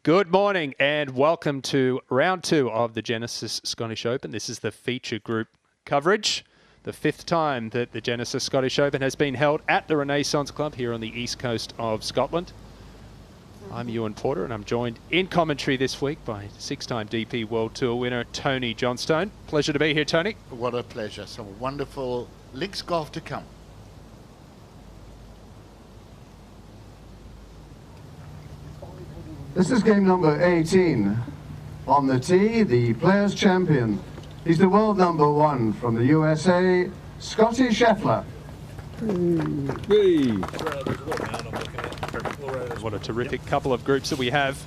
Good morning and welcome to round 2 of the Genesis Scottish Open. This is the feature group coverage. The 5th time that the Genesis Scottish Open has been held at the Renaissance Club here on the east coast of Scotland. I'm Ewan Porter and I'm joined in commentary this week by 6-time DP World Tour winner Tony Johnstone. Pleasure to be here, Tony. What a pleasure. Some wonderful links golf to come. This is game number 18. On the tee, the Players' Champion. He's the world number 1 from the USA, Scotty Scheffler. What a terrific couple of groups that we have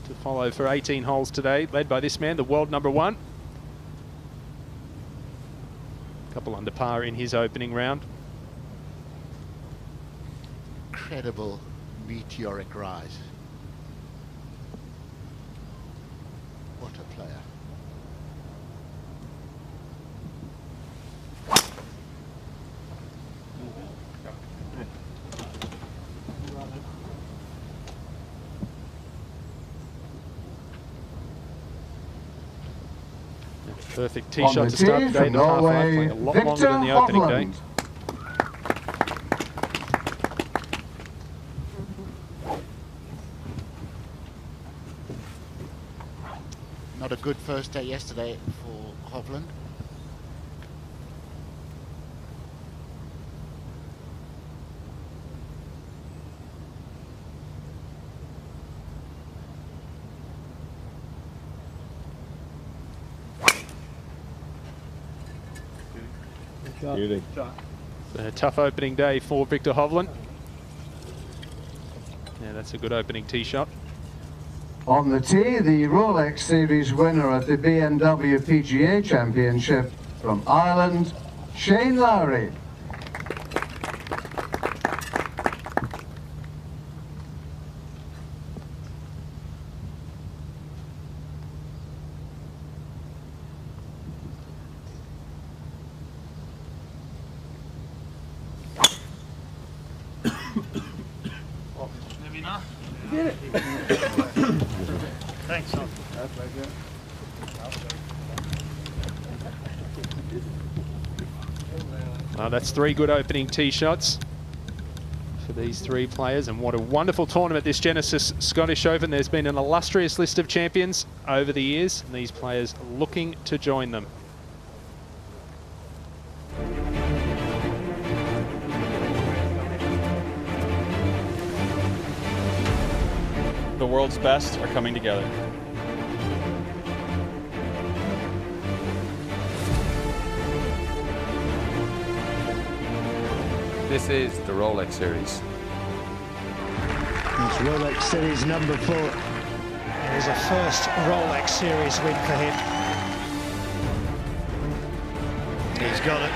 to follow for 18 holes today, led by this man, the world number 1. Couple under par in his opening round. Incredible meteoric rise. What a player. Perfect tee shot to start the day in the par 5, playing a lot longer than the opening day. Not a good first day yesterday for Hovland. Beauty. A tough opening day for Victor Hovland. Yeah, that's a good opening tee shot. On the tee, the Rolex Series winner at the BMW PGA Championship from Ireland, Shane Lowry. Thanks, son. That's 3 good opening tee shots for these 3 players, and what a wonderful tournament this Genesis Scottish Open. There's been an illustrious list of champions over the years, and these players looking to join them. The world's best are coming together. This is the Rolex Series. It's Rolex Series number 4. It is a first Rolex Series win for him. He's got it.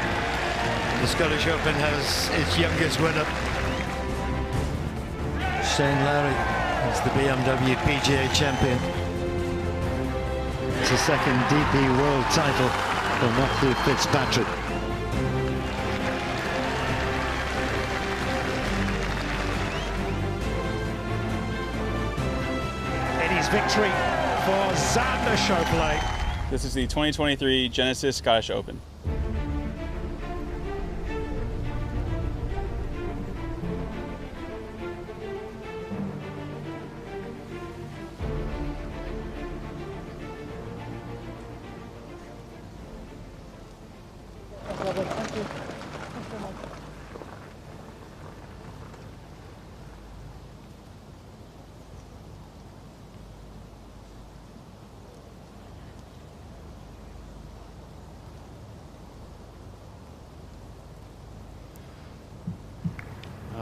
The Scottish Open has its youngest winner. Shane Lowry is the BMW PGA champion. It's a second DP World title for Matthew Fitzpatrick. Victory for Xander Schauffele. This is the 2023 Genesis Scottish Open.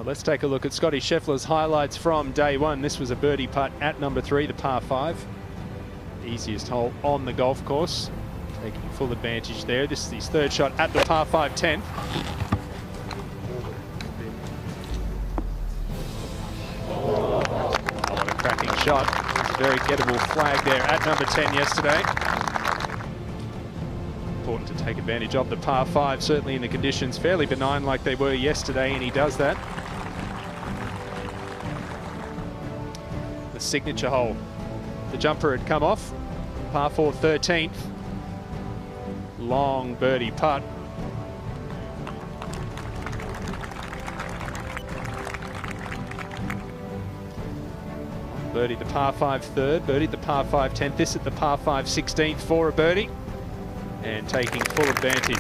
Let's take a look at Scotty Scheffler's highlights from day 1. This was a birdie putt at number 3, the par 5. Easiest hole on the golf course. Taking full advantage there. This is his 3rd shot at the par 5 10th. Oh, what a cracking shot. It's a very gettable flag there at number 10 yesterday. Important to take advantage of the par 5, certainly in the conditions fairly benign like they were yesterday, and he does that. signature hole. The jumper had come off. Par 4, 13th. Long birdie putt. Birdie the par 5 third, birdie the par 5 10th, this at the par 5 16th for a birdie, and taking full advantage.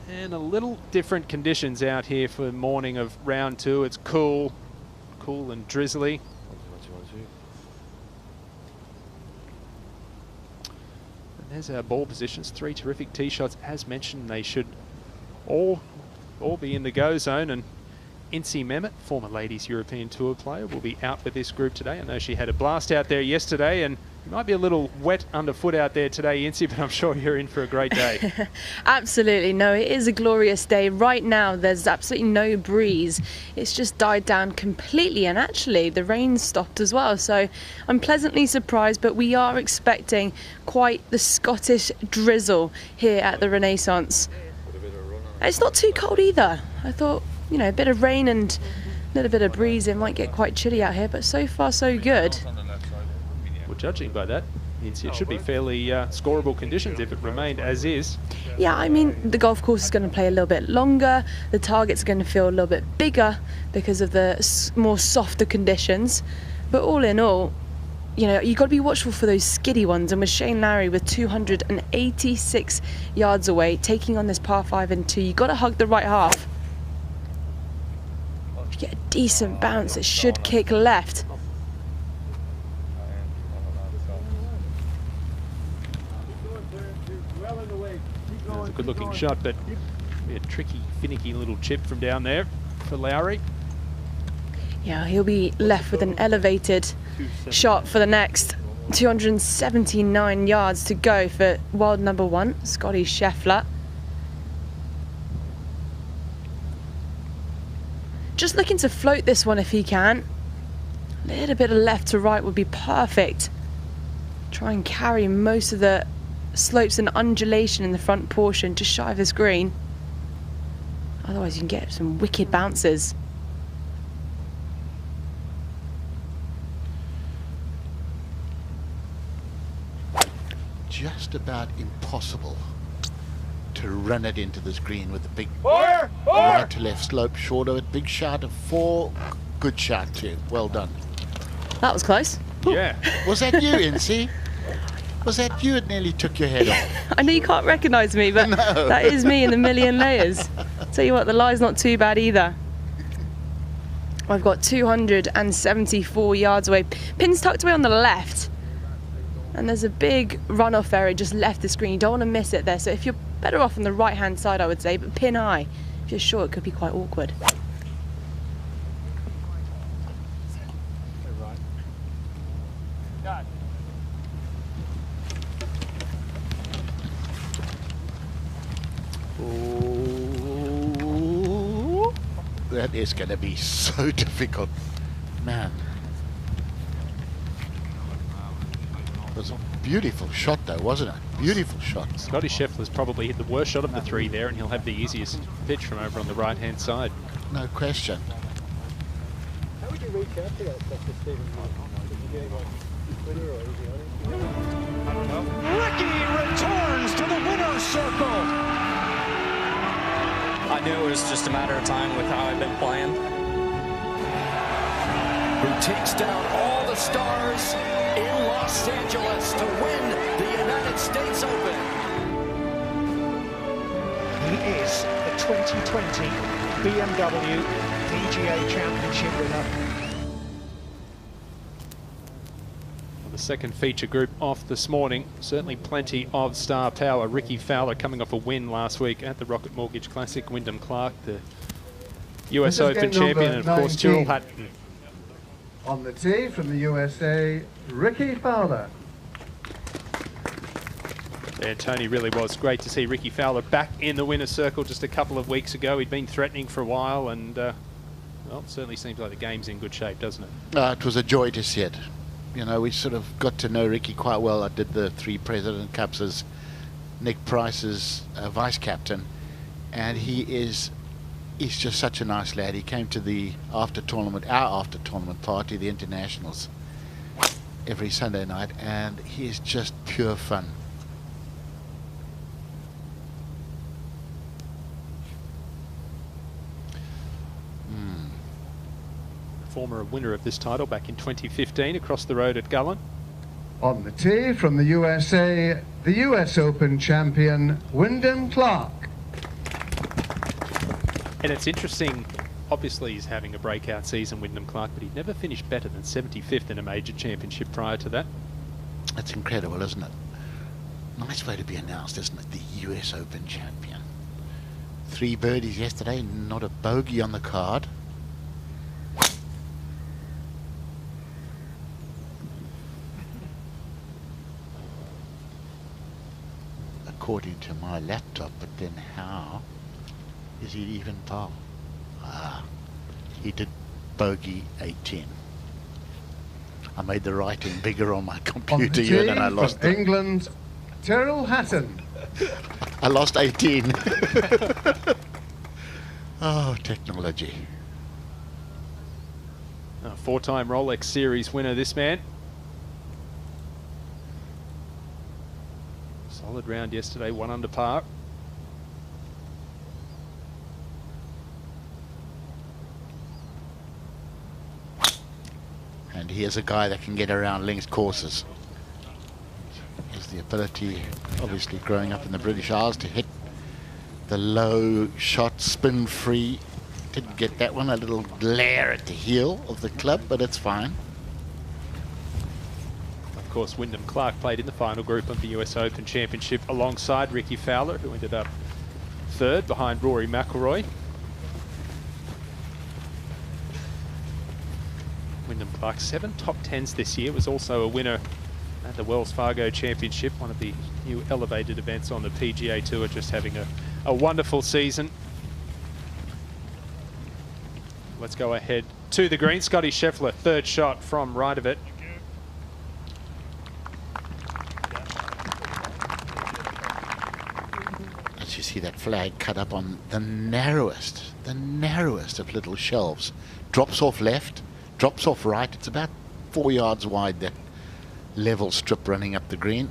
And a little different conditions out here for the morning of round 2. It's cool and drizzly. There's our ball positions. 3 terrific tee shots. As mentioned, they should all be in the go zone. And Incy Mehmet, former Ladies European Tour player, will be out with this group today. I know she had a blast out there yesterday, and you might be a little wet underfoot out there today, Incy, but I'm sure you're in for a great day. Absolutely. No, it is a glorious day. Right now, there's absolutely no breeze. It's just died down completely, and actually the rain stopped as well. So I'm pleasantly surprised, but we are expecting quite the Scottish drizzle here at the Renaissance. It's not too cold either. I thought, you know, a bit of rain and a little bit of breeze, it might get quite chilly out here, but so far so good. Well, judging by that, it should be fairly scoreable conditions if it remained as is. Yeah, I mean, the golf course is going to play a little bit longer. The target's going to feel a little bit bigger because of the more softer conditions. But all in all, you know, you've got to be watchful for those skiddy ones. And with Shane Lowry with 286 yards away, taking on this par 5 and 2, you've got to hug the right half. If you get a decent bounce, it should kick left. It's a good looking shot, but a tricky, finicky little chip from down there for Lowry. Yeah, he'll be left with an elevated shot for the next 279 yards to go for world number 1, Scotty Scheffler. Just looking to float this one if he can. A little bit of left to right would be perfect. Try and carry most of the slopes and undulation in the front portion just shy of his green. Otherwise you can get some wicked bounces. Just about impossible to run it into this green with the big right to left slope short of it. Big shot of 4. Good shot too. Well done. That was close. Yeah. Was that you, Incy? Was that you? It nearly took your head off. I know you can't recognise me, but No. That is me in a million layers. Tell you what, the lie's not too bad either. I've got 274 yards away. Pin's tucked away on the left. And there's a big runoff area just left the screen. You don't want to miss it there. So if you're better off on the right-hand side, I would say, but pin high. If you're sure, it could be quite awkward. Oh, that is going to be so difficult, man. It was a beautiful shot though, wasn't it? Beautiful shot. Scotty Scheffler's probably hit the worst shot of the 3 there, and he'll have the easiest pitch from over on the right-hand side. No question. How would you reach out to that stuff to Stephen? Did you get him on Twitter or is he on it? I don't know. Ricky returns to the winner's circle. I knew it was just a matter of time with how I've been playing. Who takes down all the stars in Los Angeles to win the United States Open. He is the 2020 BMW PGA Championship winner. The second feature group off this morning. Certainly plenty of star power. Ricky Fowler coming off a win last week at the Rocket Mortgage Classic. Wyndham Clark, the US Open champion, and of course Tyrrell Hatton. On the tee from the USA, Ricky Fowler. And Tony, really was great to see Ricky Fowler back in the winner's circle just a couple of weeks ago. He'd been threatening for a while, and well, it certainly seems like the game's in good shape, doesn't it? It was a joy to see it. You know, we sort of got to know Ricky quite well. I did the 3 President Cups as Nick Price's vice captain, and he's just such a nice lad. He came to the our after tournament party, the internationals, every Sunday night, and he is just pure fun. Former winner of this title back in 2015 across the road at Gullin. On the tee from the USA, the US Open champion, Wyndham Clark. And it's interesting, obviously he's having a breakout season, Wyndham Clark, but he'd never finished better than 75th in a major championship prior to that. That's incredible, isn't it? Nice way to be announced, isn't it? The US Open champion. 3 birdies yesterday, not a bogey on the card. According to my laptop, but then how is he even par? He did bogey 18. I made the writing bigger on my computer here and I lost it. England, Tyrrell Hatton. I lost 18. Oh, technology. A 4-time Rolex Series winner, this man. Solid round yesterday, 1 under par. And he is a guy that can get around links courses. He has the ability, obviously growing up in the British Isles, to hit the low shot, spin free. Didn't get that one, a little glare at the heel of the club, but it's fine. Of course, Wyndham Clark played in the final group of the US Open Championship alongside Ricky Fowler, who ended up 3rd behind Rory McIlroy. Wyndham Clark, 7 top 10s this year, was also a winner at the Wells Fargo Championship, one of the new elevated events on the PGA Tour, just having a wonderful season. Let's go ahead to the green. Scotty Scheffler, 3rd shot from right of it. As you see that flag cut up on the narrowest of little shelves. Drops off left, drops off right. It's about 4 yards wide, that level strip running up the green.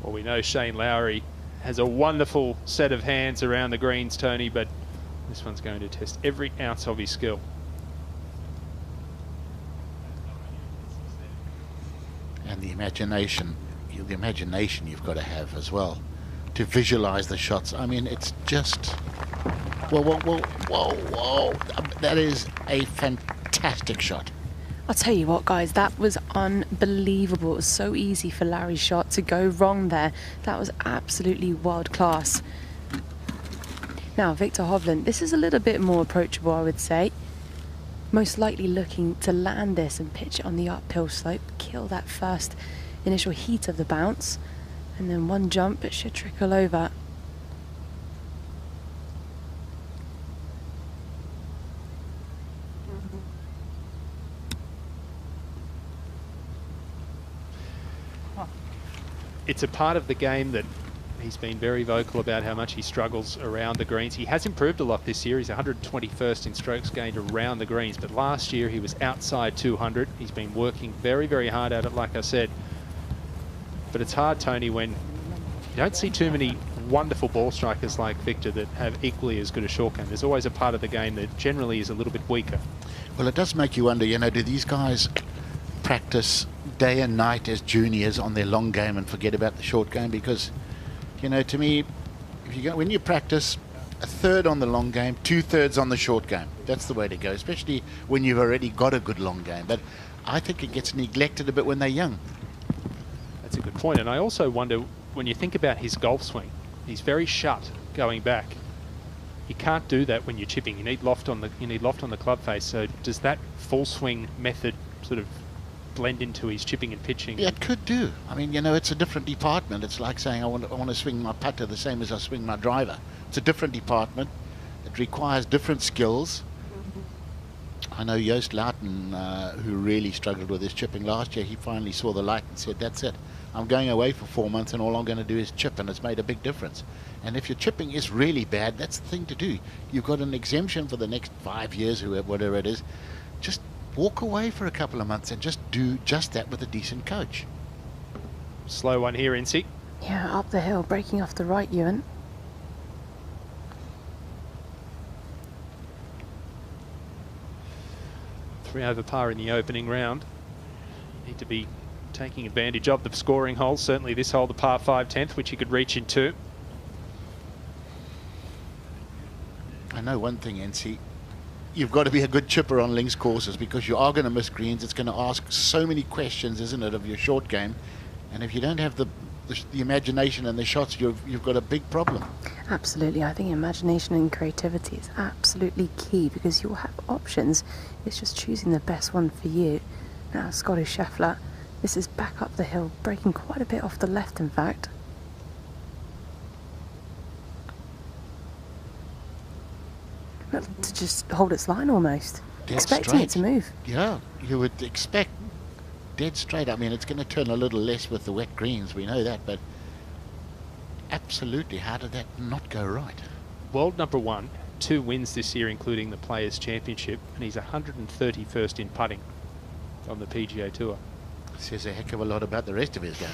Well, we know Shane Lowry has a wonderful set of hands around the greens, Tony, but this one's going to test every ounce of his skill. And the imagination you've got to have as well to visualize the shots. I mean, it's just whoa. That is a fantastic shot. I'll tell you what, guys, that was unbelievable. It was so easy for Larry's shot to go wrong there. That was absolutely world class. Now, Victor Hovland, this is a little bit more approachable, I would say. Most likely looking to land this and pitch it on the uphill slope, kill that first initial heat of the bounce, and then one jump, it should trickle over. It's a part of the game that he's been very vocal about how much he struggles around the greens. He has improved a lot this year. He's 121st in strokes gained around the greens, but last year he was outside 200. He's been working very, very hard at it, like I said. But it's hard, Tony, when you don't see too many wonderful ball strikers like Victor that have equally as good a short game. There's always a part of the game that generally is a little bit weaker. Well, it does make you wonder, you know, do these guys practice day and night as juniors on their long game and forget about the short game? Because, you know, to me, when you practice, 1/3 on the long game, 2/3 on the short game. That's the way to go, especially when you've already got a good long game. But I think it gets neglected a bit when they're young. That's a good point. And I also wonder, when you think about his golf swing, he's very shut going back. You can't do that when you're chipping. You need loft on the club face. So does that full swing method sort of blend into his chipping and pitching. Yeah, it could do. I mean, you know, it's a different department. It's like saying I want to swing my putter the same as I swing my driver. It's a different department. It requires different skills. I know Joost Luiten, who really struggled with his chipping last year, he finally saw the light and said, that's it. I'm going away for 4 months and all I'm going to do is chip, and it's made a big difference. And if your chipping is really bad, that's the thing to do. You've got an exemption for the next 5 years, whatever it is. Just walk away for a couple of months and just do just that with a decent coach. Slow one here, Incy. Yeah, up the hill, breaking off the right, Ewan. Three over par in the opening round. Need to be taking advantage of the scoring hole. Certainly this hole, the par 5 10th, which he could reach into. I know one thing, NC. You've got to be a good chipper on links courses because you are going to miss greens. It's going to ask so many questions, isn't it, of your short game? And if you don't have the imagination and the shots, you've got a big problem. Absolutely. I think imagination and creativity is absolutely key because you'll have options. It's just choosing the best one for you. Now, Scottish Scheffler, this is back up the hill, breaking quite a bit off the left, in fact. Well, to just hold its line almost. Dead expecting straight. it to move. Yeah, you would expect dead straight. I mean, it's going to turn a little less with the wet greens, we know that, but absolutely, how did that not go right? World number 1, 2 wins this year, including the Players' Championship, and he's 131st in putting on the PGA Tour. Says a heck of a lot about the rest of his game.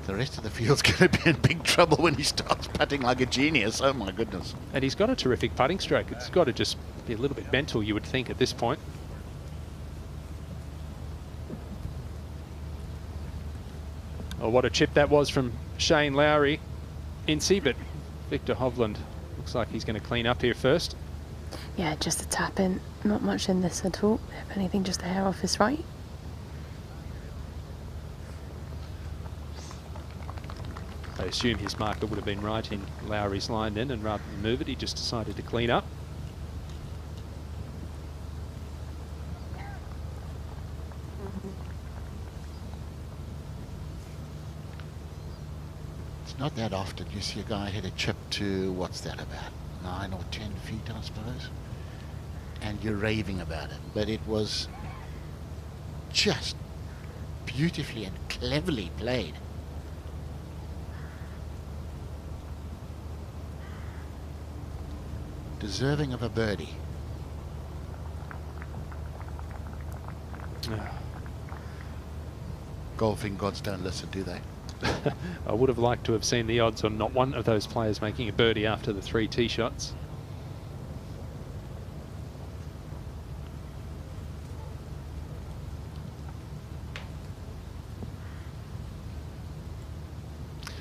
The rest of the field's going to be in big trouble when he starts putting like a genius. Oh my goodness. And he's got a terrific putting stroke. It's got to just be a little bit mental, you would think, at this point. Oh, what a chip that was from Shane Lowry. Incy, but Victor Hovland looks like he's going to clean up here first. Yeah, just a tap in. Not much in this at all. If anything, just a hair off his right. I assume his marker would have been right in Lowry's line then, and rather than move it, he just decided to clean up. It's not that often you see a guy hit a chip to, what's that, about 9 or 10 feet, I suppose? And you're raving about it. But it was just beautifully and cleverly played. Deserving of a birdie. Golfing gods don't listen, do they? I would have liked to have seen the odds on not one of those players making a birdie after the 3 tee shots.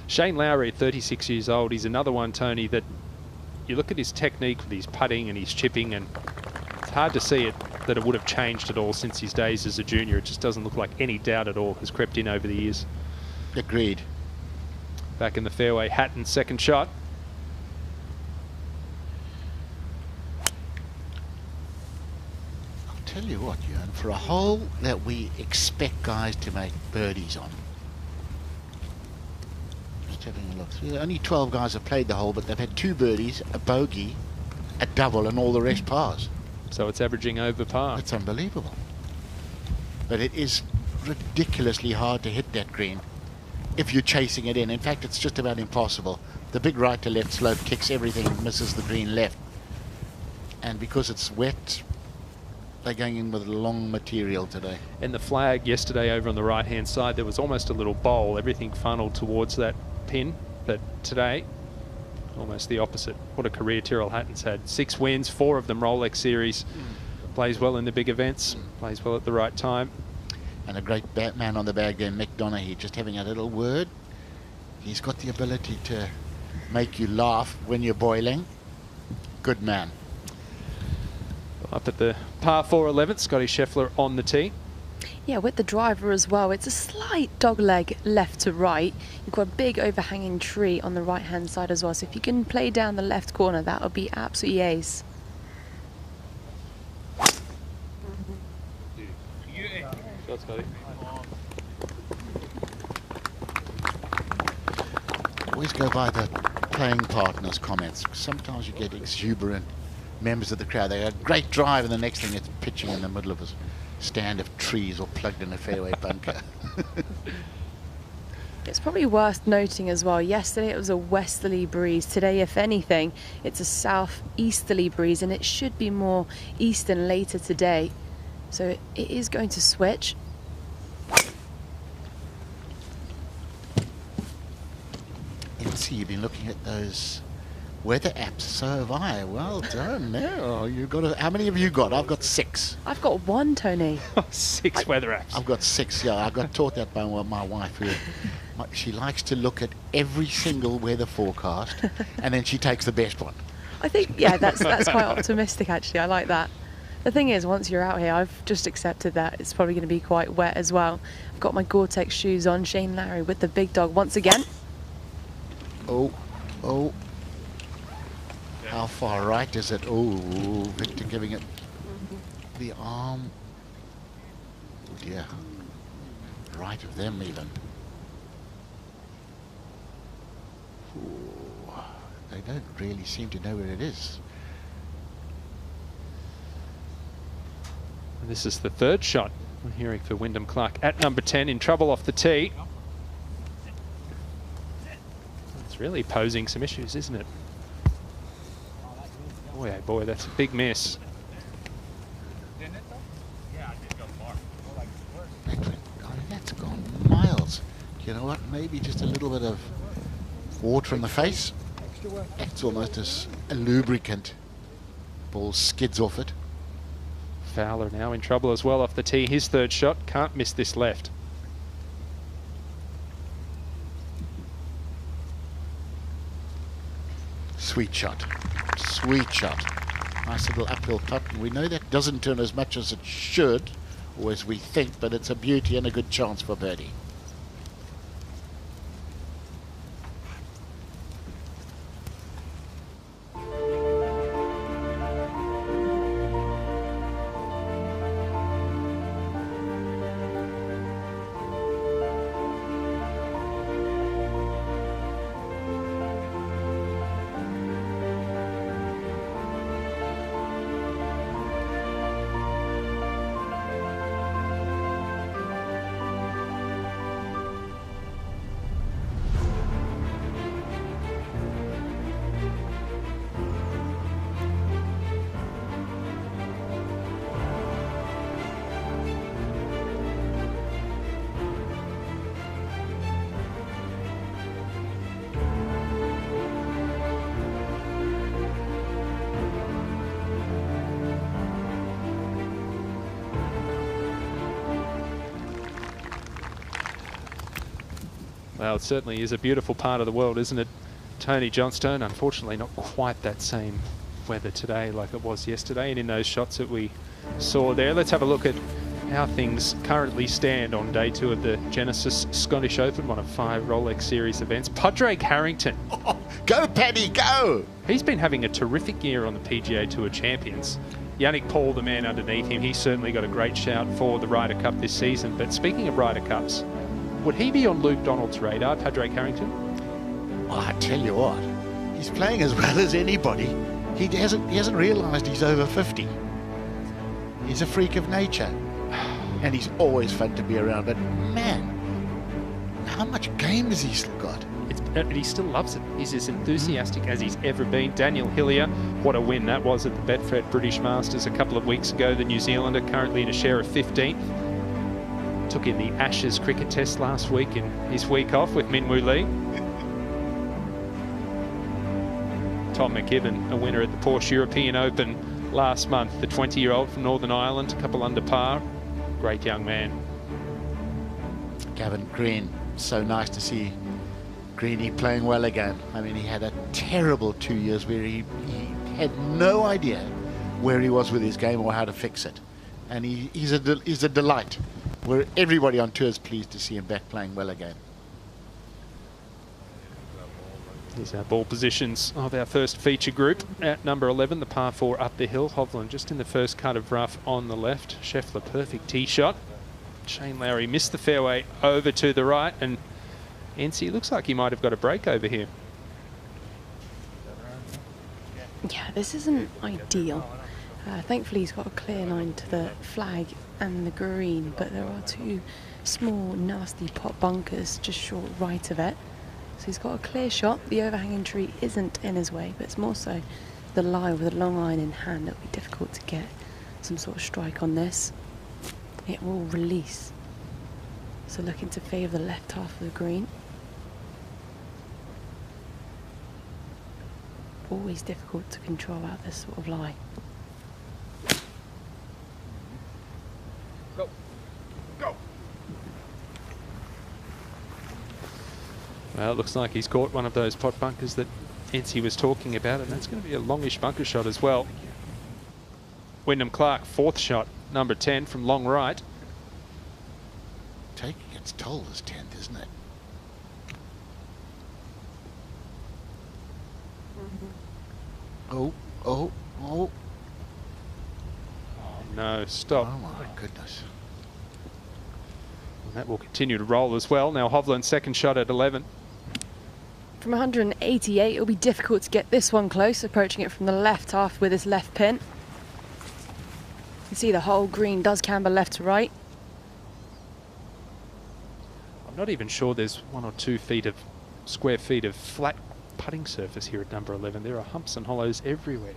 Shane Lowry at 36 years old, he's another one, Tony, that you look at his technique with his putting and his chipping, and it's hard to see it that it would have changed at all since his days as a junior. It just doesn't look like any doubt at all has crept in over the years. Agreed. Back in the fairway, Hatton's second shot. I'll tell you what, Ewan, for a hole that we expect guys to make birdies on. Just having a look through. Only 12 guys have played the hole, but they've had 2 birdies, a bogey, a double, and all the rest pars. So it's averaging over par. That's unbelievable. But it is ridiculously hard to hit that green if you're chasing it in. In fact, it's just about impossible. The big right to left slope kicks everything and misses the green left. And because it's wet, they're going in with long material today. And the flag yesterday over on the right-hand side, there was almost a little bowl. Everything funneled towards that pin. But today, almost the opposite. What a career Tyrrell Hatton's had. 6 wins, 4 of them Rolex Series. Plays well in the big events. Plays well at the right time. And a great man on the bag there, Mick Donaghy, just having a little word. He's got the ability to make you laugh when you're boiling. Good man. Up at the par 4 11th, Scotty Scheffler on the tee. Yeah, with the driver as well, it's a slight dogleg left to right. You've got a big overhanging tree on the right-hand side as well, so if you can play down the left corner, that would be absolutely ace. Shot, Scotty. Always go by the playing partner's comments. Sometimes you get exuberant members of the crowd. They have a great drive, and the next thing it's pitching in the middle of a stand of trees or plugged in a fairway bunker. It's probably worth noting as well, yesterday it was a westerly breeze. Today, if anything, it's a southeasterly breeze, and it should be more eastern later today. So it is going to switch. See, you've been looking at those weather apps. So have I. Well done. Now you've got how many have you got? I've got 6. I've got 1, Tony. 6 weather apps. I've got 6. Yeah, I got taught that by my wife. Who, she likes to look at every single weather forecast, and then she takes the best one. I think, yeah, that's quite optimistic actually. I like that. The thing is, once you're out here, I've just accepted that it's probably going to be quite wet as well. I've got my Gore-Tex shoes on. Shane Lowry with the big dog once again. Oh. How far right is it? Oh, Victor giving it the arm. Oh dear. Right of them even. Ooh, they don't really seem to know where it is. This is the 3rd shot we're hearing for Wyndham Clark at number 10, in trouble off the tee. Really posing some issues, isn't it? Boy, oh boy, that's a big miss. That's gone miles. You know what? Maybe just a little bit of water in the face. It's almost as a lubricant. Ball skids off it. Fowler now in trouble as well off the tee. His 3rd shot, can't miss this left. Sweet shot. Sweet shot. Nice little uphill putt. And we know that doesn't turn as much as it should, or as we think, but it's a beauty and a good chance for birdie. Well, it certainly is a beautiful part of the world, isn't it, Tony Johnstone? Unfortunately, not quite that same weather today like it was yesterday, and in those shots that we saw there. Let's have a look at how things currently stand on day 2 of the Genesis Scottish Open, one of 5 Rolex Series events. Padraig Harrington. Oh, go, Paddy, go! He's been having a terrific year on the PGA Tour Champions. Yannick Paul, the man underneath him, he's certainly got a great shout for the Ryder Cup this season. But speaking of Ryder Cups, would he be on Luke Donald's radar, Padraig Harrington? Well, I tell you what, he's playing as well as anybody. He hasn't realised he's over 50. He's a freak of nature, and he's always fun to be around. But man, how much game has he still got? He still loves it. He's as enthusiastic as he's ever been. Daniel Hillier, what a win that was at the Betfred British Masters a couple of weeks ago. The New Zealander currently in a share of 15th. Took in the Ashes cricket test last week in his week off with Min Woo Lee. Tom McKibben, a winner at the Porsche European Open last month. The 20-year-old from Northern Ireland, a couple under par. Great young man. Gavin Green, so nice to see Greenie playing well again. I mean, he had a terrible 2 years where he had no idea where he was with his game or how to fix it. And he's a delight We're everybody on tour is pleased to see him back playing well again. Here's our ball positions of our first feature group. At number 11, the par 4 up the hill. Hovland just in the first cut of rough on the left. Scheffler, perfect tee shot. Shane Lowry missed the fairway over to the right, and NC looks like he might have got a break over here. Yeah, this isn't ideal. Thankfully, he's got a clear line to the flag and the green, but there are two small, nasty pot bunkers just short right of it. So he's got a clear shot. The overhanging tree isn't in his way, but it's more so the lie with a long iron in hand. It'll be difficult to get some sort of strike on this. It will release. So looking to favour the left half of the green. Always difficult to control out this sort of lie. Go. Go. Well, it looks like he's caught one of those pot bunkers that NC was talking about, and that's going to be a longish bunker shot as well. Wyndham Clark, fourth shot, number 10 from long right. Taking its toll as 10th, isn't it? Oh, oh, oh. Oh no, stop. Oh my goodness. And that will continue to roll as well. Now Hovland's second shot at 11. From 188, it'll be difficult to get this one close, approaching it from the left half with his left pin. You can see the whole green does camber left to right. I'm not even sure there's 1 or 2 feet of square feet of flat putting surface here at number 11. There are humps and hollows everywhere.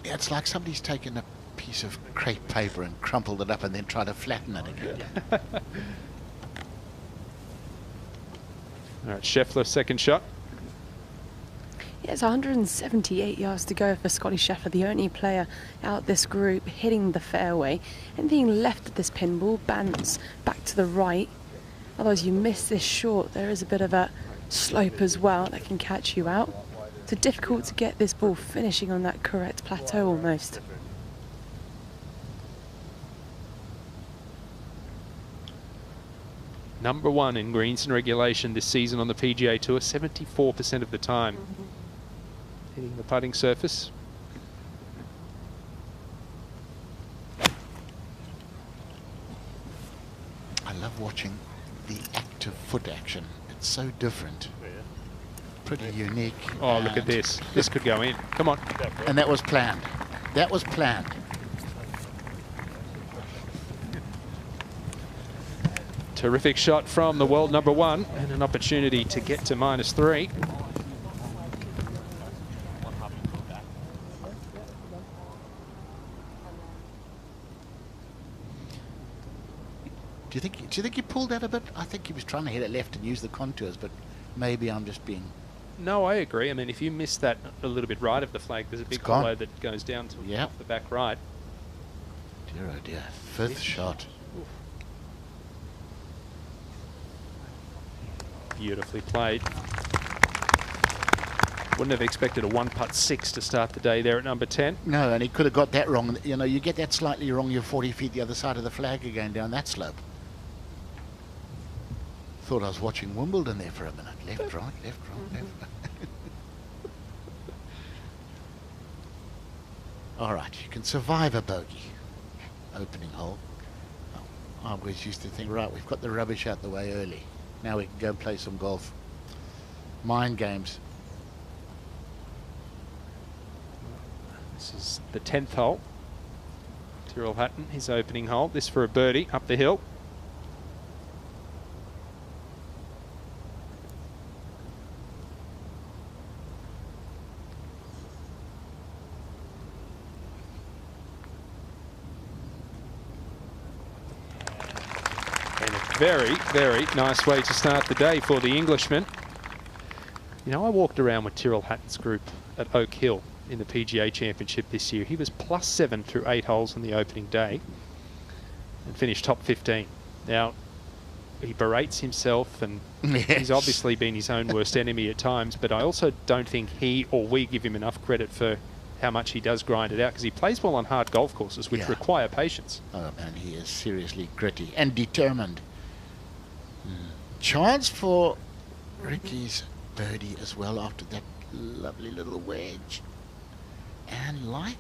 Yeah, it's like somebody's taken a piece of crepe paper and crumpled it up and then tried to flatten it again. All right, Scheffler, second shot. Yeah, it's 178 yards to go for Scotty Scheffler, the only player out this group hitting the fairway. Anything left of this pin ball bounce back to the right. Otherwise, you miss this short. There is a bit of a slope as well that can catch you out. So difficult to get this ball finishing on that correct plateau almost. Number 1 in greens and regulation this season on the PGA Tour, 74% of the time. Hitting the putting surface. I love watching the active foot action. It's so different. Pretty unique. Oh, look at this. This could go in. Come on. And that was planned. That was planned. Terrific shot from the world number 1 and an opportunity to get to -3. Do you think he pulled that a bit? I think he was trying to hit it left and use the contours, but maybe I'm just being... No, I agree. I mean, if you miss that a little bit right of the flag, there's a big hollow that goes down to off the back right. Dear oh dear. Fifth shot. Oof. Beautifully played. Wouldn't have expected a 1-putt 6 to start the day there at number 10. No, and he could have got that wrong. You know, you get that slightly wrong, you're 40 feet the other side of the flag again down that slope. Thought I was watching Wimbledon there for a minute. Left, right, left, right, left. All right, you can survive a bogey. Opening hole. I always used to think, right, we've got the rubbish out the way early. Now we can go play some golf. Mind games. This is the 10th hole. Tyrrell Hatton, his opening hole. This for a birdie up the hill. Very, very nice way to start the day for the Englishman. You know, I walked around with Tyrrell Hatton's group at Oak Hill in the PGA Championship this year. He was +7 through 8 holes on the opening day and finished top 15. Now, he berates himself, and he's obviously been his own worst enemy at times, but I also don't think he or we give him enough credit for how much he does grind it out, because he plays well on hard golf courses, which require patience. Oh man, he is seriously gritty and determined. Chance for Ricky's birdie as well after that lovely little wedge. And like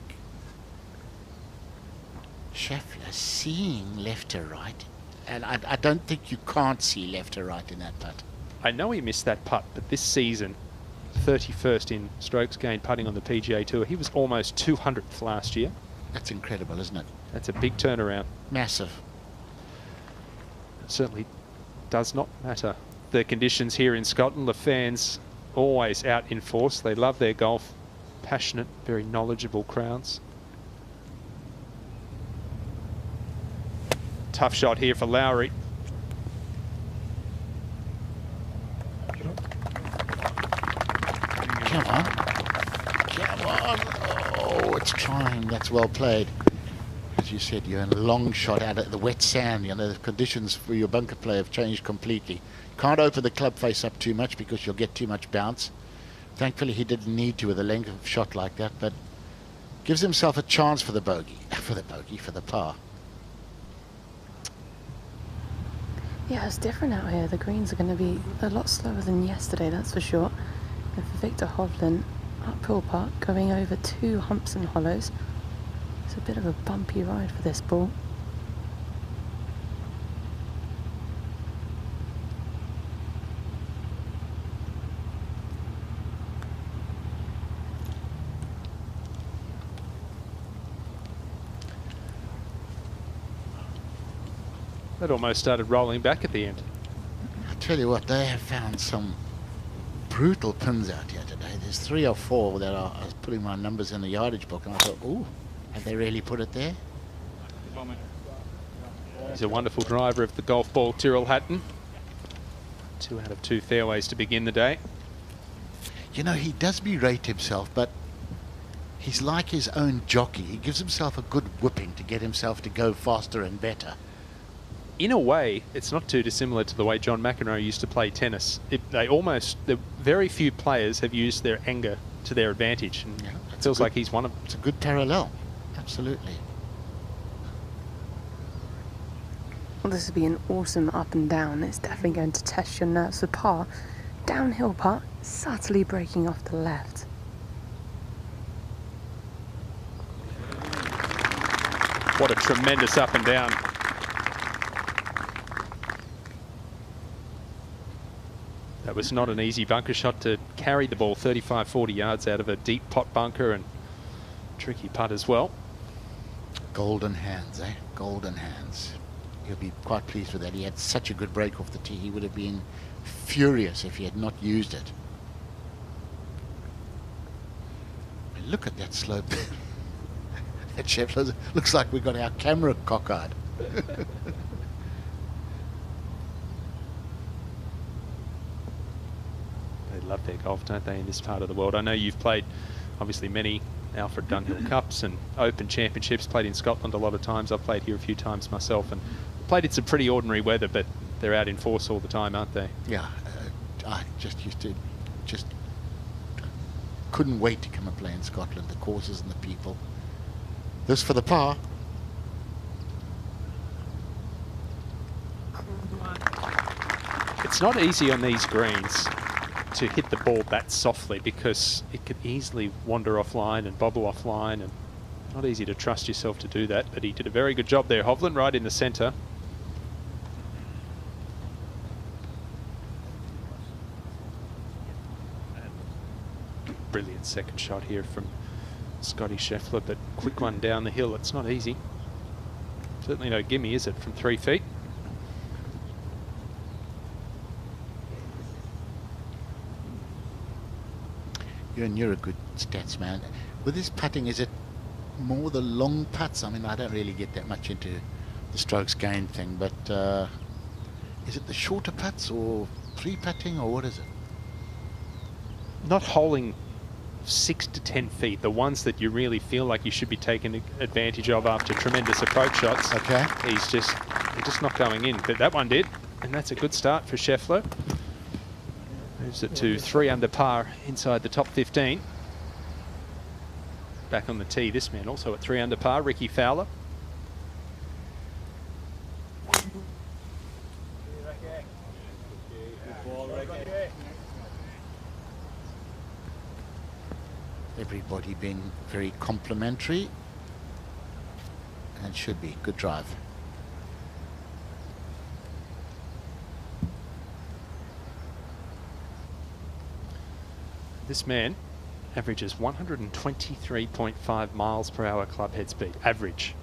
Scheffler, seeing left to right, and I don't think you can't see left to right in that putt. I know he missed that putt, but this season, 31st in strokes gained putting on the PGA Tour. He was almost 200th last year. That's incredible, isn't it? That's a big turnaround. Massive. It certainly does not matter the conditions here in Scotland. The fans always out in force. They love their golf. Passionate, very knowledgeable crowds. Tough shot here for Lowry. Come on. Come on. Oh, it's trying. That's well played. As you said, you're in a long shot out of the wet sand. You know, the conditions for your bunker play have changed completely. Can't open the club face up too much because you'll get too much bounce. Thankfully, he didn't need to with a length of shot like that, but gives himself a chance for the bogey. For the par. Yeah, it's different out here. The greens are going to be a lot slower than yesterday, that's for sure. And for Victor Hovland, uphill putt, going over 2 humps and hollows. It's a bit of a bumpy ride for this ball. That almost started rolling back at the end. I tell you what, they have found some brutal pins out here today. There's 3 or 4 that I was putting my numbers in the yardage book, and I thought, ooh, have they really put it there? He's a wonderful driver of the golf ball, Tyrrell Hatton. 2 out of 2 fairways to begin the day. You know, he does berate himself, but he's like his own jockey. He gives himself a good whipping to get himself to go faster and better. In a way, it's not too dissimilar to the way John McEnroe used to play tennis. Very few players have used their anger to their advantage. And it feels like he's one of them. It's a good parallel. Absolutely. Well, this would be an awesome up and down. It's definitely going to test your nerves for par. Downhill putt, subtly breaking off the left. What a tremendous up and down. That was not an easy bunker shot to carry the ball 35, 40 yards out of a deep pot bunker, and tricky putt as well. Golden hands, eh? Golden hands. He'll be quite pleased with that. He had such a good break off the tee. He would have been furious if he had not used it. Look at that slope. That Scheffler looks like we got our camera cockeyed. They love their golf, don't they, in this part of the world? I know you've played, obviously, many Alfred Dunhill Cups and Open Championships, played in Scotland a lot of times. I've played here a few times myself and played in some pretty ordinary weather, but they're out in force all the time, aren't they? Yeah, I just used to, couldn't wait to come and play in Scotland, the courses and the people. This for the par. It's not easy on these greens to hit the ball that softly, because it could easily wander offline and bobble offline, and not easy to trust yourself to do that. But he did a very good job there. Hovland right in the centre. Brilliant second shot here from Scotty Scheffler, but quick one down the hill. It's not easy. Certainly no gimme, is it, from 3 feet? You're a good stats man. With this putting, is it more the long putts? I mean, I don't really get that much into the strokes gained thing, but is it the shorter putts or free putting, or what is it? Not holing 6 to 10 feet, the ones that you really feel like you should be taking advantage of after tremendous approach shots. Okay. They're just not going in, but that one did, and that's a good start for Scheffler. Moves it to 3 under par inside the top 15. back on the tee. This man also at 3 under par, Ricky Fowler. Everybody being very complimentary, and should be good drive. This man averages 123.5 miles per hour club head speed. Average.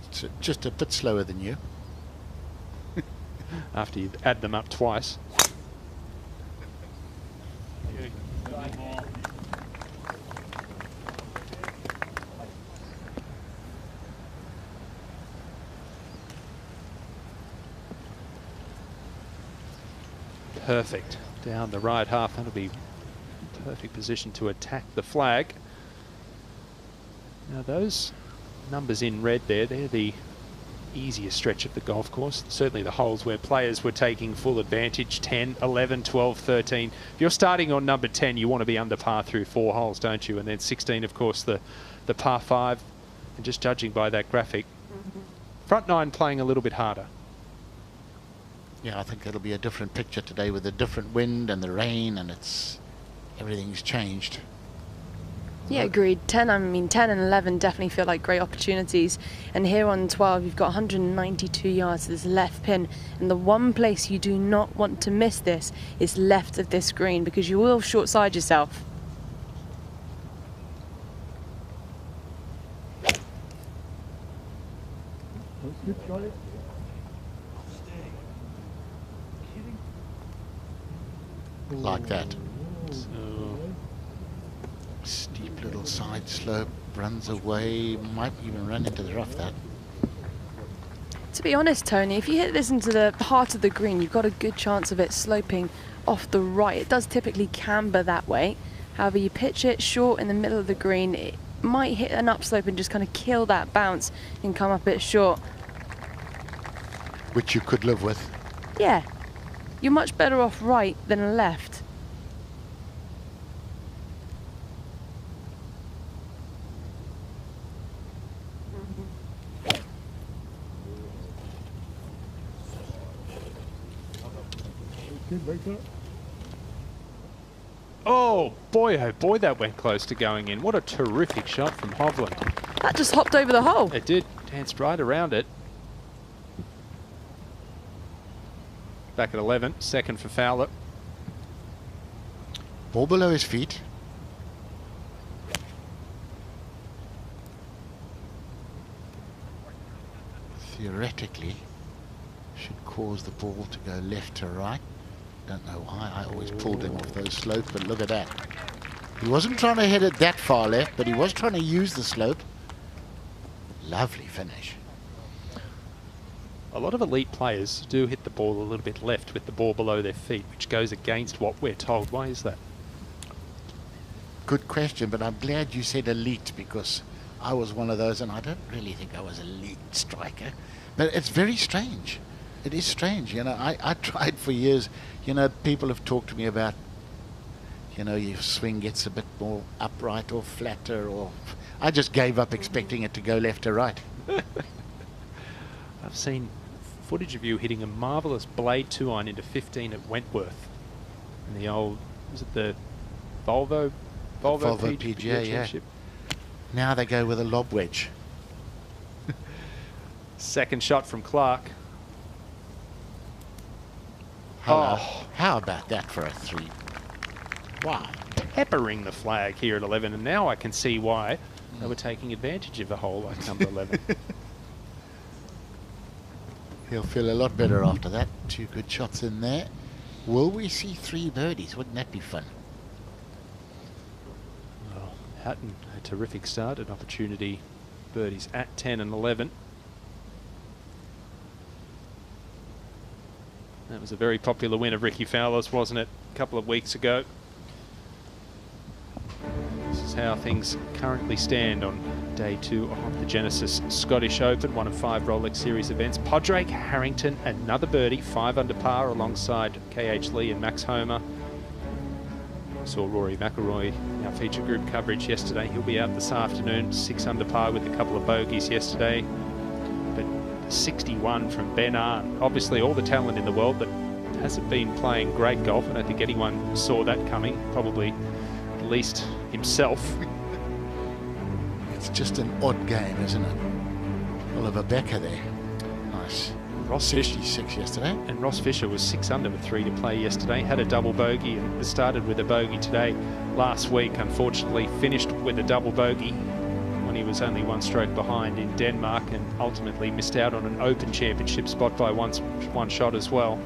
It's just a bit slower than you. After you add them up twice. Perfect. Down the right half. That'll be perfect position to attack the flag. Now those numbers in red there, they're the easiest stretch of the golf course. Certainly the holes where players were taking full advantage. 10, 11, 12, 13. If you're starting on number 10, you want to be under par through 4 holes, don't you? And then 16, of course, the par 5. And just judging by that graphic, front 9 playing a little bit harder. Yeah, I think it'll be a different picture today with the different wind and the rain, and everything's changed. Yeah, agreed. 10 and 11 definitely feel like great opportunities. And here on 12, you've got 192 yards to this left pin. And the one place you do not want to miss this is left of this green, because you will short side yourself. Like that. So, steep little side slope, runs away, might even run into the rough that. To be honest, Tony, if you hit this into the heart of the green, you've got a good chance of it sloping off the right. It does typically camber that way. However, you pitch it short in the middle of the green, it might hit an upslope and just kind of kill that bounce and come up a bit short. Which you could live with. Yeah. You're much better off right than left. Oh boy, that went close to going in. What a terrific shot from Hovland. That just hopped over the hole. It did. Danced right around it. Back at 11, second for Fowler. Ball below his feet. Theoretically, should cause the ball to go left to right. Don't know why. I always pulled him off those slopes, but look at that. He wasn't trying to hit it that far left, but he was trying to use the slope. Lovely finish. A lot of elite players do hit the ball a little bit left with the ball below their feet, which goes against what we're told. Why is that? Good question, but I'm glad you said elite, because I was one of those, and I don't really think I was an elite striker. But it's very strange. It is strange. You know, I tried for years. You know, people have talked to me about, you know, your swing gets a bit more upright or flatter, or I just gave up expecting it to go left or right. I've seen footage of you hitting a marvellous blade 2-iron into 15 at Wentworth. In the old, was it the Volvo PGA, yeah. Now they go with a lob wedge. Second shot from Clark. How about that for a 3? Wow. Peppering the flag here at 11, and now I can see why they were taking advantage of a hole like number 11. He'll feel a lot better after that. 2 good shots in there. Will we see 3 birdies? Wouldn't that be fun? Well, Hatton, a terrific start, an opportunity. Birdies at 10 and 11. That was a very popular win of Ricky Fowler's, wasn't it, a couple of weeks ago? This is how things currently stand on day 2 of the Genesis Scottish Open, one of 5 Rolex Series events. Padraig Harrington, another birdie, 5 under par alongside KH Lee and Max Homer. Saw Rory McIlroy in our feature group coverage yesterday. He'll be out this afternoon, 6 under par with a couple of bogeys yesterday. But 61 from Ben Arn. Obviously all the talent in the world, but hasn't been playing great golf. I don't think anyone saw that coming, probably at least himself. It's just an odd game, isn't it? Oliver Becker there. Nice. Ross 66 yesterday. And Ross Fisher was 6 under with 3 to play yesterday. Had a double bogey and started with a bogey today. Last week, unfortunately, finished with a double bogey when he was only 1 stroke behind in Denmark, and ultimately missed out on an Open Championship spot by one shot as well.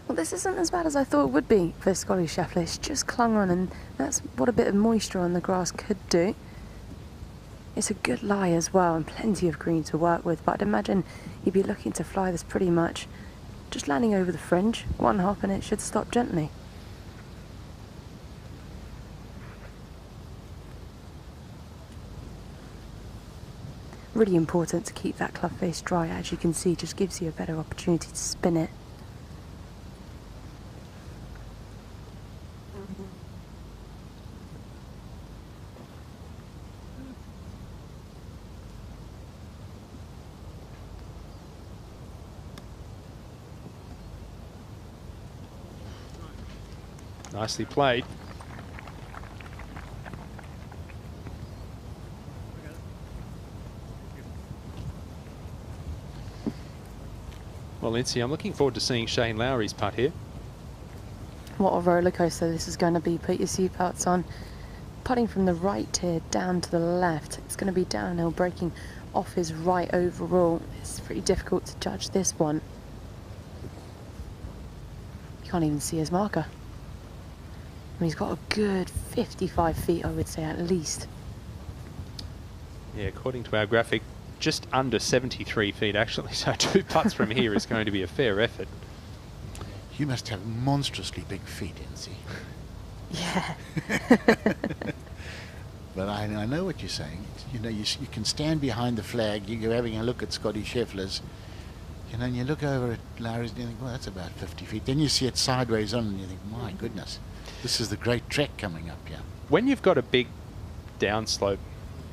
Well, this isn't as bad as I thought it would be for Scotty Scheffler. It's just clung on, and that's what a bit of moisture on the grass could do. It's a good lie as well, and plenty of green to work with, but I'd imagine you'd be looking to fly this pretty much just landing over the fringe, 1 hop, and it should stop gently. Really important to keep that club face dry. As you can see, just gives you a better opportunity to spin it. Nicely played. Well, Lindsay, I'm looking forward to seeing Shane Lowry's putt here. What a roller coaster this is going to be. Put your seatbelts on. Putting from the right here down to the left. It's going to be downhill, breaking off his right overall. It's pretty difficult to judge this one. You can't even see his marker. And he's got a good 55 feet, I would say, at least. Yeah, according to our graphic, just under 73 feet, actually. So 2 putts from here is going to be a fair effort. You must have monstrously big feet, Lindsay. Yeah. But I know what you're saying. You know, you can stand behind the flag. You're having a look at Scotty Scheffler's. You know, and you look over at Lowry's and you think, well, that's about 50 feet. Then you see it sideways on and you think, my goodness. This is the great trek coming up here. When you've got a big downslope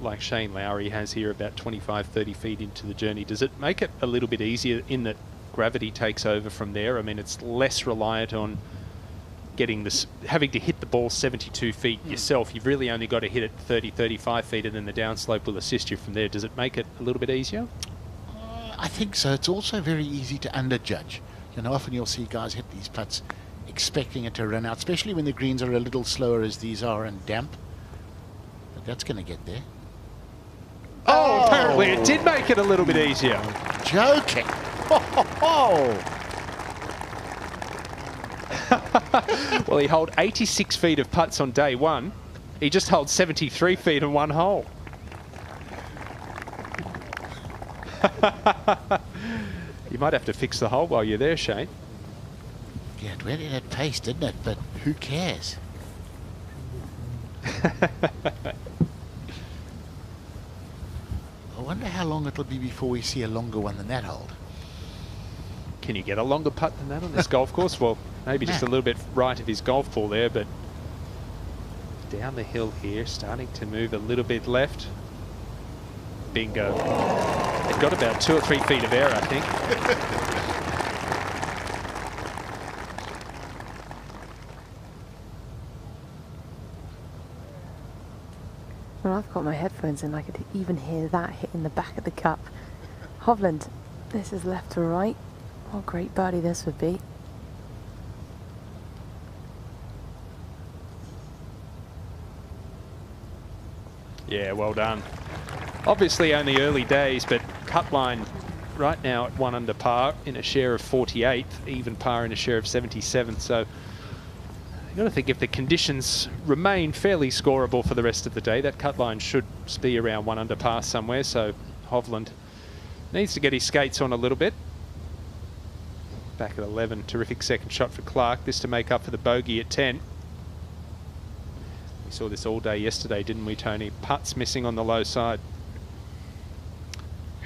like Shane Lowry has here, about 25, 30 feet into the journey, does it make it a little bit easier in that gravity takes over from there? I mean, it's less reliant on getting this, having to hit the ball 72 feet yourself. You've really only got to hit it 30, 35 feet, and then the downslope will assist you from there. Does it make it a little bit easier? I think so. It's also very easy to underjudge. You know, often you'll see guys hit these putts expecting it to run out, especially when the greens are a little slower as these are and damp. But that's going to get there. Oh, apparently it did make it a little bit easier. Joking. Well, he holed 86 feet of putts on day one. He just holed 73 feet in 1 hole. You might have to fix the hole while you're there, Shane. Yeah, it went in at pace, didn't it? But who cares? I wonder how long it'll be before we see a longer one than that hold. Can you get a longer putt than that on this golf course? Well, maybe just a little bit right of his golf ball there, but down the hill here, starting to move a little bit left. Bingo. It got about 2 or 3 feet of air, I think. Well, I've got my headphones in. I could even hear that hitting the back of the cup. Hovland, this is left to right. What a great birdie this would be. Yeah, well done. Obviously only early days, but cut line right now at 1 under par in a share of 48th, even par in a share of 77th. So you've got to think if the conditions remain fairly scoreable for the rest of the day, that cut line should be around 1 under par somewhere. So Hovland needs to get his skates on a little bit. Back at 11, terrific second shot for Clark. This to make up for the bogey at 10. We saw this all day yesterday, didn't we, Tony? Putts missing on the low side.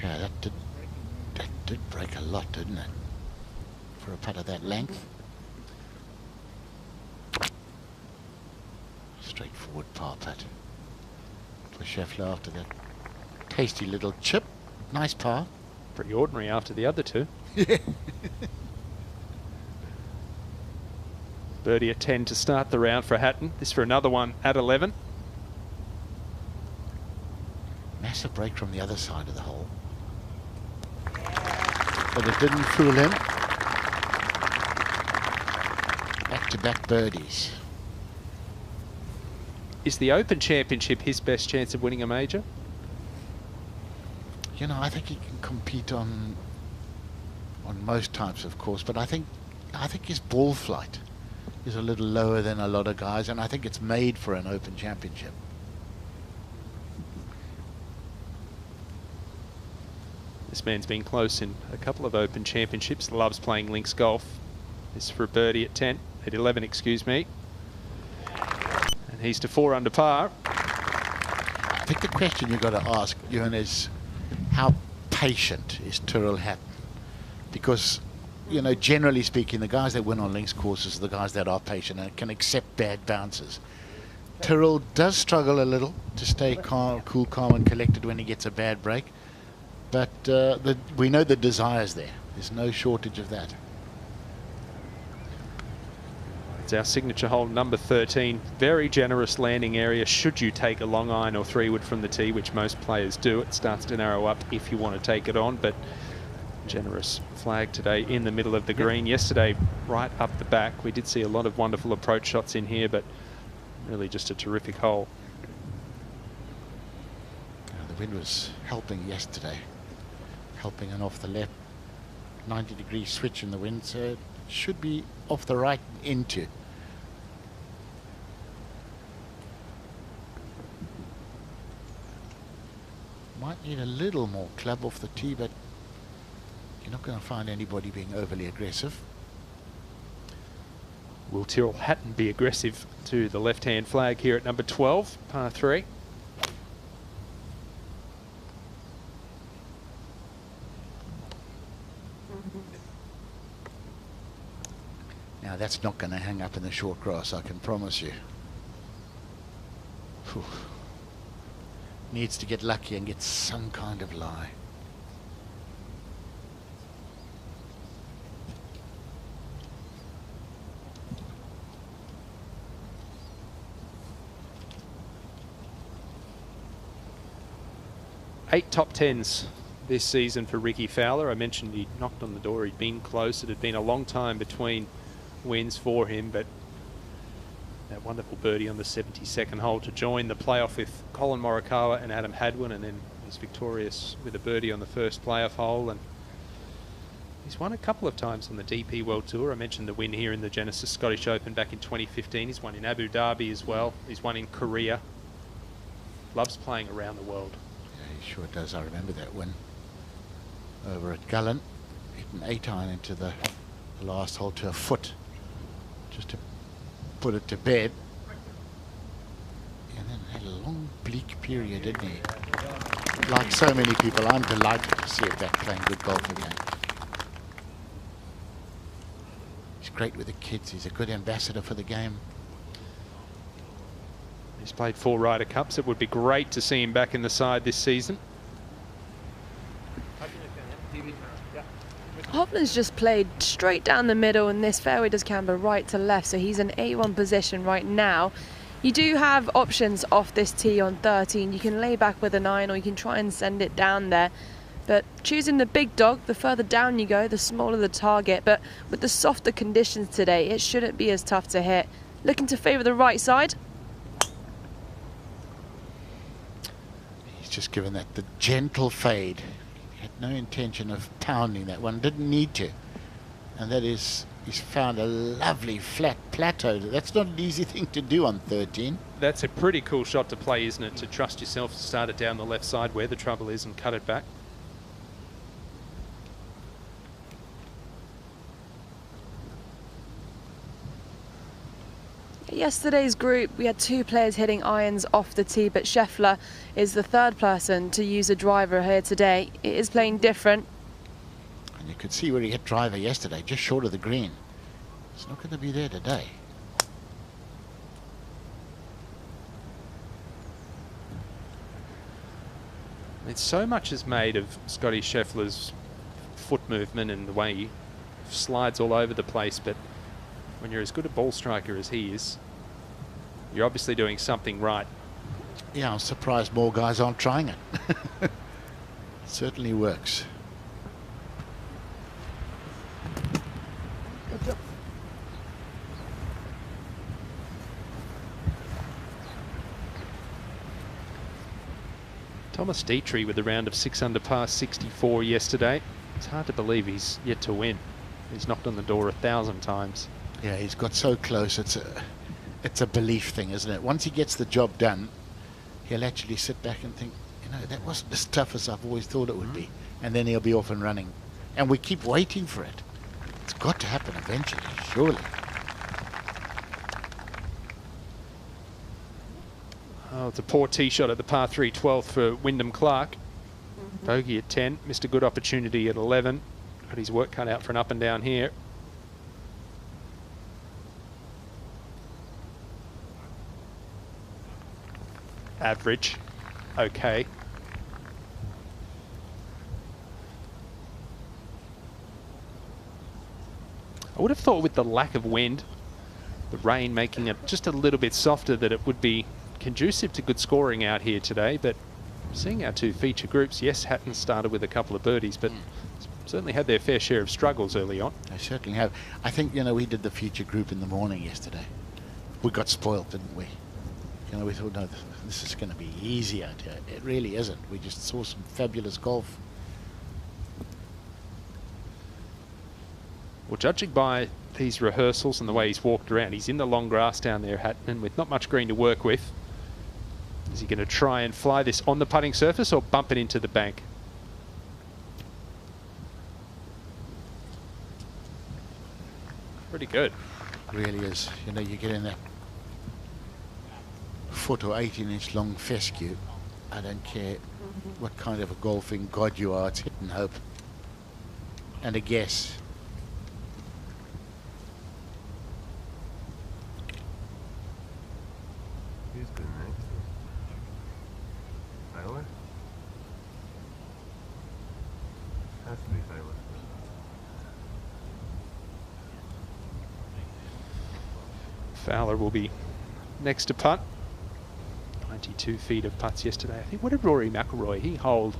Yeah, that did break a lot, didn't it? For a putt of that length. Straightforward par putt for Scheffler after that tasty little chip. Nice par. Pretty ordinary after the other two. Yeah. Birdie at 10 to start the round for Hatton. This for another one at 11. Massive break from the other side of the hole. But it didn't fool him. Back-to-back birdies. Is the Open Championship his best chance of winning a major? You know, I think he can compete on most types, of course, but I think his ball flight is a little lower than a lot of guys, and I think it's made for an Open Championship. This man's been close in a couple of Open Championships, loves playing links golf. This is for a birdie at 10, at 11, excuse me. And he's to 4 under par. I think the question you've got to ask, Ewan, is how patient is Tyrrell Hatton? Because, you know, generally speaking, the guys that win on links courses are the guys that are patient and can accept bad bounces. Tyrrell does struggle a little to stay calm, cool, calm and collected when he gets a bad break. But we know the desire's there. There's no shortage of that. It's our signature hole, number 13. Very generous landing area should you take a long iron or 3-wood from the tee, which most players do. It starts to narrow up if you want to take it on, but generous flag today in the middle of the green. Yesterday, right up the back. We did see a lot of wonderful approach shots in here, but really just a terrific hole. The wind was helping yesterday. Helping and off the left. 90-degree switch in the wind, so it should be off the right into. Might need a little more club off the tee, but you're not going to find anybody being overly aggressive. Will Tyrrell Hatton be aggressive to the left-hand flag here at number 12, par 3? Now that's not going to hang up in the short grass, I can promise you. Whew. Needs to get lucky and get some kind of lie. Eight top 10s this season for Ricky Fowler. I mentioned he knocked on the door, he'd been close. It had been a long time between wins for him, but that wonderful birdie on the 72nd hole to join the playoff with Colin Morikawa and Adam Hadwin, and then he's victorious with a birdie on the first playoff hole. And he's won a couple of times on the DP World Tour. I mentioned the win here in the Genesis Scottish Open back in 2015. He's won in Abu Dhabi as well. He's won in Korea. Loves playing around the world. Yeah, he sure does. I remember that win over at Gullen. Hit an 8-iron into the last hole to a foot, just to put it to bed. And then had a long bleak period, didn't he? Like so many people, I'm delighted to see him back playing good golf again. He's great with the kids. He's a good ambassador for the game. He's played 4 Ryder Cups. It would be great to see him back in the side this season. Hovland's just played straight down the middle, and this fairway does camber right to left, so he's in A1 position right now. You do have options off this tee on 13. You can lay back with an iron, or you can try and send it down there. But choosing the big dog, the further down you go, the smaller the target. But with the softer conditions today, it shouldn't be as tough to hit. Looking to favour the right side. He's just given that the gentle fade. Had no intention of pounding that one, didn't need to. And that is, he's found a lovely flat plateau. That's not an easy thing to do on 13. That's a pretty cool shot to play, isn't it? To trust yourself to start it down the left side where the trouble is and cut it back. Yesterday's group, we had 2 players hitting irons off the tee, but Scheffler is the 3rd person to use a driver here today. It is playing different. And you could see where he hit driver yesterday, just short of the green. It's not going to be there today. It's so much is made of Scotty Scheffler's foot movement and the way he slides all over the place, but when you're as good a ball striker as he is, you're obviously doing something right. Yeah, I'm surprised more guys aren't trying it. It certainly works. Thomas Dietrich with a round of 6 under par 64 yesterday. It's hard to believe he's yet to win. He's knocked on the door 1,000 times. Yeah, he's got so close. It's a belief thing, isn't it? Once he gets the job done, he'll actually sit back and think, you know, that wasn't as tough as I've always thought it would be. And then he'll be off and running. And we keep waiting for it. It's got to happen eventually, surely. Oh, it's a poor tee shot at the par 3 12th for Wyndham Clark. Bogey at 10, missed a good opportunity at 11. Got his work cut out for an up and down here. Average. Okay. I would have thought with the lack of wind, the rain making it just a little bit softer, that it would be conducive to good scoring out here today, but seeing our two feature groups, yes, Hatton started with a couple of birdies, but certainly had their fair share of struggles early on. They certainly have. I think, you know, we did the feature group in the morning yesterday. We got spoiled, didn't we? You know, we thought, no, this is going to be easy out here. It really isn't. We just saw some fabulous golf. Well, judging by these rehearsals and the way he's walked around, he's in the long grass down there, Hatton, with not much green to work with. Is he going to try and fly this on the putting surface or bump it into the bank? Pretty good. Really is. You know, you get in that foot or 18-inch long fescue. I don't care what kind of a golfing god you are, it's hit and hope. And a guess. Who's good next? Fowler? Has to be Fowler. Fowler will be next to putt. 92 feet of putts yesterday. I think, what did Rory McIlroy, he hold?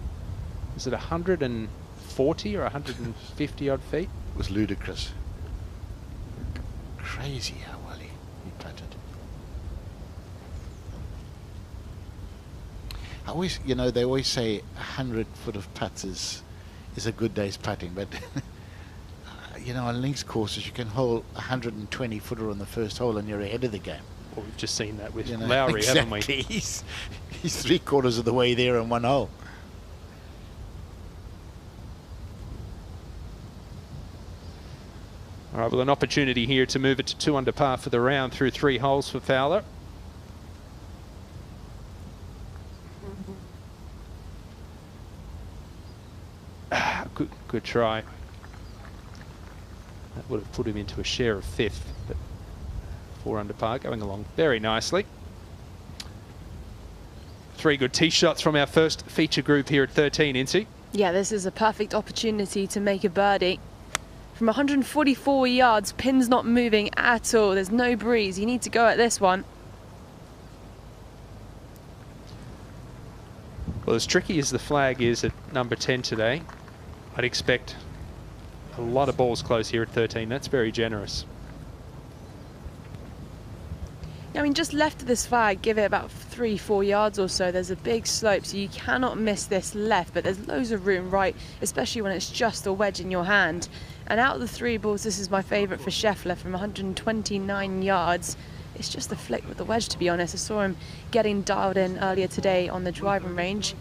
Was it 140 or 150 odd feet? It was ludicrous. Crazy how well he putted. I always, you know, they always say 100 foot of putts is a good day's putting, but you know, on links courses you can hold 120 footer on the first hole and you're ahead of the game. Well, we've just seen that with, you know, Lowry, exactly. Haven't we? He's 3/4 of the way there in one hole. All right, well, an opportunity here to move it to 2 under par for the round through 3 holes for Fowler. Good try. That would have put him into a share of 5th, but 4 under par, going along very nicely. 3 good tee shots from our first feature group here at 13, Incy. Yeah, this is a perfect opportunity to make a birdie. From 144 yards, pin's not moving at all. There's no breeze. You need to go at this one. Well, as tricky as the flag is at number 10 today, I'd expect a lot of balls close here at 13. That's very generous. I mean, just left of this flag, give it about 3-4 yards or so. There's a big slope, so you cannot miss this left, but there's loads of room right, especially when it's just a wedge in your hand. And out of the 3 balls, this is my favourite for Scheffler from 129 yards. It's just a flick with the wedge, to be honest. I saw him getting dialed in earlier today on the driving range.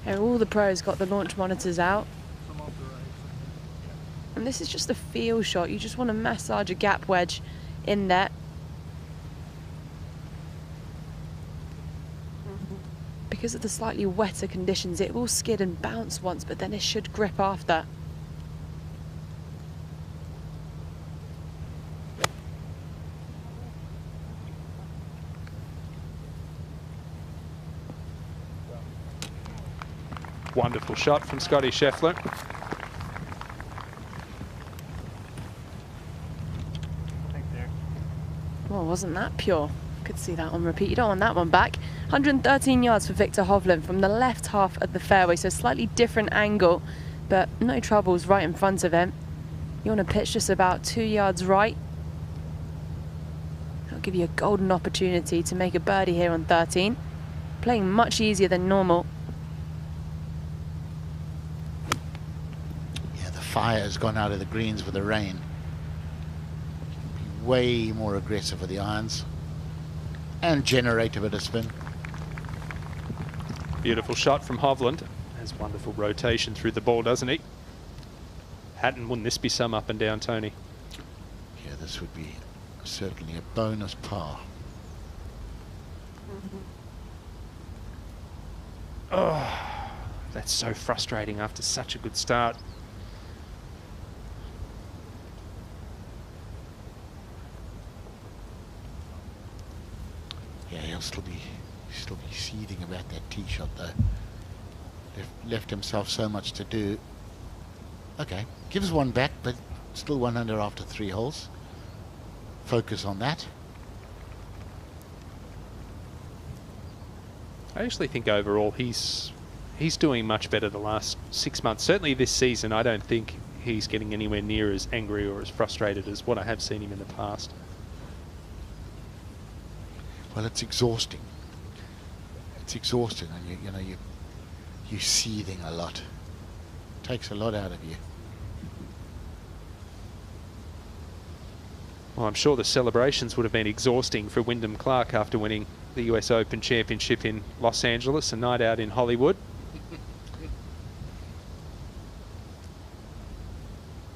And all the pros got the launch monitors out. And this is just a feel shot. You just want to massage a gap wedge in there. Because of the slightly wetter conditions, it will skid and bounce once, but then it should grip after. Wonderful shot from Scotty Scheffler. Well, wasn't that pure? Could see that on repeat. You don't want that one back. 113 yards for Victor Hovland from the left half of the fairway, so slightly different angle, but no troubles right in front of him. You want to pitch just about 2 yards right. That'll give you a golden opportunity to make a birdie here on 13. Playing much easier than normal. Yeah, the fire has gone out of the greens with the rain. Be way more aggressive with the irons and generate a bit of spin. Beautiful shot from Hovland. Has wonderful rotation through the ball, doesn't he? Hatton, wouldn't this be some up and down, Tony? Yeah, this would be certainly a bonus par. Oh, that's so frustrating after such a good start. Yeah, he'll still be seething about that tee shot though. Left himself so much to do. Okay, gives one back, but still 1 under after 3 holes. Focus on that. I actually think overall he's doing much better the last 6 months. Certainly this season, I don't think he's getting anywhere near as angry or as frustrated as what I have seen him in the past. Well, it's exhausting. It's exhausting, and you know you're seething a lot. It takes a lot out of you. Well, I'm sure the celebrations would have been exhausting for Wyndham Clark after winning the US Open Championship in Los Angeles, a night out in Hollywood.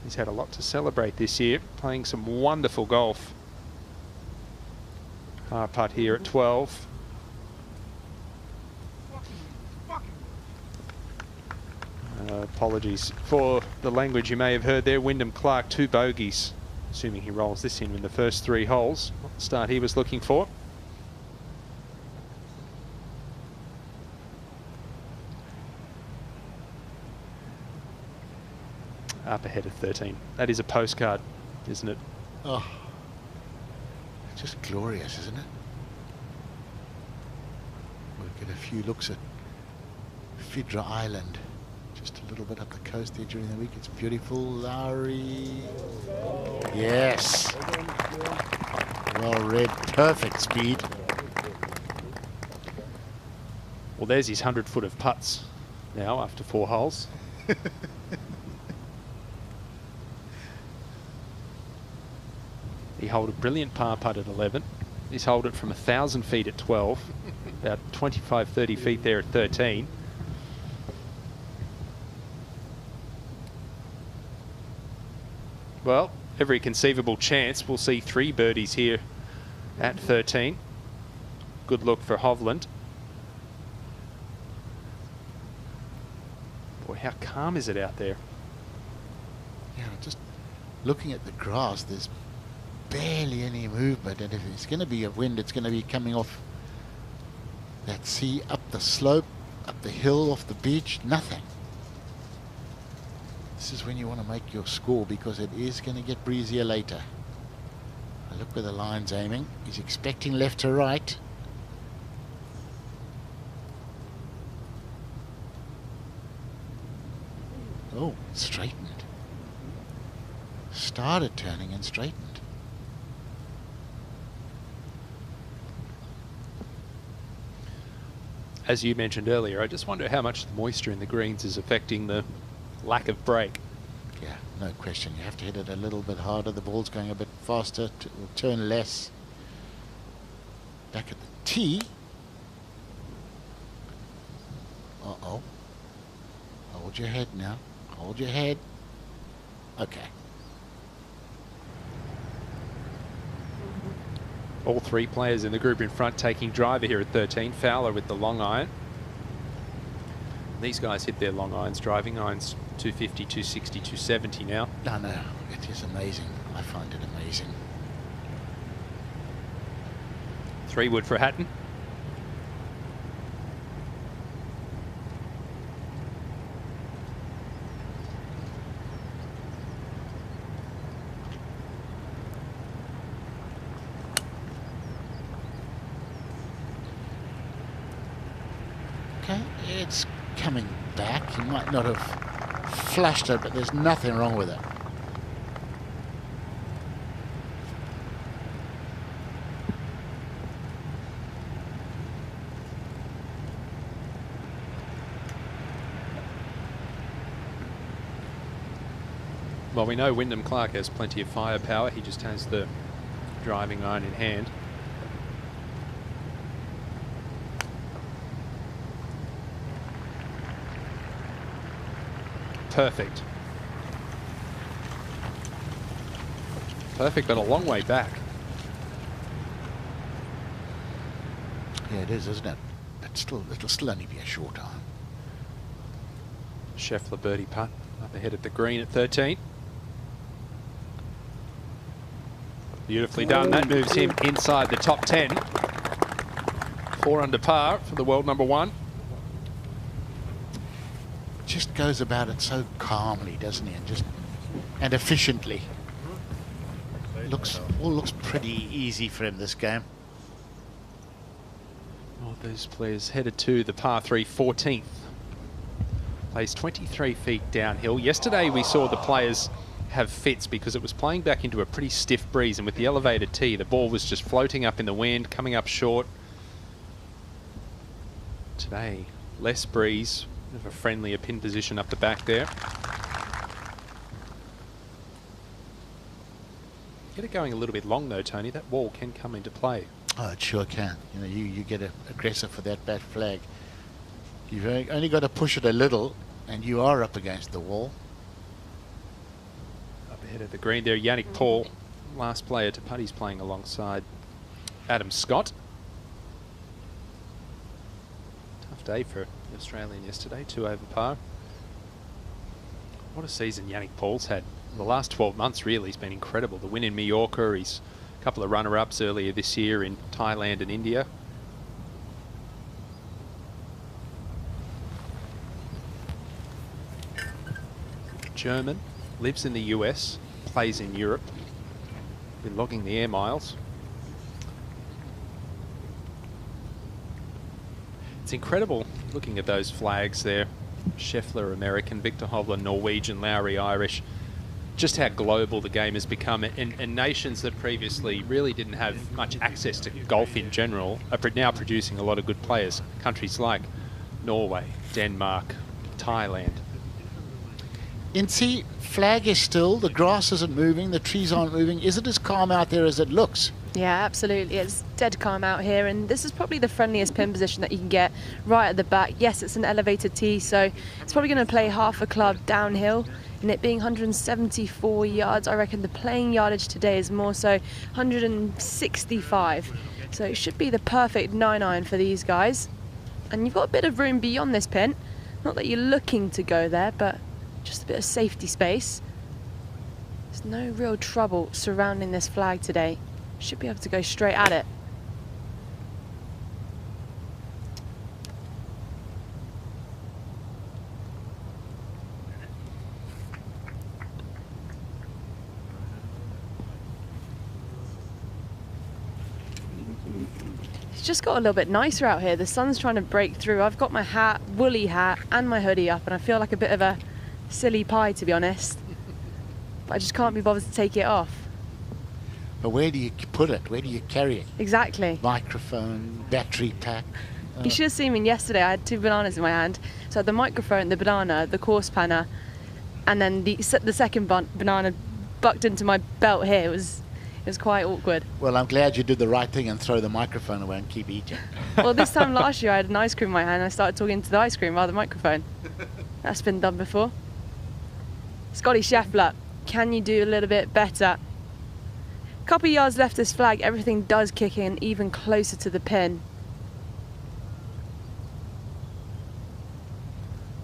He's had a lot to celebrate this year, playing some wonderful golf. Par putt here at 12. Apologies for the language you may have heard there. Wyndham Clark, 2 bogeys, assuming he rolls this in the first 3 holes. Not the start he was looking for. Up ahead of 13. That is a postcard, isn't it? Oh, it's just glorious, isn't it? We'll get a few looks at Fidra Island. Just a little bit up the coast there during the week. It's beautiful. Lowry. Yes. Well read. Perfect speed. Well, there's his 100-foot of putts now after 4 holes. He holed a brilliant par putt at 11. He's holed it from 1,000 feet at 12. About 25, 30 feet there at 13. Well, every conceivable chance we'll see 3 birdies here at 13. Good look for Hovland. Boy, how calm is it out there? Yeah, just looking at the grass, there's barely any movement, and if it's going to be a wind, it's going to be coming off that sea, up the slope, up the hill, off the beach, nothing. This is when you want to make your score, because it is going to get breezier later. Now look where the line's aiming. He's expecting left to right. Oh, straightened. Started turning and straightened. As you mentioned earlier, I just wonder how much the moisture in the greens is affecting the lack of break. Yeah, no question. You have to hit it a little bit harder. The ball's going a bit faster. It will turn less. Back at the tee. Uh-oh. Hold your head now. Hold your head. Okay. All 3 players in the group in front taking driver here at 13. Fowler with the long iron. These guys hit their long irons, driving irons, 250, 260, 270 now. No, it is amazing. I find it amazing. 3 wood for Hatton. coming back. He might not have flushed it, but there's nothing wrong with it. Well, we know Wyndham Clark has plenty of firepower. He just has the driving iron in hand. Perfect. Perfect, but a long way back. Yeah, it is, isn't it? But still, it'll still only be a short iron. Scheffler birdie putt up ahead at the green at 13. Beautifully done. That moves him inside the top 10. 4 under par for the world number 1. Just goes about it so calmly, doesn't he? And efficiently. All looks pretty easy for him this game. All those players headed to the par 3 14th. Plays 23 feet downhill. Yesterday we saw the players have fits because it was playing back into a pretty stiff breeze, and with the elevated tee the ball was just floating up in the wind, coming up short. Today less breeze, bit of a friendlier pin position up the back there. Get it going a little bit long though, Tony. That wall can come into play. Oh, it sure can. You know, you get aggressive for that bat flag. You've only got to push it a little and you are up against the wall. Ahead of the green there, Yannick Paul, last player to putt. He's playing alongside Adam Scott. Tough day for the Australian yesterday, 2 over par. What a season Yannick Paul's had. The last 12 months really, he's been incredible. The win in Mallorca, he's a couple of runner-ups earlier this year in Thailand and India. German. Lives in the US, plays in Europe. Been logging the air miles. It's incredible looking at those flags there. Scheffler American, Victor Hovland Norwegian, Lowry Irish. Just how global the game has become, and nations that previously really didn't have much access to golf in general are now producing a lot of good players. Countries like Norway, Denmark, Thailand. Incy, flag is still, the grass isn't moving, the trees aren't moving. Is it as calm out there as it looks? Yeah, absolutely. It's dead calm out here, and this is probably the friendliest pin position that you can get right at the back. Yes, it's an elevated tee, so it's probably going to play half a club downhill, and it being 174 yards, I reckon the playing yardage today is more so 165. So it should be the perfect 9-iron for these guys. And you've got a bit of room beyond this pin. Not that you're looking to go there, but just a bit of safety space. There's no real trouble surrounding this flag today. Should be able to go straight at it. It's just got a little bit nicer out here. The sun's trying to break through. I've got my hat, woolly hat, and my hoodie up, and I feel like a bit of a silly pie, to be honest. But I just can't be bothered to take it off. But where do you put it? Where do you carry it? Exactly. Microphone, battery pack. You should have seen me yesterday. I had 2 bananas in my hand. So I had the microphone, the banana, the course panner, and then the second banana bucked into my belt here. It was quite awkward. Well, I'm glad you did the right thing and throw the microphone away and keep eating. Well, this time last year I had an ice cream in my hand and I started talking to the ice cream rather than the microphone. That's been done before. Scotty Scheffler, can you do a little bit better? Couple of yards left this flag, everything does kick in even closer to the pin.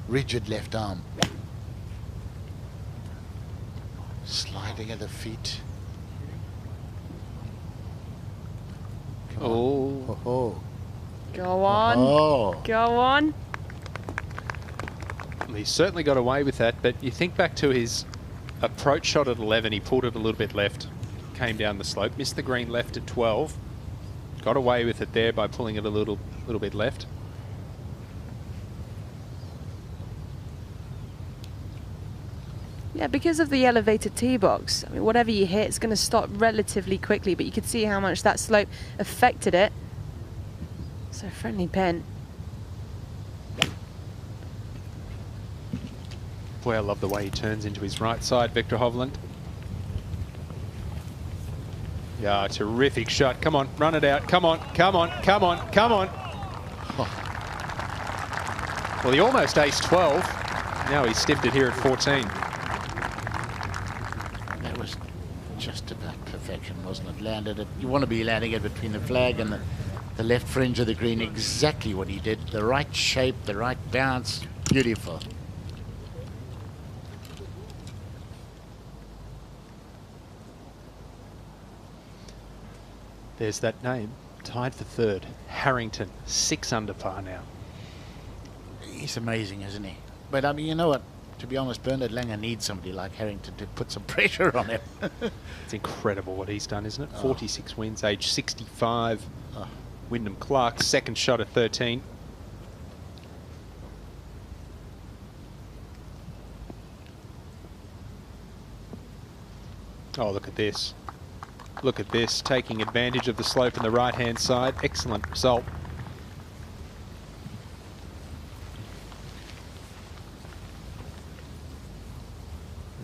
Rigid left arm. Sliding at the feet. Oh. Oh. Go on. Oh. Go on. He certainly got away with that, but you think back to his approach shot at 11, he pulled it a little bit left, came down the slope, missed the green left at 12, got away with it there by pulling it a little bit left. Yeah, because of the elevated tee box. I mean, whatever you hit, it's going to stop relatively quickly, but you could see how much that slope affected it. So friendly pin. Boy, I love the way he turns into his right side, Victor Hovland. Yeah, terrific shot. Come on, run it out. Come on, come on, come on, come on. Oh. Well, he almost aced 12. Now he's stiffed it here at 14. That was just about perfection, wasn't it? Landed it. You want to be landing it between the flag and the left fringe of the green. Exactly what he did. The right shape, the right bounce. Beautiful. There's that name, tied for third. Harrington, 6 under par now. He's amazing, isn't he? But I mean, you know what? To be honest, Bernard Langer needs somebody like Harrington to put some pressure on him. It's incredible what he's done, isn't it? 46 wins, age 65. Wyndham Clark, second shot at 13. Oh, look at this. Look at this, taking advantage of the slope on the right-hand side. Excellent result.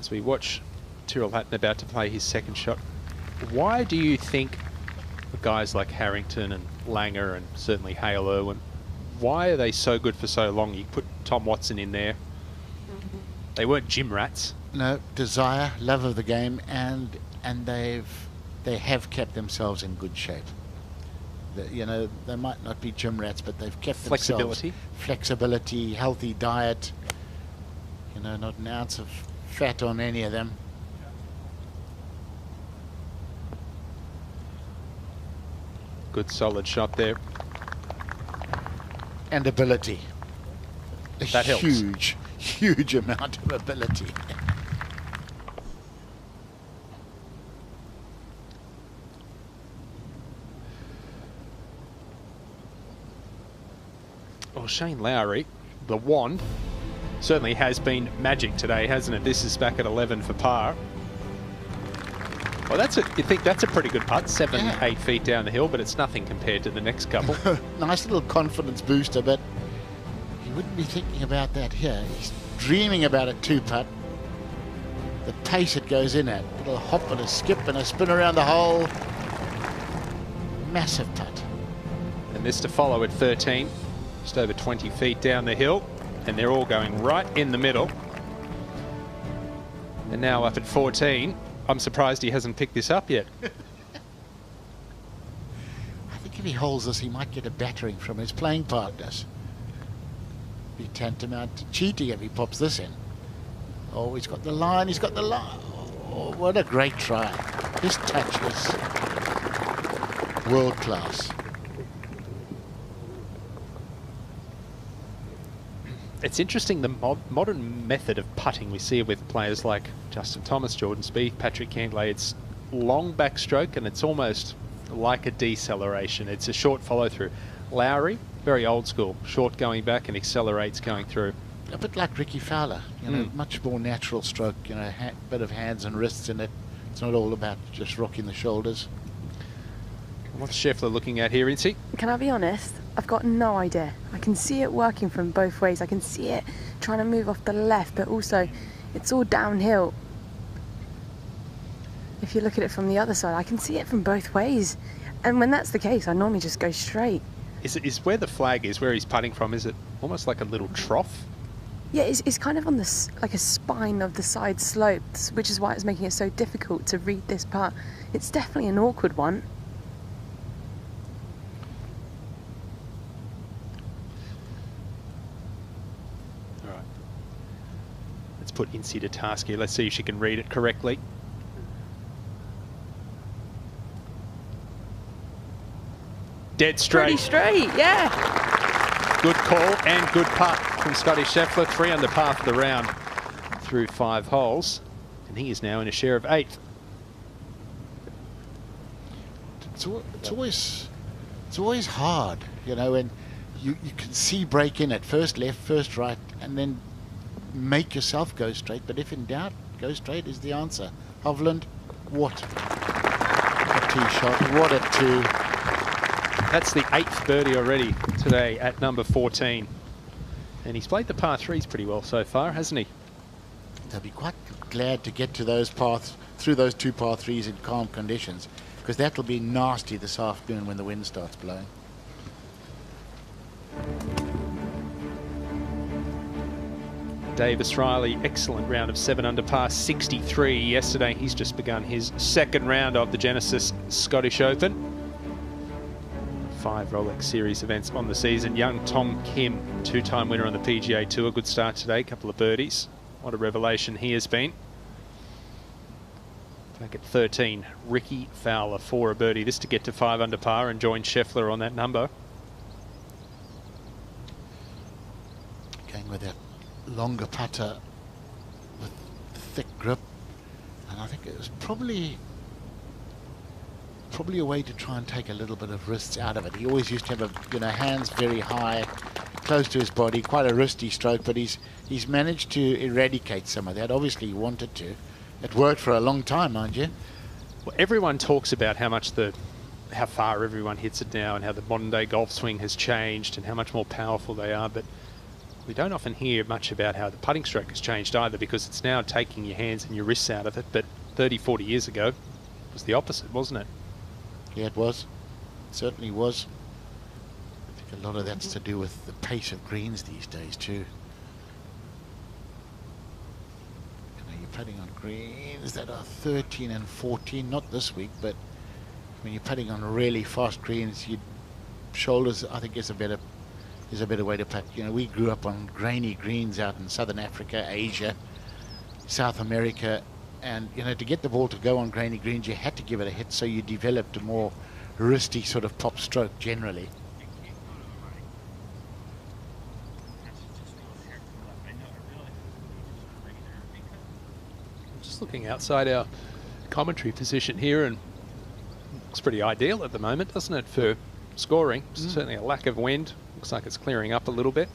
As we watch Tyrrell Hatton about to play his second shot, why do you think guys like Harrington and Langer and certainly Hale Irwin, why are they so good for so long? You put Tom Watson in there. They weren't gym rats. No, desire, love of the game, and they have kept themselves in good shape. You know, they might not be gym rats, but they've kept flexibility, flexibility, healthy diet. You know, not an ounce of fat on any of them. Good solid shot there. And ability. That helps. Huge amount of ability. Well, Shane Lowry, the wand, certainly has been magic today, hasn't it? This is back at 11 for par. Well, you think that's a pretty good putt, 8 feet down the hill, but it's nothing compared to the next couple. Nice little confidence booster, but he wouldn't be thinking about that here. He's dreaming about a 2-putt. The pace it goes in at, a little hop and a skip and a spin around the hole. Massive putt. And this to follow at 13, just over 20 feet down the hill, and they're all going right in the middle. And now up at 14. I'm surprised he hasn't picked this up yet. I think if he holds this, he might get a battering from his playing partners. Be tantamount to cheating if he pops this in. Oh, he's got the line, he's got the line. Oh, what a great try. His touch is world class. It's interesting, the modern method of putting we see with players like Justin Thomas, Jordan Spieth, Patrick Cantlay. It's long backstroke and it's almost like a deceleration. It's a short follow through. Lowry, very old school, short going back and accelerates going through. A bit like Ricky Fowler, you know, much more natural stroke, you know, bit of hands and wrists in it. It's not all about just rocking the shoulders. What's Scheffler looking at here, Incy? Can I be honest? I've got no idea. I can see it working from both ways. I can see it trying to move off the left, but also it's all downhill. If you look at it from the other side, I can see it from both ways. And when that's the case, I normally just go straight. Is where the flag is, where he's putting from, is it almost like a little trough? Yeah, it's kind of on the like a spine of the side slopes, which is why it's making it so difficult to read this part. It's definitely an awkward one. Put Incy to task here. Let's see if she can read it correctly. Dead straight. Pretty straight, yeah. Good call and good putt from Scotty Scheffler. 3 under par for the round through 5 holes. And he is now in a share of 8th. It's always hard, you know, when you can see break in at first left, first right, and then make yourself go straight, but if in doubt, Go straight is the answer. Hovland, what a tee shot, what a two. That's the 8th birdie already today at number 14. And he's played the par 3s pretty well so far, hasn't he? They'll be quite glad to get to those paths, through those 2 par 3s in calm conditions, because that'll be nasty this afternoon when the wind starts blowing. Davis Riley, excellent round of 7 under par, 63 yesterday. He's just begun his 2nd round of the Genesis Scottish Open. 5 Rolex Series events on the season. Young Tom Kim, 2-time winner on the PGA Tour. Good start today, a couple of birdies. What a revelation he has been. Back at 13, Ricky Fowler for a birdie. This to get to 5 under par and join Scheffler on that number. Going with that longer putter with thick grip, and I think it was probably a way to try and take a little bit of wrists out of it. He always used to have hands very high, close to his body, quite a wristy stroke, but he's managed to eradicate some of that. Obviously he wanted to. It worked for a long time, mind you. Well, everyone talks about how far everyone hits it now and how the modern day golf swing has changed and how much more powerful they are, but we don't often hear much about how the putting stroke has changed either, because it's now taking your hands and your wrists out of it. But 30, 40 years ago, it was the opposite, wasn't it? Yeah, it was. It certainly was. I think a lot of that's to do with the pace of greens these days too. You're putting on greens that are 13 and 14, not this week, but when you're putting on really fast greens, shoulders, I think, is a better way to putt. We grew up on grainy greens out in Southern Africa, Asia, South America, and to get the ball to go on grainy greens, you had to give it a hit, so you developed a more wristy sort of pop stroke generally. Just looking outside our commentary position here, and looks pretty ideal at the moment, doesn't it, for scoring? Certainly a lack of wind. Looks like it's clearing up a little bit.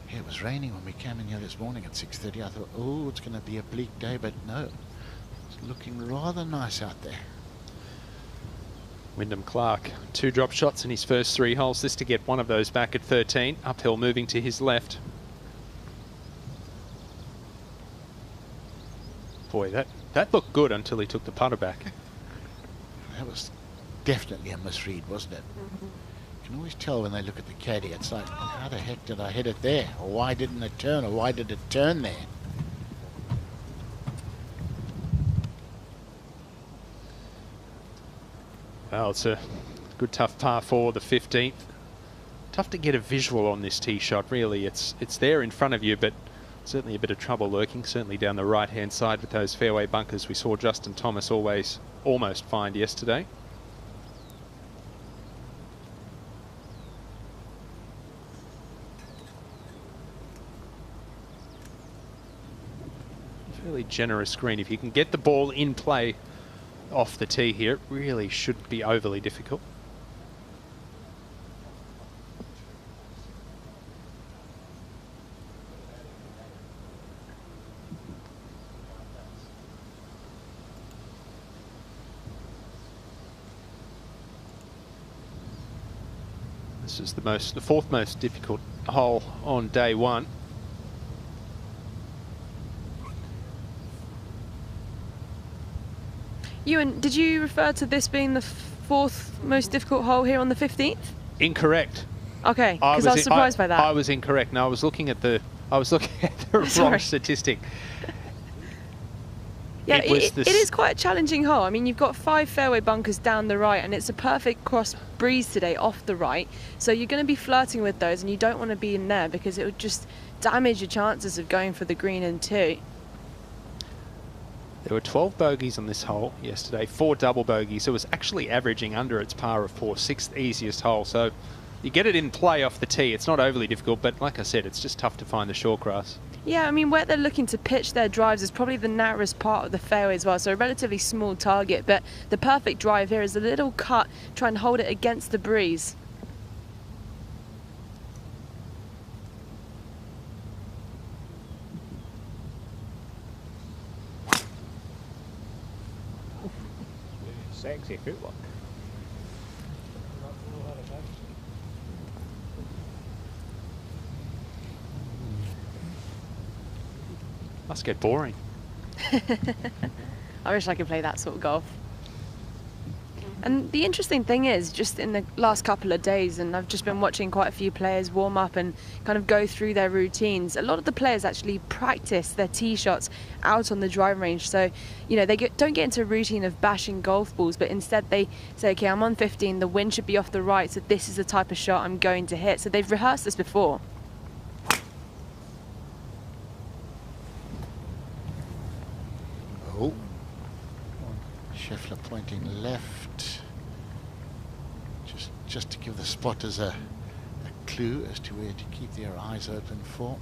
Yeah, it was raining when we came in here this morning at 6:30. I thought, oh, it's going to be a bleak day, but no. It's looking rather nice out there. Wyndham Clark, 2 drop shots in his first 3 holes. This to get one of those back at 13. Uphill moving to his left. Boy, that looked good until he took the putter back. That was definitely a misread, wasn't it? You can always tell when they look at the caddy. It's like, how the heck did I hit it there? Or why didn't it turn? Or why did it turn there? Well, it's a good tough par 4, the 15th. Tough to get a visual on this tee shot, really. It's there in front of you, but certainly a bit of trouble lurking, certainly down the right-hand side with those fairway bunkers we saw Justin Thomas almost find yesterday. Fairly generous green. If you can get the ball in play off the tee here, it really shouldn't be overly difficult. This is the 4th most difficult hole on day 1. Ewan, did you refer to this being the 4th most difficult hole here on the 15th? Incorrect. Okay, because I was surprised by that. I was incorrect. No, I was looking at the wrong statistic. Yeah, it is quite a challenging hole. I mean, you've got 5 fairway bunkers down the right, and it's a perfect cross breeze today off the right. So you're going to be flirting with those, and you don't want to be in there because it would just damage your chances of going for the green in 2. There were 12 bogeys on this hole yesterday, 4 double bogeys. It was actually averaging under its par of 4, 6th easiest hole. So you get it in play off the tee. It's not overly difficult, but like I said, it's just tough to find the short grass. Yeah, I mean, where they're looking to pitch their drives is probably the narrowest part of the fairway as well, so a relatively small target, but the perfect drive here is a little cut, try and hold it against the breeze. Sexy footwork. Must get boring. I wish I could play that sort of golf. And the interesting thing is, just in the last couple of days, and I've just been watching quite a few players warm up and kind of go through their routines, a lot of the players actually practice their tee shots out on the driving range. So, you know, they don't get into a routine of bashing golf balls, but instead they say, okay, I'm on 15, the wind should be off the right, so this is the type of shot I'm going to hit. So they've rehearsed this before. Oh. Scheffler pointing left, just to give the spotters a clue as to where to keep their eyes open for.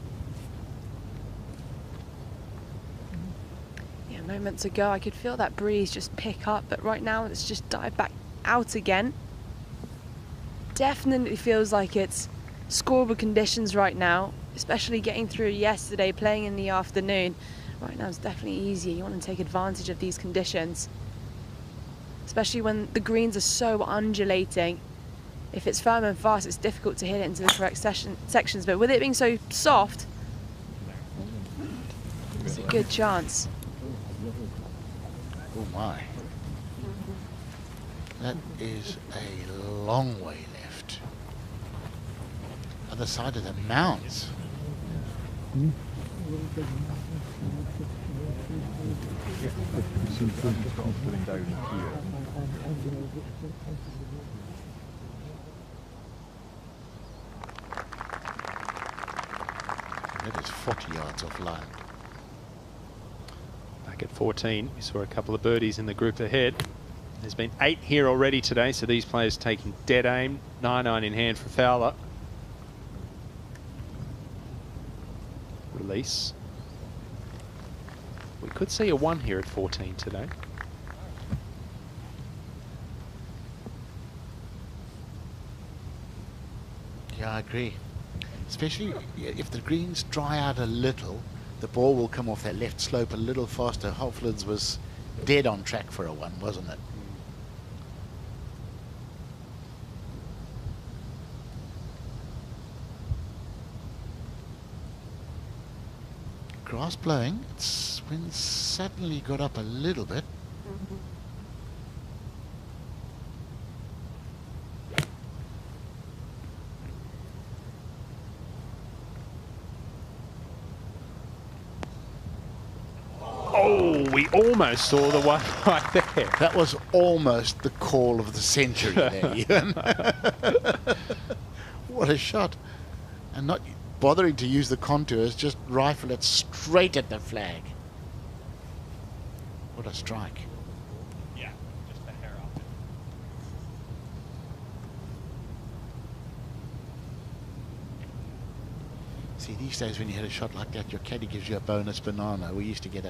Yeah, moments ago I could feel that breeze just pick up, but right now it's just dive back out again. Definitely feels like it's scoreable conditions right now, especially getting through yesterday, playing in the afternoon. Right now it's definitely easier. You want to take advantage of these conditions, especially when the greens are so undulating. If it's firm and fast, it's difficult to hit it into the correct sections, but with it being so soft, it's a good chance. Oh my. That is a long way left. Other side of the mounds. That is 40 yards offline. Back at 14, we saw a couple of birdies in the group ahead. There's been 8 here already today, so these players taking dead aim. 9-iron in hand for Fowler. Release. We could see a 1 here at 14 today. Yeah, I agree. Especially if the greens dry out a little, the ball will come off that left slope a little faster. Hofland's was dead on track for a 1, wasn't it? Grass blowing. It's wind suddenly got up a little bit. Oh, we almost saw the one right there. That was almost the call of the century there, Ewan. What a shot. And not bothering to use the contours, just rifle it straight at the flag. What a strike. Yeah, just a hair off it. See, these days when you hit a shot like that, your caddy gives you a bonus banana. We used to get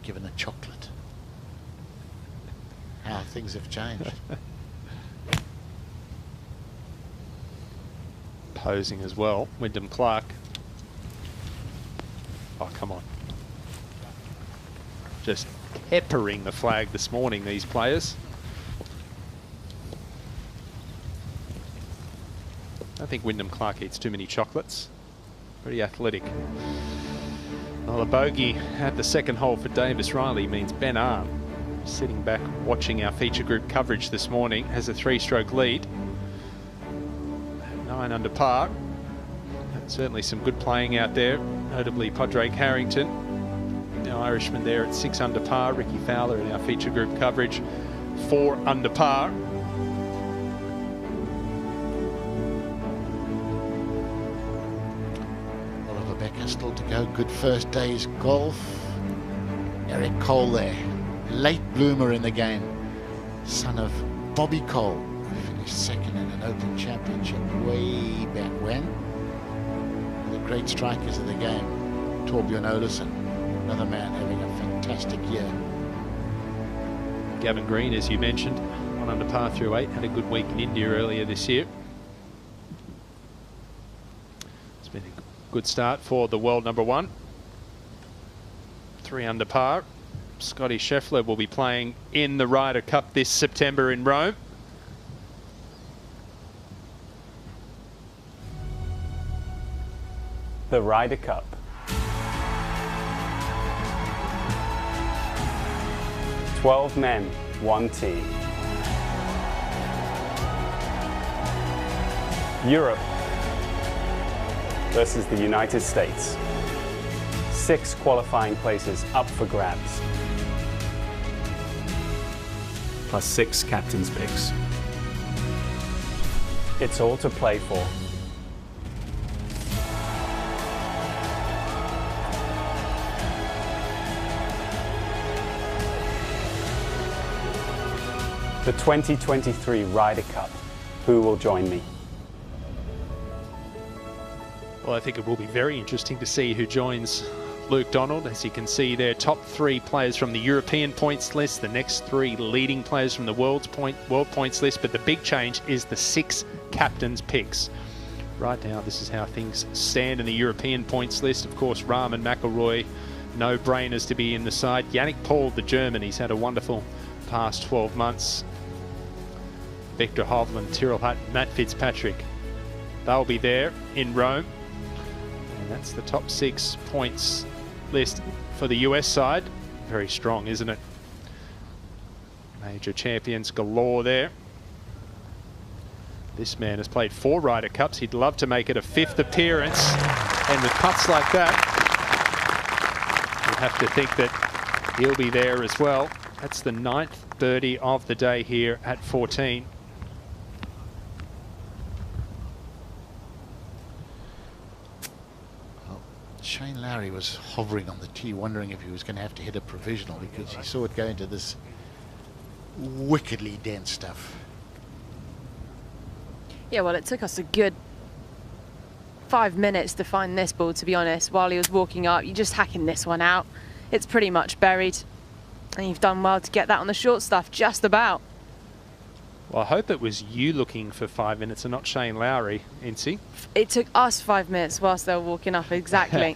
given a chocolate. How things have changed. Posing as well, Wyndham Clark. Oh, come on. Just peppering the flag this morning, these players. I think Wyndham Clark eats too many chocolates. Pretty athletic. Well, a bogey at the second hole for Davis Riley means Ben Arm, sitting back watching our feature group coverage this morning, has a 3-stroke lead. 9 under par. Certainly some good playing out there, notably Padraig Harrington, the Irishman there at 6 under par. Ricky Fowler in our feature group coverage, 4 under par. Oliver Becker still to go. Good first day's golf. Eric Cole there, late bloomer in the game, son of Bobby Cole, who finished second in an Open Championship way back when. The great strikers of the game, Torbjörn Olesen, another man having a fantastic year. Gavin Green, as you mentioned, 1 under par through 8, had a good week in India earlier this year. It's been a good start for the world number 1. 3 under par, Scotty Scheffler will be playing in the Ryder Cup this September in Rome. The Ryder Cup. "12 men, 1 team. Europe versus the United States. 6 qualifying places up for grabs. Plus 6 captain's picks. It's all to play for. The 2023 Ryder Cup. Who will join me? Well, I think it will be very interesting to see who joins Luke Donald. As you can see there, top 3 players from the European points list, the next 3 leading players from the world points list, but the big change is the 6 captains' picks. Right now, this is how things stand in the European points list. Of course, Rahm and McIlroy, no-brainers to be in the side. Yannick Paul, the German, he's had a wonderful past 12 months. Victor Hovland, Tyrrell Hatton, Matt Fitzpatrick, they'll be there in Rome. And that's the top 6 points list for the US side. Very strong, isn't it? Major champions galore there. This man has played 4 Ryder Cups. He'd love to make it a 5th appearance. And with putts like that, you have to think that he'll be there as well. That's the 9th birdie of the day here at 14. Shane Lowry was hovering on the tee, wondering if he was going to have to hit a provisional because he saw it go into this wickedly dense stuff. Yeah, well, it took us a good 5 minutes to find this ball, to be honest. While he was walking up, you're just hacking this one out. It's pretty much buried. And you've done well to get that on the short stuff, just about. Well, I hope it was you looking for 5 minutes and not Shane Lowry, Incy. It took us 5 minutes whilst they were walking up, exactly.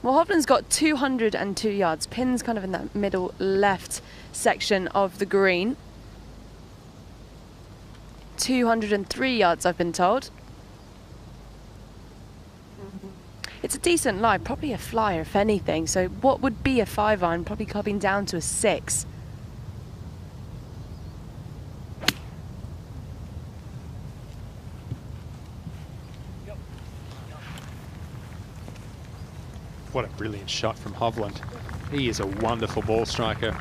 Well, Hovland's got 202 yards. Pin's kind of in that middle left section of the green. 203 yards, I've been told. It's a decent lie, probably a flyer if anything. So what would be a 5-iron, probably clubbing down to a 6. What a brilliant shot from Hovland. He is a wonderful ball striker.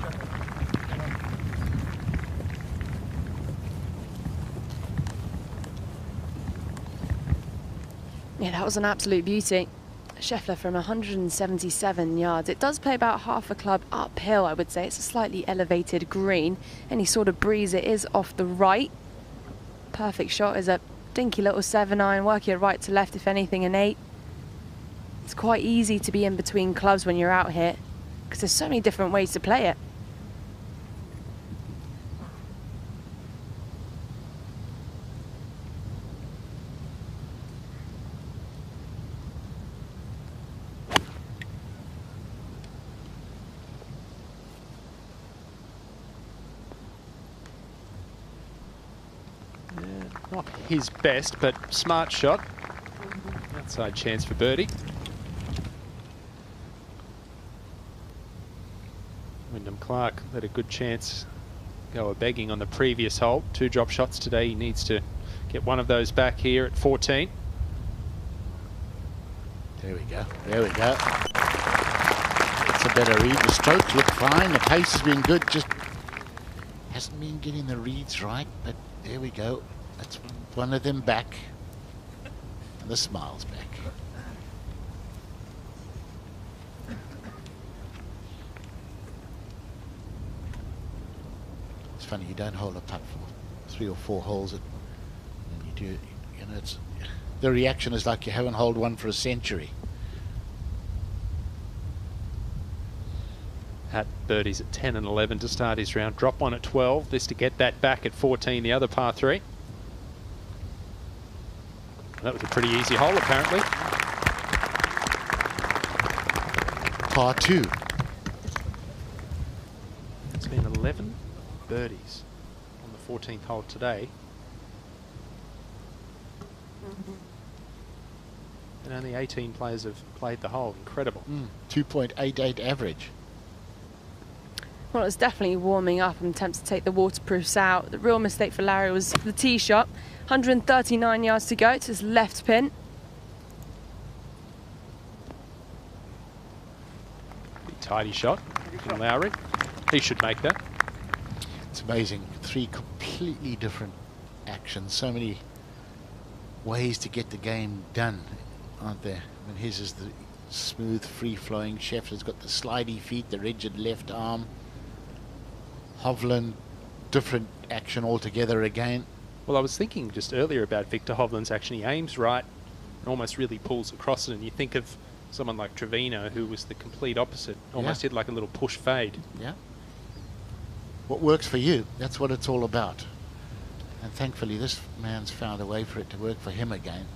Yeah, that was an absolute beauty. Scheffler from 177 yards. It does play about half a club uphill, I would say. It's a slightly elevated green. Any sort of breeze it is off the right. Perfect shot is a dinky little 7-iron, working it right to left, if anything, an 8. It's quite easy to be in between clubs when you're out here because there's so many different ways to play it. Not his best, but smart shot. Outside chance for birdie. Wyndham Clark had a good chance go a begging on the previous hole. 2 drop shots today. He needs to get one of those back here at 14. There we go. There we go. That's a better read. The strokes look fine. The pace has been good. Just hasn't been getting the reads right. But there we go. That's one of them back. And the smile's back. It's funny, you don't hold a putt for 3 or 4 holes, and you do, you know, it's, the reaction is like you haven't held one for a century. Had birdies at 10 and 11 to start his round. Drop one at 12. This to get that back at 14, the other par 3. That was a pretty easy hole, apparently. par 2. It's been 11 birdies on the 14th hole today. And only 18 players have played the hole. Incredible. 2.88 average. Well, it's definitely warming up and attempts to take the waterproofs out. The real mistake for Larry was the tee shot. 139 yards to go to his left pin. Pretty tidy shot from Lowry. He should make that. It's amazing. 3 completely different actions. So many ways to get the game done, aren't there? I mean, his is the smooth, free-flowing. Scheffler's got the slidey feet, the rigid left arm. Hovland, different action altogether again. Well, I was thinking just earlier about Victor Hovland's action. He aims right and almost really pulls across it. And you think of someone like Trevino, who was the complete opposite. Almost did like a little push fade. Yeah. What works for you, that's what it's all about. And thankfully this man's found a way for it to work for him again.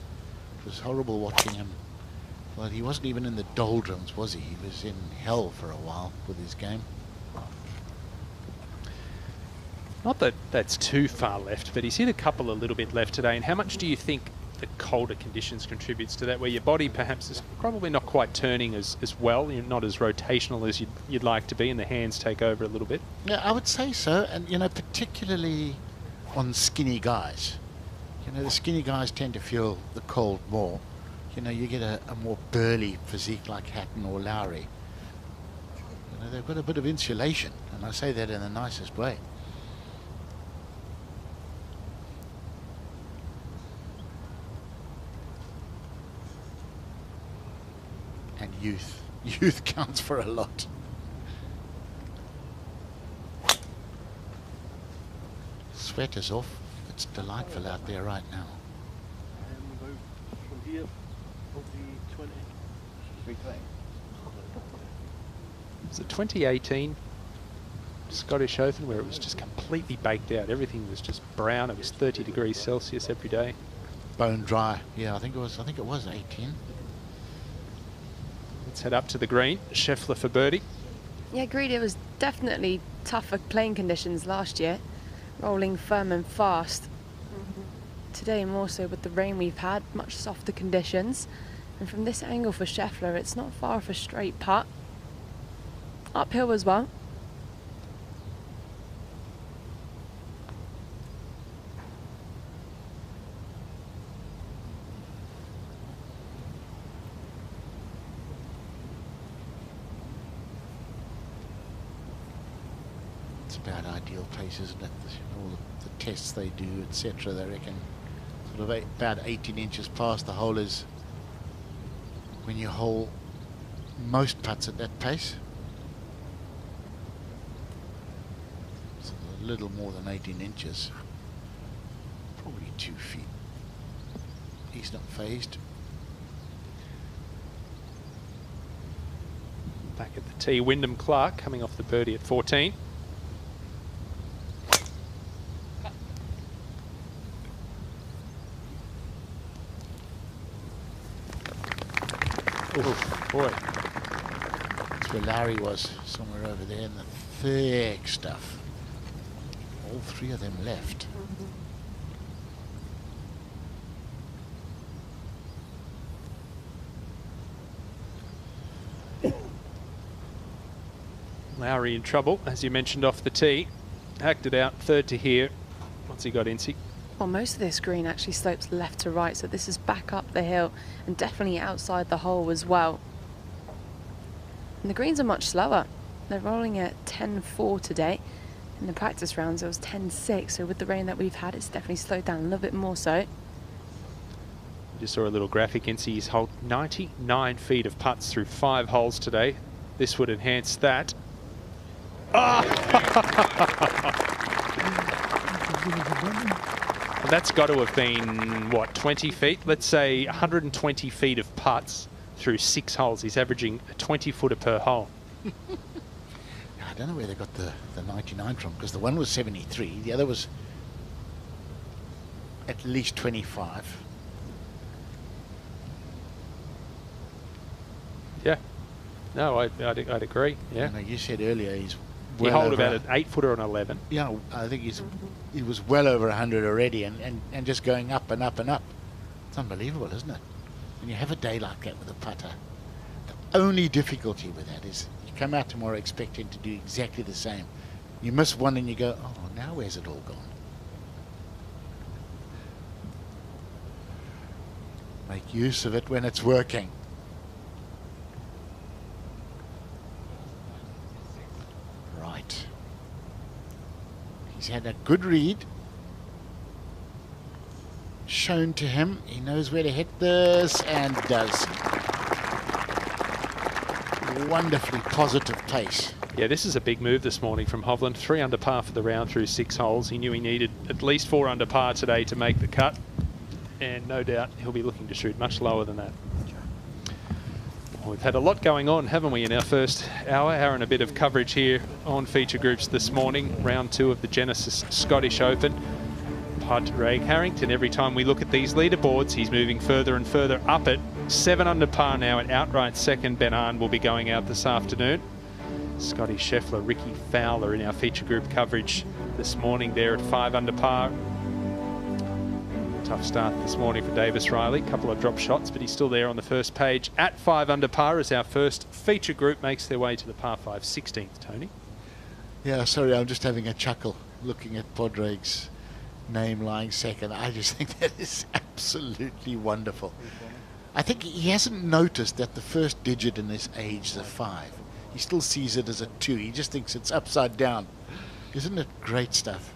It was horrible watching him. Well, he wasn't even in the doldrums, was he? He was in hell for a while with his game. Not that that's too far left, but he's hit a couple a little bit left today. And how much do you think the colder conditions contributes to that, where your body perhaps is probably not quite turning as well, you're not as rotational as you'd like to be, and the hands take over a little bit? Yeah, I would say so. And, you know, particularly on skinny guys. You know, the skinny guys tend to feel the cold more. You know, you get a more burly physique like Hatton or Lowry. You know, they've got a bit of insulation, and I say that in the nicest way. And youth. Youth counts for a lot. Sweat is off. It's delightful out there right now. From here, hopefully 20. It was a 2018 Scottish Open where it was just completely baked out. Everything was just brown. It was 30 degrees Celsius every day. Bone dry. Yeah, I think it was 18. Let's head up to the green. Scheffler for birdie. Yeah, agreed. It was definitely tougher playing conditions last year. Rolling firm and fast. Today more so with the rain we've had, much softer conditions. And from this angle for Scheffler, it's not far off a straight putt. Uphill as well. It's about ideal pace, isn't it? All the tests they do, etc. They reckon sort of about 18 inches past the hole is when you hole most putts at that pace. It's a little more than 18 inches. Probably 2 feet. He's not phased. Back at the tee, Wyndham Clark coming off the birdie at 14. Oh boy. That's where Larry was, somewhere over there in the thick stuff. All 3 of them left. Lowry in trouble, as you mentioned off the tee. Hacked it out, third to here. Once he got Incy. Well, most of this green actually slopes left to right, so this is back up the hill and definitely outside the hole as well. And the greens are much slower. They're rolling at 10-4 today. In the practice rounds, it was 10-6, so with the rain that we've had, it's definitely slowed down a little bit more so. Just saw a little graphic. Incy he's holed 99 feet of putts through 5 holes today. This would enhance that. Oh! That's got to have been, what, 20 feet? Let's say 120 feet of putts through 6 holes. He's averaging a 20-footer per hole. I don't know where they got the 99 from, because the one was 73, the other was at least 25. Yeah. No, I'd agree. Yeah. You know, you said earlier he's He well hold over about an 8-footer on 11. Yeah, I think he was well over 100 already, and just going up and up and up. It's unbelievable, isn't it? When you have a day like that with a putter, the only difficulty with that is you come out tomorrow expecting to do exactly the same. You miss one and you go, oh, now where's it all gone? Make use of it when it's working. Right. He's had a good read shown to him. He knows where to hit this and does. Wonderfully positive pace. Yeah, this is a big move this morning from Hovland. 3 under par for the round through 6 holes. He knew he needed at least 4 under par today to make the cut. And no doubt he'll be looking to shoot much lower than that. Well, we've had a lot going on, haven't we, in our first hour and a bit of coverage here on feature groups this morning. Round 2 of the Genesis Scottish Open. Padraig Harrington, every time we look at these leaderboards, he's moving further and further up it. 7 under par now at outright second. Ben Arn will be going out this afternoon. Scotty Scheffler, Ricky Fowler in our feature group coverage this morning there at 5 under par. Tough start this morning for Davis Riley. Couple of drop shots, but he's still there on the first page at 5 under par as our first feature group makes their way to the par 5 16th, Tony. Yeah, sorry, I'm just having a chuckle looking at Padraig's name lying second. I just think that is absolutely wonderful. I think he hasn't noticed that the first digit in his age is a 5. He still sees it as a 2. He just thinks it's upside down. Isn't it great stuff?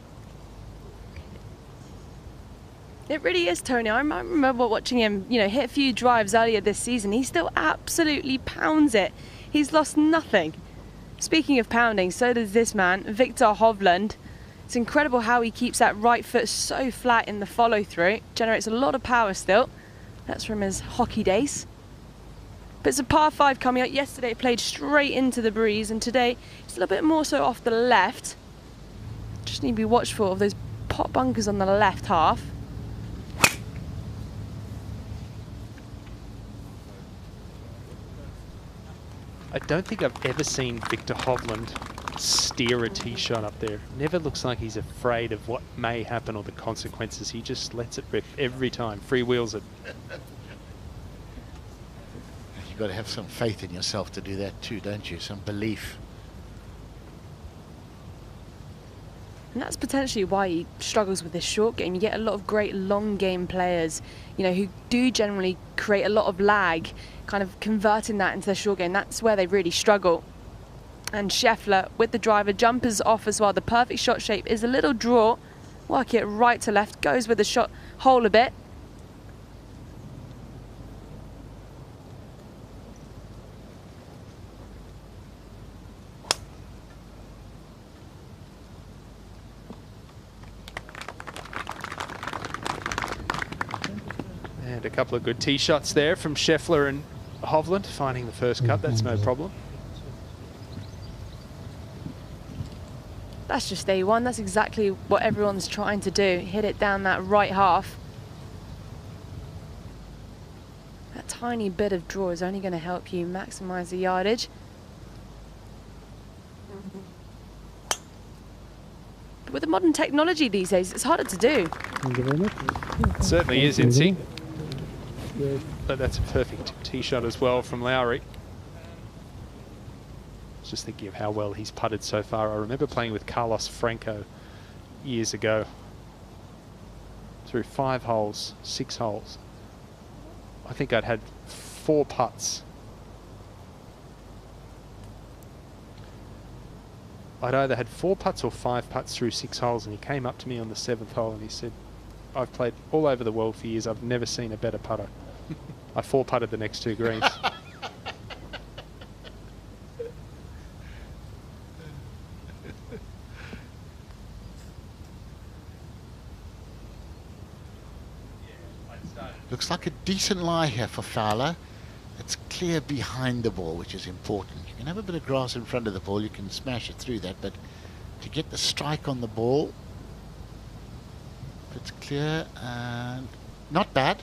It really is, Tony. I remember watching him, hit a few drives earlier this season. He still absolutely pounds it. He's lost nothing. Speaking of pounding, so does this man, Victor Hovland. It's incredible how he keeps that right foot so flat in the follow-through. Generates a lot of power still. That's from his hockey days. But it's a par 5 coming up. Yesterday it played straight into the breeze, and today it's a little bit more so off the left. Just need to be watchful of those pot bunkers on the left half. I don't think I've ever seen Victor Hovland steer a tee shot up there. Never looks like he's afraid of what may happen or the consequences. He just lets it rip every time, freewheels it. You've got to have some faith in yourself to do that too, don't you? Some belief. And that's potentially why he struggles with this short game. You get a lot of great long game players, who do generally create a lot of lag, kind of converting that into their short game. That's where they really struggle. And Scheffler with the driver, jumpers off as well. The perfect shot shape is a little draw. Work it right to left, goes with the shot hole a bit. And a couple of good tee shots there from Scheffler and Hovland, finding the first cut. That's no problem. That's just A1. That's exactly what everyone's trying to do. Hit it down that right half. That tiny bit of draw is only going to help you maximize the yardage. But with the modern technology these days, it's harder to do. Thank you very much. It certainly is, Incy. But that's a perfect tee shot as well from Lowry. Just thinking of how well he's putted so far. I remember playing with Carlos Franco years ago. Through 5 holes, 6 holes. I think I'd had 4 putts. I'd either had 4 putts or 5 putts through 6 holes, and he came up to me on the 7th hole and he said, I've played all over the world for years. I've never seen a better putter. I 4-putted the next 2 greens. Looks like a decent lie here for Fowler. It's clear behind the ball, which is important. You can have a bit of grass in front of the ball, you can smash it through that, but to get the strike on the ball, it's clear and not bad.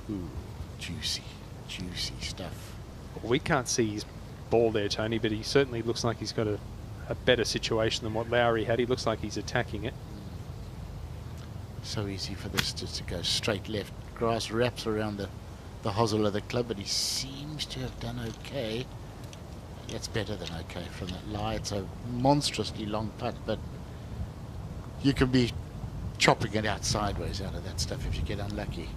Ooh, juicy stuff. Well, we can't see his ball there, Tony, but he certainly looks like he's got a better situation than what Lowry had. He looks like he's attacking it. So easy for this just to go straight left. Grass wraps around the hosel of the club, but he seems to have done okay. That's better than okay from that lie. It's a monstrously long putt, but you can be chopping it out sideways out of that stuff if you get unlucky.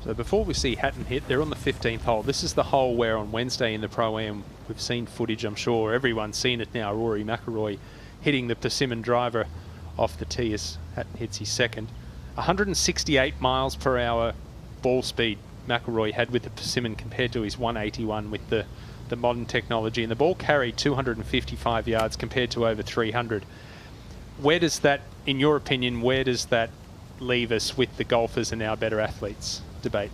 So before we see Hatton hit, they're on the 15th hole. This is the hole where on Wednesday in the Pro-Am, we've seen footage, I'm sure everyone's seen it now, Rory McIlroy hitting the Persimmon driver off the tee as Hatton hits his second. 168 miles per hour ball speed McIlroy had with the Persimmon compared to his 181 with the modern technology, and the ball carried 255 yards compared to over 300. Where does that, in your opinion, where does that leave us with the golfers and our better athletes debate?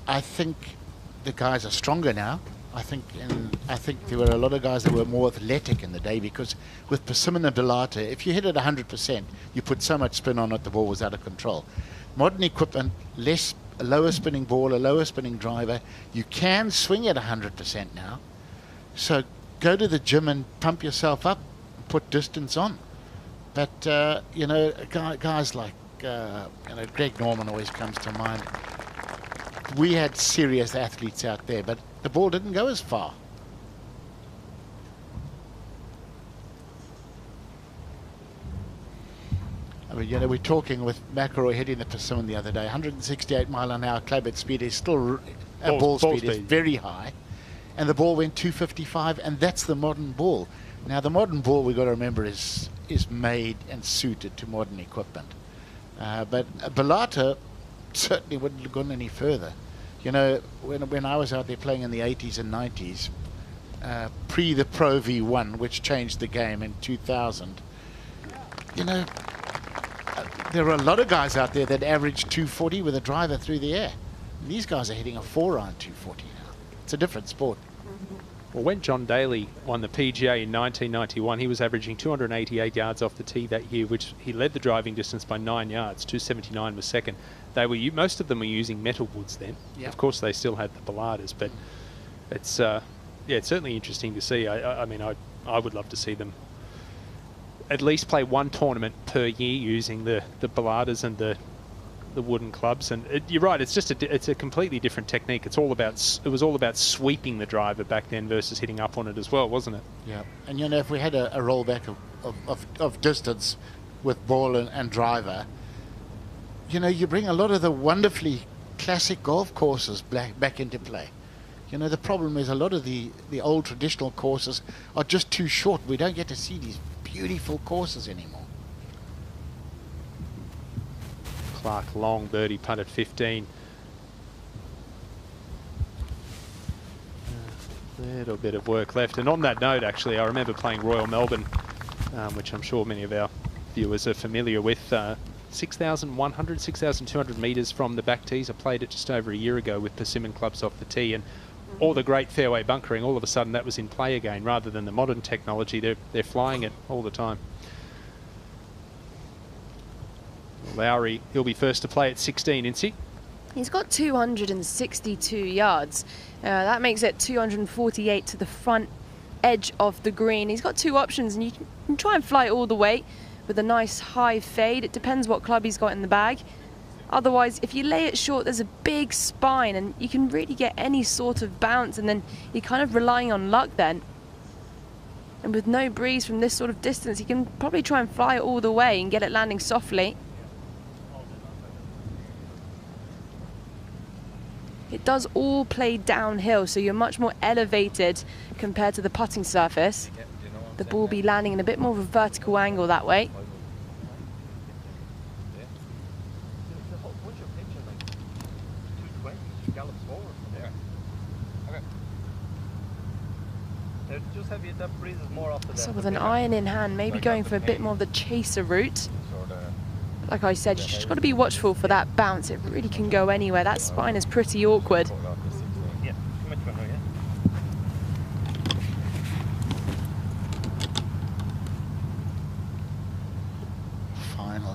I think the guys are stronger now. I think there were a lot of guys that were more athletic in the day, because with Persimmon and Belata, if you hit it 100%, you put so much spin on it, the ball was out of control. Modern equipment, a lower spinning ball, a lower spinning driver. You can swing at 100% now. So go to the gym and pump yourself up, put distance on. But, you know, guys like, Greg Norman always comes to mind. We had serious athletes out there, but the ball didn't go as far. I mean, you know, we're talking with McIlroy hitting the Persimmon the other day. 168 mile an hour club head speed is still ball speed is very high, and the ball went 255, and that's the modern ball. Now, the modern ball, we've got to remember, is made and suited to modern equipment. But Belata certainly wouldn't have gone any further. You know, when I was out there playing in the 80s and 90s, pre the Pro V1, which changed the game in 2000, you know, there were a lot of guys out there that averaged 240 with a driver through the air. And these guys are hitting a 4-iron 240 now. It's a different sport. Well, when John Daly won the PGA in 1991, he was averaging 288 yards off the tee that year, which he led the driving distance by 9 yards. 279 was second. They were most of them were using metal woods then. Yep. Of course, they still had the Bellatas, but it's it's certainly interesting to see. I mean, I would love to see them at least play one tournament per year using the Bellatas and the wooden clubs. And you're right, it's just it's a completely different technique. It was all about sweeping the driver back then versus hitting up on it as well, wasn't it? Yeah. And you know, if we had a rollback of distance with ball and driver, you know, you bring a lot of the wonderfully classic golf courses back into play. You know, the problem is a lot of the old traditional courses are just too short. We don't get to see these beautiful courses anymore. Clark long birdie putt at 15. A little bit of work left. And on that note, actually, I remember playing Royal Melbourne, which I'm sure many of our viewers are familiar with. 6,100, 6,200 metres from the back tees. I played it just over a year ago with Persimmon clubs off the tee, and all the great fairway bunkering, all of a sudden that was in play again, rather than the modern technology. They're flying it all the time. Lowry, he'll be first to play at 16, isn't he? He's got 262 yards. That makes it 248 to the front edge of the green. He's got two options, and you can try and fly it all the way with a nice high fade. It depends what club he's got in the bag. Otherwise, if you lay it short, there's a big spine, and you can really get any sort of bounce, and then you're kind of relying on luck then. And with no breeze from this sort of distance, you can probably try and fly it all the way and get it landing softly. It does all play downhill, so you're much more elevated compared to the putting surface. The ball will be landing in a bit more of a vertical angle that way. So with an iron in hand, maybe going for a bit more of the chaser route. Like I said, you just got to be watchful for that bounce. It really can go anywhere. That spine is pretty awkward.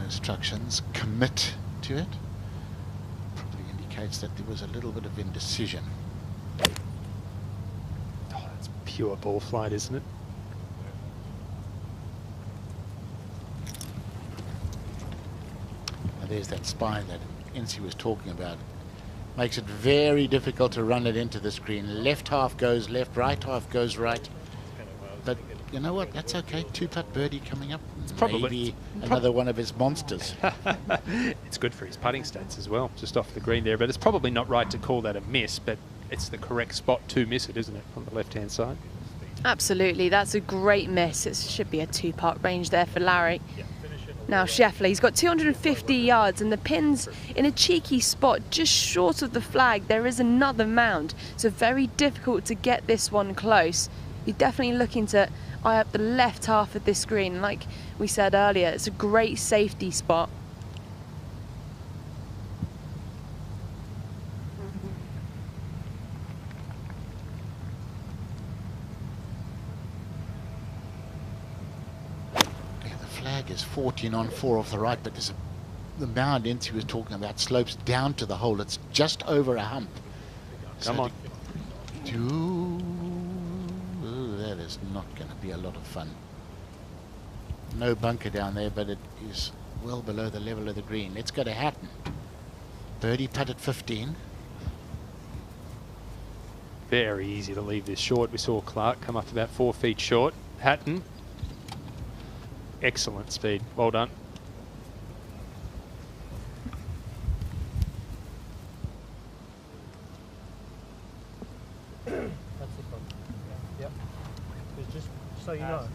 instructions, commit to it. Probably indicates that there was a little bit of indecision. Oh, that's pure ball flight, isn't it? Now there's that spine that Incy was talking about. Makes it very difficult to run it into the screen. Left half goes left, right half goes right. But you know what? That's okay. 2-putt birdie coming up. It's probably another one of his monsters. It's good for his putting stats as well, just off the green there. But it's probably not right to call that a miss, but it's the correct spot to miss it, isn't it, on the left-hand side? Absolutely, that's a great miss. It should be a 2-putt range there for Larry. Now Scheffler, he's got 250 yards and the pin's in a cheeky spot just short of the flag. There is another mound, so very difficult to get this one close. You're definitely looking to eye up the left half of this green. Like we said earlier, it's a great safety spot. Is 14 on 4 off the right, but there's the mound Incy was talking about slopes down to the hole. It's just over a hump. Come on. That is not going to be a lot of fun. No bunker down there, but it is well below the level of the green. Let's go to Hatton. Birdie putt at 15. Very easy to leave this short. We saw Clark come up about 4 feet short. Hatton. Excellent speed. Well done. That's the problem. Yep. It's just so you know.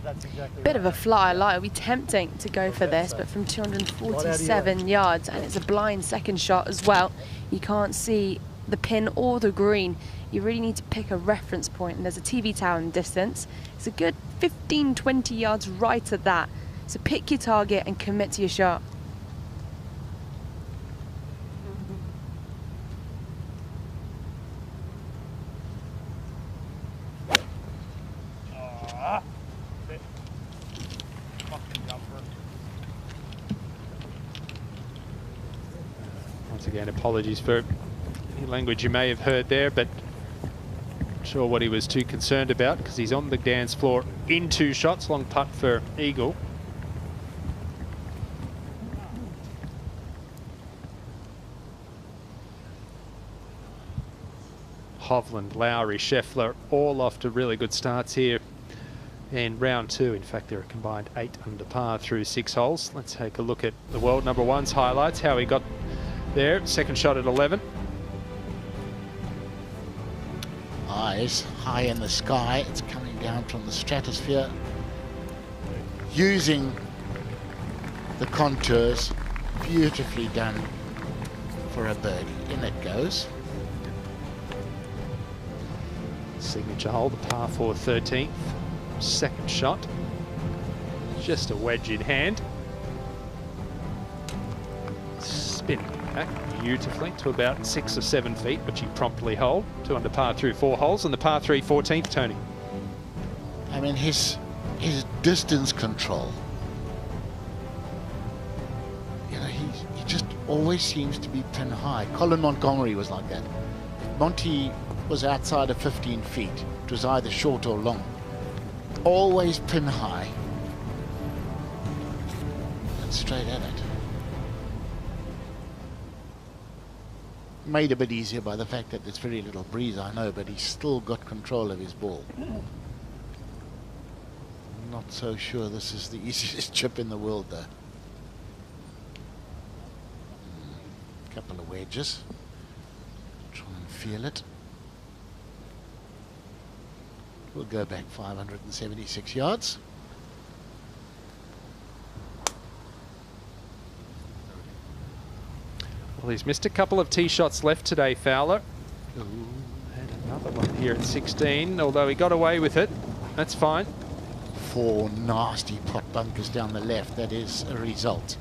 That's exactly Bit of a fly lie. It'll be tempting to go for this, but from 247 yards, and it's a blind second shot as well. You can't see the pin or the green. You really need to pick a reference point, and there's a TV tower in the distance. It's a good 15-20 yards right at that. So pick your target and commit to your shot. Once again, apologies for any language you may have heard there, but not sure what he was too concerned about because he's on the dance floor in 2 shots. Long putt for eagle. Hovland, Lowry, Scheffler, all off to really good starts here in round 2. In fact, they're a combined 8 under par through 6 holes. Let's take a look at the world number 1's highlights, how he got there. Second shot at 11. Eyes high in the sky. It's coming down from the stratosphere. Using the contours. Beautifully done for a birdie. In it goes. Signature hole, the par 4 13th. Second shot. Just a wedge in hand. Spinning back beautifully to about 6 or 7 feet, which he promptly holed. 2 under par through 4 holes, and the par 3 14th, Tony. I mean, his distance control. You know, he just always seems to be pin high. Colin Montgomery was like that. Monty was outside of 15 feet. It was either short or long. Always pin high. And straight at it. Made a bit easier by the fact that there's very little breeze, I know, but he's still got control of his ball. Not so sure this is the easiest chip in the world, though. Couple of wedges. Try and feel it. We'll go back 576 yards. Well, he's missed a couple of tee shots left today, Fowler. Ooh, and another one here at 16, although he got away with it. That's fine. 4 nasty pot bunkers down the left. That is a result.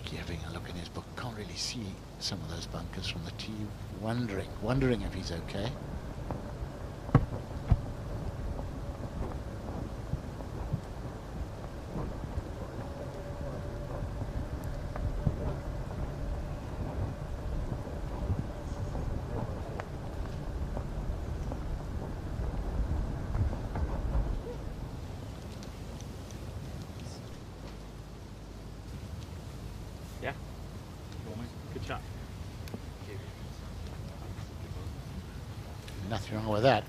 Ricky having a look in his book. Can't really see some of those bunkers from the tee. Wondering if he's okay. Yeah. Good shot. Nothing wrong with that.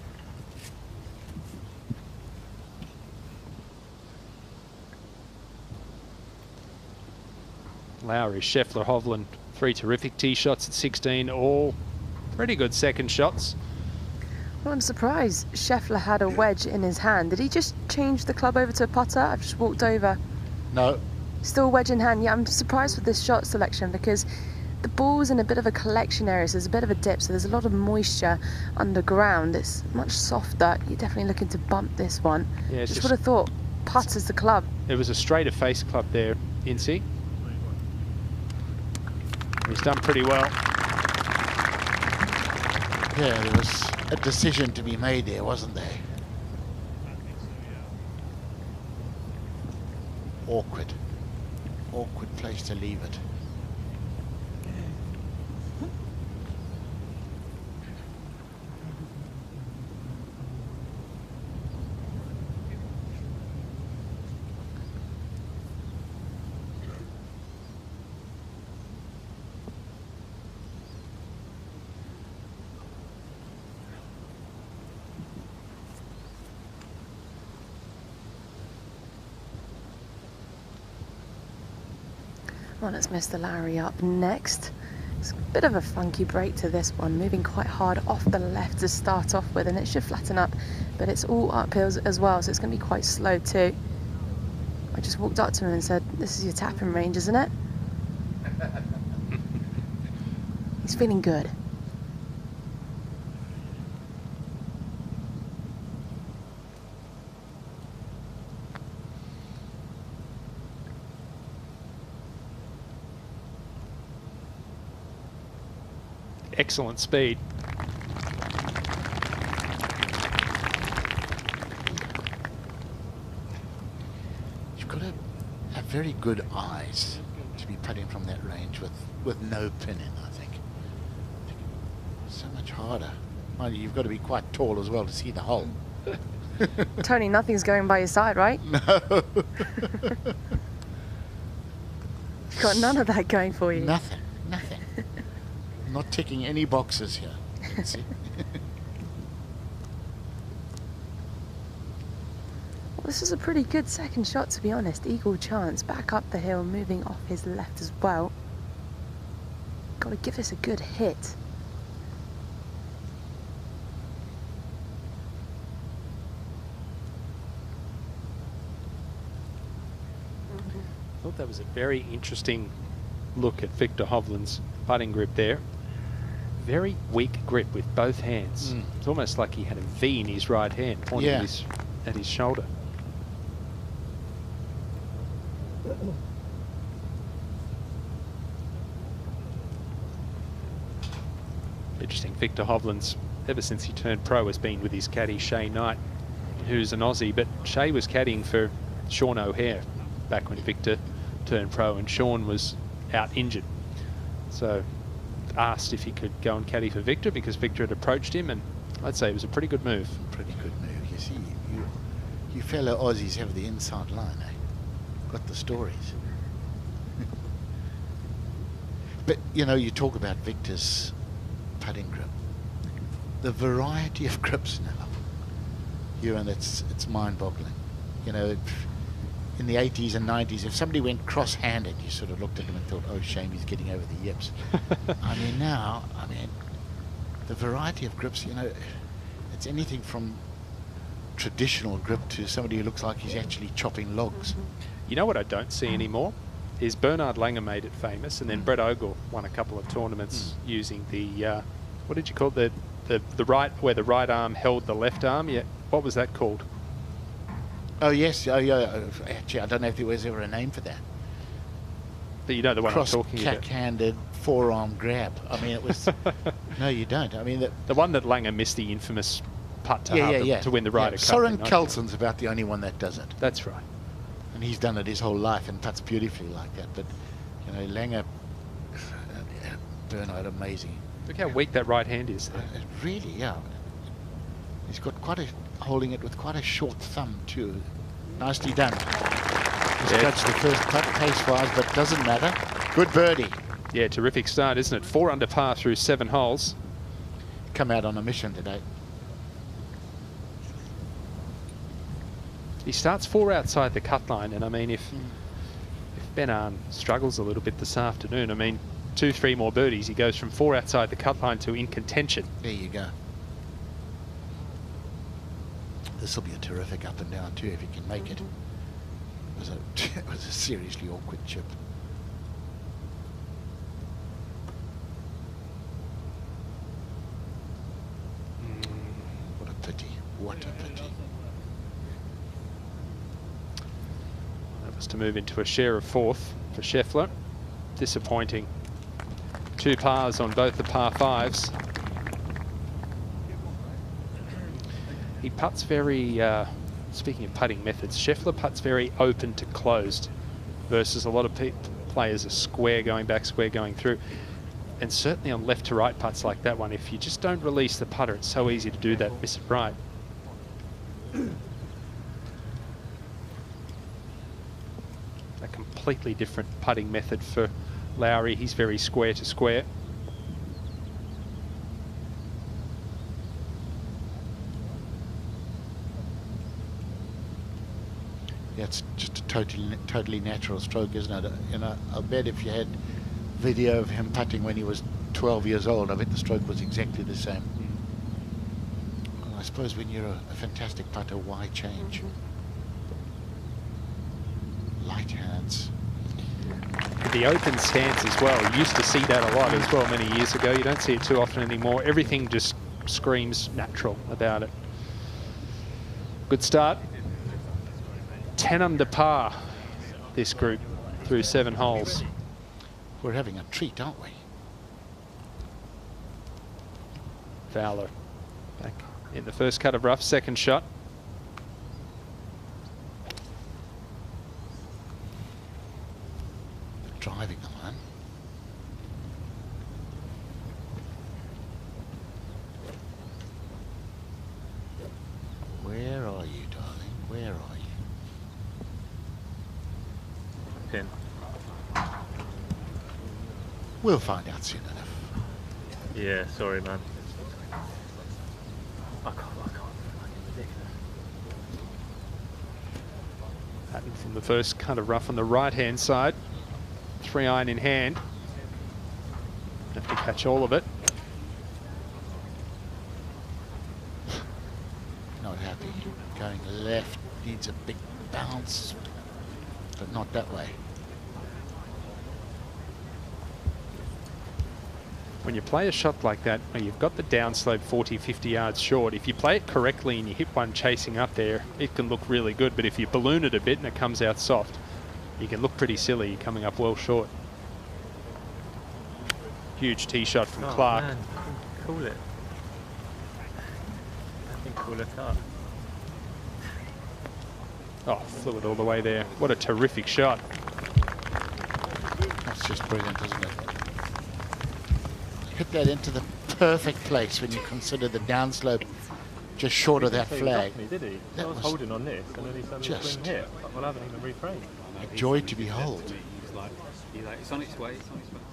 Lowry, Scheffler, Hovland, 3 terrific tee shots at 16, all pretty good second shots. Well, I'm surprised Scheffler had a wedge in his hand. Did he just change the club over to a putter? I've just walked over. No. Still wedge in hand. Yeah, I'm surprised with this shot selection because the ball's in a bit of a collection area, so there's a bit of a dip, so there's a lot of moisture underground. It's much softer. You're definitely looking to bump this one. Yeah, just would have thought putter's the club. It was a straighter face club there, Incy. He's done pretty well. Yeah, there was a decision to be made there, wasn't there? Awkward place to leave it. Well, let's Mr. Lowry up next. It's a bit of a funky break to this one, moving quite hard off the left to start off with, and it should flatten up, but it's all uphills as well, so it's going to be quite slow too. I just walked up to him and said, "This is your tapping range, isn't it?" He's feeling good. Excellent speed. You've got to have very good eyes to be putting from that range with no pin in, I think. So much harder. Mind you, you've got to be quite tall as well to see the hole. Tony, nothing's going by your side, right? No. Got none of that going for you. Nothing. Not ticking any boxes here. See? Well, this is a pretty good second shot, to be honest. Eagle chance, back up the hill, moving off his left as well. Got to give this a good hit. I thought that was a very interesting look at Victor Hovland's putting grip there. Very weak grip with both hands. It's almost like he had a V in his right hand, pointing at his shoulder. Interesting, Victor Hovland's, ever since he turned pro, has been with his caddy Shay Knight, who's an Aussie, but Shay was caddying for Sean O'Hare back when Victor turned pro, and Sean was out injured. So asked if he could go and caddy for Victor because Victor had approached him, and I'd say it was a pretty good move. Pretty good move. You see, you fellow Aussies have the inside line, eh? Got the stories. But, you know, you talk about Victor's putting grip. The variety of grips now, and it's mind-boggling. You know, in the 80s and 90s, if somebody went cross-handed, you sort of looked at him and thought, oh, shame, he's getting over the yips. I mean, now, the variety of grips, you know, it's anything from traditional grip to somebody who looks like he's actually chopping logs. You know what I don't see anymore is Bernard Langer made it famous, and then Brett Ogle won a couple of tournaments using the, what did you call it? The right, where the right arm held the left arm. Yeah, what was that called? Oh yes, yeah. Actually, I don't know if there was ever a name for that. But you know the one I'm talking about. Cross-cack-handed forearm grab. I mean, it was... No, you don't. I mean... The one that Langer missed the infamous putt to, to win the Ryder Cup. Soren Kelson's about the only one that does it. That's right. And he's done it his whole life and putts beautifully like that. But, you know, Langer... Bernhard, amazing. Look how weak that right hand is there. Really, yeah. He's got quite a... holding it with quite a short thumb, too. Nicely done. Just judged the first putt pace-wise, but doesn't matter. Good birdie. Yeah, terrific start, isn't it? 4 under par through 7 holes. Come out on a mission today. He starts 4 outside the cut line, and I mean, if Ben Arn struggles a little bit this afternoon, I mean, 2-3 more birdies, he goes from 4 outside the cut line to in contention. There you go. This will be a terrific up and down too if he can make it. It was a seriously awkward chip. What a pity. What a pity. That was to move into a share of 4th for Scheffler. Disappointing. 2 pars on both the par 5s. He putts very, speaking of putting methods, Scheffler putts very open to closed versus a lot of players are square going back, square going through. And certainly on left to right putts like that one, if you just don't release the putter, it's so easy to do that, miss it right. A completely different putting method for Lowry. He's very square to square. Yeah, it's just a totally natural stroke, isn't it? You know, I'll bet if you had video of him putting when he was 12 years old, I bet the stroke was exactly the same. Well, I suppose when you're a fantastic putter, why change? Light hands. The open stance as well. You used to see that a lot as well many years ago. You don't see it too often anymore. Everything just screams natural about it. Good start. 10 under par, this group, through 7 holes. We're having a treat, aren't we? Fowler back in the first cut of rough, second shot. Driving the one. Where are you, darling? Where are you? Pin. We'll find out soon enough. Yeah, sorry, man. I can't. Patton from the first cut of rough on the right-hand side. 3-iron in hand. Have to catch all of it. Not happy. Going left, needs a big bounce, but not that way. When you play a shot like that, you've got the downslope 40, 50 yards short. If you play it correctly and you hit one chasing up there, it can look really good. But if you balloon it a bit and it comes out soft, you can look pretty silly. You're coming up well short. Huge tee shot from Clark. Man. Cool it. I think cool it up. Oh, flew it all the way there. What a terrific shot. That's just brilliant, isn't it? Hit that into the perfect place when you consider the downslope just short of that flag. Me, did he? That I was holding on this and then he suddenly just hit. Well, I haven't even reframed. A joy to behold. It's on its way. It's on its way.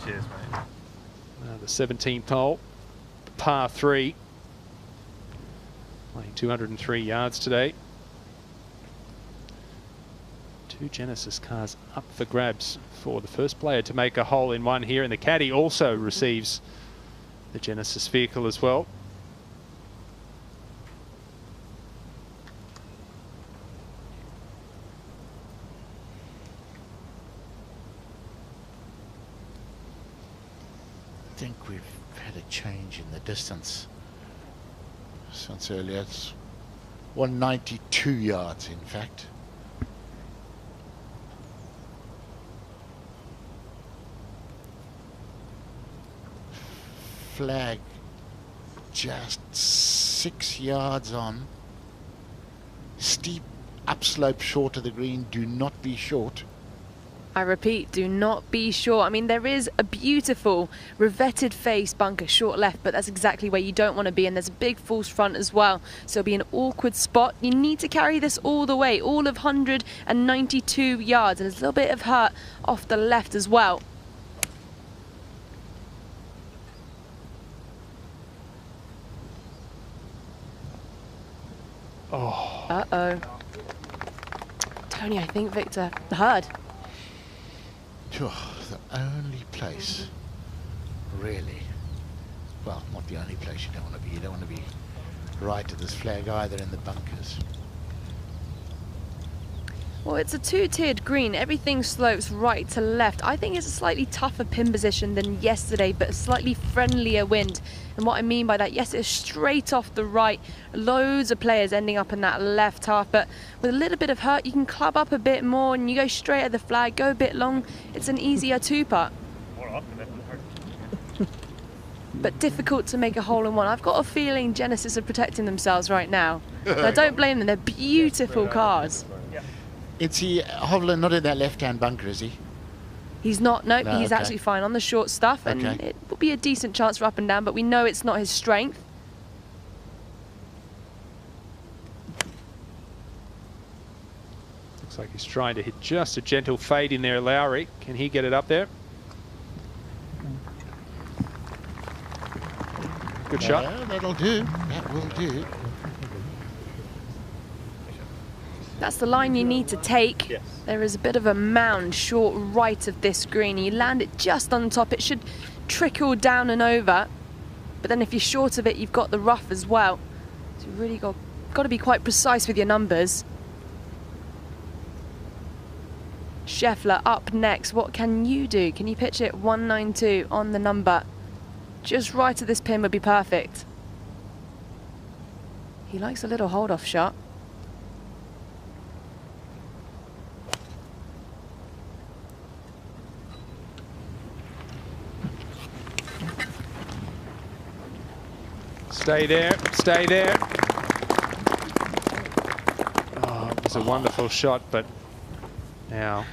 Cheers, mate. The 17th hole, par 3. Playing 203 yards today. 2 Genesis cars up for grabs for the first player to make a hole in one here, and the caddy also receives the Genesis vehicle as well. I think we've had a change in the distance since earlier. It's 192 yards, in fact. Flag just 6 yards on. Steep upslope short of the green. Do not be short. I repeat, do not be short. I mean, there is a beautiful revetted face bunker short left, but that's exactly where you don't want to be. And there's a big false front as well. So it'll be an awkward spot. You need to carry this all the way, all of 192 yards. And there's a little bit of hurt off the left as well. Oh. Uh-oh. Tony, I think Victor heard. The only place, really, well, not the only place you don't want to be. You don't want to be right at this flag either in the bunkers. Well, it's a two-tiered green. Everything slopes right to left. I think it's a slightly tougher pin position than yesterday, but a slightly friendlier wind. And what I mean by that, yes, it's straight off the right. Loads of players ending up in that left half, but with a little bit of hurt, you can club up a bit more and you go straight at the flag, go a bit long. It's an easier two-putt. But difficult to make a hole in one. I've got a feeling Genesis are protecting themselves right now. And I don't blame them. They're beautiful cars. Is he, Hovland, not in that left-hand bunker, is he? He's not. Nope, No, he's okay. actually fine on the short stuff, and Okay. it will be a decent chance for up and down, but we know it's not his strength. Looks like he's trying to hit just a gentle fade in there, Lowry. Can he get it up there? Good shot. Yeah, that'll do. That will do. That's the line you need to take. Yes. There is a bit of a mound short right of this green. You land it just on top. It should trickle down and over. But then if you're short of it, you've got the rough as well. So you've really got to be quite precise with your numbers. Scheffler up next. What can you do? Can you pitch it 192 on the number? Just right of this pin would be perfect. He likes a little hold-off shot. Stay there, stay there. Oh, it was a wonderful shot, but now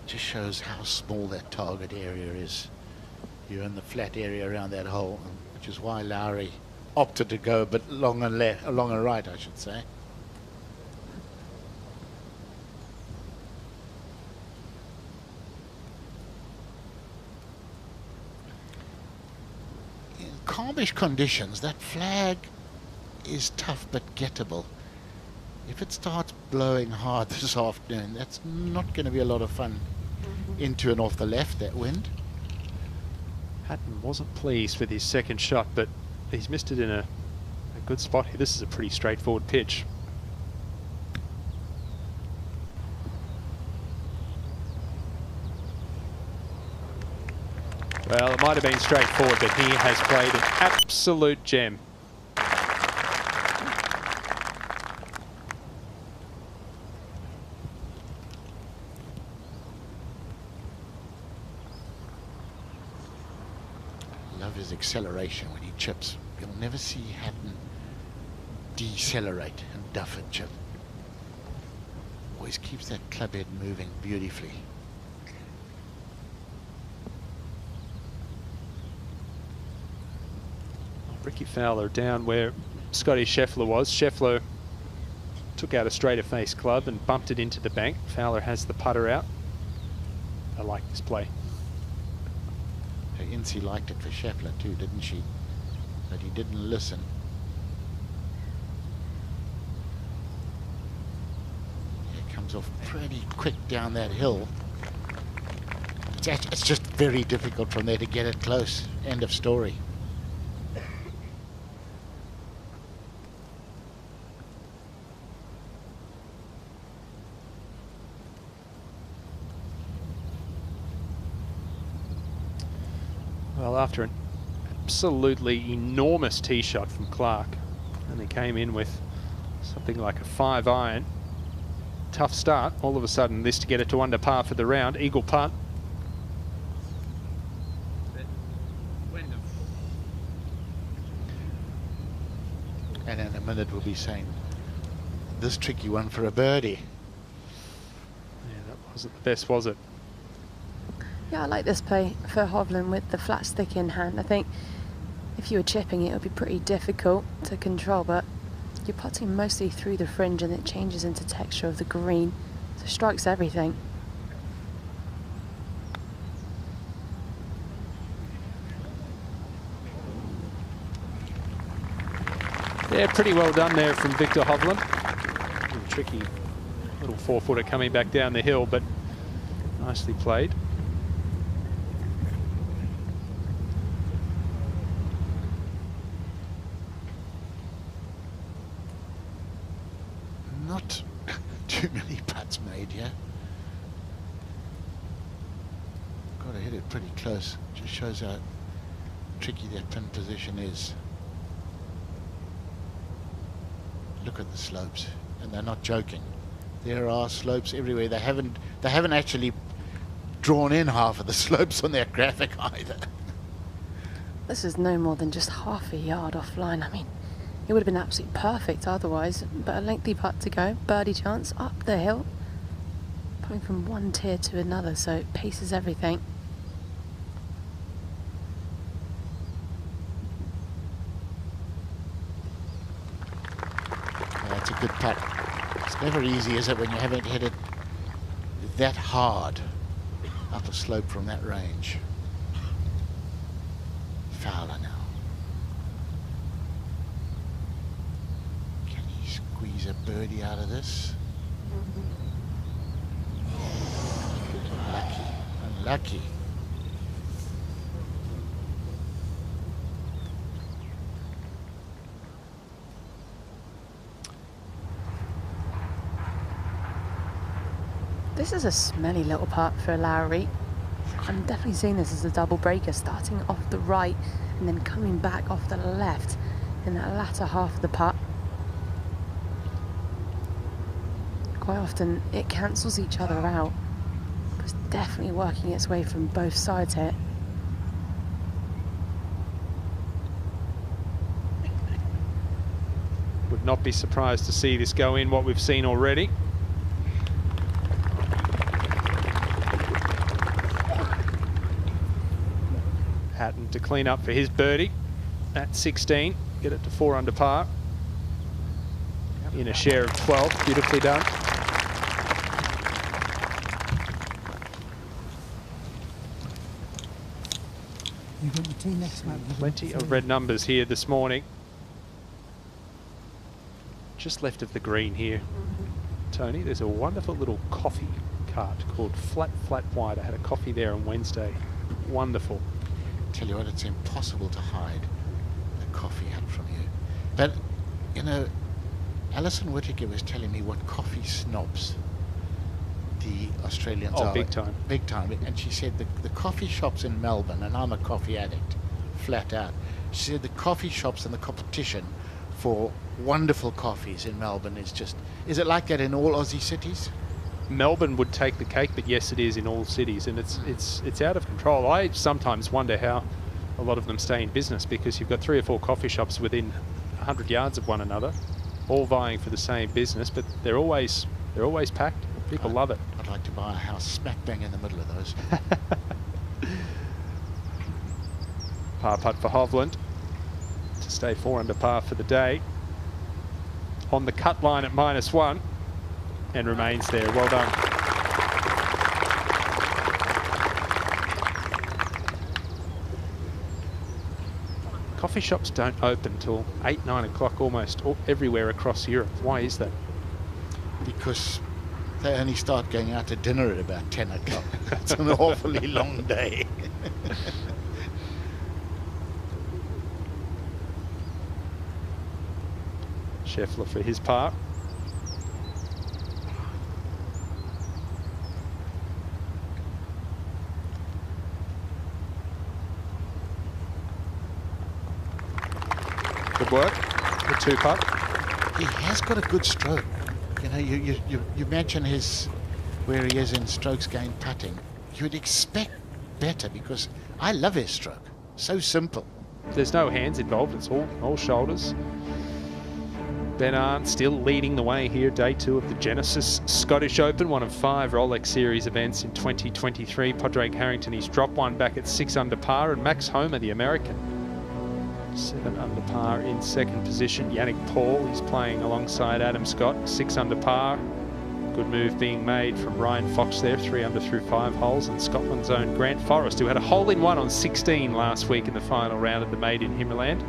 Just shows how small that target area is. You're in the flat area around that hole, which is why Lowry opted to go a bit long and left, long and right, I should say. In calmish conditions, that flag is tough but gettable. If it starts blowing hard this afternoon, that's not going to be a lot of fun. Into and off the left, that wind. Hatton wasn't pleased with his second shot, but he's missed it in a good spot here. This is a pretty straightforward pitch. Well, it might have been straightforward, but he has played an absolute gem. Love his acceleration when he chips. You'll never see Hatton decelerate and duff and chip. Always keeps that club head moving beautifully. Ricky Fowler down where Scotty Scheffler was. Scheffler took out a straighter face club and bumped it into the bank. Fowler has the putter out. I like this play. Incy liked it for Scheffler too, didn't she? But he didn't listen. It comes off pretty quick down that hill. It's just very difficult from there to get it close. End of story. Well, after an absolutely enormous tee shot from Clark, and they came in with Something like a 5-iron. Tough start. All of a sudden, this to get it to under par for the round. Eagle putt. And in a minute we'll be saying, this tricky one for a birdie. Yeah, that wasn't the best, was it? Yeah, I like this play for Hovland with the flat stick in hand. I think if you were chipping it would be pretty difficult to control, but you're putting mostly through the fringe and it changes into texture of the green. So strikes everything. Yeah, pretty well done there from Victor Hovland. A little tricky little 4-footer coming back down the hill, but nicely played. Not too many putts made here. Got to hit it pretty close. Just shows how tricky that pin position is. Look at the slopes, and they're not joking. There are slopes everywhere. They haven't actually drawn in half of the slopes on their graphic either. This is no more than just half a yard offline. I mean, it would have been absolutely perfect otherwise, but a lengthy putt to go, birdie chance up the hill, going from one tier to another, so it paces everything. That's a good putt. It's never easy, is it, when you haven't hit it that hard up a slope from that range. Fowler now. Can he squeeze a birdie out of this? Unlucky. Unlucky. This is a smelly little putt for Lowry. I'm definitely seeing this as a double breaker, starting off the right and then coming back off the left in that latter half of the putt. Quite often it cancels each other out. It's definitely working its way from both sides here. Would not be surprised to see this go in, what we've seen already. Hatton to clean up for his birdie at 16, get it to 4 under par in a share of 12. Beautifully done. You've got the tee next, mate. Plenty of red numbers here this morning. Just left of the green here, Tony, there's a wonderful little coffee cart called Flat White. I had a coffee there on Wednesday. Wonderful. Tell you what, it's impossible to hide the coffee out from you. But, you know, Alison Whittaker was telling me what coffee snobs the Australians are. Oh, big time. Big time. And she said the coffee shops in Melbourne, and I'm a coffee addict, flat out. She said the coffee shops and the competition for wonderful coffees in Melbourne is just... Is it like that in all Aussie cities? Melbourne would take the cake, but yes, it is in all cities, and it's out of control. I sometimes wonder how a lot of them stay in business, because you've got 3 or 4 coffee shops within 100 yards of one another, all vying for the same business, but they're always packed. People love it. I'd like to buy a house smack bang in the middle of those. Par putt for Hovland to stay 4 under par for the day. On the cut line at -1. And remains there. Well done. Coffee shops don't open till 8, 9 o'clock almost everywhere across Europe. Why is that? Because they only start going out to dinner at about 10 o'clock. It's an awfully long day. Scheffler for his part. Good work. The 2 putt. he has got a good stroke. You know, you mention where he is in strokes gained putting. You'd expect better because I love his stroke. So simple. There's no hands involved. It's all shoulders. Ben Arndt still leading the way here, day 2 of the Genesis Scottish Open, one of 5 Rolex Series events in 2023. Padraig Harrington, he's dropped one back at 6 under par, and Max Homa, the American, 7 under par in 2nd position. Yannick Paul, he's playing alongside Adam Scott, 6 under par. Good move being made from Ryan Fox there, 3 under through 5 holes, and Scotland's own Grant Forrest, who had a hole-in-one on 16 last week in the final round of the Made in Himmerland.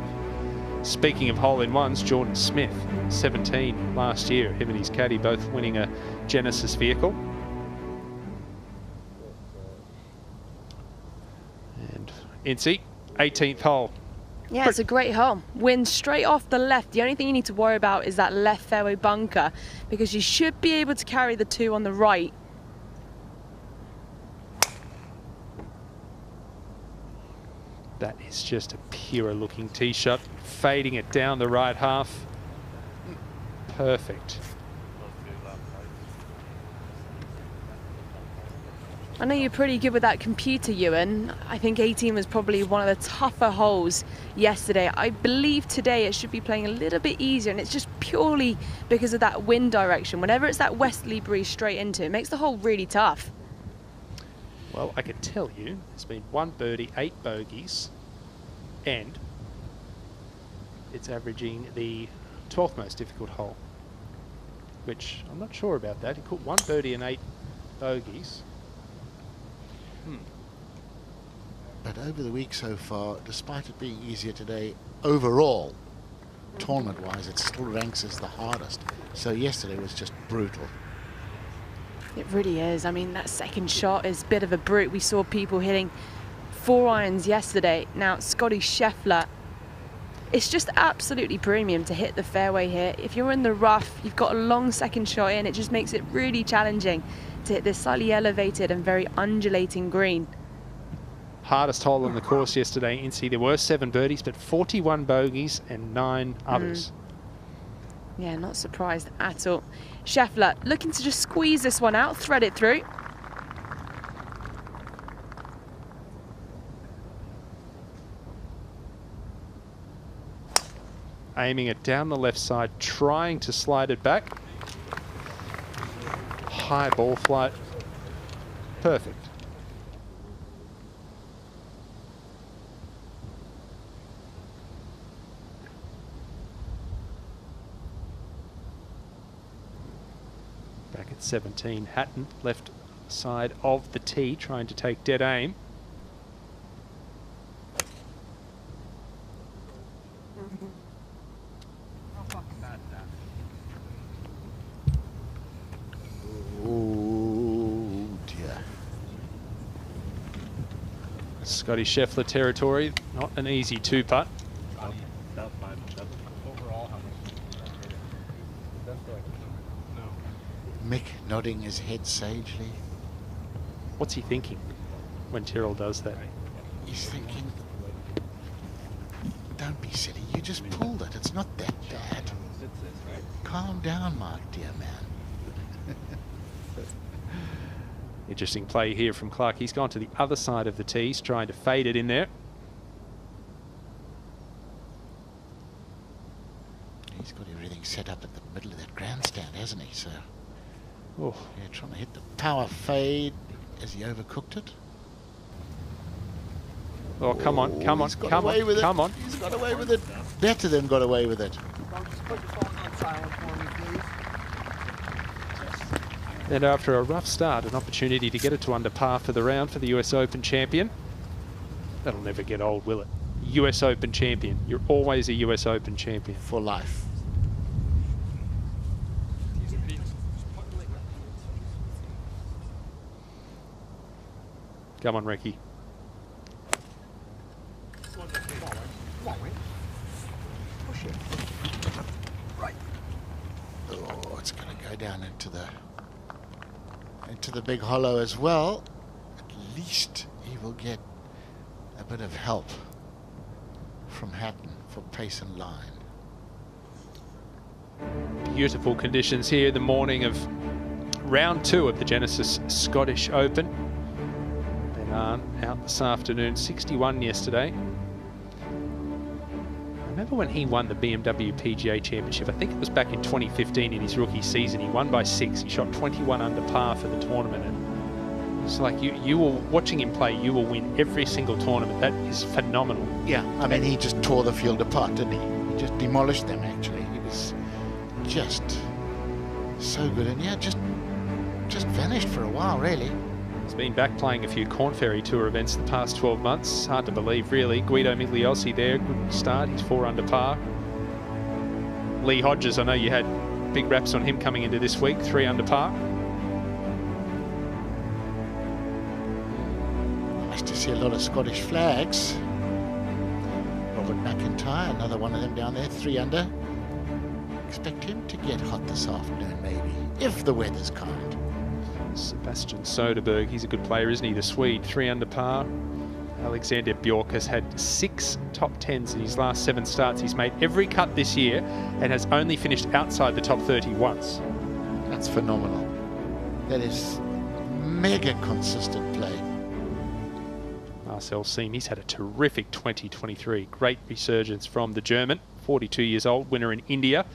Speaking of hole-in-ones, Jordan Smith, 17 last year. Him and his caddy both winning a Genesis vehicle. And Incy, 18th hole. Yeah, it's a great hole. Wind straight off the left. The only thing you need to worry about is that left fairway bunker, because you should be able to carry the 2 on the right. That is just a pure looking tee shot, fading it down the right half. Perfect. I know you're pretty good with that computer, Ewan. I think 18 was probably one of the tougher holes yesterday. I believe today it should be playing a little bit easier, and it's just purely because of that wind direction. Whenever it's that westerly breeze straight into it, makes the hole really tough. Well, I can tell you, there's been 1 birdie, 8 bogeys, and it's averaging the 12th most difficult hole, which I'm not sure about that. He caught 1 birdie and 8 bogeys. But over the week so far, despite it being easier today, overall, tournament-wise, it still ranks as the hardest. So yesterday was just brutal. It really is. I mean, that second shot is a bit of a brute. We saw people hitting 4 irons yesterday. Now, Scotty Scheffler, it's just absolutely premium to hit the fairway here. If you're in the rough, you've got a long second shot in, it just makes it really challenging to hit this slightly elevated and very undulating green. Hardest hole on the course yesterday, Incy. There were 7 birdies, but 41 bogeys and 9 others. Yeah, not surprised at all. Scheffler looking to just squeeze this one out, thread it through. Aiming it down the left side, trying to slide it back. High ball flight. Perfect. Back at 17, Hatton, left side of the tee, trying to take dead aim. Oh dear. Scotty Scheffler territory, not an easy 2-putt. Mick nodding his head sagely. What's he thinking when Tyrrell does that? He's thinking, don't be silly, you just pulled it, it's not that bad. Calm down, Mark, dear man. Interesting play here from Clark. He's gone to the other side of the tees, trying to fade it in there. He's got everything set up at the middle of that grandstand, hasn't he? So, yeah, trying to hit the power fade. Has he overcooked it? Oh, come on, come on, come on, come on. He's got away with it. Better than got away with it. And after a rough start, an opportunity to get it to under par for the round for the US Open champion. That'll never get old, will it? US Open champion. You're always a US Open champion. For life. Come on, Ricky. Oh, it's going to go down into the big hollow as well. At least he will get a bit of help from Hatton for pace and line. Beautiful conditions here the morning of round 2 of the Genesis Scottish Open. Ben Arn out this afternoon, 61 yesterday. Remember when he won the BMW PGA Championship? I think it was back in 2015 in his rookie season. He won by 6. He shot 21 under par for the tournament. And it's like you will, watching him play, you will win every single tournament. That is phenomenal. Yeah, I mean, he just tore the field apart, didn't he? He just demolished them, actually. He was just so good. And yeah, just vanished for a while, really. He's been back playing a few Corn Ferry Tour events the past 12 months. Hard to believe, really. Guido Migliozzi there, good start. He's 4 under par. Lee Hodges, I know you had big raps on him coming into this week, 3 under par. Nice to see a lot of Scottish flags. Robert McIntyre, another one of them down there, 3 under. Expect him to get hot this afternoon, maybe, if the weather's kind. Sebastian Soderberg, he's a good player, isn't he? The Swede, 3 under par. Alexander Bjork has had 6 top 10s in his last 7 starts. He's made every cut this year and has only finished outside the top 30 once. That's phenomenal. That is mega consistent play. Marcel Siem, he's had a terrific 2023. Great resurgence from the German, 42 years old, winner in India.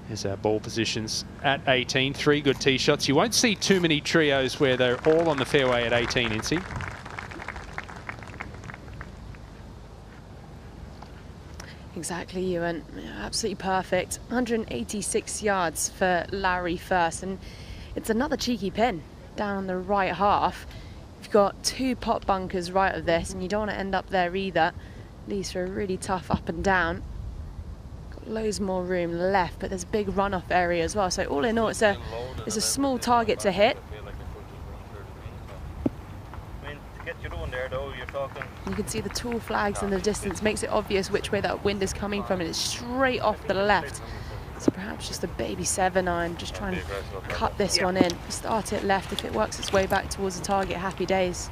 There's our ball positions at 18. 3 good tee shots. You won't see too many trios where they're all on the fairway at 18, Incy. Exactly, Ewan. Absolutely perfect. 186 yards for Larry first, and it's another cheeky pin down on the right half. You've got 2 pot bunkers right of this, and you don't want to end up there either. Leaves for a really tough up and down. Loads more room left, but there's a big runoff area as well. So all in all, it's a small target to hit. You can see the tall flags in the distance, makes it obvious which way that wind is coming from, and it's straight off the left. So perhaps just a baby 7-iron, just trying to cut this one in. Start it left. If it works its way back towards the target, happy days.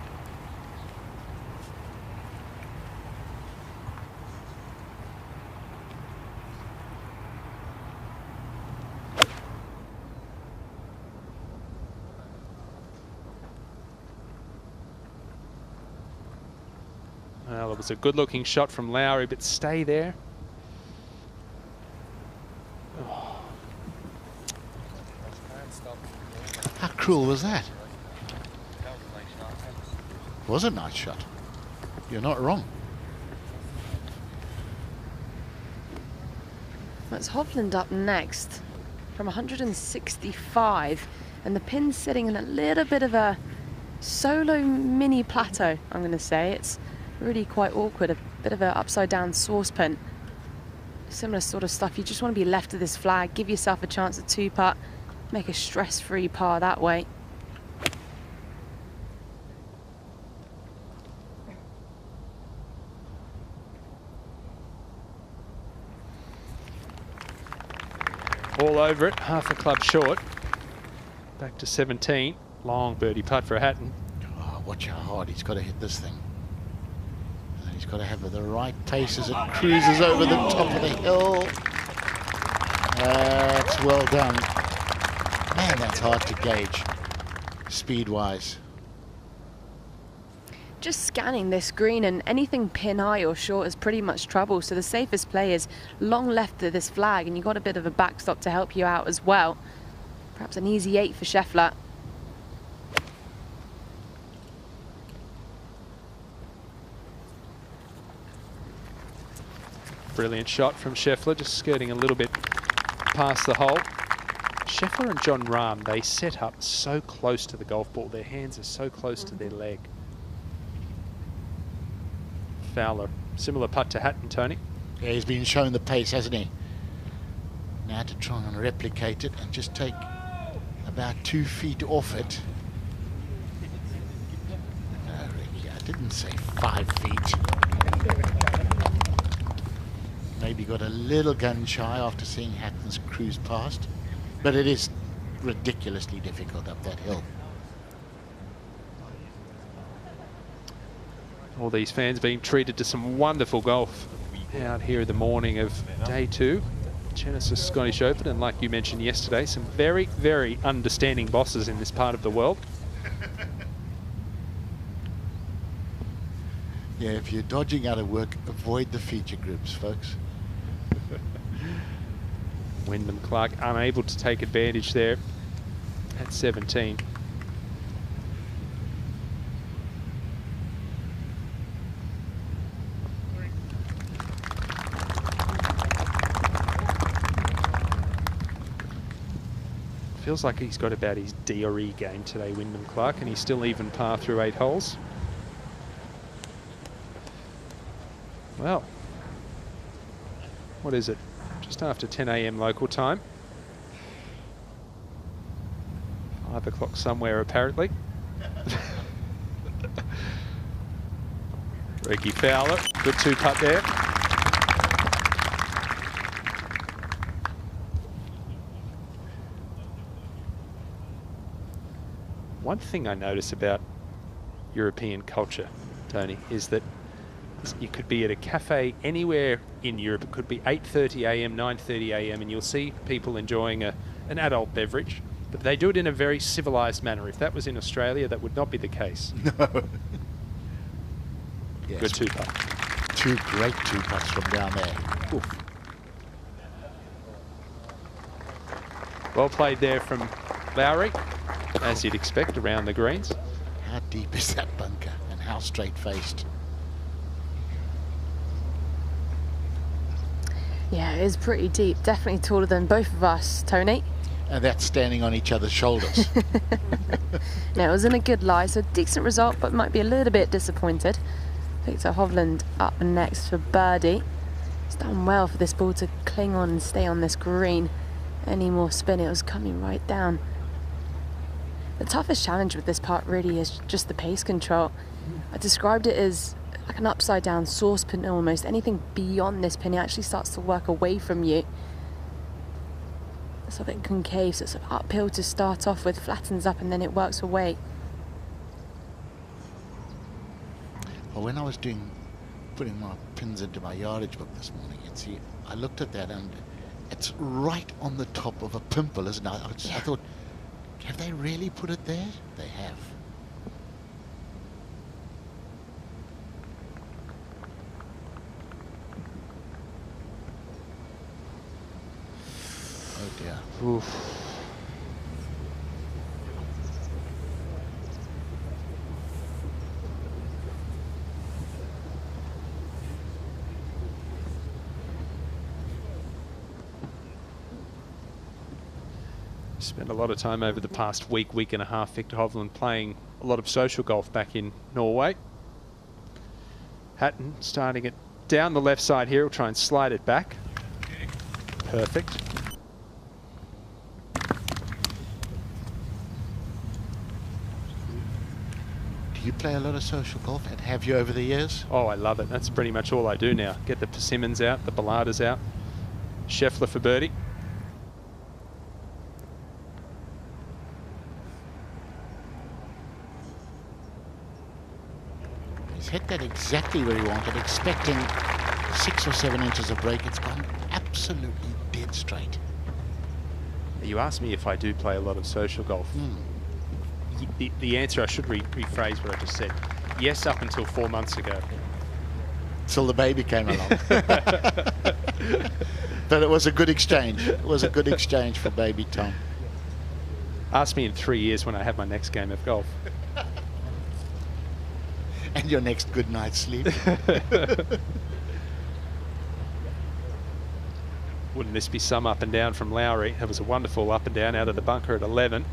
Well, it was a good-looking shot from Lowry, but stay there. Oh. How cruel was that? Was a nice shot. You're not wrong. That's Hovland up next from 165, and the pin's sitting in a little bit of a solo mini plateau, I'm going to say. It's really quite awkward, a bit of an upside down saucepan. Similar sort of stuff. You just want to be left of this flag, give yourself a chance at 2-putt, make a stress-free par that way. All over it, half a club short. Back to 17. Long birdie putt for Hatton. Oh, watch how hard he's got to hit this thing. And he's got to have the right pace as it cruises over the top of the hill. That's well done. Man, that's hard to gauge, speed-wise. Just scanning this green, and anything pin high or short is pretty much trouble. So the safest play is long left of this flag, and you've got a bit of a backstop to help you out as well. Perhaps an easy 8 for Scheffler. Brilliant shot from Scheffler, just skirting a little bit past the hole. Scheffler and John Rahm, they set up so close to the golf ball. Their hands are so close to their leg. Fowler, similar putt to Hatton, Tony. Yeah, he's been shown the pace, hasn't he? Now to try and replicate it and just take about 2 feet off it. No, Ricky, I didn't say 5 feet. Maybe got a little gun shy after seeing Hatton's cruise past, but it is ridiculously difficult up that hill. All these fans being treated to some wonderful golf out here in the morning of day 2. Genesis Scottish Open, and like you mentioned yesterday, some very, very understanding bosses in this part of the world. Yeah, if you're dodging out of work, avoid the feature groups, folks. Wyndham Clark unable to take advantage there at 17. Feels like he's got about his DRE game today, Wyndham Clark, and he's still even par through 8 holes. Well, what is it? Just after 10 AM local time. 5 o'clock somewhere, apparently. Ricky Fowler, good 2-putt there. One thing I notice about European culture, Tony, is that you could be at a cafe anywhere in Europe. It could be 8:30 AM, 9:30 AM, and you'll see people enjoying an adult beverage, but they do it in a very civilized manner. If that was in Australia, that would not be the case. No. Yes. Good 2-putt. 2 great 2-putts from down there. Oof. Well played there from Lowry, as you'd expect, around the greens. How deep is that bunker, and how straight-faced? Yeah, it is pretty deep. Definitely taller than both of us, Tony. And that's standing on each other's shoulders. No, it wasn't a good lie, so decent result, but might be a little bit disappointed. Victor Hovland up next for birdie. It's done well for this ball to cling on and stay on this green. Any more spin, it was coming right down. The toughest challenge with this part really is just the pace control. I described it as like an upside down saucepan almost. Anything beyond this pin, it actually starts to work away from you. It's a bit concave, so it's uphill to start off with, flattens up and then it works away. Well, when I was putting my pins into my yardage book this morning, I looked at that and it's right on the top of a pimple, isn't it? I thought, have they really put it there? They have. Oh dear. Oof. Spent a lot of time over the past week and a half, Victor Hovland, playing a lot of social golf back in Norway. Hatton starting it down the left side here. He'll try and slide it back. Perfect. Do you play a lot of social golf, and have you over the years? Oh, I love it. That's pretty much all I do now. Get the persimmons out, the balladas out. Scheffler for birdie. He's hit that exactly where he wanted, expecting 6 or 7 inches of break. It's gone absolutely dead straight. You asked me if I do play a lot of social golf. The answer, I should rephrase what I just said. Yes, up until 4 months ago. Till the baby came along. But it was a good exchange. It was a good exchange for baby Tom. Ask me in 3 years when I have my next game of golf. And your next good night's sleep. Wouldn't this be some up and down from Lowry? It was a wonderful up and down out of the bunker at 11.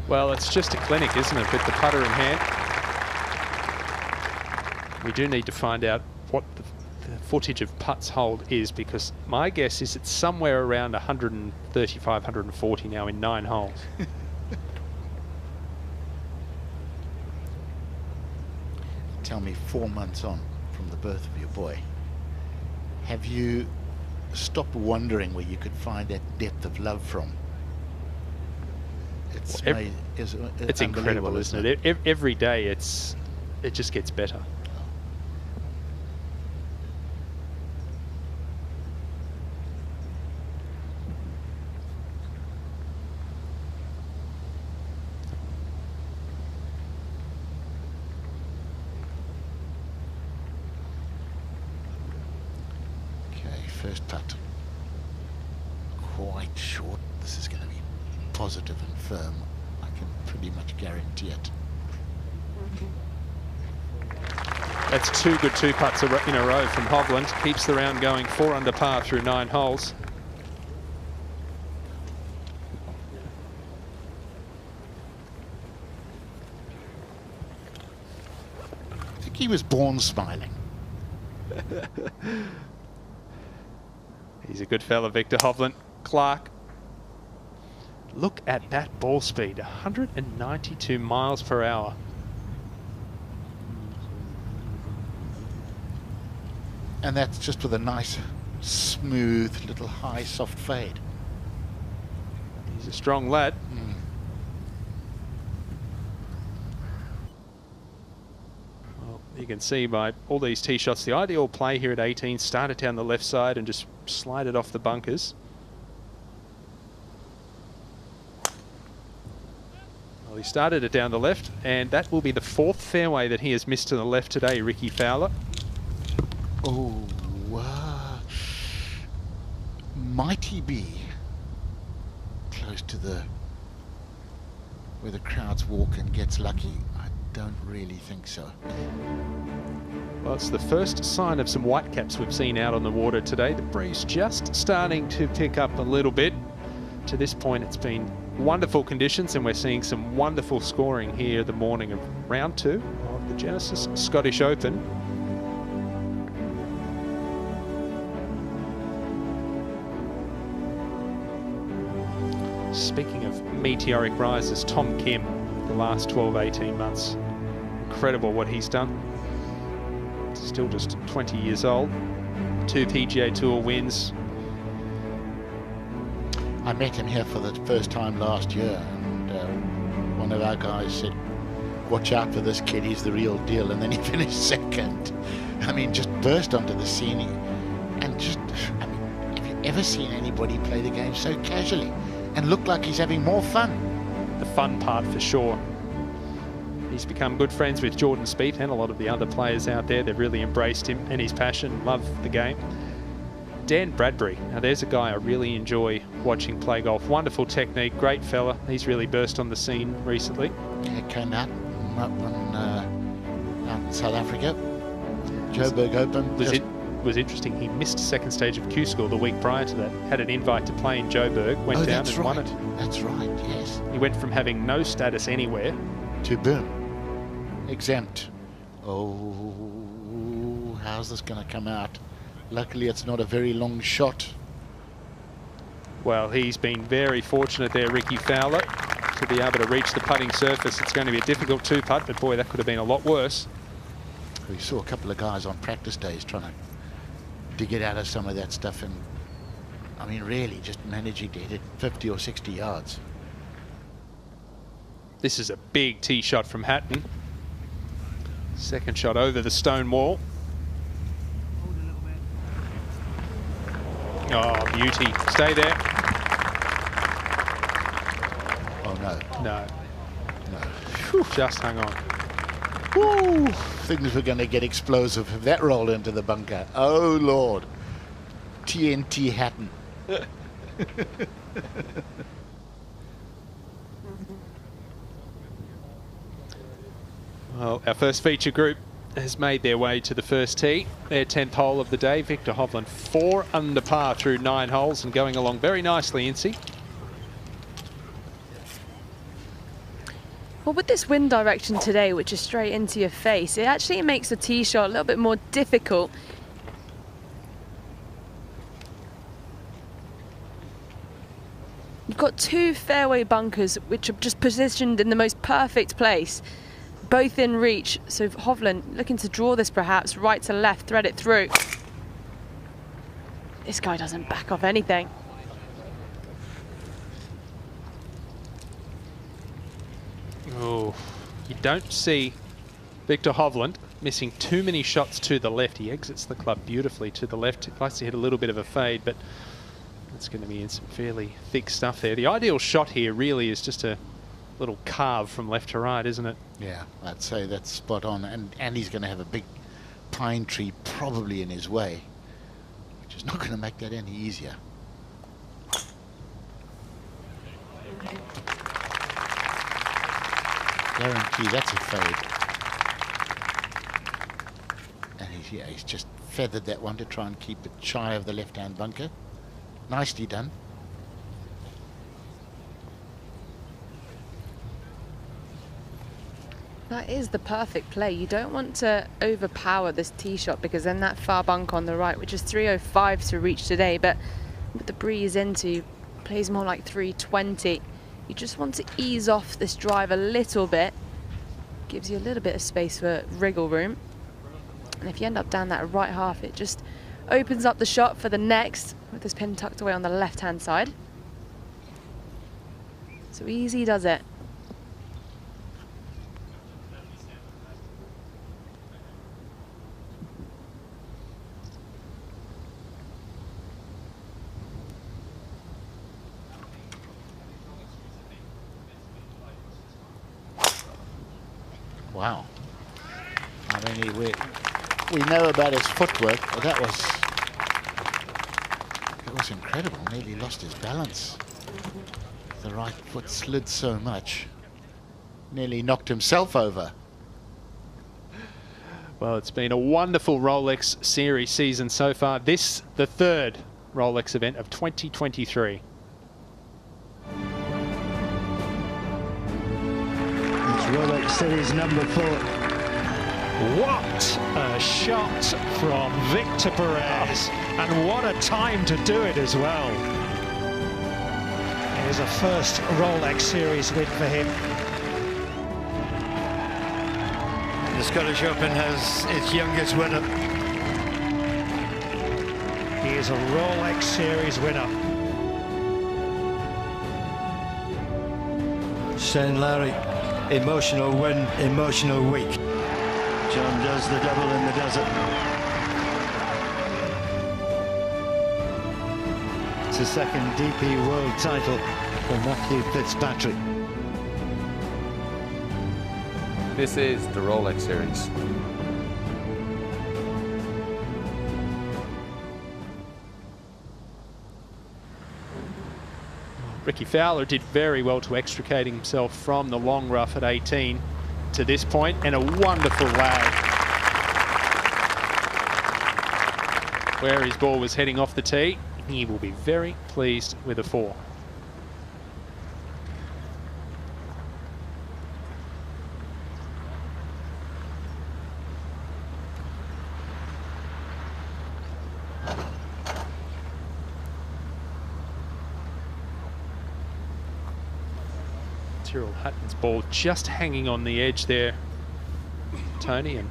Well, it's just a clinic, isn't it, with the putter in hand? We do need to find out what the footage of putts hold is, because my guess is it's somewhere around 135, 140 now in 9 holes. Tell me, 4 months on from the birth of your boy, have you stopped wondering where you could find that depth of love from? It's it's incredible, isn't it? Every day it just gets better. First putt. Quite short. This is going to be positive and firm. I can pretty much guarantee it. That's 2 good 2 putts in a row from Hovland. Keeps the round going 4 under par through 9 holes. I think he was born smiling. He's a good fella, Victor Hovland. Clark. Look at that ball speed, 192 miles per hour. And that's just with a nice, smooth, little high, soft fade. He's a strong lad. Well, you can see by all these tee shots, the ideal play here at 18, start it down the left side and just slide it off the bunkers. Well, he started it down the left, and that will be the 4th fairway that he has missed to the left today, Ricky Fowler. Oh, might he be close to where the crowds walk and gets lucky? I don't really think so. Well, it's the first sign of some whitecaps we've seen out on the water today. The breeze just starting to pick up a little bit. To this point, it's been wonderful conditions, and we're seeing some wonderful scoring here the morning of round 2 of the Genesis Scottish Open. Speaking of meteoric rises, Tom Kim, the last 12-18 months. Incredible what he's done. Still just 20 years old. 2 PGA Tour wins. I met him here for the first time last year, and one of our guys said, watch out for this kid, he's the real deal. And then he finished 2nd. I mean, just burst onto the scene. And just, I mean, have you ever seen anybody play the game so casually and look like he's having more fun? The fun part for sure. He's become good friends with Jordan Spieth and a lot of the other players out there. They've really embraced him and his passion, love the game. Dan Bradbury. Now there's a guy I really enjoy watching play golf. Wonderful technique, great fella. He's really burst on the scene recently. Yeah, came out in South Africa. Joburg Open. Was interesting. He missed 2nd stage of Q School the week prior to that. Had an invite to play in Joburg. Went down and won it. That's right, yes. He went from having no status anywhere to boom. Exempt. Oh, how's this going to come out? Luckily, it's not a very long shot. Well, he's been very fortunate there, Ricky Fowler, to be able to reach the putting surface. It's going to be a difficult 2-putt, but boy, that could have been a lot worse. We saw a couple of guys on practice days trying to get out of some of that stuff, and I mean, really just managing to hit it 50 or 60 yards. This is a big tee shot from Hatton. 2nd shot over the stone wall. Oh, beauty. Stay there. Oh, no. No. No. Whew, just hung on. Woo! Things were going to get explosive if that rolled into the bunker. Oh, Lord. TNT Hatton. Well, our first feature group has made their way to the first tee. Their 10th hole of the day. Victor Hovland 4 under par through 9 holes and going along very nicely, Incy. Well, with this wind direction today, which is straight into your face, it actually makes the tee shot a little bit more difficult. You've got 2 fairway bunkers which are just positioned in the most perfect place, both in reach. So Hovland looking to draw this perhaps right to left, thread it through. This guy doesn't back off anything. Oh, you don't see Victor Hovland missing too many shots to the left. He exits the club beautifully to the left. He likes to hit a little bit of a fade, but it's going to be in some fairly thick stuff there. The ideal shot here really is just a little carve from left to right, isn't it? Yeah, I'd say that's spot on. And he's going to have a big pine tree probably in his way, which is not going to make that any easier. Guarantee that's a fade. And he's just feathered that one to try and keep it shy of the left-hand bunker. Nicely done. That is the perfect play. You don't want to overpower this tee shot, because then that far bunk on the right, which is 305 to reach today, but with the breeze into, plays more like 320. You just want to ease off this drive a little bit. Gives you a little bit of space for wriggle room. And if you end up down that right half, it just opens up the shot for the next, with this pin tucked away on the left-hand side. So easy does it. Wow. I mean, we know about his footwork, but that was incredible. Nearly lost his balance. The right foot slid so much. Nearly knocked himself over. Well, it's been a wonderful Rolex Series season so far. This, the third Rolex event of 2023. Rolex Series number 4. What a shot from Victor Perez, and what a time to do it as well. It is a first Rolex Series win for him. The Scottish Open has its youngest winner. He is a Rolex Series winner. St. Larry. Emotional win, emotional week. John does the double in the desert. It's a second DP World title for Matthew Fitzpatrick. This is the Rolex Series. Ricky Fowler did very well to extricating himself from the long rough at 18 to this point, and a wonderful lag where his ball was heading off the tee. He will be very pleased with a 4. Tyrrell Hatton's ball just hanging on the edge there, Tony, and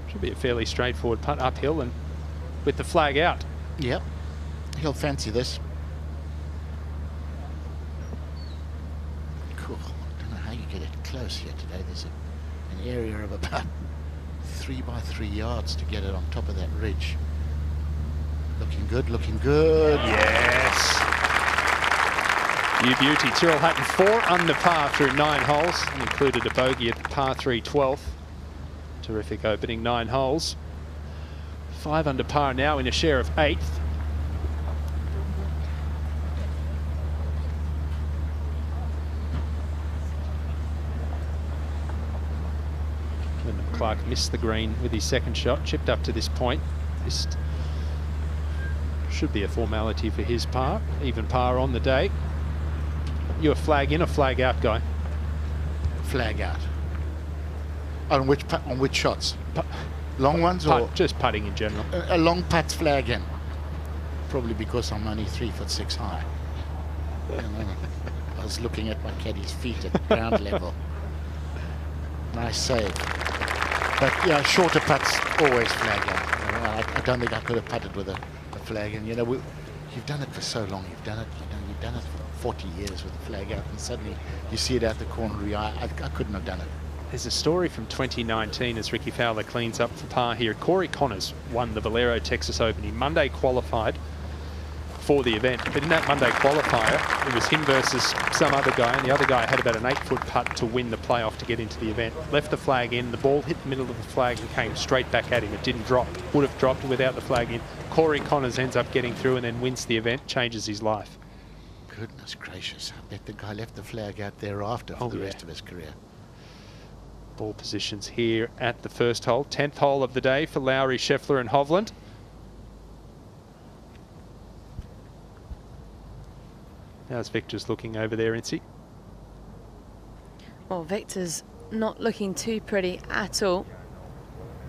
should be a fairly straightforward putt uphill and with the flag out. Yep, he'll fancy this. Cool. I don't know how you get it close here today. There's an area of about 3 by 3 yards to get it on top of that ridge. Looking good, looking good. Yes. You beauty. Tyrrell Hatton 4 under par through 9 holes. He included a bogey at par 3 12th. Terrific opening 9 holes. 5 under par now in a share of 8th. Lyndon Clark missed the green with his second shot, chipped up to this point. This should be a formality for his par, even par on the day. You a flag in or flag out guy? Flag out. On which shots? Long ones or just putting in general? A long putt's flag in. Probably because I'm only 3'6" high. I was looking at my caddy's feet at ground level. Nice save. But yeah, shorter putts always flag out. I don't think I could have putted with a flag in. You know, you've done it for so long. You've done it 40 years with the flag out, and suddenly you see it out the corner of your eye. I couldn't have done it. There's a story from 2019 as Ricky Fowler cleans up for par here. Corey Connors won the Valero Texas Open. He Monday qualified for the event, but in that Monday qualifier, it was him versus some other guy, and the other guy had about an 8-foot putt to win the playoff to get into the event. Left the flag in, the ball hit the middle of the flag and came straight back at him. It didn't drop. Would have dropped without the flag in. Corey Connors ends up getting through and then wins the event, changes his life. Goodness gracious, I bet the guy left the flag out thereafter for the rest of his career. Ball positions here at the first hole. 10th hole of the day for Lowry, Scheffler and Hovland. How's Victor's looking over there, Incy? Well, Victor's not looking too pretty at all.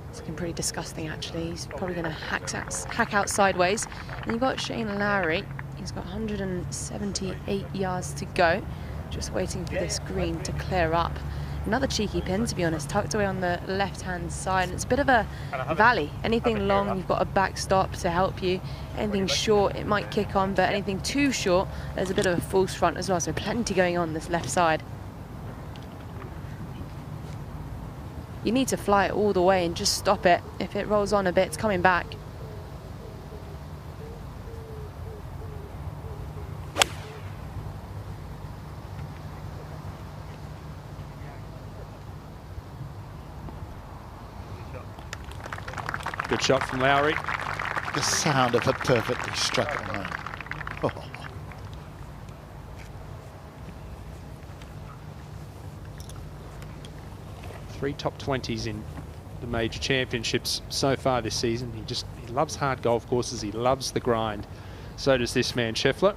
It's looking pretty disgusting, actually. He's probably going to hack out sideways. And you've got Shane Lowry. He's got 178 yards to go. Just waiting for this green to clear up. Another cheeky pin, to be honest, tucked away on the left-hand side. It's a bit of a valley. Anything long, you've got a backstop to help you. Anything short, it might kick on, but anything too short, there's a bit of a false front as well. So plenty going on this left side. You need to fly it all the way and just stop it. If it rolls on a bit, it's coming back. Good shot from Lowry. The sound of a perfectly struck home. Oh. Three top 20s in the major championships so far this season. He loves hard golf courses. He loves the grind. So does this man, Scheffler.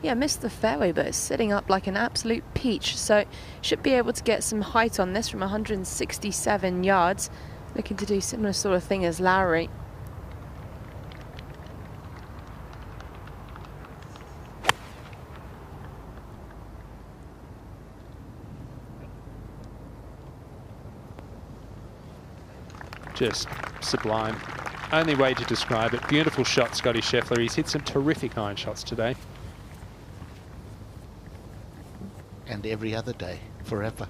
Yeah, missed the fairway, but it's sitting up like an absolute peach. So should be able to get some height on this from 167 yards. Looking to do similar sort of thing as Lowry. Just sublime. Only way to describe it. Beautiful shot, Scotty Scheffler. He's hit some terrific iron shots today. And every other day, forever.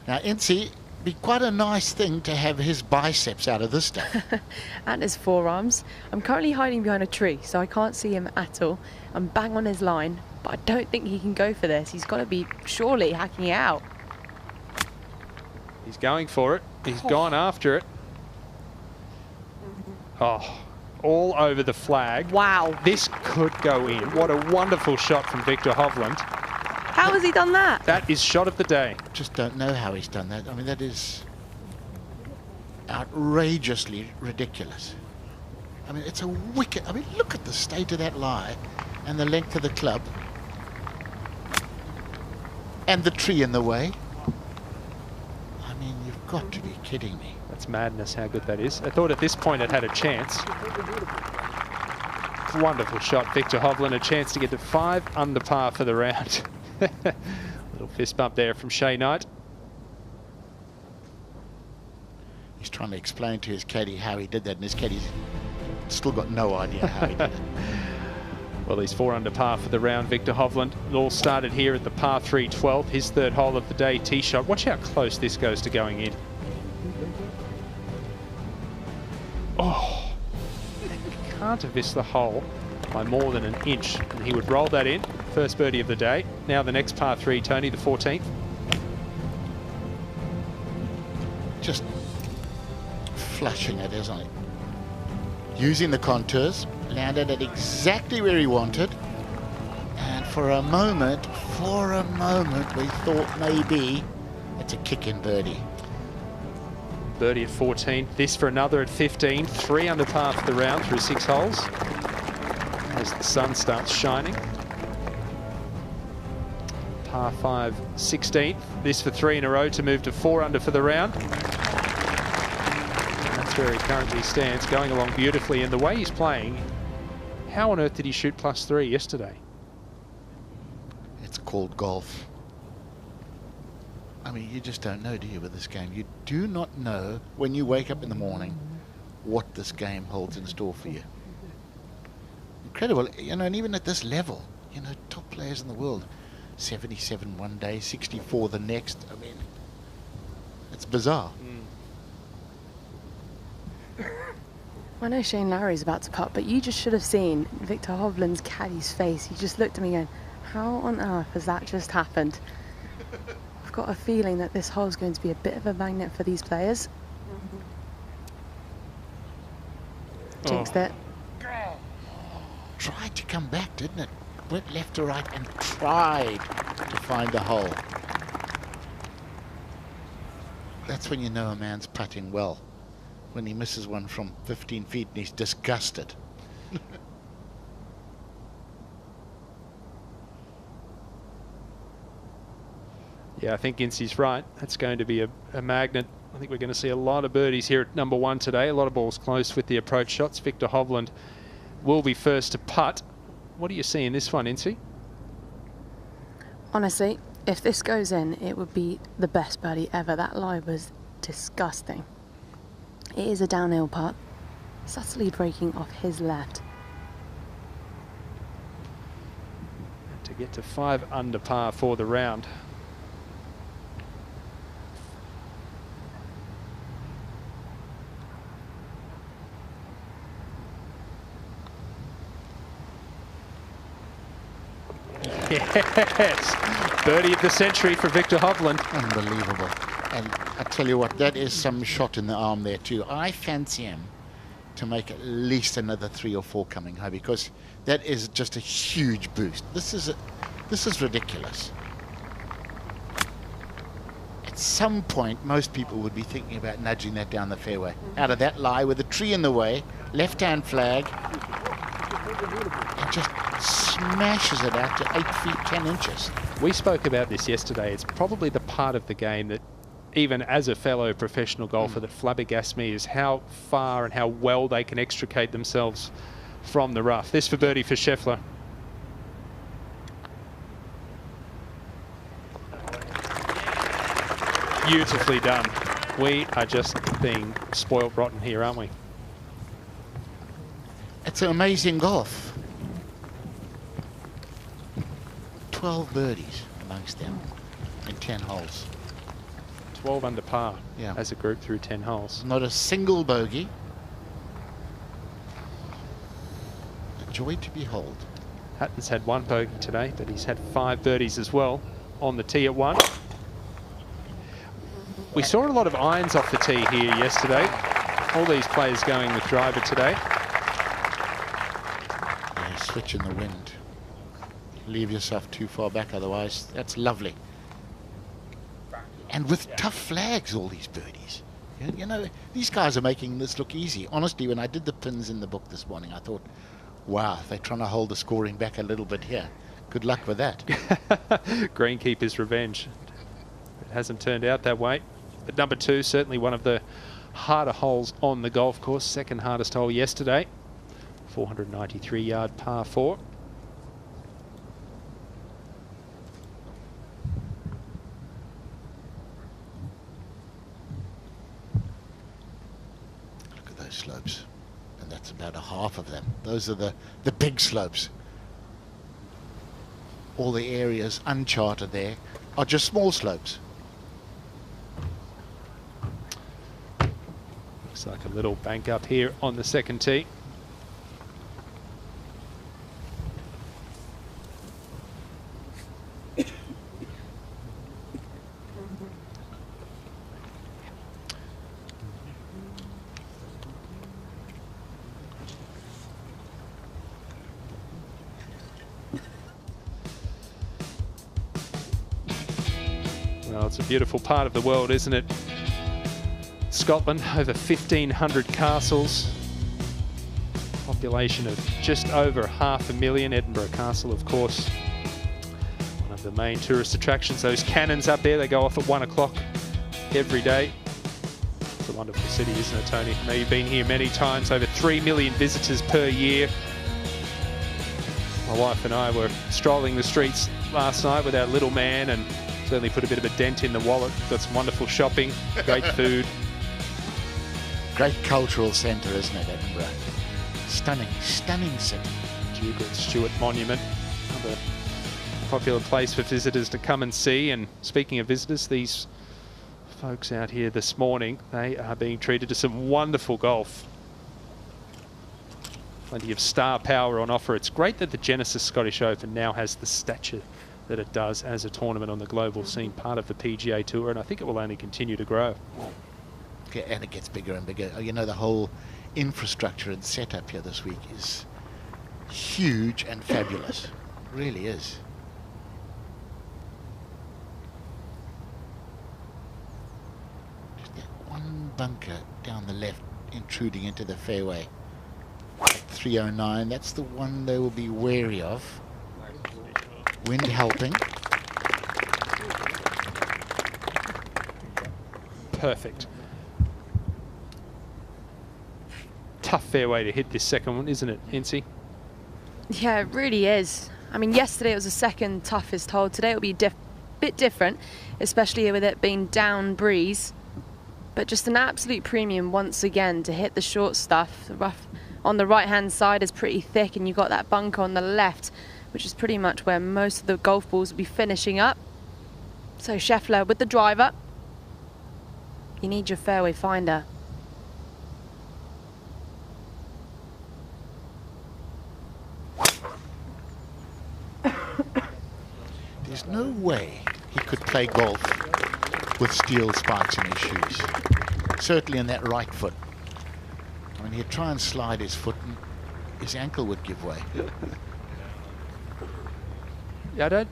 Now, Incy, be quite a nice thing to have his biceps out of this stuff. And his forearms. I'm currently hiding behind a tree, so I can't see him at all. I'm bang on his line, but I don't think he can go for this. He's got to be surely hacking it out. He's going for it. He's gone after it. Oh, all over the flag. Wow. This could go in. What a wonderful shot from Victor Hovland. How has he done that? That is shot of the day. Just don't know how he's done that. I mean, that is outrageously ridiculous. I mean, it's a wicked... I mean, look at the state of that lie and the length of the club. And the tree in the way. I mean, you've got to be kidding me. That's madness how good that is. I thought at this point it had a chance. Wonderful shot, Victor Hovland. A chance to get to 5 under par for the round. Little fist bump there from Shea Knight. He's trying to explain to his caddy how he did that, and his caddy's still got no idea how he did it. Well, he's 4 under par for the round, Victor Hovland. It all started here at the par 3 12th, his third hole of the day tee shot. Watch how close this goes to going in. Oh, he can't have missed the hole by more than an inch, and he would roll that in. First birdie of the day. Now the next par 3, Tony, the 14th. Just flushing it, isn't it? Using the contours, landed it exactly where he wanted. And for a moment, we thought maybe it's a kick-in birdie. Birdie at 14. This for another at 15. 3 under par for the round through 6 holes. As the sun starts shining. Par 5, 16th. This for 3 in a row to move to 4 under for the round. And that's where he currently stands, going along beautifully. And the way he's playing, how on earth did he shoot +3 yesterday? It's called golf. I mean, you just don't know, do you, with this game? You do not know when you wake up in the morning what this game holds in store for you. Incredible, you know, and even at this level, you know, top top players in the world. 77 one day, 64 the next. I mean, it's bizarre. I know Shane Lowry's about to putt, but you just should have seen Victor Hovland's caddy's face. He just looked at me going, how on earth has that just happened? I've got a feeling that this hole's going to be a bit of a magnet for these players. Jinxed it. Tried to come back, didn't it? Went left to right and tried to find the hole. That's when you know a man's putting well. When he misses one from 15 feet and he's disgusted. Yeah, I think Incy's right. That's going to be a magnet. I think we're going to see a lot of birdies here at number 1 today. A lot of balls close with the approach shots. Victor Hovland will be first to putt. What do you see in this one, Incy? Honestly, if this goes in, it would be the best birdie ever. That lie was disgusting. It is a downhill putt, subtly breaking off his left. And to get to 5 under par for the round. Yes, birdie of the century for Victor Hovland. Unbelievable. And I tell you what, that is some shot in the arm there too. I fancy him to make at least another 3 or 4 coming home, because that is just a huge boost. This is ridiculous. At some point, most people would be thinking about nudging that down the fairway. Out of that lie with a tree in the way, left-hand flag, and just smashes it out to 8 feet 10 inches. We spoke about this yesterday. It's probably the part of the game that, even as a fellow professional golfer, that flabbergasts me is how far and how well they can extricate themselves from the rough. This for birdie for Scheffler. Beautifully done. We are just being spoiled rotten here, aren't we? It's an amazing golf. 12 birdies amongst them in 10 holes. 12 under par as a group through 10 holes. Not a single bogey. A joy to behold. Hatton's had 1 bogey today, but he's had 5 birdies as well on the tee at 1. We saw a lot of irons off the tee here yesterday. All these players going with driver today. Yeah, switch in the wind. Leave yourself too far back, otherwise that's lovely. And with tough flags, all these birdies. You know, these guys are making this look easy. Honestly, when I did the pins in the book this morning, I thought, wow, they're trying to hold the scoring back a little bit here. Good luck with that. Greenkeeper's revenge. It hasn't turned out that way. But number 2, certainly one of the harder holes on the golf course. Second hardest hole yesterday. 493-yard par 4. Look at those slopes. And that's about a half of them. Those are the big slopes. All the areas uncharted there are just small slopes. Looks like a little bank up here on the second tee. Well, it's a beautiful part of the world, isn't it? Scotland, over 1,500 castles. Population of just over 500,000. Edinburgh Castle, of course, one of the main tourist attractions. Those cannons up there, they go off at 1 o'clock every day. It's a wonderful city, isn't it, Tony? I know you've been here many times. Over 3 million visitors per year. My wife and I were strolling the streets last night with our little man, and certainly put a bit of a dent in the wallet. Got some wonderful shopping, great food. Great cultural centre, isn't it, Edinburgh? Stunning, stunning city. Hubert Stewart Monument, another popular place for visitors to come and see. And speaking of visitors, these folks out here this morning, they are being treated to some wonderful golf. Plenty of star power on offer. It's great that the Genesis Scottish Open now has the stature that it does as a tournament on the global scene, part of the PGA Tour, and I think it will only continue to grow. Yeah, and it gets bigger and bigger. You know, the whole infrastructure and setup here this week is huge and fabulous. It really is. Just that one bunker down the left intruding into the fairway. 309, that's the one they will be wary of. Wind helping. Perfect. Tough fairway to hit this second one, isn't it, NC? Yeah, it really is. I mean, yesterday it was the second toughest hole. Today it'll be a bit different, especially with it being down breeze. But just an absolute premium once again to hit the short stuff. The rough on the right-hand side is pretty thick, and you've got that bunker on the left, which is pretty much where most of the golf balls will be finishing up. So Scheffler with the driver. You need your fairway finder. There's no way he could play golf with steel spikes in his shoes. Certainly in that right foot. I mean, he'd try and slide his foot and his ankle would give way. Yeah, I don't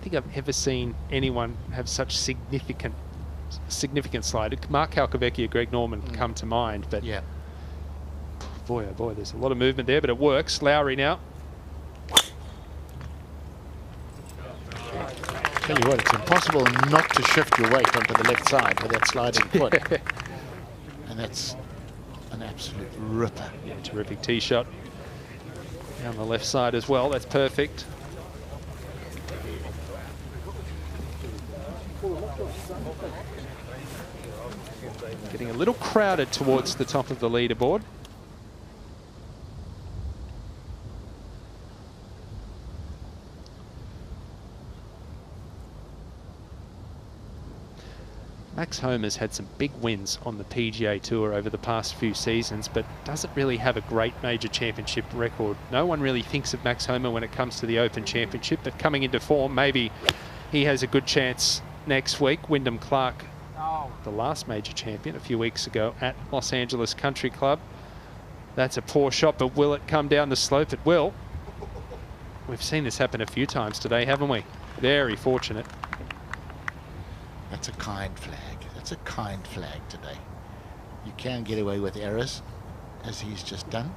think I've ever seen anyone have such significant slide. Mark Calcavecchia, Greg Norman come to mind, but yeah, boy, oh boy, there's a lot of movement there, but it works. Lowry now. Tell you what, it's impossible not to shift your weight onto the left side with that sliding foot. And that's an absolute ripper. Yeah, terrific tee shot. Down the left side as well, that's perfect. Getting a little crowded towards the top of the leaderboard. Max Homa's had some big wins on the PGA Tour over the past few seasons, but doesn't really have a great major championship record. No one really thinks of Max Homa when it comes to the Open Championship, but coming into form, maybe he has a good chance next week. Wyndham Clark, the last major champion a few weeks ago at Los Angeles Country Club. That's a poor shot, but will it come down the slope? It will. We've seen this happen a few times today, haven't we? Very fortunate. That's a kind flag. That's a kind flag today. You can get away with errors, as he's just done.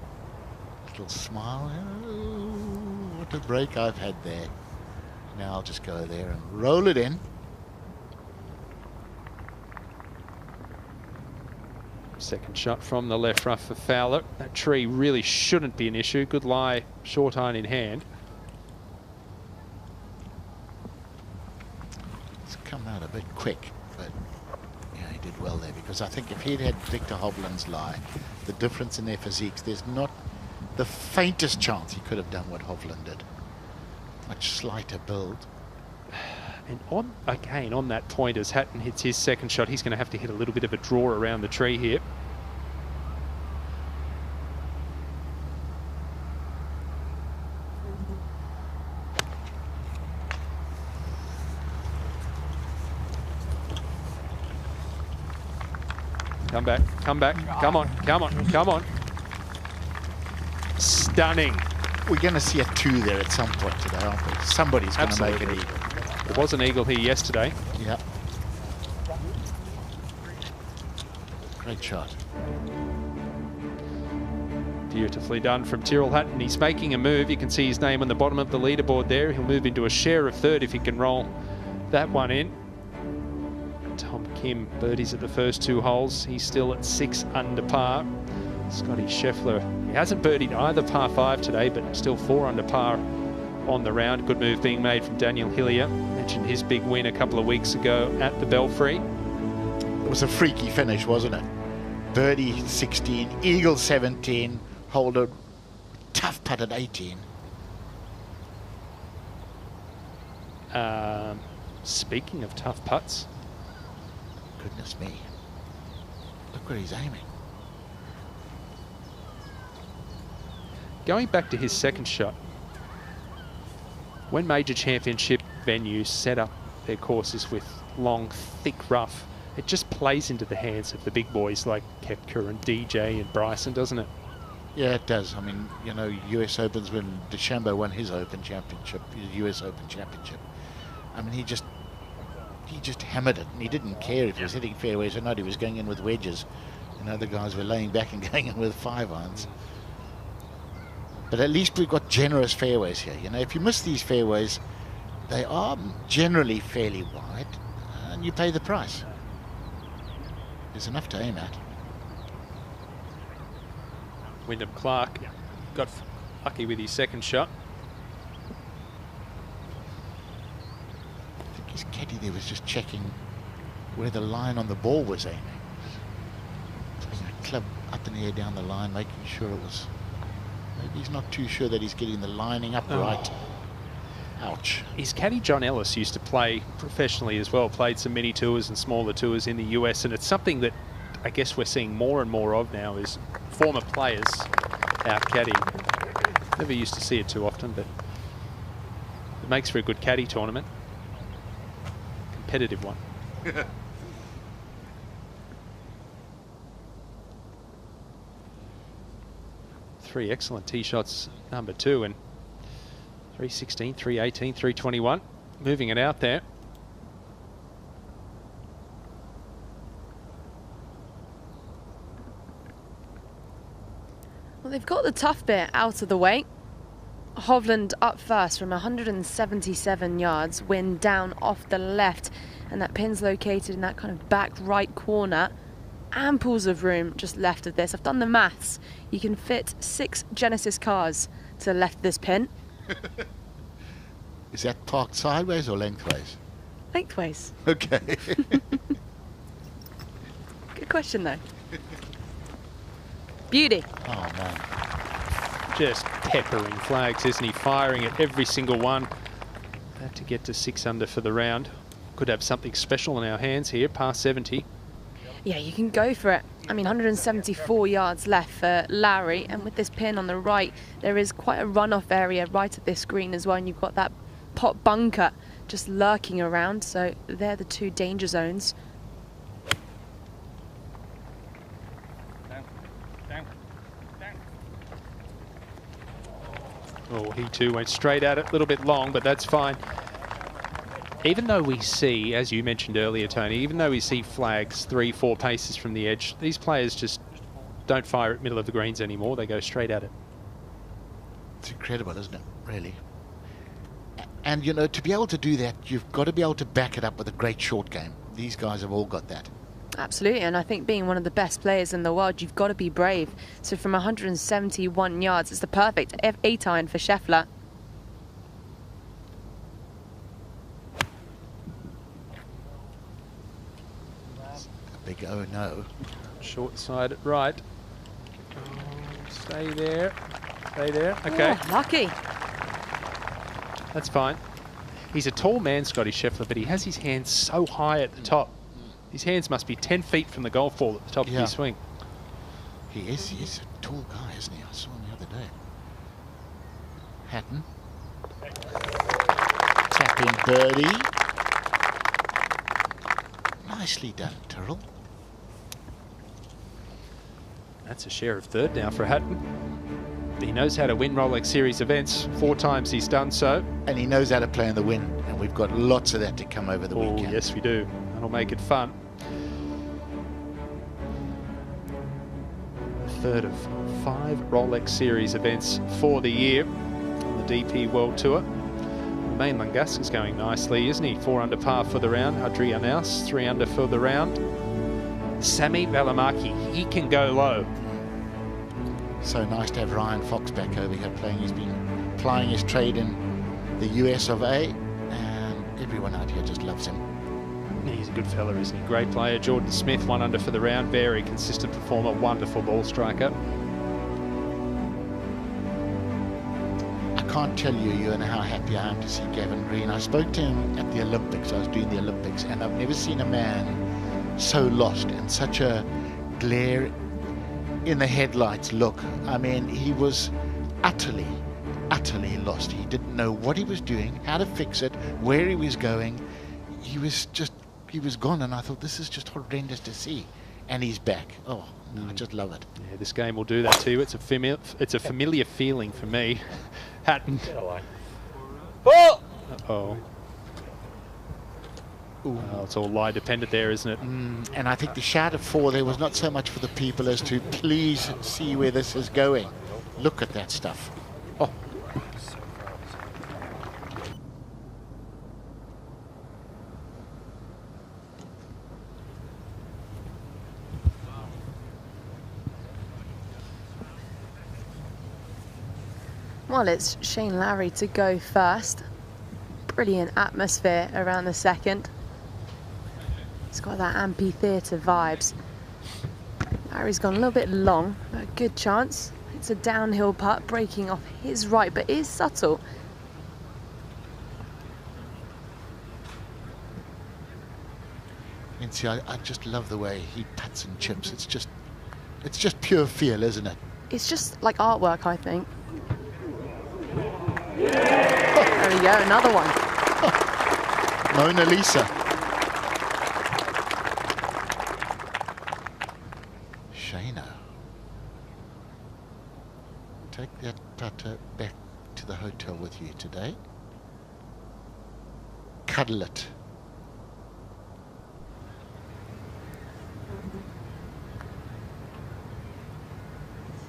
Little smile. Oh, what a break I've had there. Now I'll just go there and roll it in. Second shot from the left rough for Fowler. That tree really shouldn't be an issue. Good lie, short iron in hand. Come out a bit quick, but yeah, he did well there, because I think if he'd had Victor Hovland's lie, the difference in their physiques, there's not the faintest chance he could have done what Hovland did. Much slighter build. And on that point, as Hatton hits his second shot, he's going to have to hit a little bit of a draw around the tree here. Come back, come back, come on, come on, come on. Stunning. We're going to see a 2 there at some point today, aren't we? Somebody's going to make an eagle. There was an eagle here yesterday. Yep. Great shot. Beautifully done from Tyrrell Hatton. He's making a move. You can see his name on the bottom of the leaderboard there. He'll move into a share of third if he can roll that one in. Tom Kim birdies at the first 2 holes. He's still at 6 under par. Scotty Scheffler, he hasn't birdied either par 5 today, but still 4 under par on the round. Good move being made from Daniel Hillier. Mentioned his big win a couple of weeks ago at the Belfry. It was a freaky finish, wasn't it? Birdie 16, eagle 17, Holder tough putt at 18. Speaking of tough putts. Goodness me. Look where he's aiming. Going back to his second shot. When major championship venues set up their courses with long, thick rough, it just plays into the hands of the big boys like Koepka and DJ and Bryson, doesn't it? Yeah, it does. I mean, you know, US Opens, when DeChambeau won his Open Championship, his US Open Championship, I mean, he just hammered it, and he didn't care if he was hitting fairways or not. He was going in with wedges, and other guys were laying back and going in with 5-irons. But at least we've got generous fairways here. You know, if you miss these fairways, they are generally fairly wide, and you pay the price. There's enough to aim at. Wyndham Clark got lucky with his second shot. I think his caddy there was just checking where the line on the ball was aiming. Taking a club up in the air down the line, making sure it was... Maybe he's not too sure that he's getting the lining up right. Ouch. His caddy John Ellis used to play professionally as well, played some mini tours and smaller tours in the US, and it's something that I guess we're seeing more and more of now, is former players out caddying. Never used to see it too often, but it makes for a good caddy tournament. Competitive one. Three excellent tee shots, number 2, and 316, 318, 321. Moving it out there. Well, they've got the tough bit out of the way. Hovland up first from 177 yards, wind down off the left, and that pin's located in that kind of back right corner. Amples of room just left of this. I've done the maths. You can fit 6 Genesis cars to the left of this pin. Is that parked sideways or lengthways? Lengthways. Okay. Good question, though. Beauty. Oh, man. Just peppering flags, isn't he? Firing at every single one. Had to get to 6 under for the round. Could have something special in our hands here, past 70. Yeah, you can go for it. I mean, 174 yards left for Lowry, and with this pin on the right, there is quite a runoff area right at this green as well, and you've got that pot bunker just lurking around, so they're the 2 danger zones. Oh, he too went straight at it, a little bit long, but that's fine. Even though we see, as you mentioned earlier, Tony, even though we see flags 3-4 paces from the edge, these players just don't fire at middle of the greens anymore. They go straight at it. It's incredible, isn't it? Really. And, you know, to be able to do that, you've got to be able to back it up with a great short game. These guys have all got that. Absolutely, and I think being one of the best players in the world, you've got to be brave. So from 171 yards, it's the perfect 8-iron for Scheffler. Big oh no. Short side at right. Stay there. Stay there. Okay. Oh, lucky. That's fine. He's a tall man, Scotty Scheffler, but he has his hands so high at the top. His hands must be 10 feet from the golf ball at the top of his swing. He is a tall guy, isn't he? I saw him the other day. Hatton. Tap in birdie. Nicely done, Tyrrell. That's a share of third now for Hatton. He knows how to win Rolex Series events. 4 times he's done so. And he knows how to play in the wind. And we've got lots of that to come over the weekend. Yes, we do. That'll make it fun. The third of 5 Rolex Series events for the year on the DP World Tour. Main Langasca's going nicely, isn't he? 4 under par for the round. Adrianaus, 3 under for the round. Sami Välimäki, he can go low. So nice to have Ryan Fox back over here playing. He's been plying his trade in the US of A, and everyone out here just loves him. He's a good fella, isn't he? Great player. Jordan Smith, 1 under for the round. Very consistent performer, wonderful ball striker. can't tell you and how happy I am to see Gavin Green. I spoke to him at the Olympics. I was doing the Olympics, and I've never seen a man so lost and such a glare in the headlights look. I mean, he was utterly lost. He didn't know what he was doing, how to fix it, where he was going. He was gone, and I thought, this is just horrendous to see. And he's back. Oh, no, I just love it. Yeah, this game will do that to you. It's a familiar feeling for me. Hatton. Oh! Uh-oh. Oh, it's all lie dependent there, isn't it? And I think the shout of 4 there was not so much for the people as to please see where this is going. Look at that stuff. Oh. Well, it's Shane Lowry to go first. Brilliant atmosphere around the second. It's got that amphitheatre vibes. Lowry's gone a little bit long, but a good chance. It's a downhill putt, breaking off his right, but is subtle. And see, I just love the way he putts and chips. It's just pure feel, isn't it? It's just like artwork, I think. There we go, another one. Mona Lisa. Shana. Take that putter back to the hotel with you today. Cuddle it.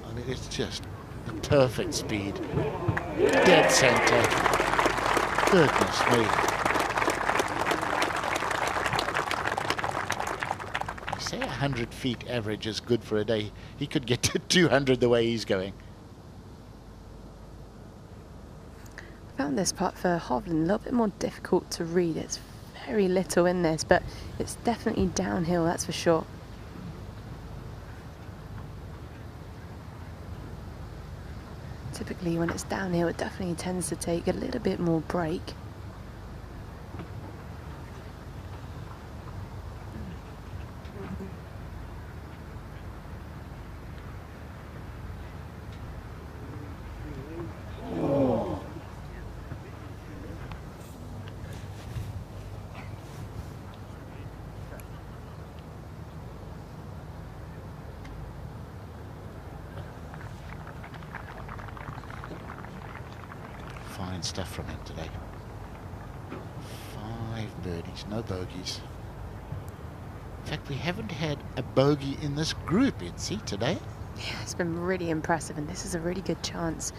I mean, it's just the perfect speed. Dead center. Goodness me. You say 100 feet average is good for a day. He could get to 200 the way he's going. I found this putt for Hovland a little bit more difficult to read. It's very little in this, but it's definitely downhill, that's for sure. Typically when it's downhill, it definitely tends to take a little bit more break. Fine stuff from him today. 5 birdies, no bogeys. In fact, we haven't had a bogey in this group, you'd see, today. Yeah, it's been really impressive, and this is a really good chance.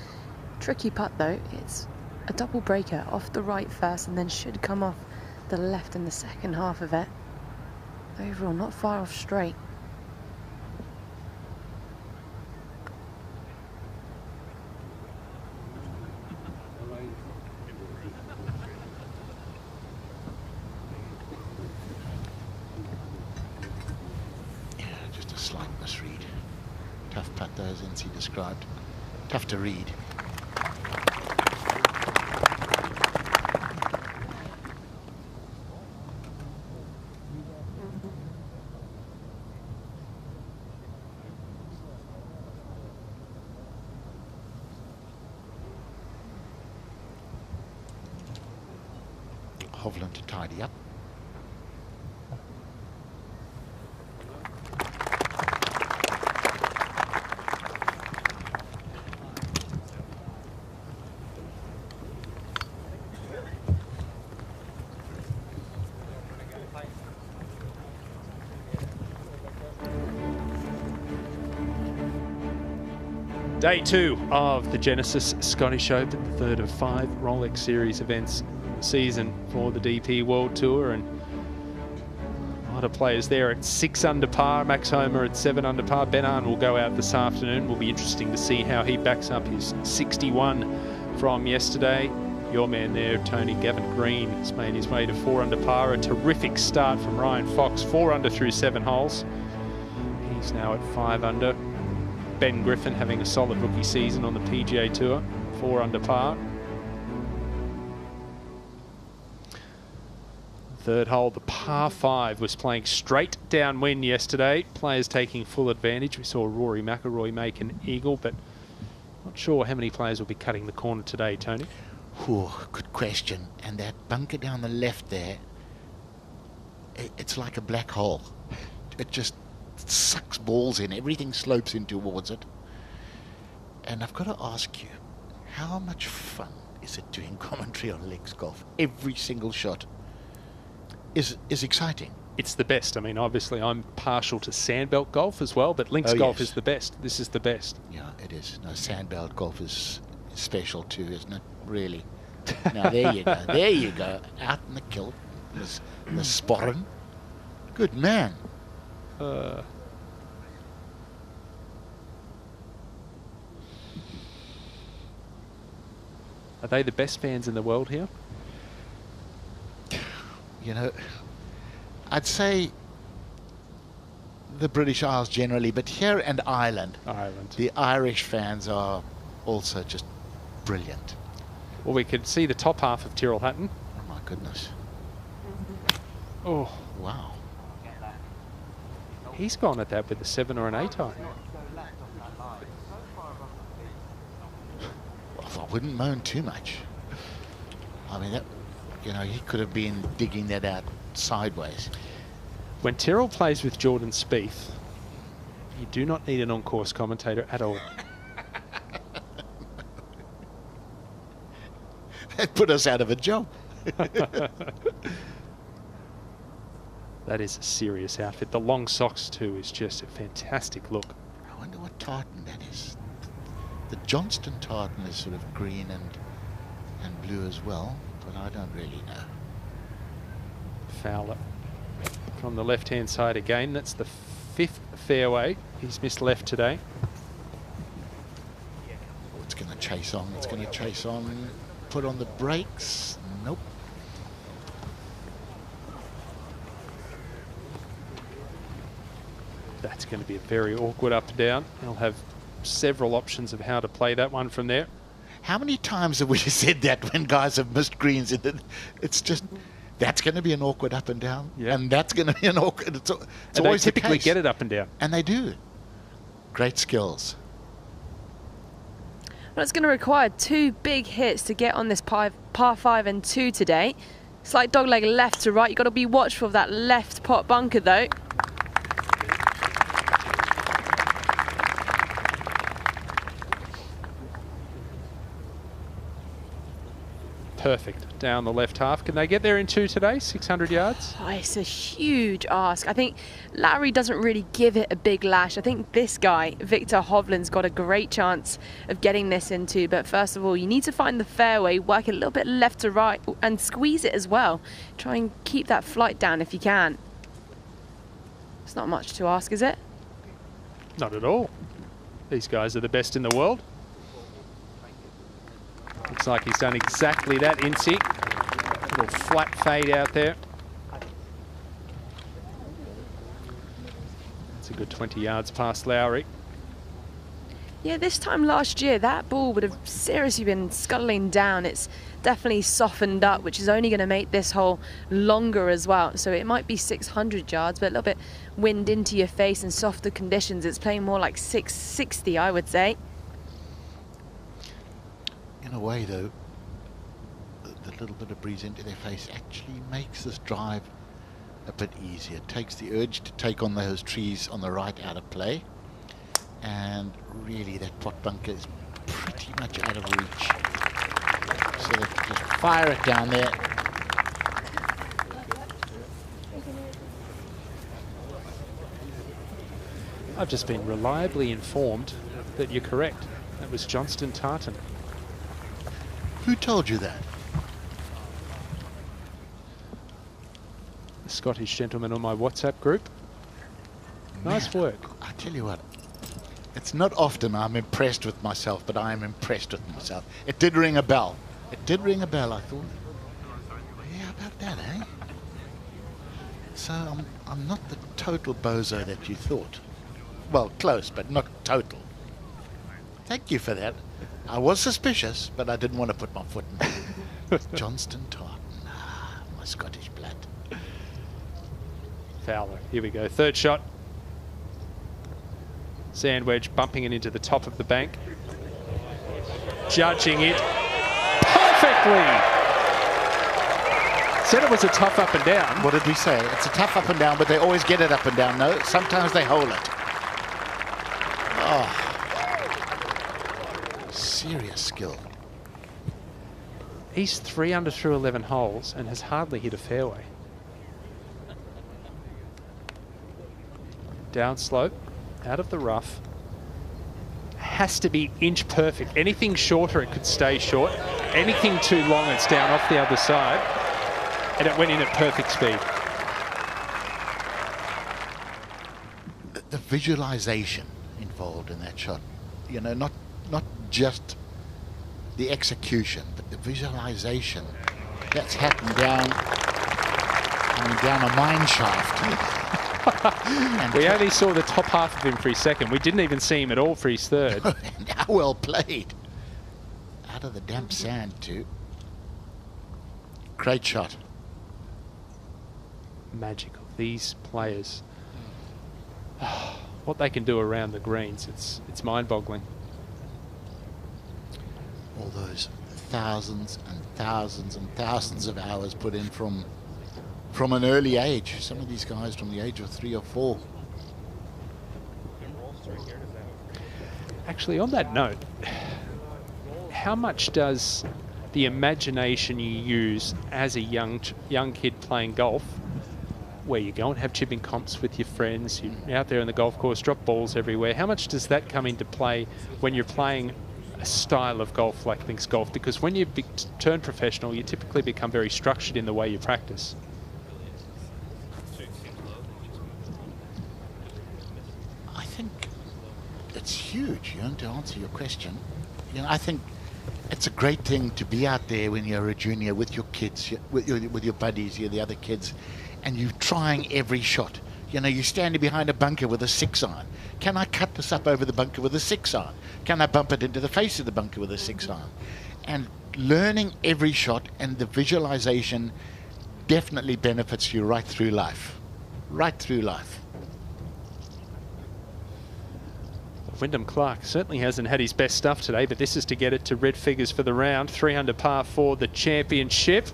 Tricky putt though. It's a double breaker off the right first, and then should come off the left in the second half of it. Overall, not far off straight. Slight misread. Tough putt though, as NC described. Tough to read. Hovland to tidy up. Day 2 of the Genesis Scottish Open, the third of 5 Rolex Series events in the season for the DP World Tour, and a lot of players there at 6 under par. Max Homer at 7 under par. Ben Ahn will go out this afternoon. Will be interesting to see how he backs up his 61 from yesterday. Your man there, Tony Gavin Green, has made his way to 4 under par. A terrific start from Ryan Fox, 4 under through 7 holes. He's now at 5 under. Ben Griffin having a solid rookie season on the PGA Tour, 4 under par. third hole, the par 5, was playing straight downwind yesterday. Players taking full advantage. We saw Rory McIlroy make an eagle, but not sure how many players will be cutting the corner today, Tony. Oh, good question. And that bunker down the left there, it's like a black hole. It just sucks balls in. Everything slopes in towards it. And I've got to ask you, how much fun is it doing commentary on links golf? Every single shot is exciting. It's the best. I mean, obviously, I'm partial to sandbelt golf as well, but links golf is the best. This is the best. Yeah, it is. No, sandbelt golf is special too, isn't it? Really. Now, there you go. There you go. Out in the kilt. The sporran. Good man. Are they the best fans in the world here? You know, I'd say the British Isles generally, but here and Ireland, the Irish fans are also just brilliant. Well, we could see the top half of Tyrrell Hatton. Oh my goodness. Oh. Wow. He's gone at that with a 7 or an 8 iron. I wouldn't moan too much. I mean, that, you know, he could have been digging that out sideways. When Tyrrell plays with Jordan Spieth, you do not need an on-course commentator at all. That put us out of a job. That is a serious outfit. The long socks, too, is just a fantastic look. I wonder what tartan that is. The Johnston tartan is sort of green and blue as well, but I don't really know. Fowler from the left-hand side again. That's the 5th fairway. He's missed left today. Oh, it's going to chase on. It's going to chase on. Put on the brakes. Nope. That's going to be a very awkward up and down. He'll have several options of how to play that one from there. How many times have we said that when guys have missed greens? It's just, that's going to be an awkward up and down, and that's going to be an awkward. It's always they typically get it up and down, and they do. Great skills. Well, it's going to require 2 big hits to get on this par 5 and 2 today. Slight dogleg left to right. You've got to be watchful of that left pot bunker though. Perfect. Down the left half. Can they get there in 2 today? 600 yards? Oh, it's a huge ask. I think Larry doesn't really give it a big lash. I think this guy, Victor Hovland's got a great chance of getting this in 2. But first of all, you need to find the fairway, work it a little bit left to right, and squeeze it as well. Try and keep that flight down if you can. It's not much to ask, is it? Not at all. These guys are the best in the world. Looks like he's done exactly that, Incy. Little flat fade out there. That's a good 20 yards past Lowry. Yeah, this time last year, that ball would have seriously been scuttling down. It's definitely softened up, which is only going to make this hole longer as well. So it might be 600 yards, but a little bit wind into your face and softer conditions. It's playing more like 660, I would say. In a way, though, the little bit of breeze into their face actually makes this drive a bit easier. It takes the urge to take on those trees on the right out of play. And really, that pot bunker is pretty much out of reach. So they can just fire it down there. I've just been reliably informed that you're correct. That was Johnston Tartan. Who told you that? The Scottish gentleman on my WhatsApp group. Nice work. I tell you what, it's not often I'm impressed with myself, but I am impressed with myself. It did ring a bell. It did ring a bell. I thought, yeah, about that, eh? So I'm not the total bozo that you thought. Well, close, but not total. Thank you for that. I was suspicious, but I didn't want to put my foot in it. Johnston Tartan, my Scottish blood. Fowler. Here we go. Third shot. Sand wedge bumping it into the top of the bank. Judging it perfectly. Said it was a tough up and down. What did we say? It's a tough up and down, but they always get it up and down. No, sometimes they hold it. Oh, serious skill. He's 3 under through 11 holes and has hardly hit a fairway. Down slope, out of the rough. Has to be inch perfect. Anything shorter, it could stay short. Anything too long, it's down off the other side. And it went in at perfect speed. The visualization involved in that shot, you know, not just the execution, but the visualization that's happened down a mine shaft. We only saw the top half of him for his second. We didn't even see him at all for his third. And how well played. Out of the damp sand too. Great shot. Magical. These players, what they can do around the greens, it's mind-boggling. All those thousands and thousands and thousands of hours put in from an early age. Some of these guys from the age of 3 or 4. Actually, on that note, how much does the imagination you use as a young kid playing golf, where you go and have chipping comps with your friends, you're out there on the golf course, drop balls everywhere, how much does that come into play when you're playing a style of golf like links golf? Because when you turn professional, you typically become very structured in the way you practice. I think it's huge, you know, to answer your question. You know, I think it's a great thing to be out there when you're a junior with your kids, with your buddies, the other kids, and you're trying every shot. You know, you're standing behind a bunker with a 6-iron. Can I cut this up over the bunker with a 6-iron? Can I bump it into the face of the bunker with a 6-iron? And learning every shot and the visualization definitely benefits you right through life. Right through life. Wyndham Clark certainly hasn't had his best stuff today, but this is to get it to red figures for the round. 3 under par for the championship.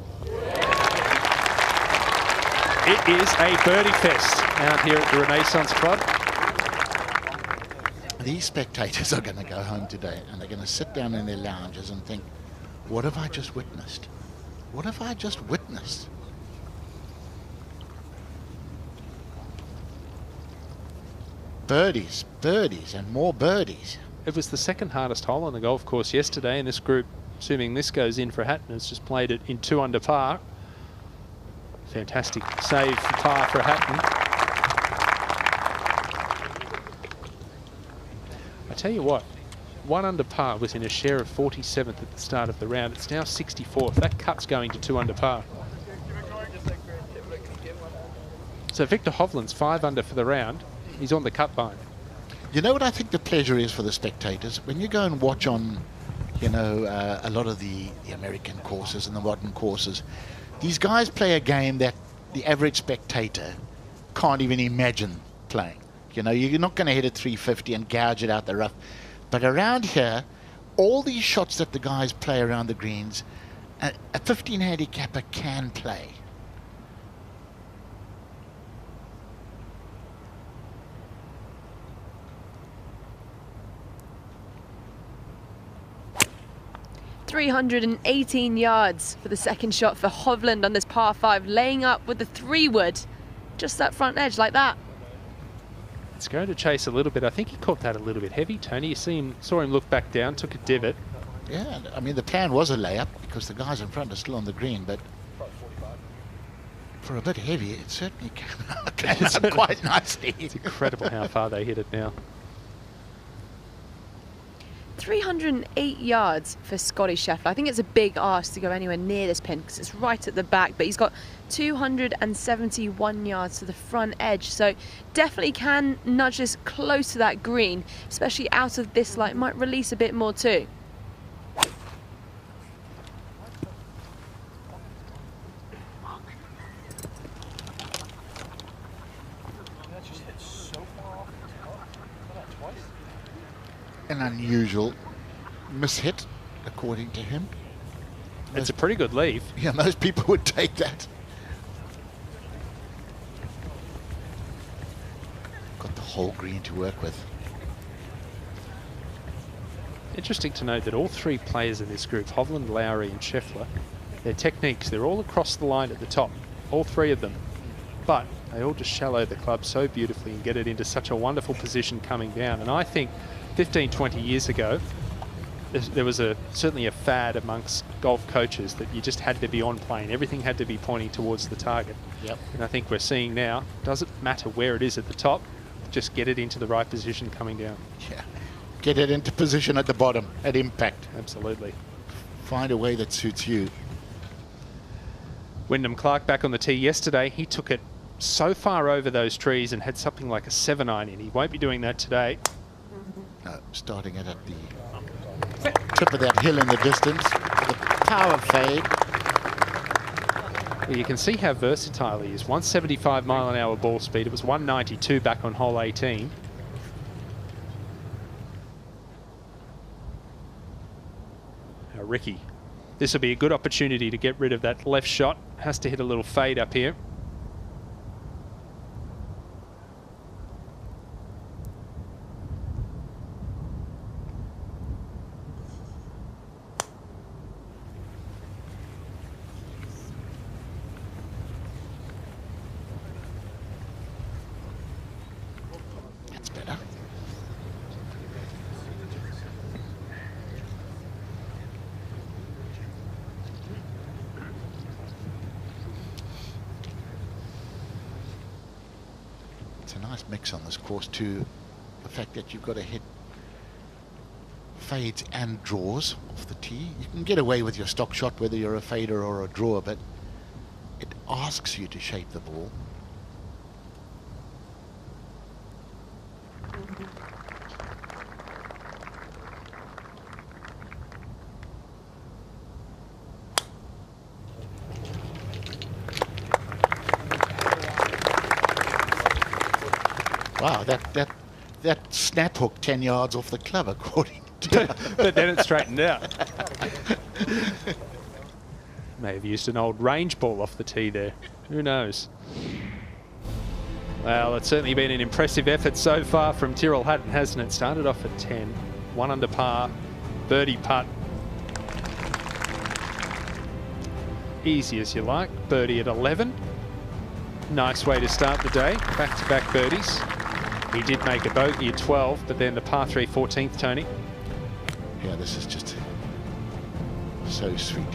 It is a birdie fest out here at the Renaissance Club. These spectators are going to go home today and they're going to sit down in their lounges and think, what have I just witnessed? What have I just witnessed? Birdies, birdies, and more birdies. It was the second hardest hole on the golf course yesterday, and this group, assuming this goes in for Hatton, has just played it in 2 under par. Fantastic save for par for Hatton. I tell you what, 1 under par was in a share of 47th at the start of the round. It's now 64th. That cut's going to 2 under par. So Victor Hovland's 5 under for the round. He's on the cut line. You know what I think the pleasure is for the spectators? When you go and watch on, you know, a lot of the American courses and the modern courses, these guys play a game that the average spectator can't even imagine playing. You know, you're not going to hit a 350 and gouge it out the rough. But around here, all these shots that the guys play around the greens, a 15 handicapper can play. .318 yards for the second shot for Hovland on this par 5, laying up with the 3-wood. Just that front edge like that. It's going to chase a little bit. I think he caught that a little bit heavy, Tony. You saw him look back down, took a divot. Yeah, I mean, the plan was a layup because the guys in front are still on the green, but for a bit heavy, it certainly came out quite nicely. It's incredible how far they hit it now. 308 yards for Scotty Scheffler. I think it's a big ask to go anywhere near this pin because it's right at the back, but he's got 271 yards to the front edge, so definitely can nudge this close to that green, especially out of this light. Might release a bit more too. An unusual mishit, according to him. It's a pretty good leave. Yeah, most people would take that. Got the whole green to work with. Interesting to note that all three players in this group, Hovland, Lowry and Scheffler, their techniques, they're all across the line at the top, all three of them. But they all just shallow the club so beautifully and get it into such a wonderful position coming down. And I think 15, 20 years ago, there was certainly a fad amongst golf coaches that you just had to be on plane. Everything had to be pointing towards the target. Yep. And I think we're seeing now, doesn't matter where it is at the top, just get it into the right position coming down. Yeah. Get it into position at the bottom, at impact. Absolutely. Find a way that suits you. Wyndham Clark back on the tee yesterday. He took it so far over those trees and had something like a 7-iron in. He won't be doing that today. No, starting it at the tip of that hill in the distance. The power fade. Well, you can see how versatile he is. 175 mile an hour ball speed. It was 192 back on hole 18. Now Ricky, this will be a good opportunity to get rid of that left shot. Has to hit a little fade up here. Mix on this course too, the fact that you've got to hit fades and draws off the tee. You can get away with your stock shot whether you're a fader or a drawer, but it asks you to shape the ball. Wow, that snap hook 10 yards off the club, according to... But then it straightened out. May have used an old range ball off the tee there. Who knows? Well, it's certainly been an impressive effort so far from Tyrrell Hatton, hasn't it? Started off at 10, 1 under par, birdie putt. Easy as you like, birdie at 11. Nice way to start the day, back-to-back birdies. He did make a bogey at 12, but then the par 3 14th, Tony. Yeah, this is just so sweet.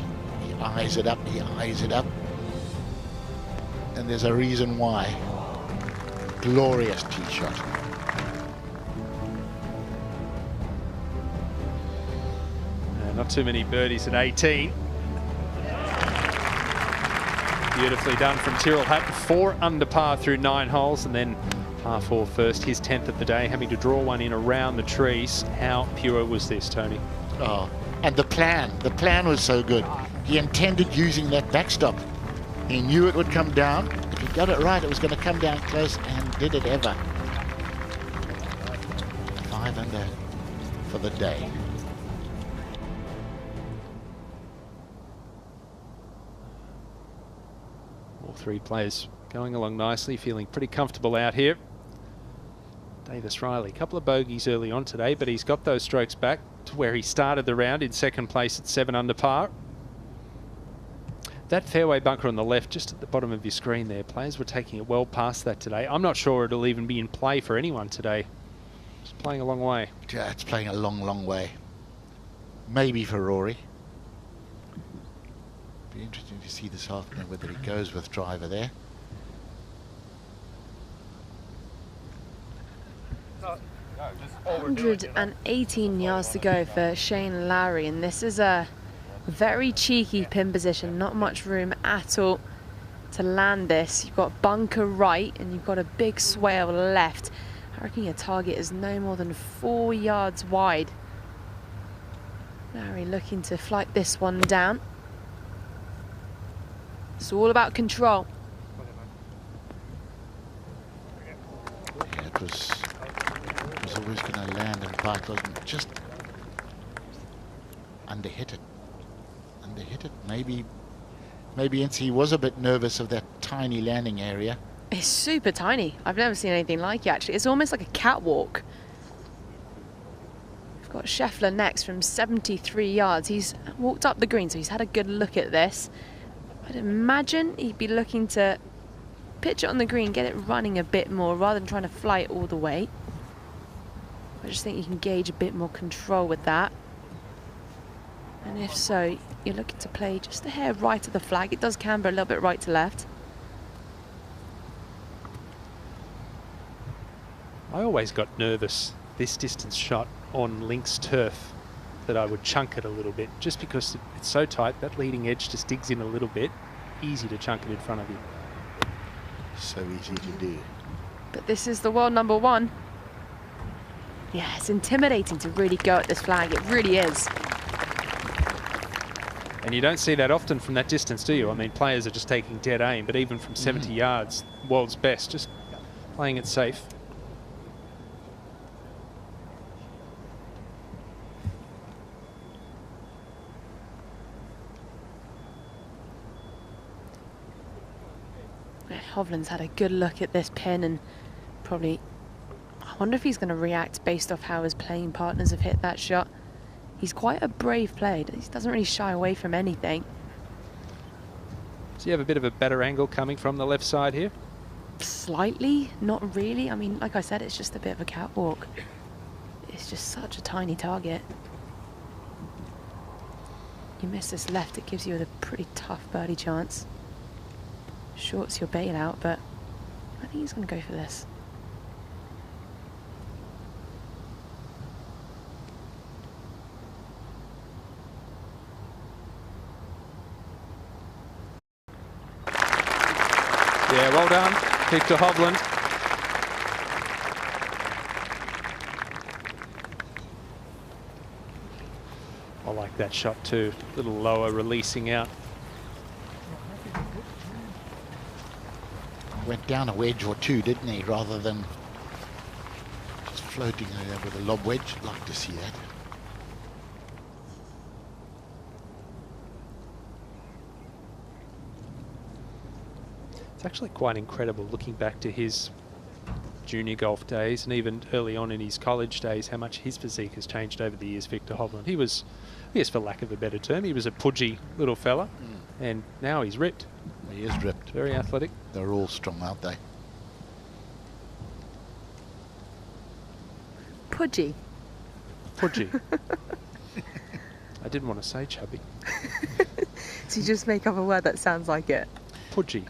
He eyes it up, and there's a reason why. Glorious tee shot. Not too many birdies at 18. Beautifully done from Tyrrell Hatton. 4 under par through 9 holes, and then par 4 first, his 10th of the day, having to draw one in around the trees. How pure was this, Tony? Oh, and the plan was so good. He intended using that backstop. He knew it would come down. If he got it right, it was going to come down close, and did it ever. 5 under for the day. All three players going along nicely, feeling pretty comfortable out here. Davis Riley, a couple of bogeys early on today, but he's got those strokes back to where he started the round in second place at 7 under par. That fairway bunker on the left, just at the bottom of your screen there, players were taking it well past that today. I'm not sure it'll even be in play for anyone today. It's playing a long way. Yeah, it's playing a long, long way. Maybe for Rory. Be interesting to see this afternoon whether he goes with driver there. No, 118 yards to go for Shane Lowry, and this is a very cheeky pin position, not much room at all to land this. You've got bunker right and you've got a big swale left. I reckon your target is no more than 4 yards wide. Lowry looking to flight this one down. It's all about control. Yeah, it was always going to land and bite, wasn't it? Just underhit it. Underhit it. Maybe NC was a bit nervous of that tiny landing area. It's super tiny. I've never seen anything like it, actually. It's almost like a catwalk. We've got Scheffler next from 73 yards. He's walked up the green, so he's had a good look at this. I'd imagine he'd be looking to pitch it on the green, get it running a bit more rather than trying to fly it all the way. I just think you can gauge a bit more control with that. And if so, you're looking to play just a hair right of the flag. It does camber a little bit right to left. I always got nervous this distance shot on links turf that I would chunk it a little bit just because it's so tight. That leading edge just digs in a little bit. Easy to chunk it in front of you. So easy to do. But this is the world number one. Yeah, it's intimidating to really go at this flag. It really is. And you don't see that often from that distance, do you? I mean, players are just taking dead aim, but even from 70 yards, world's best, just playing it safe. Hovland's had a good look at this pin and probably, I wonder if he's going to react based off how his playing partners have hit that shot. He's quite a brave player. He doesn't really shy away from anything. Does he have a bit of a better angle coming from the left side here? Slightly, not really. I mean, like I said, it's just a bit of a catwalk. It's just such a tiny target. You miss this left, it gives you a pretty tough birdie chance. Shorts your bailout, but I think he's going to go for this. Yeah, well done, Victor Hovland. I like that shot too. A little lower, releasing out. Went down a wedge or two, didn't he, rather than just floating there with a lob wedge. I'd like to see that. It's actually quite incredible looking back to his junior golf days and even early on in his college days, how much his physique has changed over the years, Victor Hovland. He was, I guess for lack of a better term, he was a pudgy little fella, and now he's ripped. He is ripped. Very athletic. They're all strong, aren't they? Pudgy. Pudgy. I didn't want to say chubby. So you just make up a word that sounds like it. Pudgy.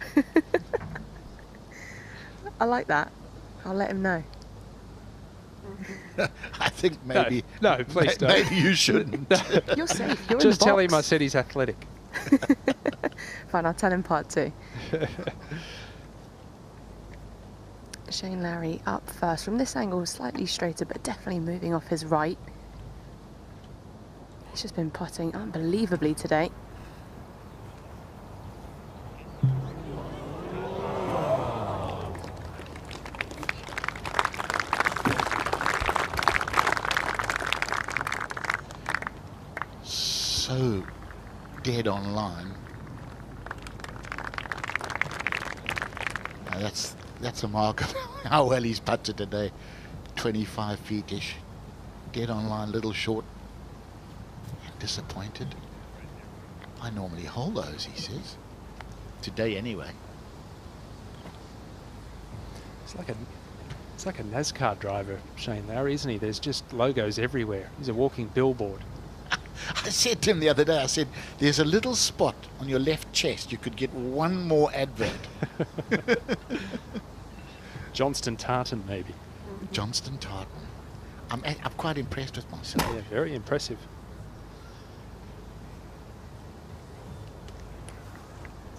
I like that. I'll let him know. I think maybe... No, please don't. Maybe you shouldn't. You're safe. You're just in the tell him I box. said he's athletic. Fine, I'll tell him part two. Shane Lowry up first. From this angle, slightly straighter, but definitely moving off his right. He's just been putting unbelievably today. So dead on line. Now that's a mark of how well he's putted today. 25 feet-ish. Dead on line, little short. And disappointed. I normally hold those, he says. Today anyway. It's like a NASCAR driver, Shane Lowry, isn't he? There's just logos everywhere. He's a walking billboard. I said to him the other day, I said, there's a little spot on your left chest. You could get one more advert. Johnston Tartan, maybe. Johnston Tartan. I'm quite impressed with myself. Yeah, very impressive.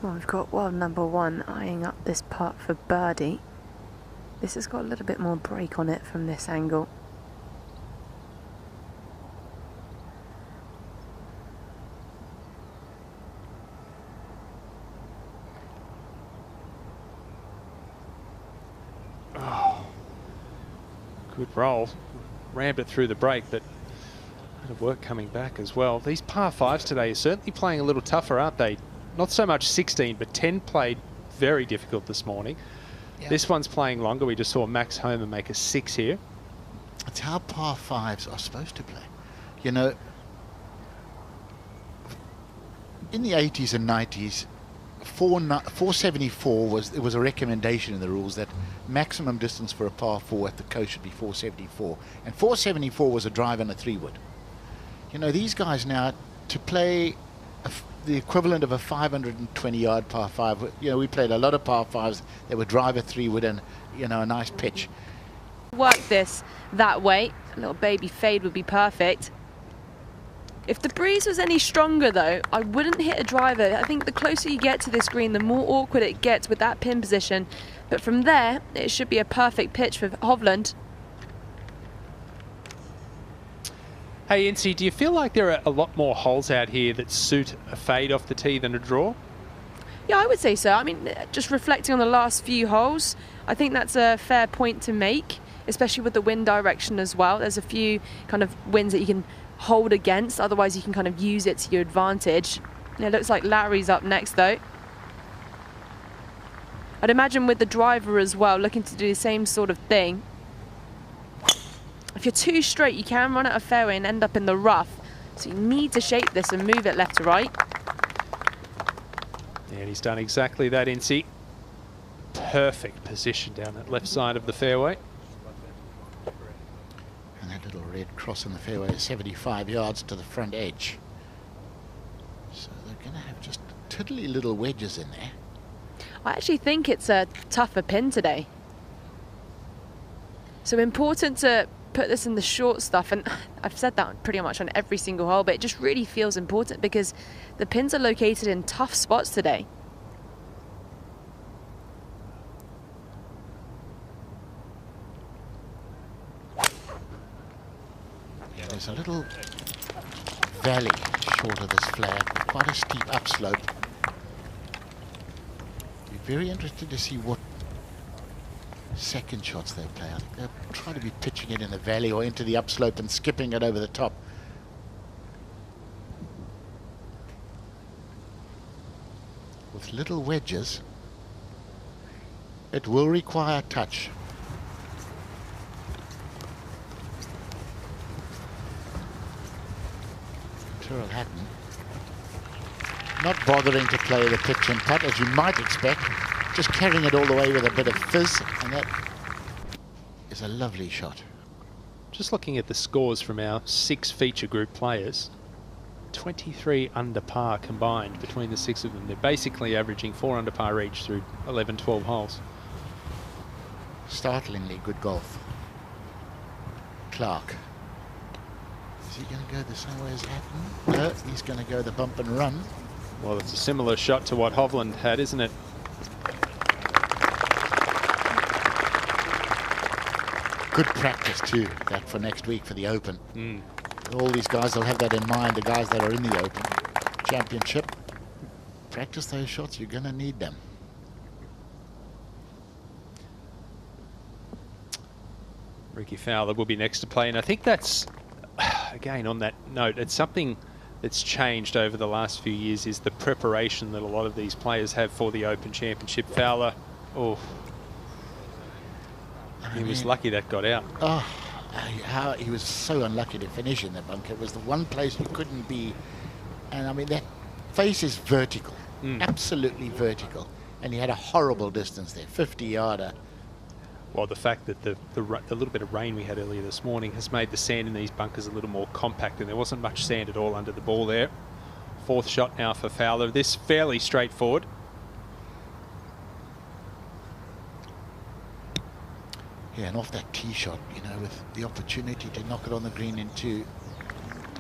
Well, we've got world number one eyeing up this putt for birdie. This has got a little bit more break on it from this angle. Good roll. Rammed it through the break, but a bit of work coming back as well. These par 5s today are certainly playing a little tougher, aren't they? Not so much 16, but 10 played very difficult this morning. Yeah. This one's playing longer. We just saw Max Homer make a 6 here. It's how par 5s are supposed to play. You know, in the 80s and 90s, 474 was a recommendation in the rules that maximum distance for a par 4 at the coast should be 474, and 474 was a drive and a 3-wood. You know, these guys now, to play the equivalent of a 520-yard par 5, you know, we played a lot of par 5s that would drive a 3-wood and, you know, a nice pitch. Work this that way. A little baby fade would be perfect. If the breeze was any stronger though, I wouldn't hit a driver. I think the closer you get to this green, the more awkward it gets with that pin position. But from there, it should be a perfect pitch for Hovland. Hey, Incy, do you feel like there are a lot more holes out here that suit a fade off the tee than a draw? Yeah, I would say so. I mean, just reflecting on the last few holes, I think that's a fair point to make, especially with the wind direction as well. There's a few kind of winds that you can hold against, otherwise you can kind of use it to your advantage. It looks like Larry's up next though. I'd imagine with the driver as well, looking to do the same sort of thing. If you're too straight, you can run out of fairway and end up in the rough, so you need to shape this and move it left to right. And he's done exactly that, Incy. Perfect position down that left side of the fairway. And that little red cross in the fairway is 75 yards to the front edge. So they're going to have just tiddly little wedges in there. I actually think it's a tougher pin today. So important to put this in the short stuff, and I've said that pretty much on every single hole, but it just really feels important because the pins are located in tough spots today. Yeah, there's a little valley short of this flag, quite a steep upslope. Be very interested to see what second shots they play. I think they'll try to be pitching it in the valley or into the upslope and skipping it over the top. With little wedges, it will require touch. Tyrrell Hatton not bothering to play the pitch and putt as you might expect, just carrying it all the way with a bit of fizz, and that is a lovely shot. Just looking at the scores from our 6 feature group players, 23 under par combined between the 6 of them. They're basically averaging 4 under par each through 11, 12 holes. Startlingly good golf. Clark. Is he going to go the same way as Hatton? No, he's going to go the bump and run. Well, it's a similar shot to what Hovland had, isn't it? Good practice too, that for next week for the Open. All these guys will have that in mind, the guys that are in the Open Championship. Practice those shots, you're going to need them. Ricky Fowler will be next to play, and I think that's, again, on that note, it's something that's changed over the last few years is the preparation that a lot of these players have for the Open Championship. Fowler, oh, he was lucky that got out. Oh, how he was so unlucky to finish in the bunker. It was the one place you couldn't be. And I mean, that face is vertical, absolutely vertical. And he had a horrible distance there, 50-yarder. Well, the fact that the little bit of rain we had earlier this morning has made the sand in these bunkers a little more compact, and there wasn't much sand at all under the ball there. 4th shot now for Fowler. This fairly straightforward. Yeah, and off that tee shot, you know, with the opportunity to knock it on the green in 2,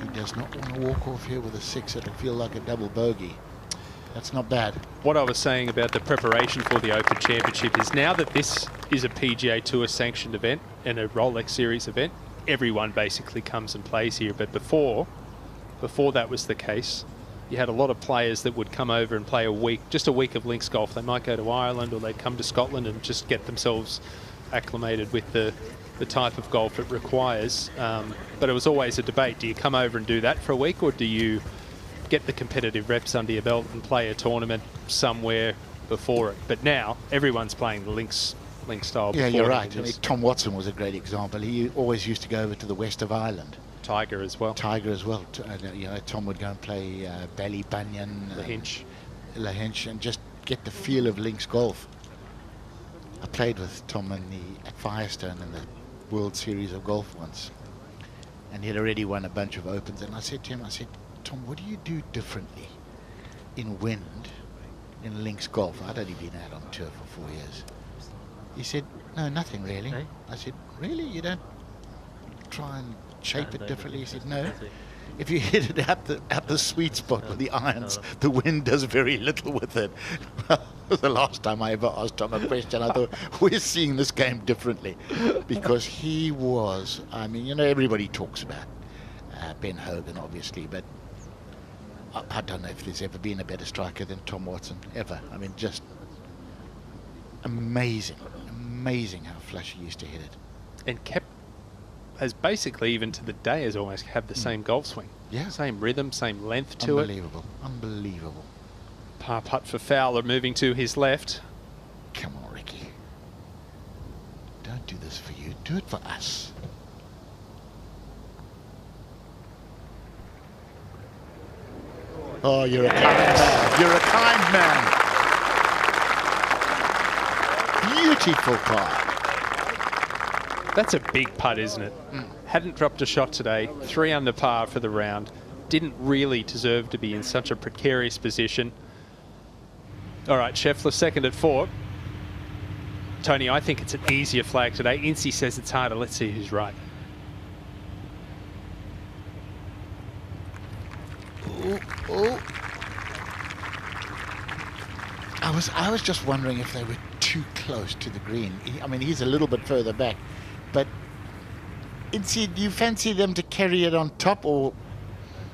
he does not want to walk off here with a 6. It'll feel like a double bogey. That's not bad. What I was saying about the preparation for the Open Championship is now that this is a PGA Tour sanctioned event and a Rolex Series event, everyone basically comes and plays here. But before that was the case, you had a lot of players that would come over and play just a week of links golf. They might go to Ireland or they'd come to Scotland and just get themselves acclimated with the type of golf it requires. But it was always a debate. Do you come over and do that for a week, or do you get the competitive reps under your belt and play a tournament somewhere before it? But now everyone's playing the links style. Yeah, before you're it. right. I mean, Tom Watson was a great example. He always used to go over to the west of Ireland. Tiger as well. You know, Tom would go and play Ballybunion, Lahinch, and just get the feel of links golf. I played with Tom at Firestone in the World Series of Golf once, and he had already won a bunch of Opens. And I said to him, Tom, what do you do differently in wind in links golf? I'd only been out on tour for 4 years. He said, no, nothing really. I said, really? You don't try and shape it differently? He said, no. If you hit it at the sweet spot with the irons, the wind does very little with it. The last time I ever asked Tom a question, I thought, we're seeing this game differently. Because he was, I mean, you know, everybody talks about Ben Hogan, obviously, but I don't know if there's ever been a better striker than Tom Watson, ever. I mean, just amazing how flush he used to hit it. And has basically, even to the day, has almost have the same golf swing. Yeah. Same rhythm, same length to it. Unbelievable. Par putt for Fowler, moving to his left. Come on, Ricky. Don't do this for you. Do it for us. Oh, you're a kind man. You're a kind man. Beautiful par. That's a big putt, isn't it? Hadn't dropped a shot today. 3 under par for the round. Didn't really deserve to be in such a precarious position. All right, Scheffler second at 4. Tony, I think it's an easier flag today. Incy says it's harder. Let's see who's right. Oh. I was just wondering if they were too close to the green. I mean, he's a little bit further back, but Incy, do you fancy them to carry it on top, or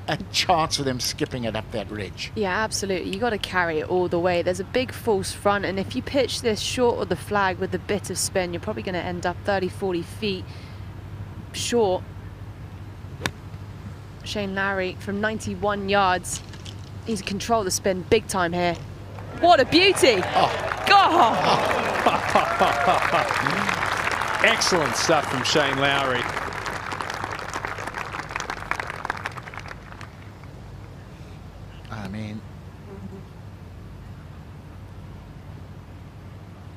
a chance for them skipping it up that ridge? Yeah, absolutely. You got to carry it all the way. There's a big false front, and if you pitch this short of the flag with a bit of spin, you're probably going to end up 30-40 feet short. Shane Lowry from 91 yards. He's controlled the spin big time here. What a beauty! God! Excellent stuff from Shane Lowry. I mean,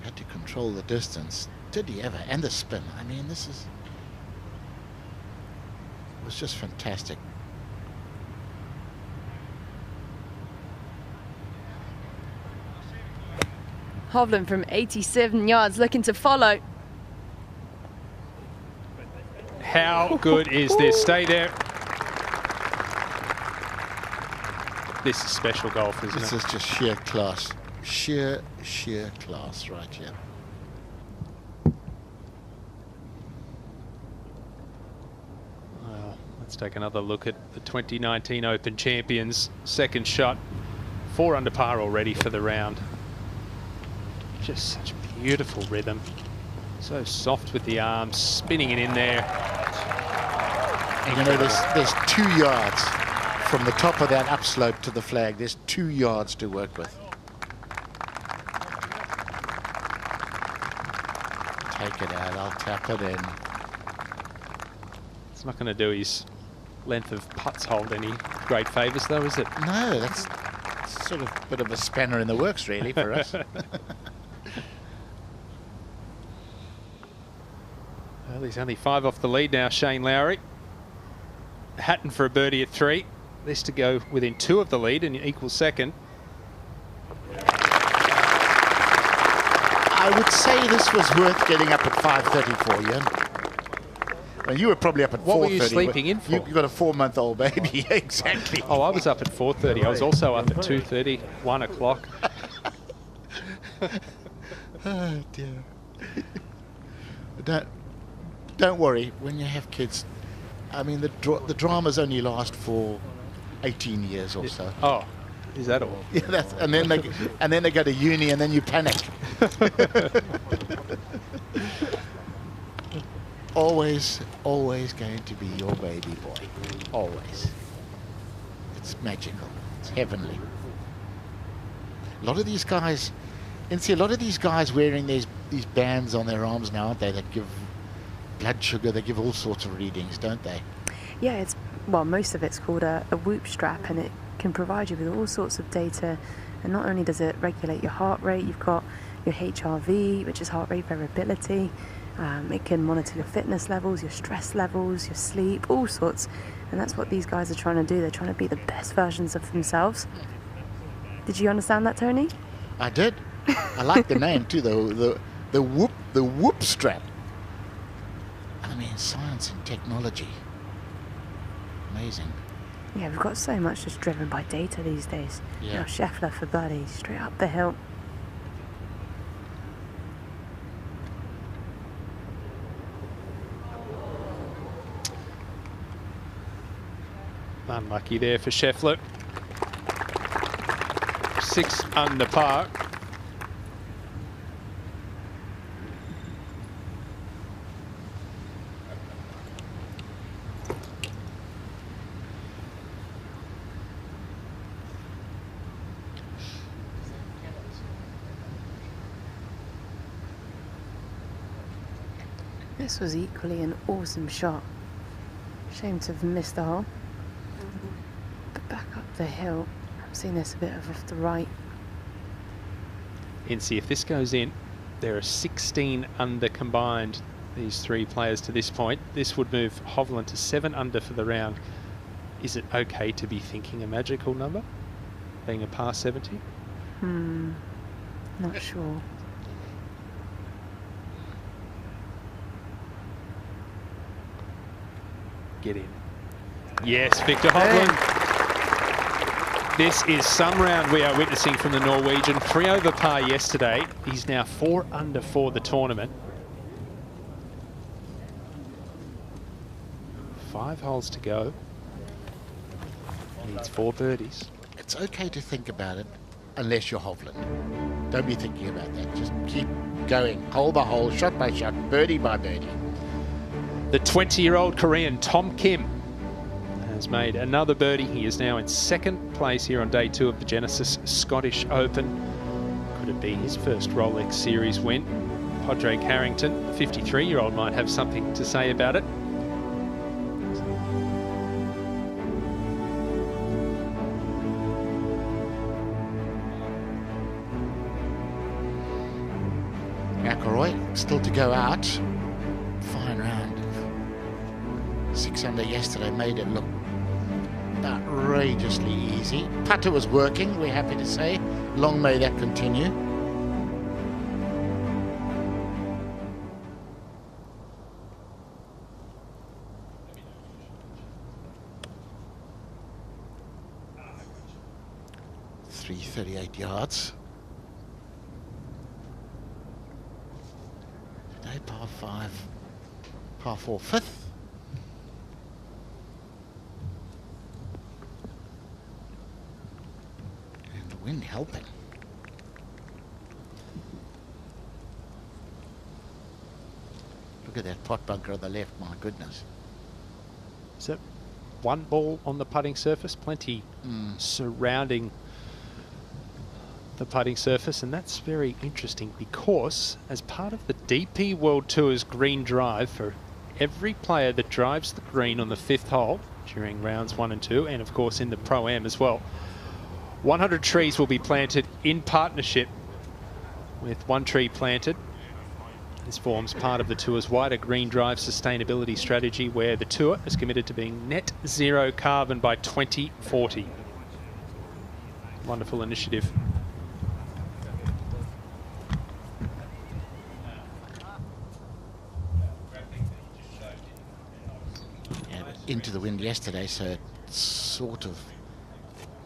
had to control the distance. Did he ever? And the spin. I mean, it was just fantastic. Hovland from 87 yards looking to follow. How good is this? Stay there. This is special golf, isn't it? This is just sheer class. Sheer class right here. Well, let's take another look at the 2019 Open champions. Second shot, 4 under par already for the round. Just such beautiful rhythm. So soft with the arms, spinning it in there. And you know, there's 2 yards from the top of that upslope to the flag. There's 2 yards to work with. Take it out. I'll tap it in. It's not going to do his length of putts hold any great favours, though, is it? No, that's sort of a bit of a spanner in the works, really, for us. Well, he's only 5 off the lead now, Shane Lowry. Hatton for a birdie at 3. This to go within 2 of the lead and equal second. I would say this was worth getting up at 5:34, yeah? Well, you were probably up at 4:30. What were you sleeping in for? You got a 4-month-old baby, exactly. Oh, I was up at 4:30. I was also up at 2:30, 1 o'clock. Oh, dear. Don't worry, when you have kids, I mean, the dramas only last for 18 years or so. Oh, is that all? Yeah, and then they go to uni, and then you panic. always, always going to be your baby boy. Always. It's magical. It's heavenly. A lot of these guys, and see a lot of these guys wearing these bands on their arms now, aren't they? That give blood sugar, they give all sorts of readings, don't they? Yeah, it's, well, most of it's called a whoop strap, and it can provide you with all sorts of data. And not only does it regulate your heart rate, you've got your HRV, which is heart rate variability. It can monitor your fitness levels, your stress levels, your sleep, all sorts. And that's what these guys are trying to do. They're trying to be the best versions of themselves. Did you understand that, Tony? I did. I like the name too, the whoop strap. I mean, science and technology. Amazing. Yeah, we've got so much just driven by data these days. Yeah. Now Scheffler for birdie, straight up the hill. Unlucky there for Scheffler. 6 under par. This was equally an awesome shot. Shame to have missed the hole. But back up the hill, I'm seeing this a bit of off the right. And see if this goes in. There are 16 under combined, these 3 players to this point. This would move Hovland to 7 under for the round. Is it okay to be thinking a magical number? Being a par 70? Not sure. Get in. Yes, Victor Hovland. This is some round we are witnessing from the Norwegian. 3 over par yesterday. He's now 4 under for the tournament. 5 holes to go. Needs 4 birdies. It's okay to think about it, unless you're Hovland. Don't be thinking about that. Just keep going, hole by hole, shot by shot, birdie by birdie. The 20-year-old Korean Tom Kim has made another birdie. He is now in 2nd place here on day 2 of the Genesis Scottish Open. Could it be his first Rolex Series win? Padraig Harrington, the 53-year-old, might have something to say about it. McIlroy still to go out. Fine round. 6 under yesterday made it look outrageously easy. Putter was working, we're happy to say. Long may that continue. .338 yards. Today par 5, par 4 fifth. Wind helping. Look at that pot bunker on the left, my goodness. So 1 ball on the putting surface, plenty surrounding the putting surface, and that's very interesting because as part of the DP World Tour's green drive, for every player that drives the green on the 5th hole during rounds 1 and 2, and of course in the Pro-Am as well, 100 trees will be planted in partnership with 1 tree planted. This forms part of the Tour's wider Green Drive sustainability strategy, where the Tour is committed to being net zero carbon by 2040. Wonderful initiative. Yeah, but into the wind yesterday, so it sort of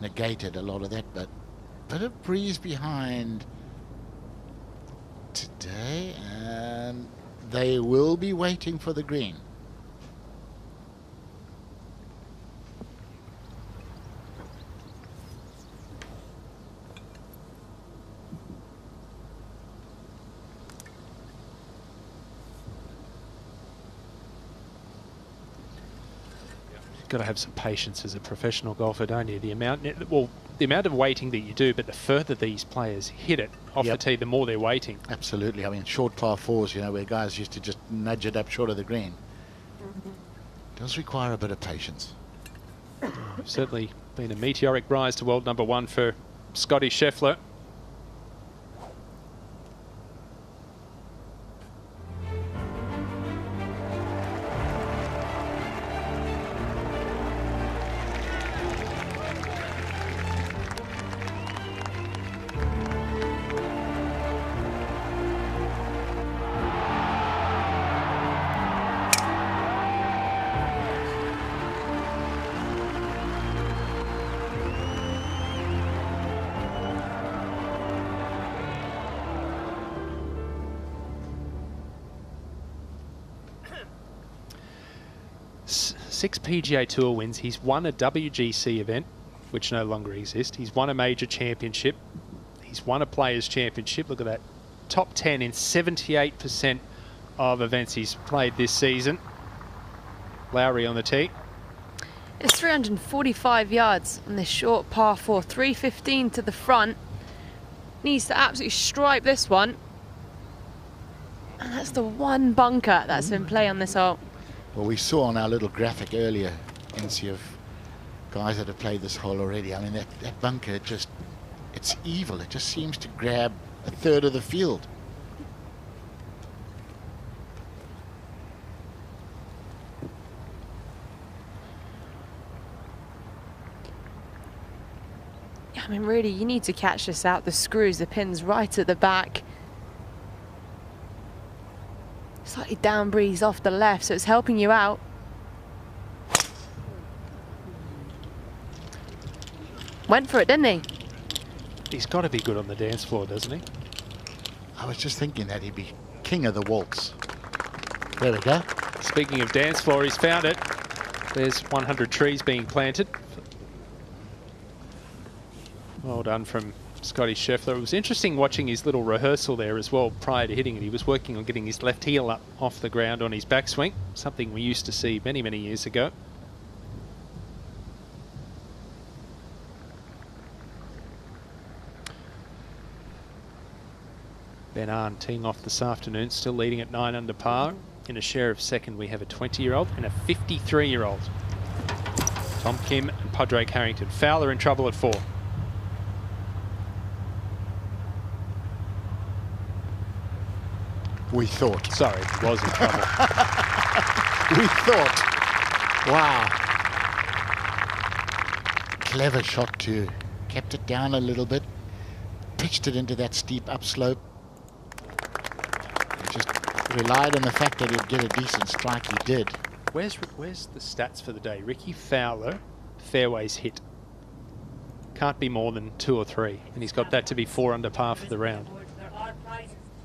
negated a lot of that, but bit of breeze behind today, and they will be waiting for the green. got to have some patience as a professional golfer, don't you? The amount of waiting that you do, but the further these players hit it off the tee, the more they're waiting. Absolutely. I mean, short par fours, you know, where guys used to just nudge it up short of the green. Does require a bit of patience. Certainly been a meteoric rise to world number 1 for Scotty Scheffler. Six PGA Tour wins. He's won a WGC event, which no longer exists. He's won a major championship. He's won a Players' Championship. Look at that. Top 10 in 78% of events he's played this season. Lowry on the tee. It's 345 yards on this short par 4. 315 to the front. Needs to absolutely stripe this one. And that's the one bunker that's in play on this hole. Well, we saw on our little graphic earlier, NC, of guys that have played this hole already. I mean, that bunker just, it's evil. It just seems to grab a third of the field. I mean, really, you need to catch this out. The screws, the pins right at the back. Slightly down breeze off the left, so it's helping you out. Went for it, didn't he? He's got to be good on the dance floor, doesn't he? I was just thinking that he'd be king of the waltz. There we go. Speaking of dance floor, he's found it. There's 100 trees being planted. Well done from Scotty Scheffler. It was interesting watching his little rehearsal there as well prior to hitting it. He was working on getting his left heel up off the ground on his backswing, something we used to see many, many years ago. Ben Arn teeing off this afternoon, still leading at 9 under par. In a share of second, we have a 20-year-old and a 53-year-old. Tom Kim and Padraig Harrington. Fowler in trouble at 4. We thought. Sorry, was in trouble. We thought. Wow. Clever shot too. Kept it down a little bit. Pitched it into that steep upslope. Just relied on the fact that he'd get a decent strike. He did. Where's the stats for the day? Ricky Fowler, fairways hit. Can't be more than 2 or 3. And he's got that to be 4 under par for the round.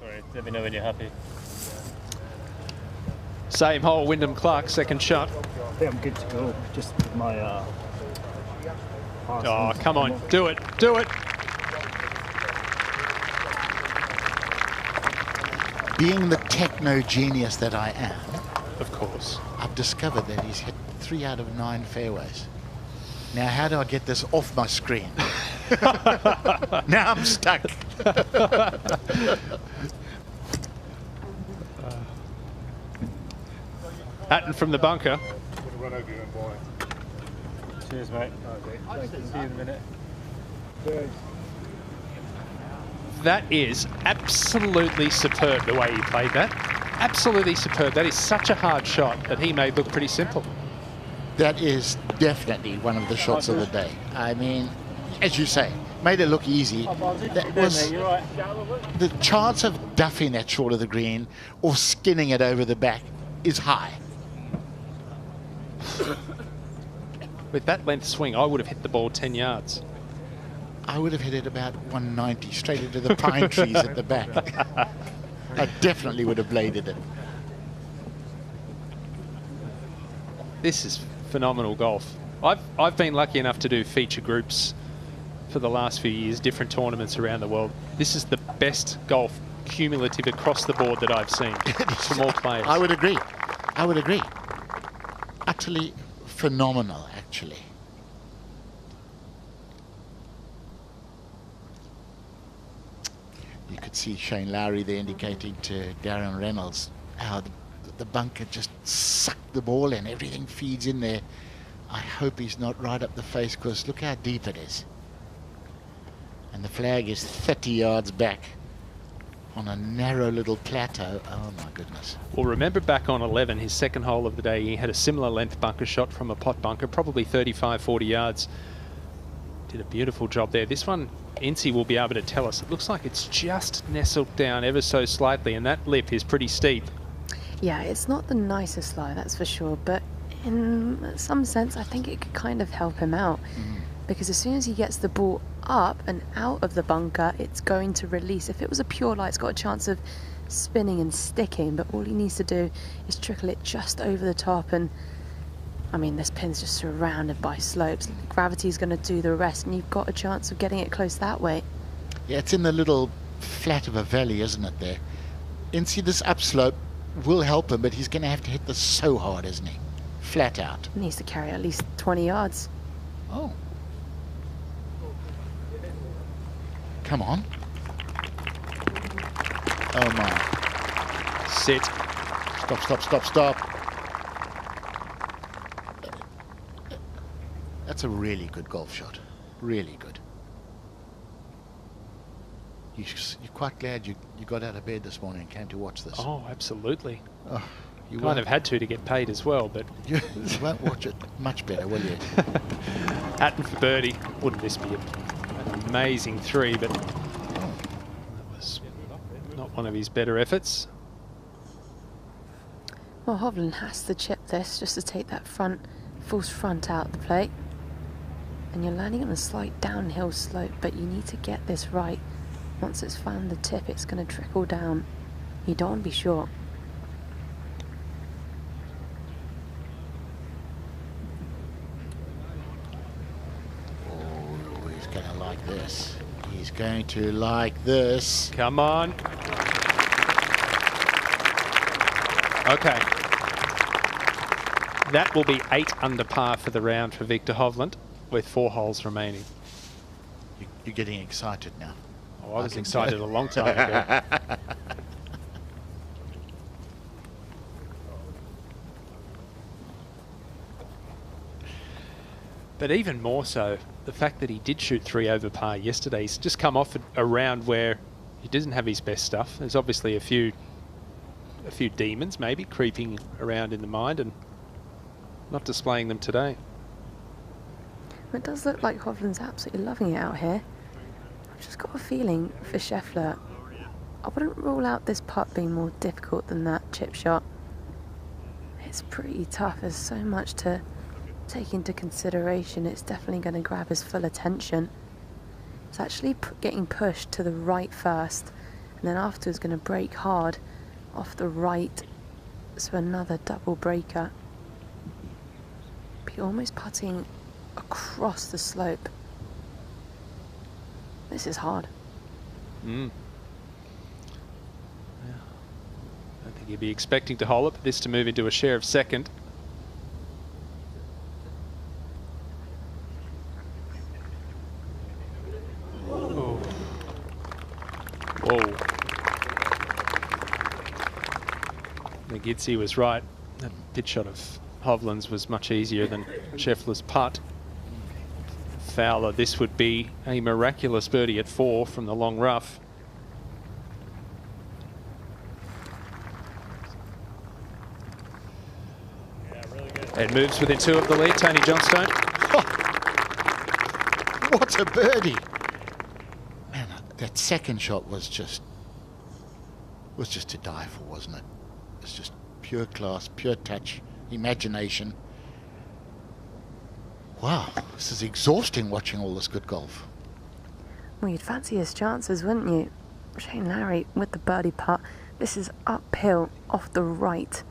Sorry, let me know when you're happy. Same hole, Wyndham Clark, second shot. I think I'm good to go. Just with my oh, come on, do it, do it. Being the techno genius that I am, of course, I've discovered that he's hit 3 out of 9 fairways. Now, how do I get this off my screen? Now I'm stuck. Hatton from the bunker. Cheers, mate. Thank you. See you in a minute. That is absolutely superb, the way he played that. Absolutely superb. That is such a hard shot that he made look pretty simple. That is definitely one of the shots of the day. I mean, as you say, made it look easy. That was the chance of duffing that short of the green or skinning it over the back is high. With that length swing, I would have hit the ball 10 yards. I would have hit it about 190 straight into the pine trees at the back. I definitely would have bladed it. This is phenomenal golf. I've been lucky enough to do feature groups for the last few years, different tournaments around the world. This is the best golf cumulative across the board that I've seen from all players. I would agree. I would agree. Utterly phenomenal, actually. You could see Shane Lowry there indicating to Darren Reynolds how the bunker just sucked the ball in. Everything feeds in there. I hope he's not right up the face, because look how deep it is. And the flag is 30 yards back on a narrow little plateau. Oh my goodness. Well, remember back on 11, his second hole of the day, he had a similar length bunker shot from a pot bunker, probably 35, 40 yards. Did a beautiful job there. This one, Incy will be able to tell us. It looks like it's just nestled down ever so slightly, and that lip is pretty steep. Yeah, it's not the nicest lie, that's for sure, but in some sense, I think it could kind of help him out. Because as soon as he gets the ball up and out of the bunker, it's going to release. If it was a pure lie, it's got a chance of spinning and sticking, but all he needs to do is trickle it just over the top. And I mean, this pin's just surrounded by slopes. Gravity's going to do the rest, and you've got a chance of getting it close that way. Yeah, it's in the little flat of a valley, isn't it, there? And see, this upslope will help him, but he's going to have to hit this so hard, isn't he? Flat out. He needs to carry at least 20 yards. Oh. Come on. Oh my. Sit. Stop, stop, stop, stop. That's a really good golf shot. Really good. You're quite glad you got out of bed this morning and came to watch this. Oh, absolutely. Oh, you kind of had to get paid as well, but you won't watch it much better, will you? Hatton for birdie. Wouldn't this be an amazing three, but that was not one of his better efforts. Well, Hovland has to chip this just to take that false front out of the plate. And you're landing on a slight downhill slope, but you need to get this right. Once it's found the tip, it's going to trickle down. You don't want to be short. Oh, he's going to like this. He's going to like this. Come on. Okay. That will be 8 under par for the round for Victor Hovland, with 4 holes remaining. You're getting excited now. Oh, I was excited a long time ago. But even more so, the fact that he did shoot 3 over par yesterday. He's just come off a round where he doesn't have his best stuff. There's obviously a few demons maybe creeping around in the mind and not displaying them today. It does look like Hovland's absolutely loving it out here. I've just got a feeling for Scheffler. I wouldn't rule out this putt being more difficult than that chip shot. It's pretty tough. There's so much to take into consideration. It's definitely going to grab his full attention. It's actually getting pushed to the right first, and then afterwards going to break hard off the right. So another double breaker. Be almost putting across the slope. This is hard. Yeah. I don't think he'd be expecting to hole it, but this to move into a share of second. Oh. Whoa. McGitsy was right. That pitch shot of Hovland's was much easier than Scheffler's putt. Fowler, this would be a miraculous birdie at 4 from the long rough. It moves within 2 of the lead. Tony Johnstone. Oh, what a birdie! Man, that second shot was just to die for, wasn't it? It's just pure class, pure touch, imagination. Wow, this is exhausting watching all this good golf. Well, you'd fancy his chances, wouldn't you? Shane Lowry with the birdie putt. This is uphill off the right.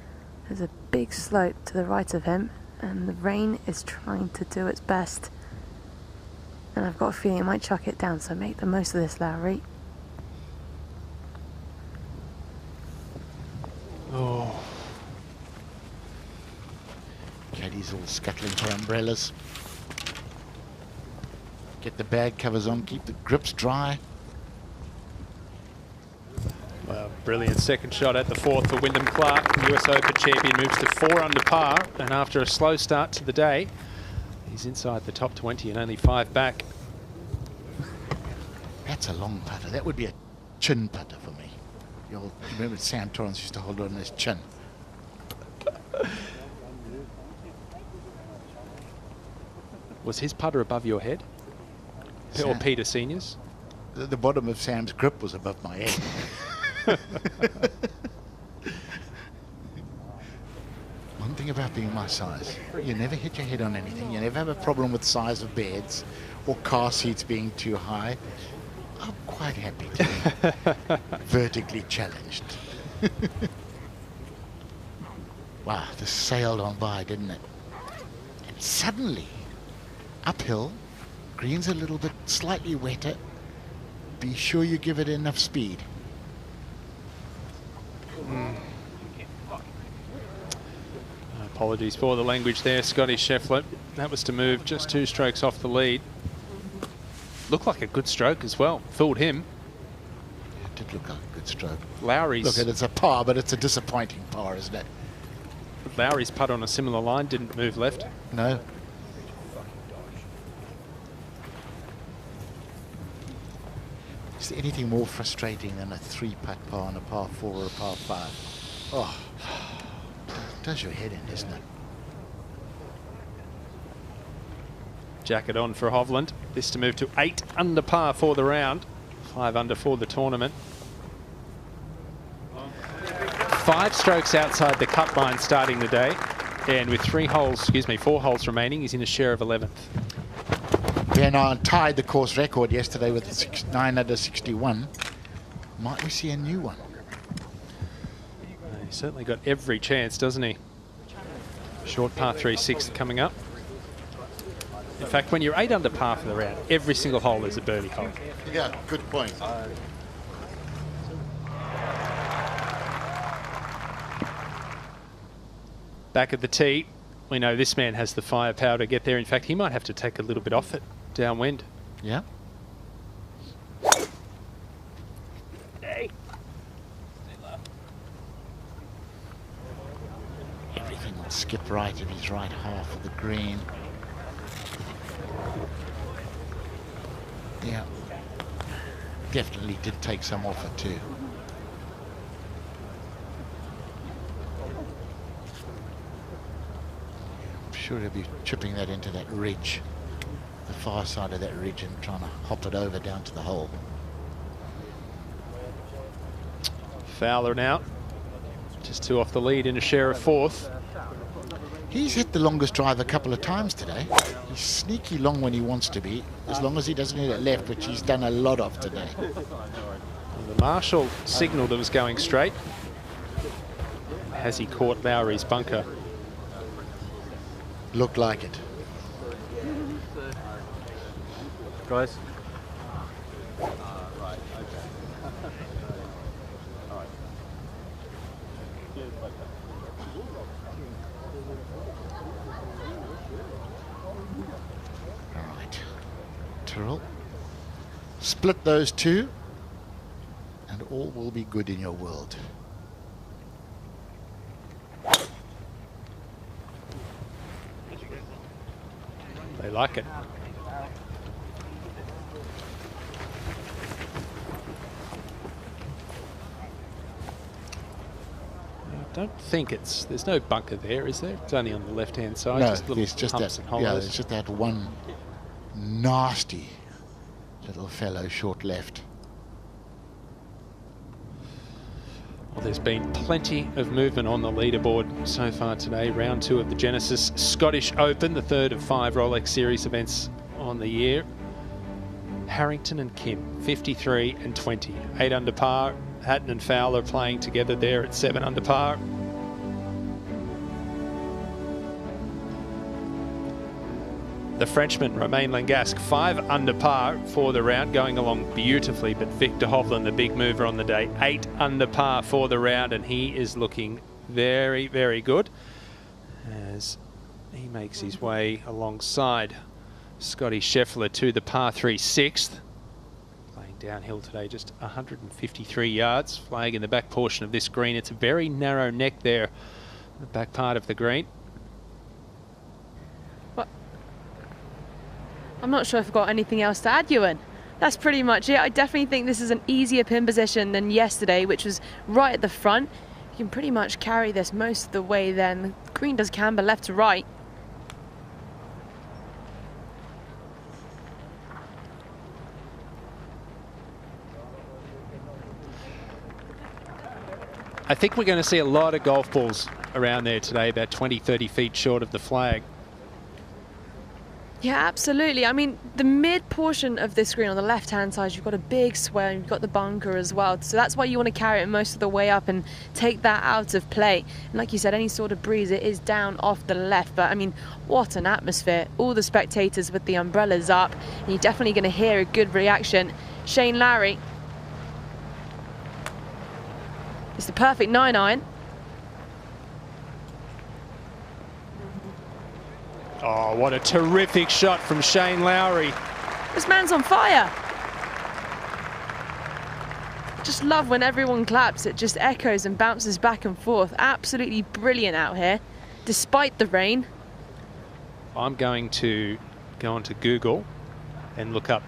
There's a big slope to the right of him, and the rain is trying to do its best. And I've got a feeling it might chuck it down, so make the most of this, Lowry. Oh. Caddies all scuttling for umbrellas. Get the bag covers on, keep the grips dry. Well, brilliant second shot at the fourth for Wyndham Clark. US Open champion moves to 4 under par, and after a slow start to the day, he's inside the top 20 and only 5 back. That's a long putter. That would be a chin putter for me. You remember Sam Torrance used to hold on his chin. Was his putter above your head? Or Peter Senior's? The bottom of Sam's grip was above my head. One thing about being my size, you never hit your head on anything. You never have a problem with size of beds or car seats being too high. I'm quite happy to be vertically challenged. Wow, this sailed on by, didn't it? And suddenly, uphill, green's a little bit slightly wetter. Be sure you give it enough speed. Apologies for the language there, Scotty Scheffler. That was to move just 2 strokes off the lead. Looked like a good stroke as well. Fooled him. It did look like a good stroke. Lowry's... Look, it's a par, but it's a disappointing par, isn't it? Lowry's putt on a similar line didn't move left. No. Is there anything more frustrating than a 3-putt par on a par 4 or a par 5? Oh, does your head in, isn't it? Jacket on for Hovland. This to move to 8 under par for the round. 5 under for the tournament. 5 strokes outside the cut line starting the day. And with 4 holes remaining, he's in a share of 11th. Bernard tied the course record yesterday with 9 under 61. Might we see a new one? He's certainly got every chance, doesn't he? Short par 3 6th coming up. In fact, when you're 8 under par for the round, every single hole is a birdie hole. Yeah, good point. Back at the tee, we know this man has the firepower to get there. In fact, he might have to take a little bit off it downwind. Yeah. Everything will skip right if he's right half of the green. Yeah. Definitely did take some off it too. I'm sure he'll be chipping that into that ridge, the far side of that ridge, and trying to hop it over down to the hole. Fowler now, just 2 off the lead in a share of 4th. He's hit the longest drive a couple of times today. He's sneaky long when he wants to be, as long as he doesn't hit it left, which he's done a lot of today. And the marshal signalled it was going straight. Has he caught Lowry's bunker? Looked like it. Guys. Split those 2 and all will be good in your world. They like it. I don't think there's no bunker there, is there? It's only on the left-hand side. No, just it's just that. Yeah, it's just that one nasty little fellow short left. Well, there's been plenty of movement on the leaderboard so far today. Round 2 of the Genesis Scottish Open, the 3rd of 5 Rolex Series events on the year. Harrington and Kim, 53 and 20. 8 under par. Hatton and Fowler playing together there at 7 under par. The Frenchman, Romain Langasque, 5 under par for the round, going along beautifully. But Victor Hovland, the big mover on the day, 8 under par for the round, and he is looking very, very good. As He makes his way alongside Scotty Scheffler to the par 3 6th. Playing downhill today, just 153 yards. Flag in the back portion of this green. It's a very narrow neck there, the back part of the green. What? I'm not sure if I've got anything else to add, Ewan. That's pretty much it. I definitely think this is an easier pin position than yesterday, which was right at the front. You can pretty much carry this most of the way then. The green does camber left to right. I think we're going to see a lot of golf balls around there today, about 20, 30 feet short of the flag. Yeah, absolutely. I mean, the mid portion of this green on the left-hand side, you've got a big swell, you've got the bunker as well. So that's why you want to carry it most of the way up and take that out of play. And like you said, any sort of breeze, it is down off the left. But I mean, what an atmosphere. All the spectators with the umbrellas up. And you're definitely going to hear a good reaction. Shane Lowry. It's the perfect 9-iron. Oh, what a terrific shot from Shane Lowry. This man's on fire. Just love when everyone claps. It just echoes and bounces back and forth. Absolutely brilliant out here, despite the rain. I'm going to go onto Google and look up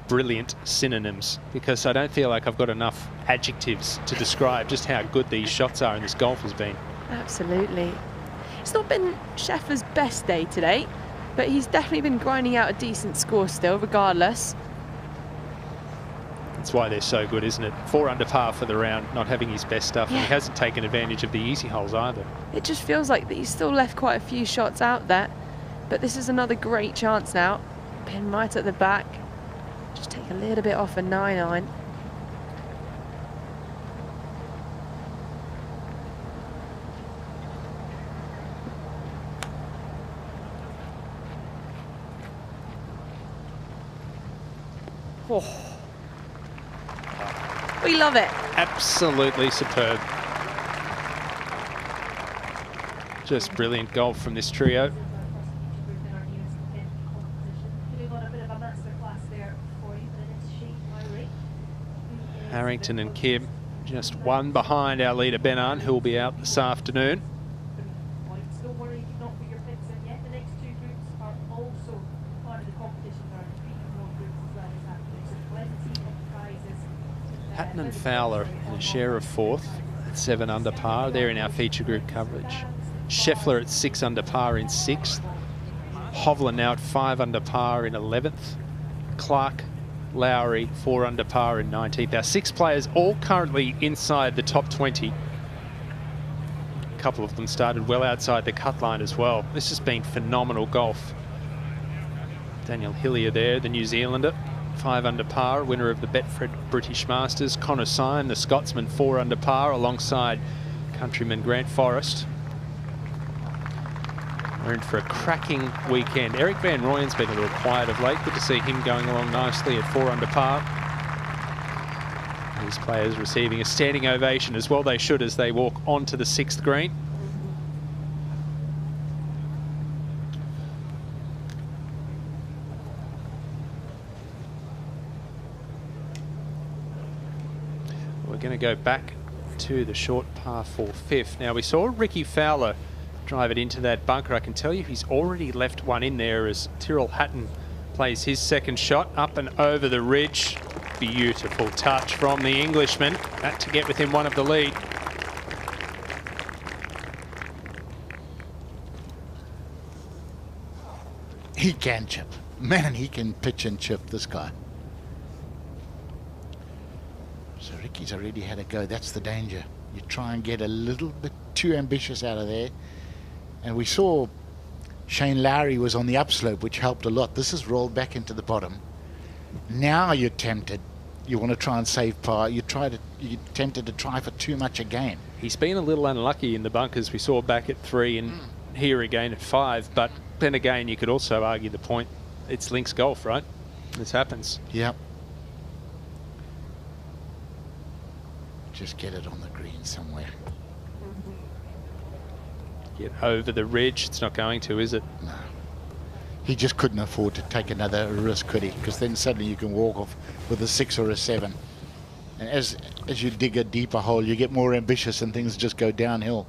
brilliant synonyms, because I don't feel like I've got enough adjectives to describe just how good these shots are and this golf has been. Absolutely. It's not been Scheffler's best day today, but he's definitely been grinding out a decent score still, regardless. That's why they're so good, isn't it? 4 under par for the round, not having his best stuff. Yeah. And he hasn't taken advantage of the easy holes either. It just feels like that he's still left quite a few shots out there, but this is another great chance now. Pin right at the back. Just take a little bit off a 9-iron. Oh. We love it. Absolutely superb. Just brilliant golf from this trio. Harrington and Kim just one behind our leader Ben Ahn, who will be out this afternoon. Hatton and Fowler in a share of 4th at 7 under par. They're in our feature group coverage. Scheffler at 6 under par in 6th. Hovland now at 5 under par in 11th. Clark, Lowry 4 under par in 19th. Our 6 players all currently inside the top 20. A couple of them started well outside the cut line as well. This has been phenomenal golf. Daniel Hillier there, the New Zealander, 5 under par, winner of the Betfred British Masters. Connor Syme, the Scotsman, 4 under par, alongside countryman Grant Forrest. We're in for a cracking weekend. Eric Van Rooyen's been a little quiet of late. Good to see him going along nicely at 4 under par. These players receiving a standing ovation, as well they should, as they walk onto the 6th green. We're going to go back to the short par 4 5th. Now, we saw Ricky Fowler drive it into that bunker. I can tell you he's already left one in there as Tyrrell Hatton plays his second shot up and over the ridge. Beautiful touch from the Englishman. That to get within one of the lead. He can chip. Man, he can pitch and chip, this guy. So Ricky's already had a go. That's the danger. You try and get a little bit too ambitious out of there. And we saw Shane Lowry was on the upslope, which helped a lot. This has rolled back into the bottom. Now you're tempted. You want to try and save par. You're tempted to try for too much again. He's been a little unlucky in the bunkers. We saw back at 3 and here again at 5. But then again, you could also argue the point. It's links golf, right? This happens. Yep. Just get it on the green somewhere. get over the ridge. It's not going to, is it? No. He just couldn't afford to take another risk, could he? Because then suddenly you can walk off with a 6 or a 7. And as you dig a deeper hole, you get more ambitious and things just go downhill.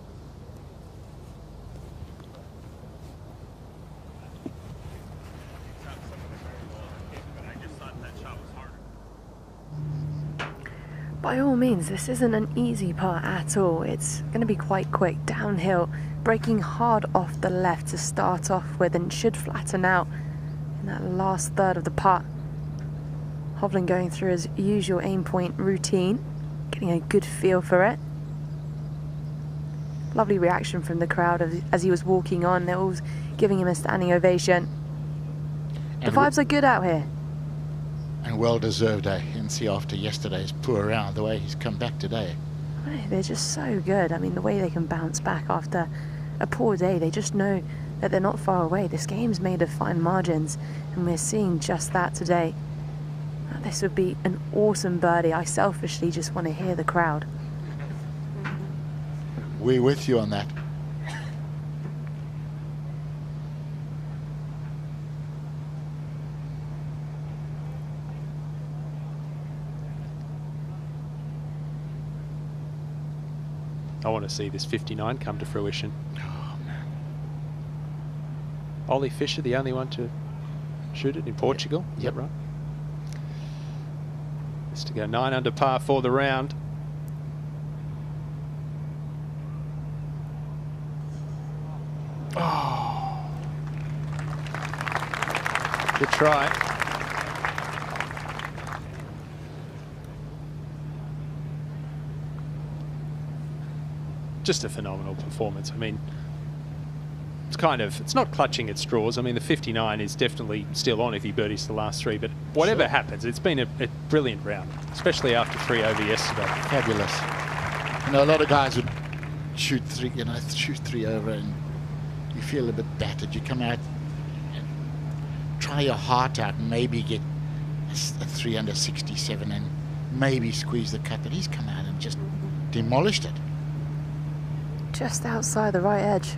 By all means, this isn't an easy part at all. It's going to be quite quick downhill, breaking hard off the left to start off with, and should flatten out in that last third of the putt. Hovland going through his usual aim point routine, getting a good feel for it. Lovely reaction from the crowd as he was walking on. They're all giving him a standing ovation. The vibes are good out here. And well-deserved, NC, after yesterday's poor round, the way he's come back today. They're just so good. I mean, the way they can bounce back after a poor day, they just know that they're not far away. This game's made of fine margins, and we're seeing just that today. This would be an awesome birdie. I selfishly just want to hear the crowd. We're with you on that. I want to see this 59 come to fruition. Oh, man. Ollie Fisher, the only one to shoot it in Portugal. Is that right? Just to go 9 under par for the round. Oh. Good try. Just a phenomenal performance. I mean, it's not clutching at straws. I mean, the 59 is definitely still on if he birdies the last 3, but whatever happens, it's been a brilliant round, especially after 3 over yesterday. Fabulous. You know, a lot of guys would shoot 3, shoot 3 over and you feel a bit battered. You come out and try your heart out and maybe get a 3 under 67 and maybe squeeze the cut, but he's come out and just demolished it. Just outside the right edge.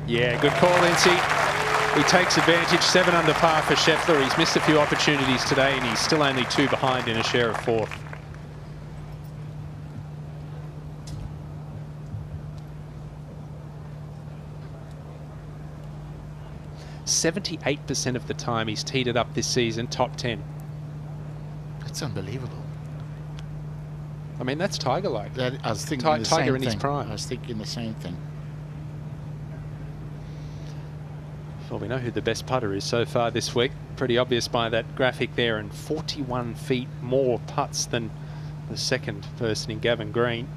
Yeah, good call, NC. He takes advantage. 7 under par for Scheffler. He's missed a few opportunities today, and he's still only 2 behind in a share of 4th. %78% of the time he's teed it up this season, top 10. That's unbelievable. I mean, that's Tiger-like. I was thinking the same Tiger in thing. his prime. I was thinking the same thing. Well, we know who the best putter is so far this week. Pretty obvious by that graphic there, and 41 feet more putts than the second person in Gavin Green.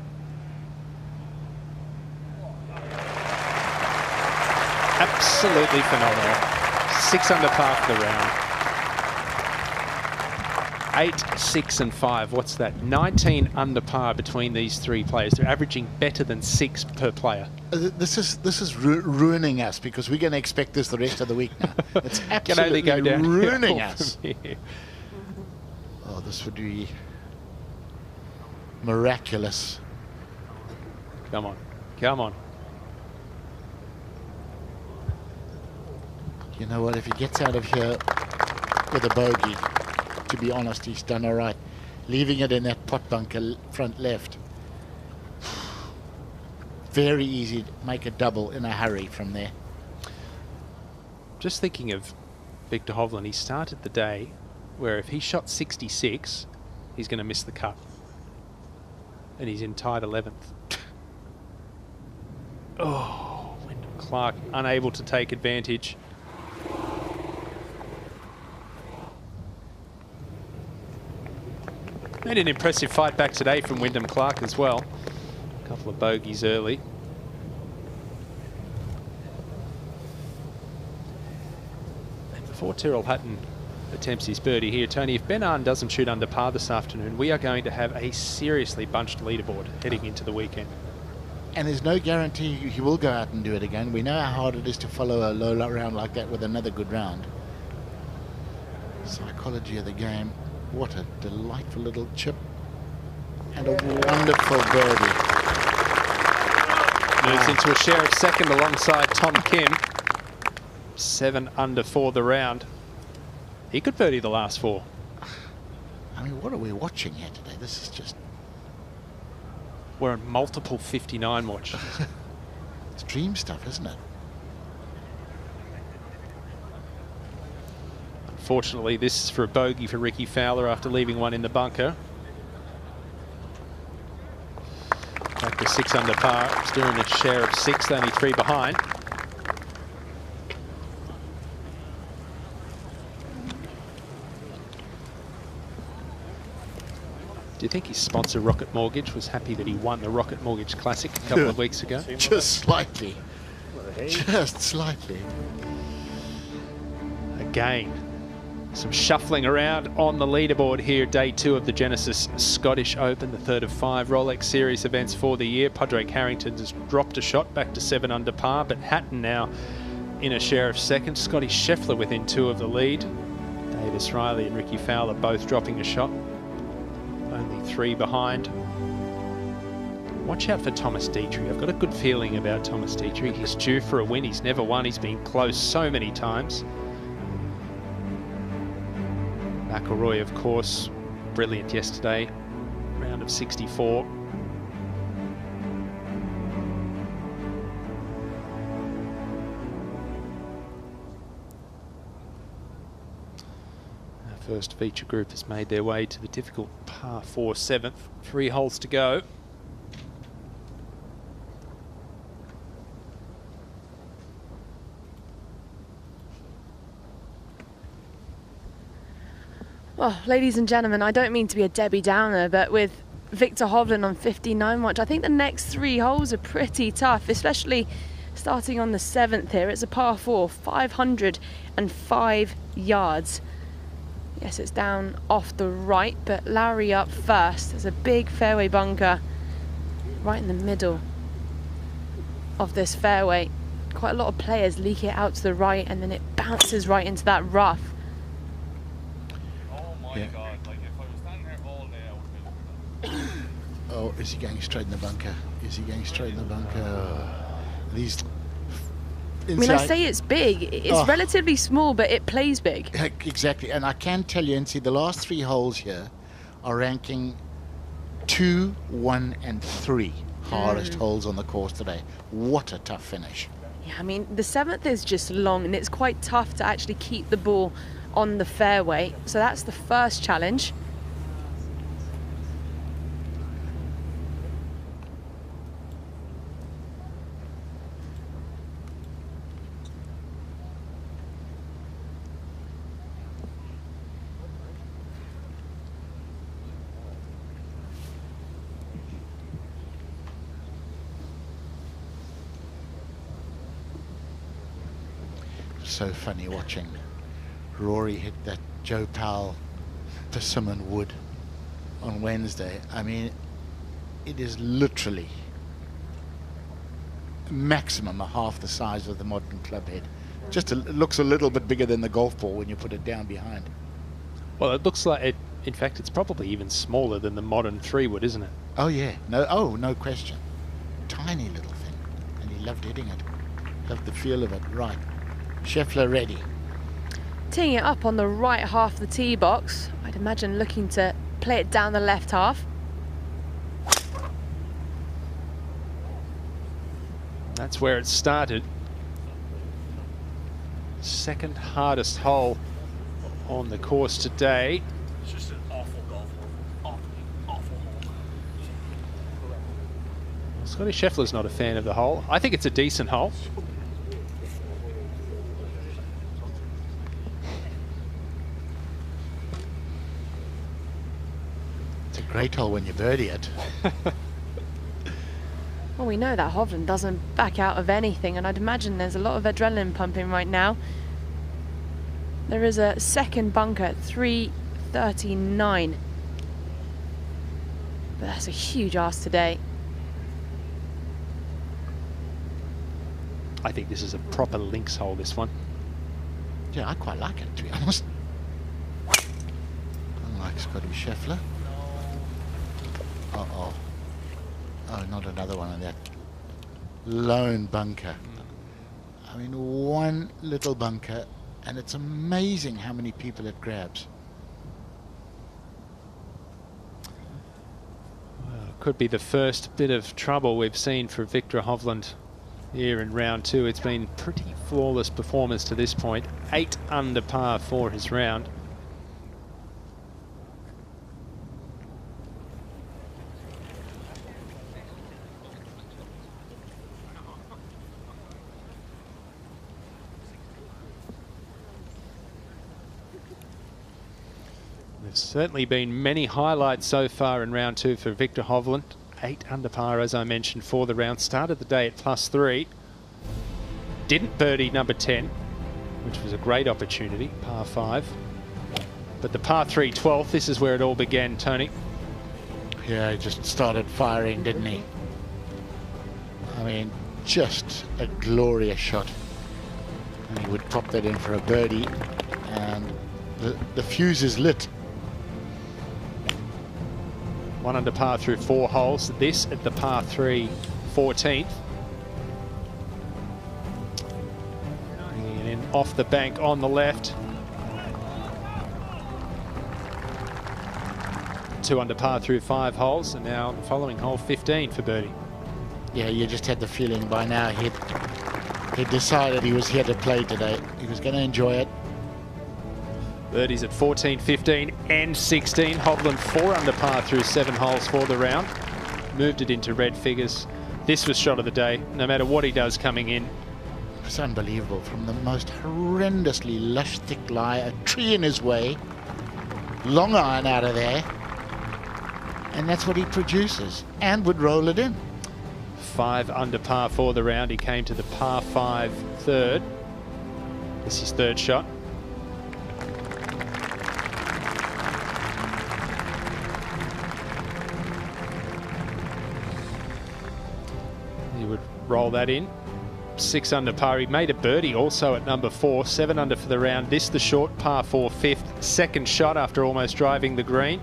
Absolutely phenomenal. 6 under par for the round. 8, 6 and 5. What's that? 19 under par between these 3 players. They're averaging better than 6 per player. This is ruining us because we're going to expect this the rest of the week now. It's absolutely Can only go down ruining us. Oh, this would be miraculous. Come on. Come on. You know what? If he gets out of here with a bogey, to be honest, he's done all right. Leaving it in that pot bunker front left. Very easy to make a double in a hurry from there. Just thinking of Victor Hovland, he started the day where if he shot 66, he's going to miss the cut. And he's in tied 11th. Oh, Wyndham Clark unable to take advantage. Made an impressive fight back today from Wyndham Clark as well. A couple of bogeys early. And before Tyrrell Hatton attempts his birdie here, Tony, if Ben Arn doesn't shoot under par this afternoon, we are going to have a seriously bunched leaderboard heading into the weekend. And there's no guarantee he will go out and do it again. We know how hard it is to follow a low round like that with another good round. Psychology of the game. What a delightful little chip. And a wonderful birdie. Moves into a share of second alongside Tom Kim. 7 under for the round. He could birdie the last 4. I mean, what are we watching here today? This is just... We're on multiple 59 watch. It's dream stuff, isn't it? Unfortunately, this is for a bogey for Ricky Fowler after leaving one in the bunker. Back to 6 under par. Still in a share of 6, only 3 behind. Do you think his sponsor, Rocket Mortgage, was happy that he won the Rocket Mortgage Classic a couple of weeks ago? Just slightly. Just slightly. Again, some shuffling around on the leaderboard here. Day 2 of the Genesis Scottish Open, the 3rd of 5 Rolex Series events for the year. Padraig Harrington has dropped a shot back to 7 under par, but Hatton now in a share of second. Scotty Scheffler within 2 of the lead. Davis Riley and Ricky Fowler both dropping a shot. Only 3 behind. Watch out for Thomas Dietrich. I've got a good feeling about Thomas Dietrich. He's due for a win. He's never won. He's been close so many times. McIlroy, of course, brilliant yesterday. Round of 64. First feature group has made their way to the difficult par 4 7th. 3 holes to go. Well, ladies and gentlemen, I don't mean to be a Debbie Downer, but with Victor Hovland on 59 watch, I think the next 3 holes are pretty tough, especially starting on the 7th here. It's a par 4, 505 yards. Yes, it's down off the right, but Lowry up first. There's a big fairway bunker right in the middle of this fairway. Quite a lot of players leak it out to the right, and then it bounces right into that rough. Oh my God, like if I was standing there all day, I would have been... Oh, is he going straight in the bunker? Is he going straight in the bunker? These... I mean, I say it's big. It's relatively small, but it plays big. Exactly. And I can tell you, and see, the last 3 holes here are ranking 2, 1, and 3 hardest holes on the course today. What a tough finish. Yeah, I mean, the 7th is just long, and it's quite tough to actually keep the ball on the fairway. So that's the first challenge. So funny watching Rory hit that Joe Powell persimmon wood on Wednesday. I mean, it is literally maximum half the size of the modern club head. Just it looks a little bit bigger than the golf ball when you put it down behind. Well, it looks like it. In fact, it's probably even smaller than the modern 3-wood, isn't it? Oh yeah, no question. Tiny little thing, and he loved hitting it. Loved the feel of it. Right. Scheffler ready. Teeing it up on the right half of the tee box. I'd imagine looking to play it down the left half. That's where it started. Second hardest hole on the course today. It's just an awful golf hole. Awful hole. Scotty Scheffler's not a fan of the hole. I think it's a decent hole. Great hole when you birdie it. Well, we know that Hovland doesn't back out of anything, and I'd imagine there's a lot of adrenaline pumping right now. There is a second bunker at 339. But that's a huge ask today. I think this is a proper links hole, this one. Yeah, I quite like it, to be honest. Unlike Scotty Scheffler. Uh-oh. Oh, not another one of that lone bunker. I mean, one little bunker, and it's amazing how many people it grabs. Well, could be the first bit of trouble we've seen for Victor Hovland here in round 2. It's been pretty flawless performance to this point. 8 under par for his round. There's certainly been many highlights so far in round 2 for Victor Hovland. 8 under par, as I mentioned, for the round. Started the day at +3. Didn't birdie number 10, which was a great opportunity, par 5. But the par 3 12th, this is where it all began, Tony. Yeah, he just started firing, didn't he? I mean, just a glorious shot. And he would pop that in for a birdie, and the fuse is lit. 1 under par through 4 holes. This at the par 3 14th. And in off the bank on the left. 2 under par through 5 holes, and now the following hole 15 for birdie. Yeah, you just had the feeling by now he'd decided he was here to play today. He was going to enjoy it. Birdies at 14, 15 and 16. Hovland 4 under par through 7 holes for the round. Moved it into red figures. This was shot of the day, no matter what he does coming in. It's unbelievable. From the most horrendously lush, thick lie, a tree in his way, long iron out of there, and that's what he produces, and would roll it in. 5 under par for the round. He came to the par 5 third. This is his third shot. Roll that in. 6 under par. He made a birdie also at number 4. 7 under for the round. This the short par 4 5th. Second shot after almost driving the green.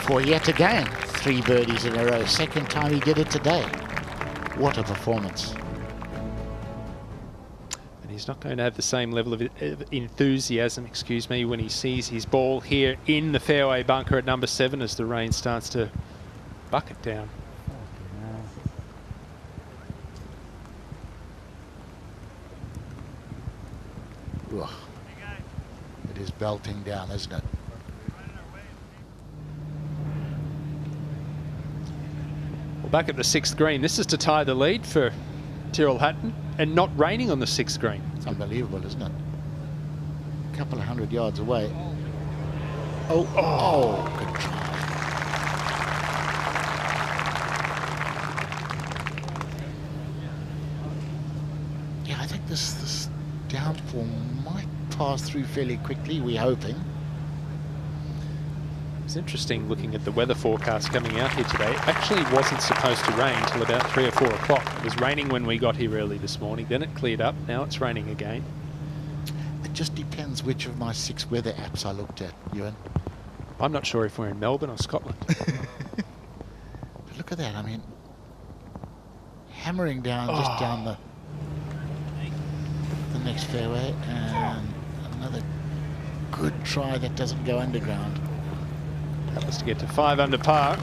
For yet again 3 birdies in a row. Second time he did it today. What a performance. And he's not going to have the same level of enthusiasm, when he sees his ball here in the fairway bunker at number 7 as the rain starts to bucket down. Ugh. It is belting down, isn't it? Well, back at the 6th green, this is to tie the lead for Tyrrell Hatton, and not raining on the 6th green. It's unbelievable, isn't it? A couple of 100 yards away. Oh, good try. Yeah, I think this downfall might pass through fairly quickly, we're hoping. It's interesting looking at the weather forecast coming out here today. It actually wasn't supposed to rain till about 3 or 4 o'clock. It was raining when we got here early this morning. Then it cleared up. Now it's raining again. It just depends which of my 6 weather apps I looked at, Ewan. I'm not sure if we're in Melbourne or Scotland. But look at that. I mean, hammering down just down the next fairway, and another good try that doesn't go underground. That was to get to 5 under par.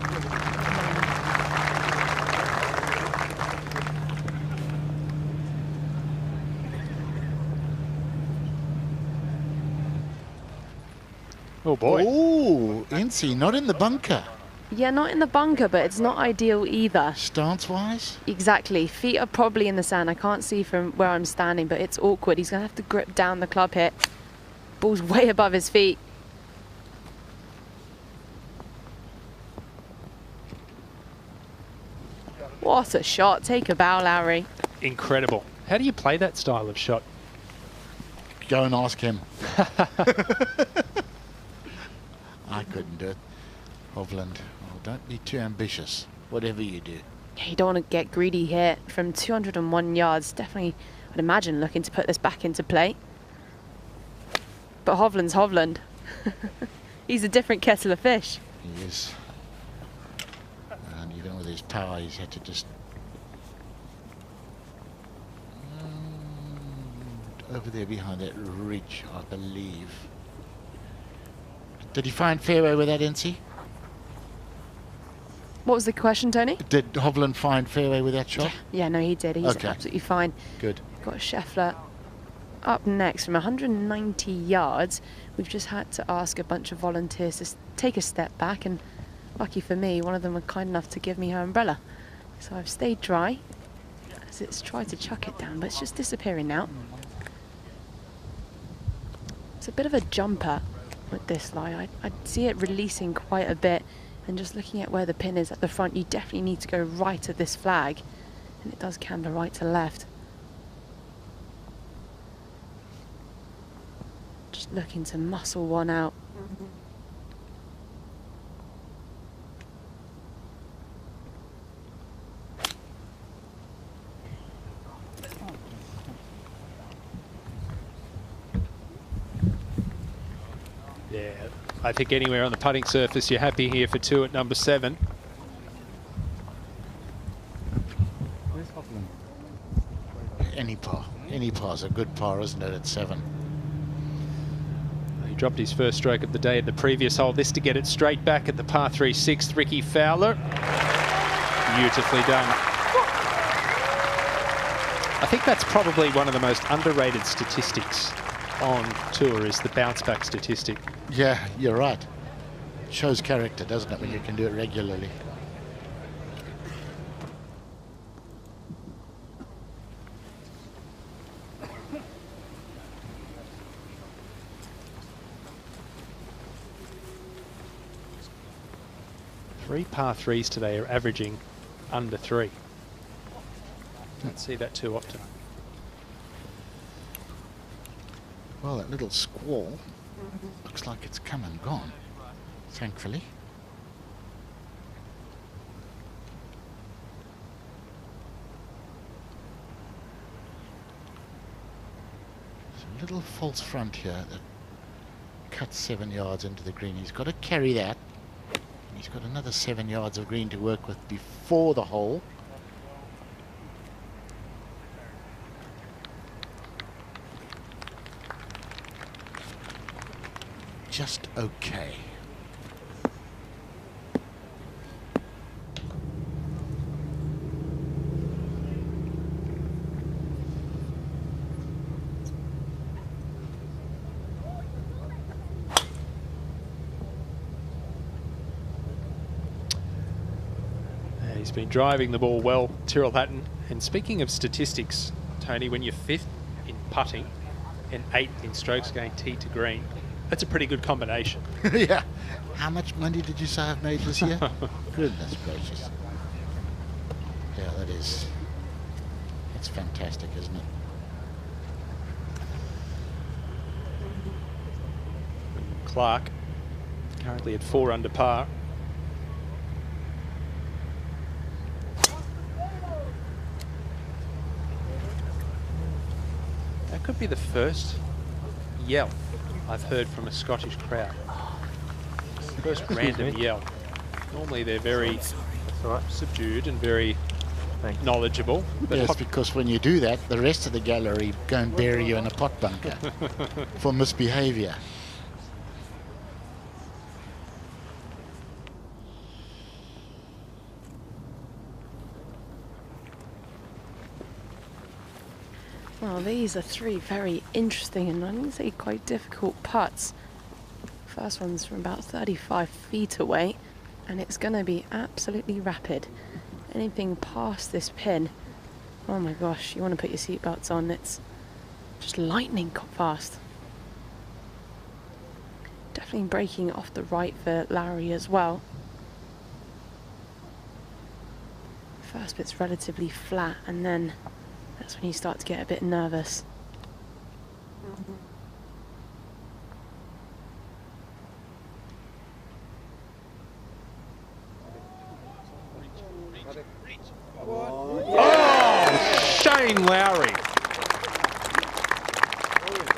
Oh boy. Oh, Incy, not in the bunker. Yeah, not in the bunker, but it's not ideal either. Stance-wise? Exactly. Feet are probably in the sand. I can't see from where I'm standing, but it's awkward. He's going to have to grip down the club hit. Ball's way above his feet. What a shot. Take a bow, Lowry. Incredible. How do you play that style of shot? Go and ask him. I couldn't do it. Hovland, well, don't be too ambitious, whatever you do. Yeah, you don't want to get greedy here. From 201 yards, definitely, I'd imagine, looking to put this back into play. But Hovland's Hovland. He's a different kettle of fish. He is. Even with his power, he's had to just over there behind that ridge, I believe. Did he find fairway with that, NC? What was the question, Tony? Did Hovland find fairway with that shot? Yeah, no, he did. He's okay. Absolutely fine. Good. Got Scheffler up next from 190 yards. We've just had to ask a bunch of volunteers to take a step back, and lucky for me, one of them were kind enough to give me her umbrella. So I've stayed dry as it's tried to chuck it down, but it's just disappearing now. It's a bit of a jumper with this lie. I'd see it releasing quite a bit, and just looking at where the pin is at the front, you definitely need to go right of this flag, and it does camber right to left. Just looking to muscle one out. Yeah, I think anywhere on the putting surface, you're happy here for 2 at number 7. Where's Hovland? Any par. Any par's a good par, isn't it, at 7? He dropped his first stroke of the day at the previous hole. This to get it straight back at the par 3 6th. Ricky Fowler. Beautifully done. I think that's probably one of the most underrated statistics on tour, is the bounce back statistic. Yeah, you're right. Shows character, doesn't it, when you can do it regularly. Three par 3s today are averaging under 3. Don't see that too often. Well, that little squall looks like it's come and gone, thankfully. There's a little false front here that cuts 7 yards into the green. He's got to carry that. And he's got another 7 yards of green to work with before the hole. Just okay. He's been driving the ball well, Tyrrell Hatton. And speaking of statistics, Tony, when you're 5th in putting and 8th in strokes gained tee to green, that's a pretty good combination. Yeah. How much money did you say I've made this year? Goodness gracious. Yeah, that's fantastic, isn't it? Clark currently at 4 under par. That could be the first yell I've heard from a Scottish crowd. First random yell. Normally they're very subdued and very knowledgeable. But yes, because when you do that, the rest of the gallery go and bury you in a pot bunker for misbehaviour. Well, these are 3 very interesting and I'm going to say quite difficult putts. First one's from about 35 feet away, and it's going to be absolutely rapid. Anything past this pin, oh my gosh, you want to put your seatbelts on. It's just lightning fast. Definitely braking off the right for Larry as well. First bit's relatively flat, and then that's when you start to get a bit nervous. Oh, Shane Lowry.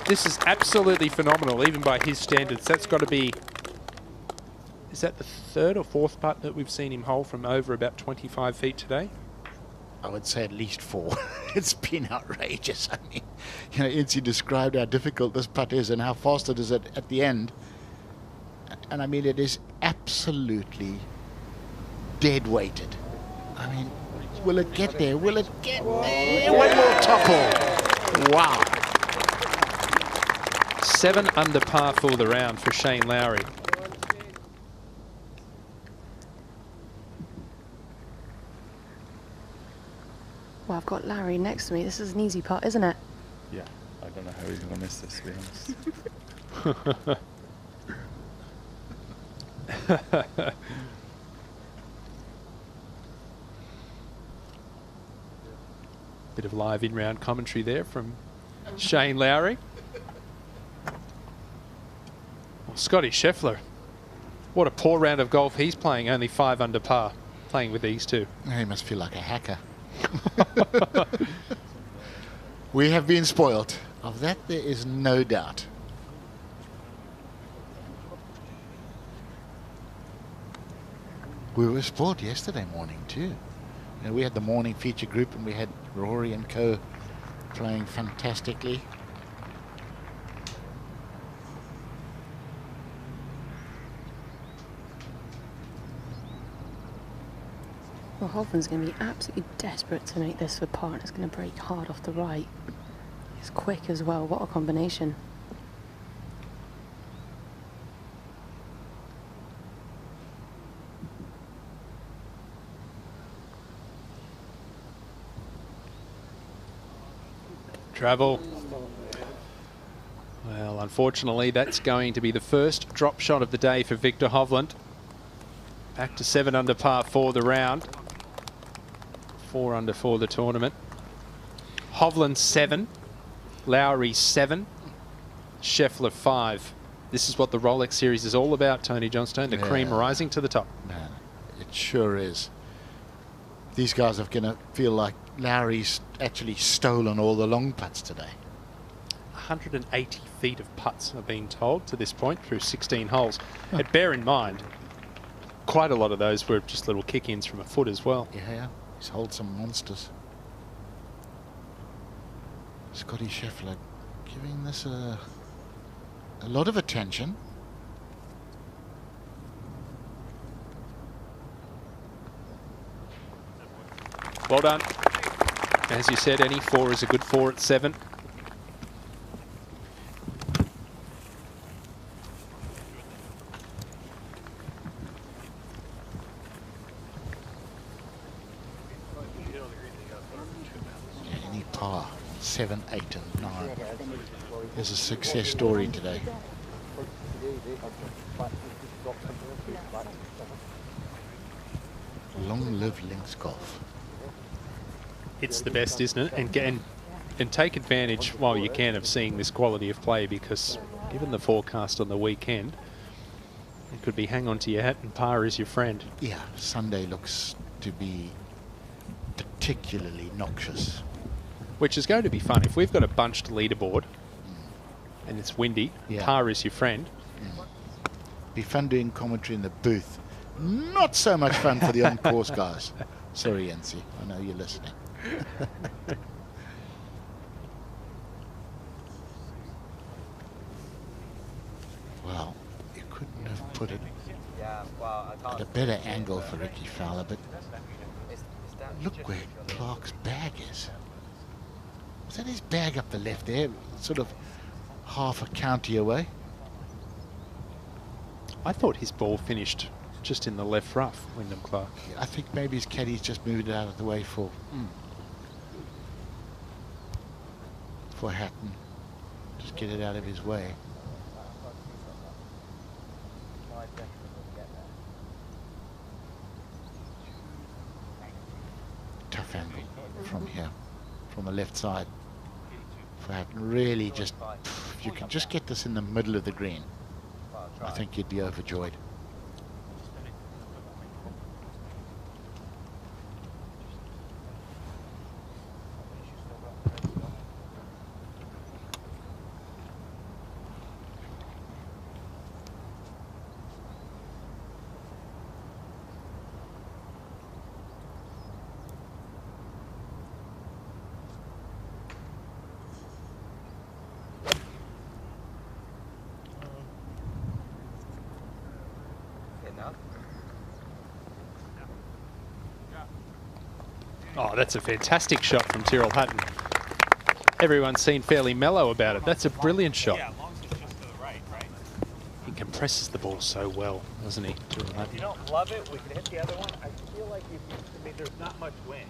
This is absolutely phenomenal, even by his standards. That's got to be... Is that the third or fourth putt that we've seen him hole from over about 25 feet today? I would say at least 4. It's been outrageous. I mean, you know, Incy described how difficult this putt is and how fast it is at the end. And I mean, it is absolutely dead weighted. I mean, will it get there? Will it get there? One more topple. Wow. 7 under par for the round for Shane Lowry. Well, I've got Larry next to me. This is an easy putt, isn't it? Yeah, I don't know how he's going to miss this, to be honest. Bit of live in-round commentary there from Shane Lowry. Well, Scotty Scheffler, what a poor round of golf he's playing, only 5 under par, playing with these two. He must feel like a hacker. We have been spoiled. Of that there is no doubt. We were spoiled yesterday morning too. You know, we had the morning feature group and we had Rory and co playing fantastically. Well, Hovland's going to be absolutely desperate to make this for par. It's going to break hard off the right. It's quick as well. What a combination. Travel. Well, unfortunately, that's going to be the first drop shot of the day for Victor Hovland. Back to 7 under par for the round. 4 under for the tournament. Hovland 7. Lowry 7. Scheffler 5. This is what the Rolex Series is all about, Tony Johnstone. The cream rising to the top. Man, it sure is. These guys are going to feel like Lowry's actually stolen all the long putts today. 180 feet of putts, I've been told, to this point through 16 holes. And bear in mind, quite a lot of those were just little kick-ins from a foot as well. Yeah, he's holed some monsters. Scotty Scheffler giving this a lot of attention. Well done. As you said, any 4 is a good 4 at 7. Any par, 7, 8 and 9 is a success story today. Long live links golf. It's the best, isn't it? And take advantage while you can of seeing this quality of play, because given the forecast on the weekend, it could be hang on to your hat and par is your friend. Yeah, Sunday looks to be particularly noxious. Which is going to be fun. If we've got a bunched leaderboard and it's windy, par is your friend. Be fun doing commentary in the booth. Not so much fun for the on-course guys. Sorry, Yancy, I know you're listening. Well, you couldn't have put it at a better angle for Ricky Fowler, but look where Clark's bag is. Was that his bag up the left there? Sort of half a county away. I thought his ball finished just in the left rough, Wyndham Clark. Yeah, I think maybe his caddy's just moved it out of the way for Hatton. Just get it out of his way. Tough angle from here, from the left side. For Hatton, really just, if you can just get this in the middle of the green, I think you'd be overjoyed. Oh, that's a fantastic shot from Tyrrell Hatton. Everyone's seen fairly mellow about it. That's a brilliant shot. Yeah, as long as it's just to the right, right? He compresses the ball so well, doesn't he, Tyrrell Hatton? If you don't love it, we can hit the other one. I feel like I mean, there's not much wind.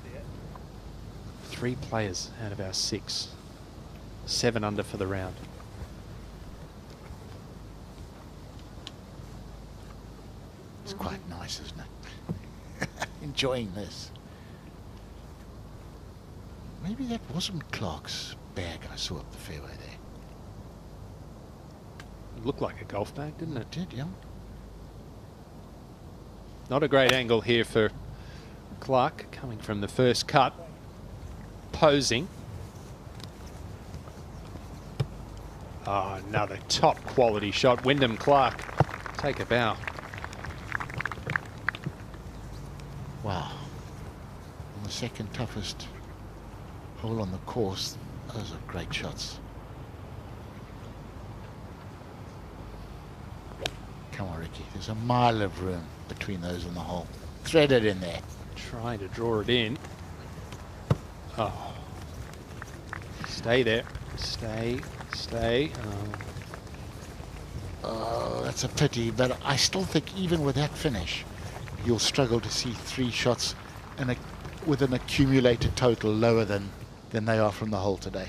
See it? 3 players out of our 6. 7 under for the round. It's quite nice, isn't it? Enjoying this. Maybe that wasn't Clark's bag I saw up the fairway there. It looked like a golf bag, didn't it? It did, yeah. Not a great angle here for Clark, coming from the first cut, posing. Oh, another top quality shot. Wyndham Clark, take a bow. Wow. On the second toughest hole on the course, those are great shots. Come on, Ricky. There's a mile of room between those and the hole. Thread it in there. Trying to draw it in. Oh. Stay there. Stay. Oh, that's a pity, but I still think even with that finish, you'll struggle to see 3 shots with an accumulated total lower than they are from the hole today.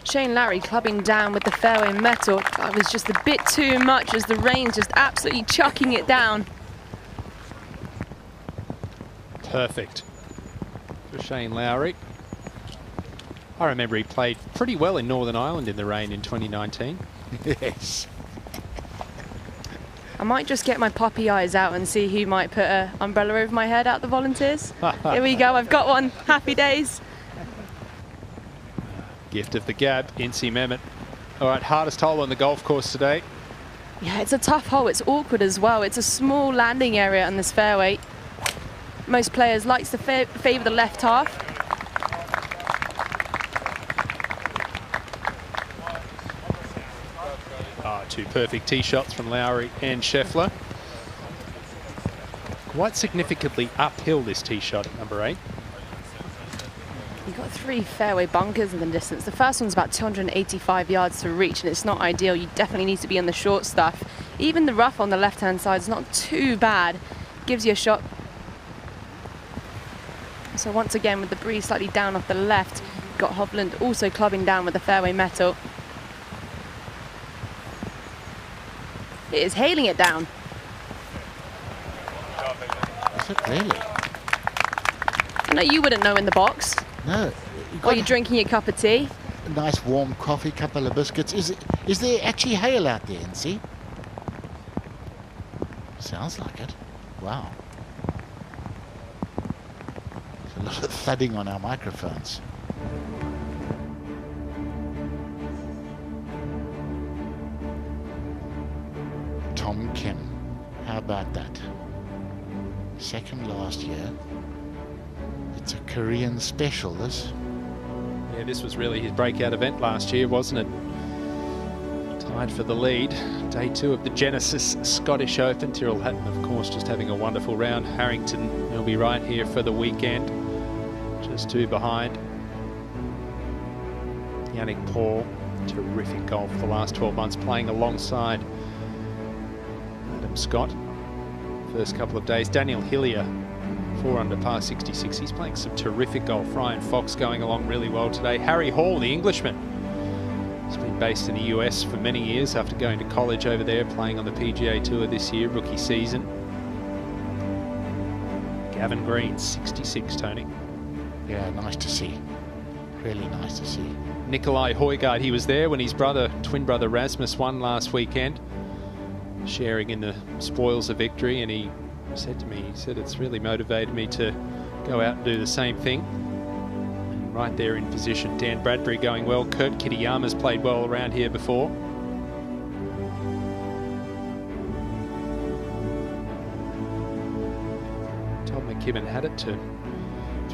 Shane Lowry clubbing down with the fairway metal. That was just a bit too much as the rain's just absolutely chucking it down. Perfect for Shane Lowry. I remember he played pretty well in Northern Ireland in the rain in 2019. Yes. I might just get my poppy eyes out and see who might put an umbrella over my head out the volunteers. Here we go, I've got one. Happy days. Gift of the gab, Incy Mehmet. All right, hardest hole on the golf course today. Yeah, it's a tough hole. It's awkward as well. It's a small landing area on this fairway. Most players likes to favour the left half. Two perfect tee shots from Lowry and Scheffler. Quite significantly uphill, this tee shot at number 8. You've got 3 fairway bunkers in the distance. The first one's about 285 yards to reach, and it's not ideal. You definitely need to be on the short stuff. Even the rough on the left-hand side is not too bad. Gives you a shot. So once again, with the breeze slightly down off the left, you've got Hovland also clubbing down with the fairway metal. It is hailing it down. Is it really? I know you wouldn't know in the box. No. While you're drinking your cup of tea. A nice warm coffee, couple of biscuits. Is there actually hail out there, NC? Sounds like it. Wow. There's a lot of thudding on our microphones. Tom Kim. How about that? Second last year. It's a Korean special, this. Yeah, this was really his breakout event last year, wasn't it? Tied for the lead. Day 2 of the Genesis Scottish Open. Tyrrell Hatton, of course, just having a wonderful round. Harrington will be right here for the weekend. Just 2 behind. Yannick Paul, terrific golf the last 12 months, playing alongside Adam Scott. First couple of days. Daniel Hillier, 4 under par 66. He's playing some terrific golf. Ryan Fox going along really well today. Harry Hall, the Englishman, has been based in the US for many years after going to college over there, playing on the PGA Tour this year, rookie season. Gavin Green, 66, Tony. Yeah, nice to see. Really nice to see. Nikolai Højgaard, he was there when his twin brother Rasmus won last weekend, sharing in the spoils of victory, and he said to me, he said, it's really motivated me to go out and do the same thing. And right there in position, Dan Bradbury going well. Kurt Kitayama's played well around here before. Todd McKibben had it to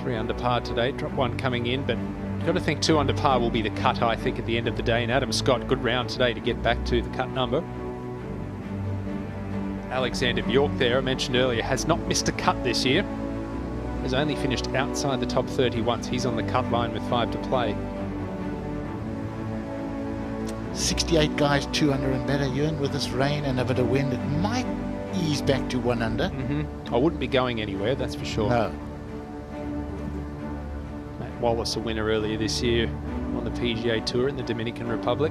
3 under par today. Dropped 1 coming in, but Got to think 2 under par will be the cut, I think, at the end of the day. And Adam Scott, good round today to get back to the cut number. Alexander Bjork there, I mentioned earlier, has not missed a cut this year. Has only finished outside the top 30 once. He's on the cut line with 5 to play. 68 guys 2 under and better, Ewan, with this rain and a bit of wind. It might ease back to 1 under. I wouldn't be going anywhere, that's for sure. No. Matt Wallace, a winner earlier this year on the PGA Tour in the Dominican Republic.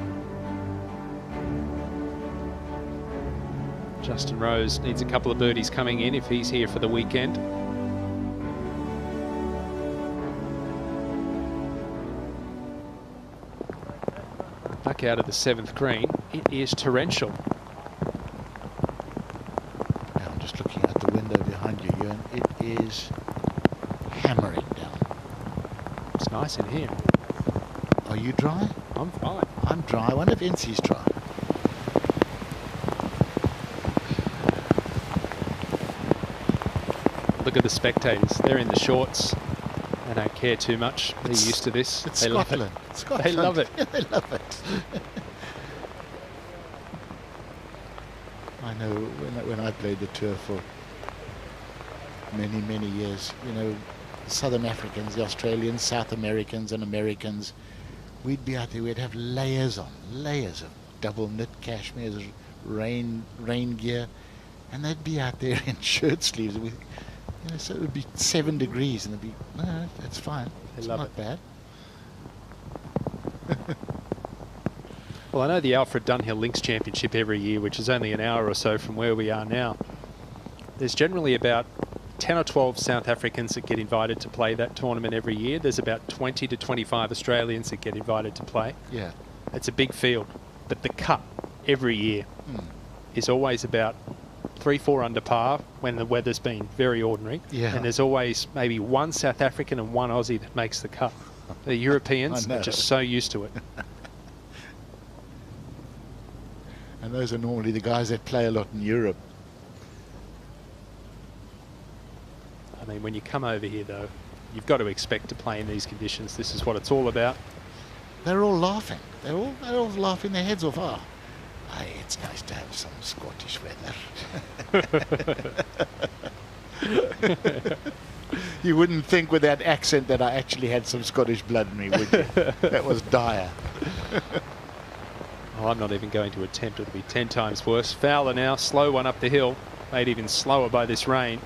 Justin Rose needs a couple of birdies coming in if he's here for the weekend. Back out of the 7th green, it is torrential. Now I'm just looking out the window behind you, Ewan. It is hammering down. It's nice in here. Are you dry? I'm fine. I'm dry. I wonder if Incy's dry. Look at the spectators. They're in the shorts. They don't care too much. They're used to this. It's they Scotland. love it. Scotland. They love it. Yeah, they love it. I know when I played the tour for many, many years, you know, Southern Africans, the Australians, South Americans and Americans, we'd be out there, we'd have layers on, layers of double knit cashmeres, rain gear, and they'd be out there in shirt sleeves with, you know, so it would be 7 degrees and they'd be, no, that's fine. It's not bad. Well, I know the Alfred Dunhill Links Championship every year, which is only an hour or so from where we are now. There's generally about 10 or 12 South Africans that get invited to play that tournament every year. There's about 20 to 25 Australians that get invited to play. Yeah. It's a big field. But the cut every year is always about 3-4 under par when the weather's been very ordinary. Yeah. And there's always maybe 1 South African and 1 Aussie that makes the cut. The Europeans are just so used to it. And those are normally the guys that play a lot in Europe. I mean, when you come over here, though, you've got to expect to play in these conditions. This is what it's all about. They're all laughing. They're all laughing their heads off. Oh, hey, it's nice to have some Scottish weather. You wouldn't think with that accent that I actually had some Scottish blood in me, would you? That was dire. Oh, I'm not even going to attempt. It'll be 10 times worse. Fowler now, slow one up the hill, made even slower by this rain.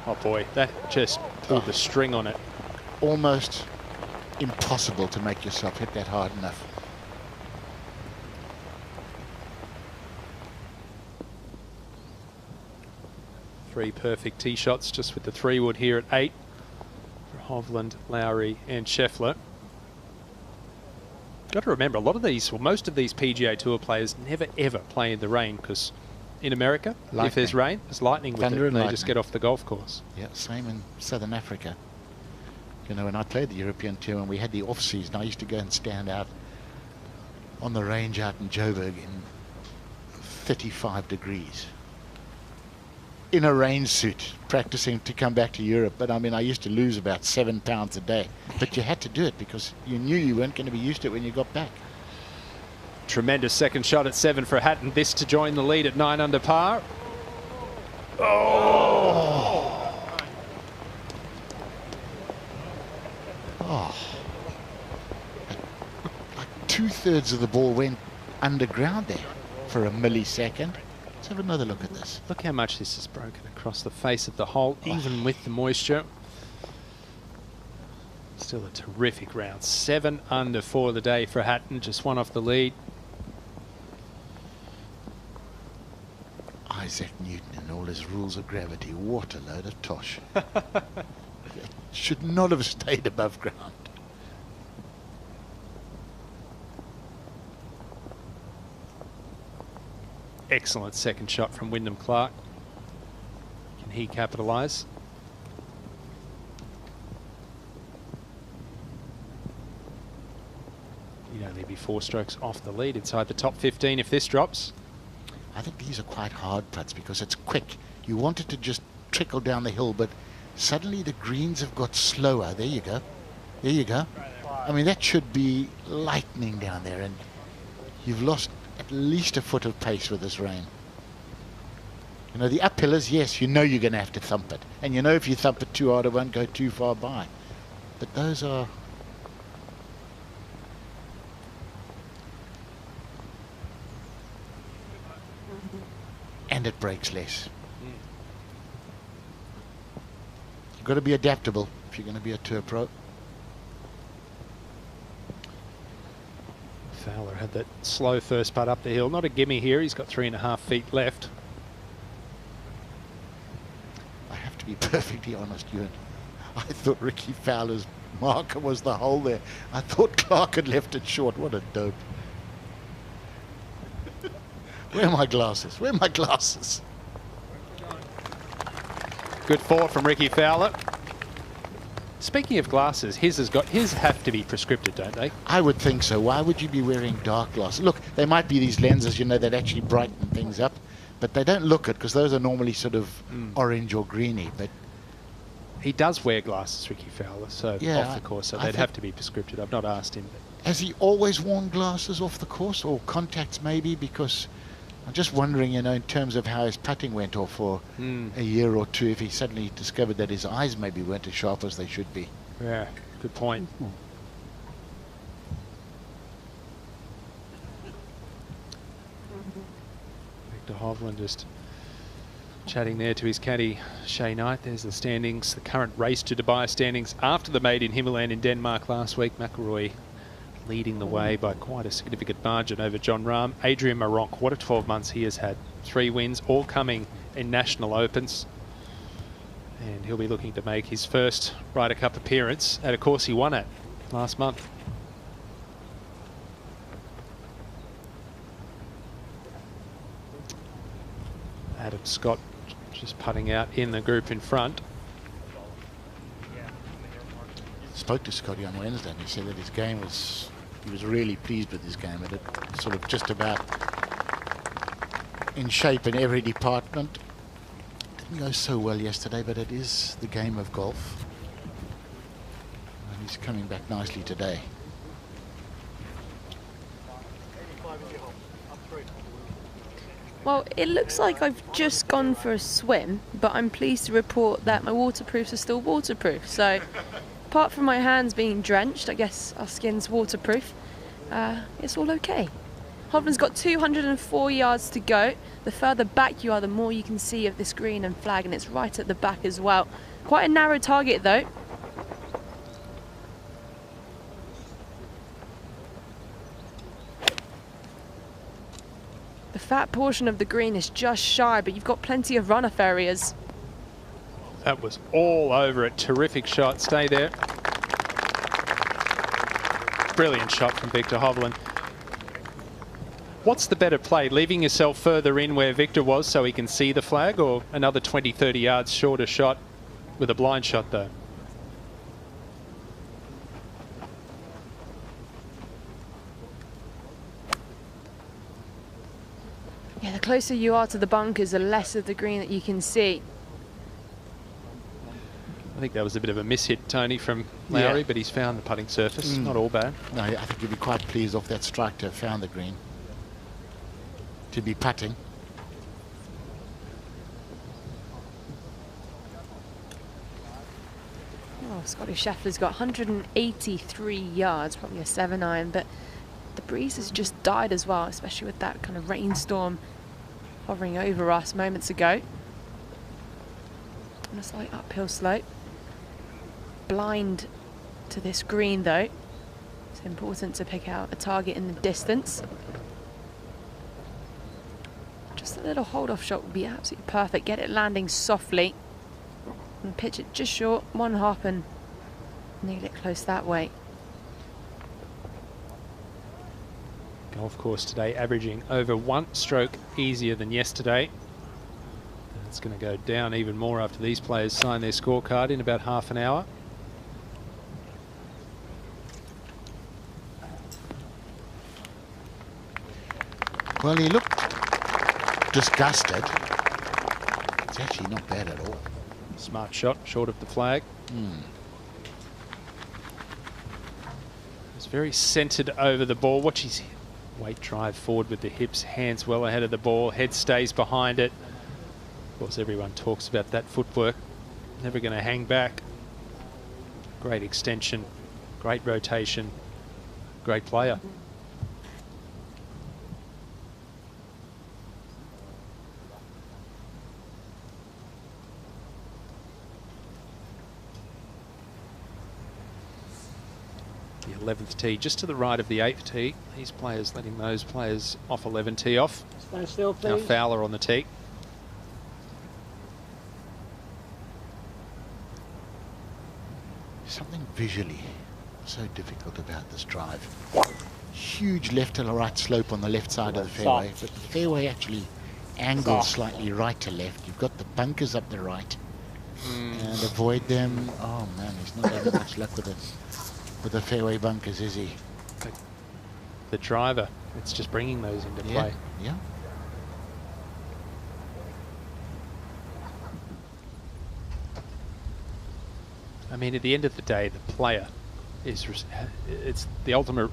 Oh boy, that just pulled the string on it. Almost impossible to make yourself hit that hard enough. Three perfect tee shots just with the 3-wood here at 8 for Hovland, Lowry and Scheffler. Got to remember, a lot of these, well, most of these PGA Tour players never ever play in the rain, because in America, if there's rain, there's lightning with it, and they just get off the golf course. Yeah, same in Southern Africa. You know, when I played the European Tour and we had the off-season, I used to go and stand out on the range out in Joburg in 35 degrees. In a rain suit, practicing to come back to Europe. But I mean, I used to lose about 7 pounds a day. But you had to do it because you knew you weren't going to be used to it when you got back. Tremendous second shot at 7 for Hatton. This to join the lead at 9 under par. Oh! Oh. Like 2/3 of the ball went underground there for a millisecond. Let's have another look at this. Look how much this is broken across the face of the hole, even with the moisture. Still a terrific round. 7 under for the day for Hatton, just 1 off the lead. Isaac Newton and all his rules of gravity. What a load of tosh. Should not have stayed above ground. Excellent second shot from Wyndham Clark. Can he capitalise? He'd only be 4 strokes off the lead inside the top 15 if this drops. I think these are quite hard putts because it's quick. You want it to just trickle down the hill, but suddenly the greens have got slower. There you go. There you go. I mean, that should be lightning down there, and you've lost at least a foot of pace with this rain. You know, the uphillers, yes, you know you're going to have to thump it. And you know if you thump it too hard, it won't go too far by. But those are... And it breaks less. You've got to be adaptable if you're going to be a tour pro. Fowler had that slow first putt up the hill. Not a gimme here. He's got 3.5 feet left. I have to be perfectly honest, Ewan. I thought Ricky Fowler's marker was the hole there. I thought Clark had left it short. What a dope. Where are my glasses? Where are my glasses? Good four from Ricky Fowler. Speaking of glasses, his have to be prescriptive, don't they? I would think so. Why would you be wearing dark glasses? Look, they might be these lenses, you know, that actually brighten things up, but they don't look it because those are normally sort of orange or greeny. But he does wear glasses, Ricky Fowler, so yeah, off the course, so they'd have to be prescriptive. I've not asked him. Has he always worn glasses off the course, or contacts maybe? Because I'm just wondering, you know, in terms of how his putting went off for a year or two, if he suddenly discovered that his eyes maybe weren't as sharp as they should be. Yeah, good point. Victor Hovland just chatting there to his caddy, Shay Knight. There's the standings, the current race to Dubai standings after the maiden Himalayan in Denmark last week. McIlroy leading the way by quite a significant margin over John Rahm. Adrian Maronk, what a 12 months he has had. 3 wins, all coming in National Opens. And he'll be looking to make his first Ryder Cup appearance at a course he won at last month. Adam Scott just putting out in the group in front. Spoke to Scotty on Wednesday and he said that his game was, he was really pleased with his game, and it sort of just about in shape in every department. Didn't go so well yesterday, but it is the game of golf, and he's coming back nicely today. Well, it looks like I've just gone for a swim, but I'm pleased to report that my waterproofs are still waterproof. So apart from my hands being drenched, I guess our skin's waterproof, it's all okay. Hovland's got 204 yards to go. The further back you are, the more you can see of this green and flag, and it's right at the back as well. Quite a narrow target though. The fat portion of the green is just shy, but you've got plenty of runoff areas. That was all over it. Terrific shot. Stay there. Brilliant shot from Victor Hovland. What's the better play? Leaving yourself further in where Victor was so he can see the flag, or another 20, 30 yards shorter shot with a blind shot though? Yeah, the closer you are to the bunkers, the less of the green that you can see. I think that was a bit of a miss hit, Tony, from Lowry, Yeah. but he's found the putting surface. Not all bad. No, I think you'd be quite pleased off that strike to have found the green, to be putting. Oh, Scotty Scheffler's got 183 yards, probably a 7-iron, but the breeze has just died as well, especially with that kind of rainstorm hovering over us moments ago. On a slight uphill slope. Blind to this green though. It's important to pick out a target in the distance. Just a little hold-off shot would be absolutely perfect. Get it landing softly and pitch it just short, 1 hop, and nail it close that way. Golf course today averaging over 1 stroke easier than yesterday. It's going to go down even more after these players sign their scorecard in about half an hour. Well, he looked disgusted. It's actually not bad at all. Smart shot, short of the flag. It's very centred over the ball. Watch his weight drive forward with the hips, hands well ahead of the ball, head stays behind it. Of course, everyone talks about that footwork. Never going to hang back. Great extension, great rotation, great player. The 11th tee, just to the right of the 8th tee. These players letting those players off 11 tee off. Stand still, please. Now Fowler on the tee. Something visually so difficult about this drive. Huge left to right slope on the left side of the fairway, but the fairway actually angles slightly right to left. You've got the bunkers up the right, and avoid them. Oh man, he's not having much luck with the fairway bunkers, is he? The driver, it's just bringing those into play. Yeah. I mean, at the end of the day, the player is, it's the ultimate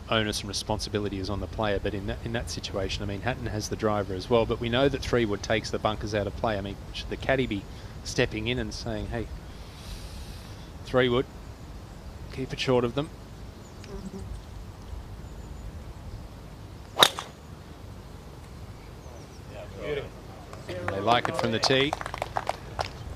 onus and responsibility is on the player, but in that situation, I mean, Hatton has the driver as well, but we know that 3-wood takes the bunkers out of play. I mean, should the caddy be stepping in and saying, hey, 3-wood, keep it short of them? They like it from the tee.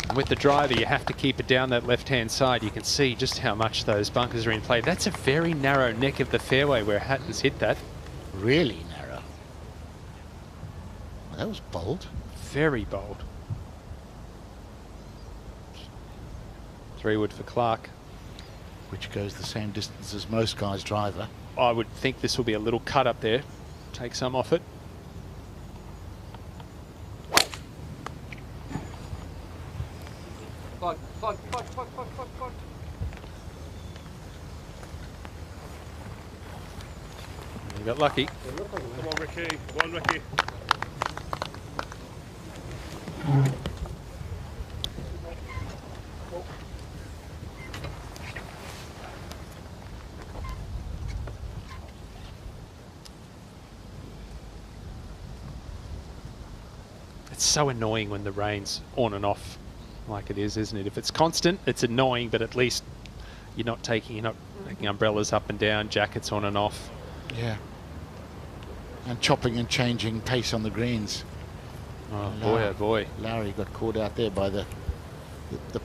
And with the driver, you have to keep it down that left-hand side. You can see just how much those bunkers are in play. That's a very narrow neck of the fairway where Hatton's hit that. Really narrow. Well, that was bold. Very bold. 3-wood for Clark. Which goes the same distance as most guys' driver. I would think this will be a little cut up there. Take some off it. Fuck. You got lucky. Come on, Ricky. Come on, Ricky. It's so annoying when the rain's on and off like it is, isn't it? If it's constant, it's annoying, but at least you're not taking umbrellas up and down, jackets on and off. Yeah. And chopping and changing pace on the greens. Oh boy, oh boy. Lowry got caught out there by the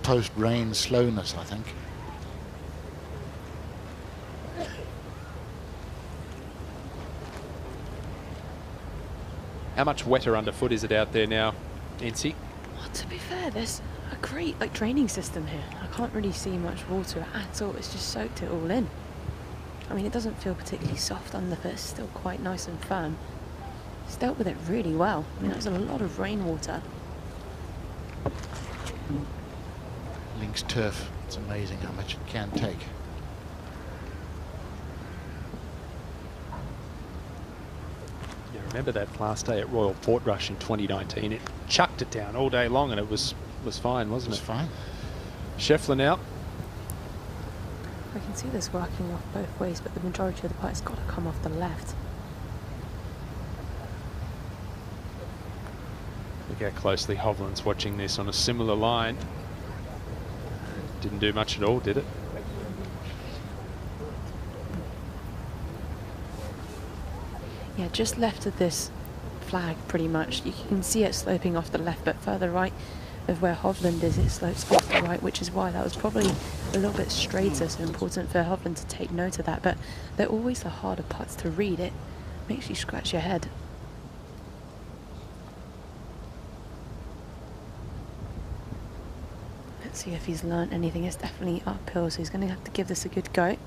post-rain slowness, I think. How much wetter underfoot is it out there now, Nancy? Well, to be fair, there's a great draining system here. I can't really see much water at all. It's just soaked it all in. I mean, it doesn't feel particularly soft underfoot. It's still quite nice and firm. It's dealt with it really well. I mean, there's a lot of rainwater. Links turf. It's amazing how much it can take. You remember that last day at Royal Portrush in 2019? It chucked it down all day long, and it was fine, wasn't it? It was fine. Scheffler now. I can see this working off both ways, but the majority of the putt's got to come off the left. Look how closely Hovland's watching this on a similar line. Didn't do much at all, did it? Yeah, just left of this flag pretty much. You can see it sloping off the left, but further right of where Hovland is, it slopes off the right, which is why that was probably a little bit straighter, so important for Hovland to take note of that. But they're always the harder putts to read. It makes you scratch your head. Let's see if he's learnt anything. It's definitely uphill, so he's going to have to give this a good go.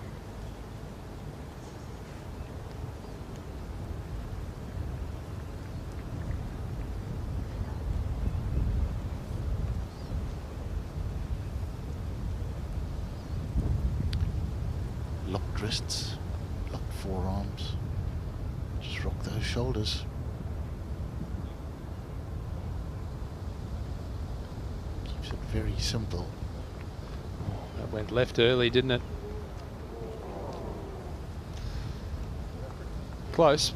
Locked wrists, locked forearms. Just rock those shoulders. Keeps it very simple. That went left early, didn't it? Close.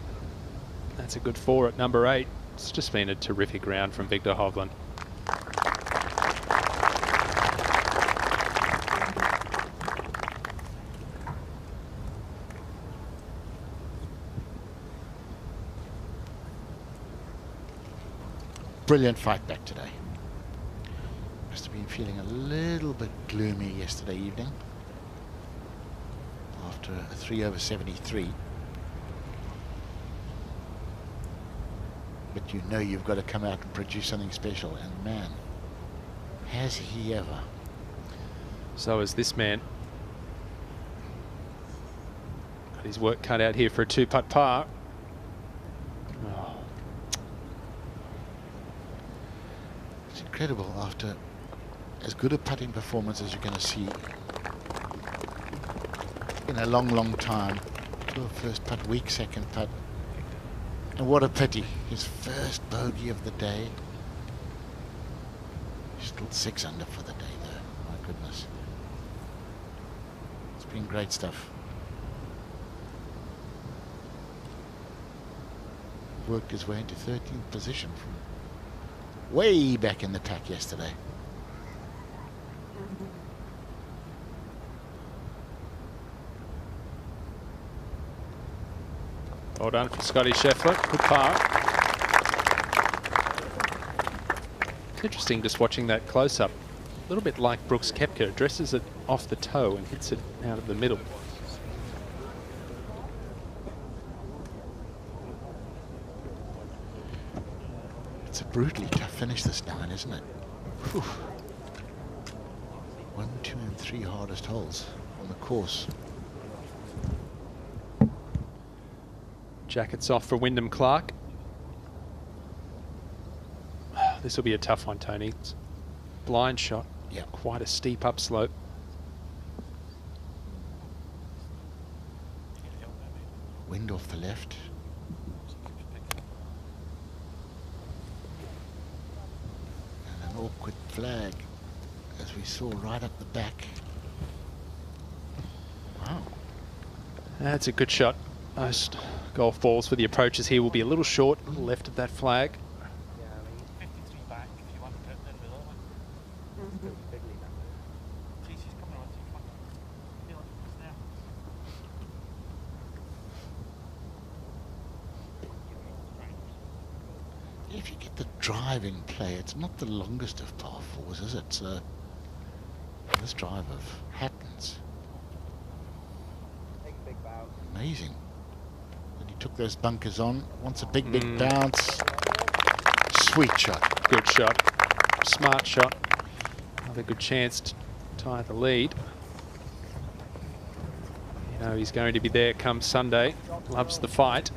That's a good 4 at number 8. It's just been a terrific round from Victor Hovland. Brilliant fight back today. Must have been feeling a little bit gloomy yesterday evening after a 3 over 73. But you know you've got to come out and produce something special, and man, has he ever. So is this man. Got his work cut out here for a 2-putt par. Oh. It's incredible after as good a putting performance as you're going to see in a long, long time. 12 first putt, weak second putt. And what a pity, his first bogey of the day. He's still 6 under for the day though, my goodness. It's been great stuff. Worked his way into 13th position from way back in the pack yesterday. Well done for Scotty Scheffler. Good par. It's interesting just watching that close-up. A little bit like Brooks Koepka. Addresses it off the toe and hits it out of the middle. It's a brutally tough finish this 9, isn't it? Whew. 1, 2 and 3 hardest holes on the course. Jackets off for Wyndham Clark. This will be a tough one, Tony. It's blind shot. Yeah. Quite a steep upslope. Wind off the left. And an awkward flag, as we saw right up the back. Wow. That's a good shot. Most golf balls for the approaches here will be a little short, left of that flag. Yeah, I mean, 53 back if you want to put it in the middle one. Still fiddly now. Please, she's coming on to you. Feel it, it's there. If you get the driving play, it's not the longest of par 4s, is it? So this drive of Hatton's. Take a big bow. Amazing. And he took those bunkers on. Wants a big, big bounce. Sweet shot. Good shot. Smart shot. Another good chance to tie the lead. You know he's going to be there come Sunday. Loves the fight.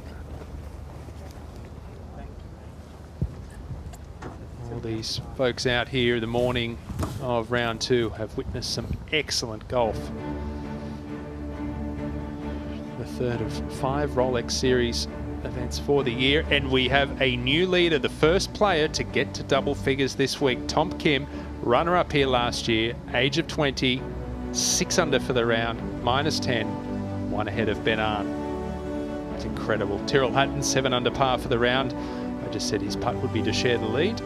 All these folks out here the morning of round 2 have witnessed some excellent golf. The third of 5 Rolex Series events for the year, and we have a new leader, the first player to get to double figures this week. Tom Kim, runner-up here last year, age of 20, 6 under for the round, -10, 1 ahead of Ben Arndt. It's incredible. Tyrrell Hatton, 7 under par for the round. I just said his putt would be to share the lead.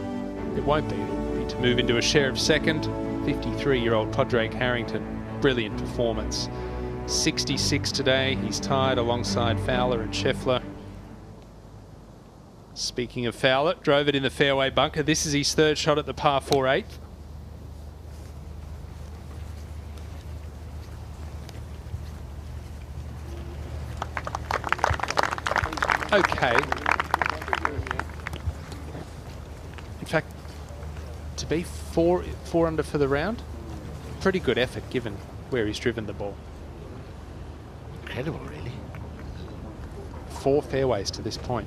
It won't be. It'll be to move into a share of second. 53-year-old Padraig Harrington, brilliant performance. 66 today. He's tied alongside Fowler and Scheffler. Speaking of Fowler, drove it in the fairway bunker. This is his 3rd shot at the par 4 8th. Okay. In fact, to be four under for the round, pretty good effort given where he's driven the ball. Incredible, really. 4 fairways to this point.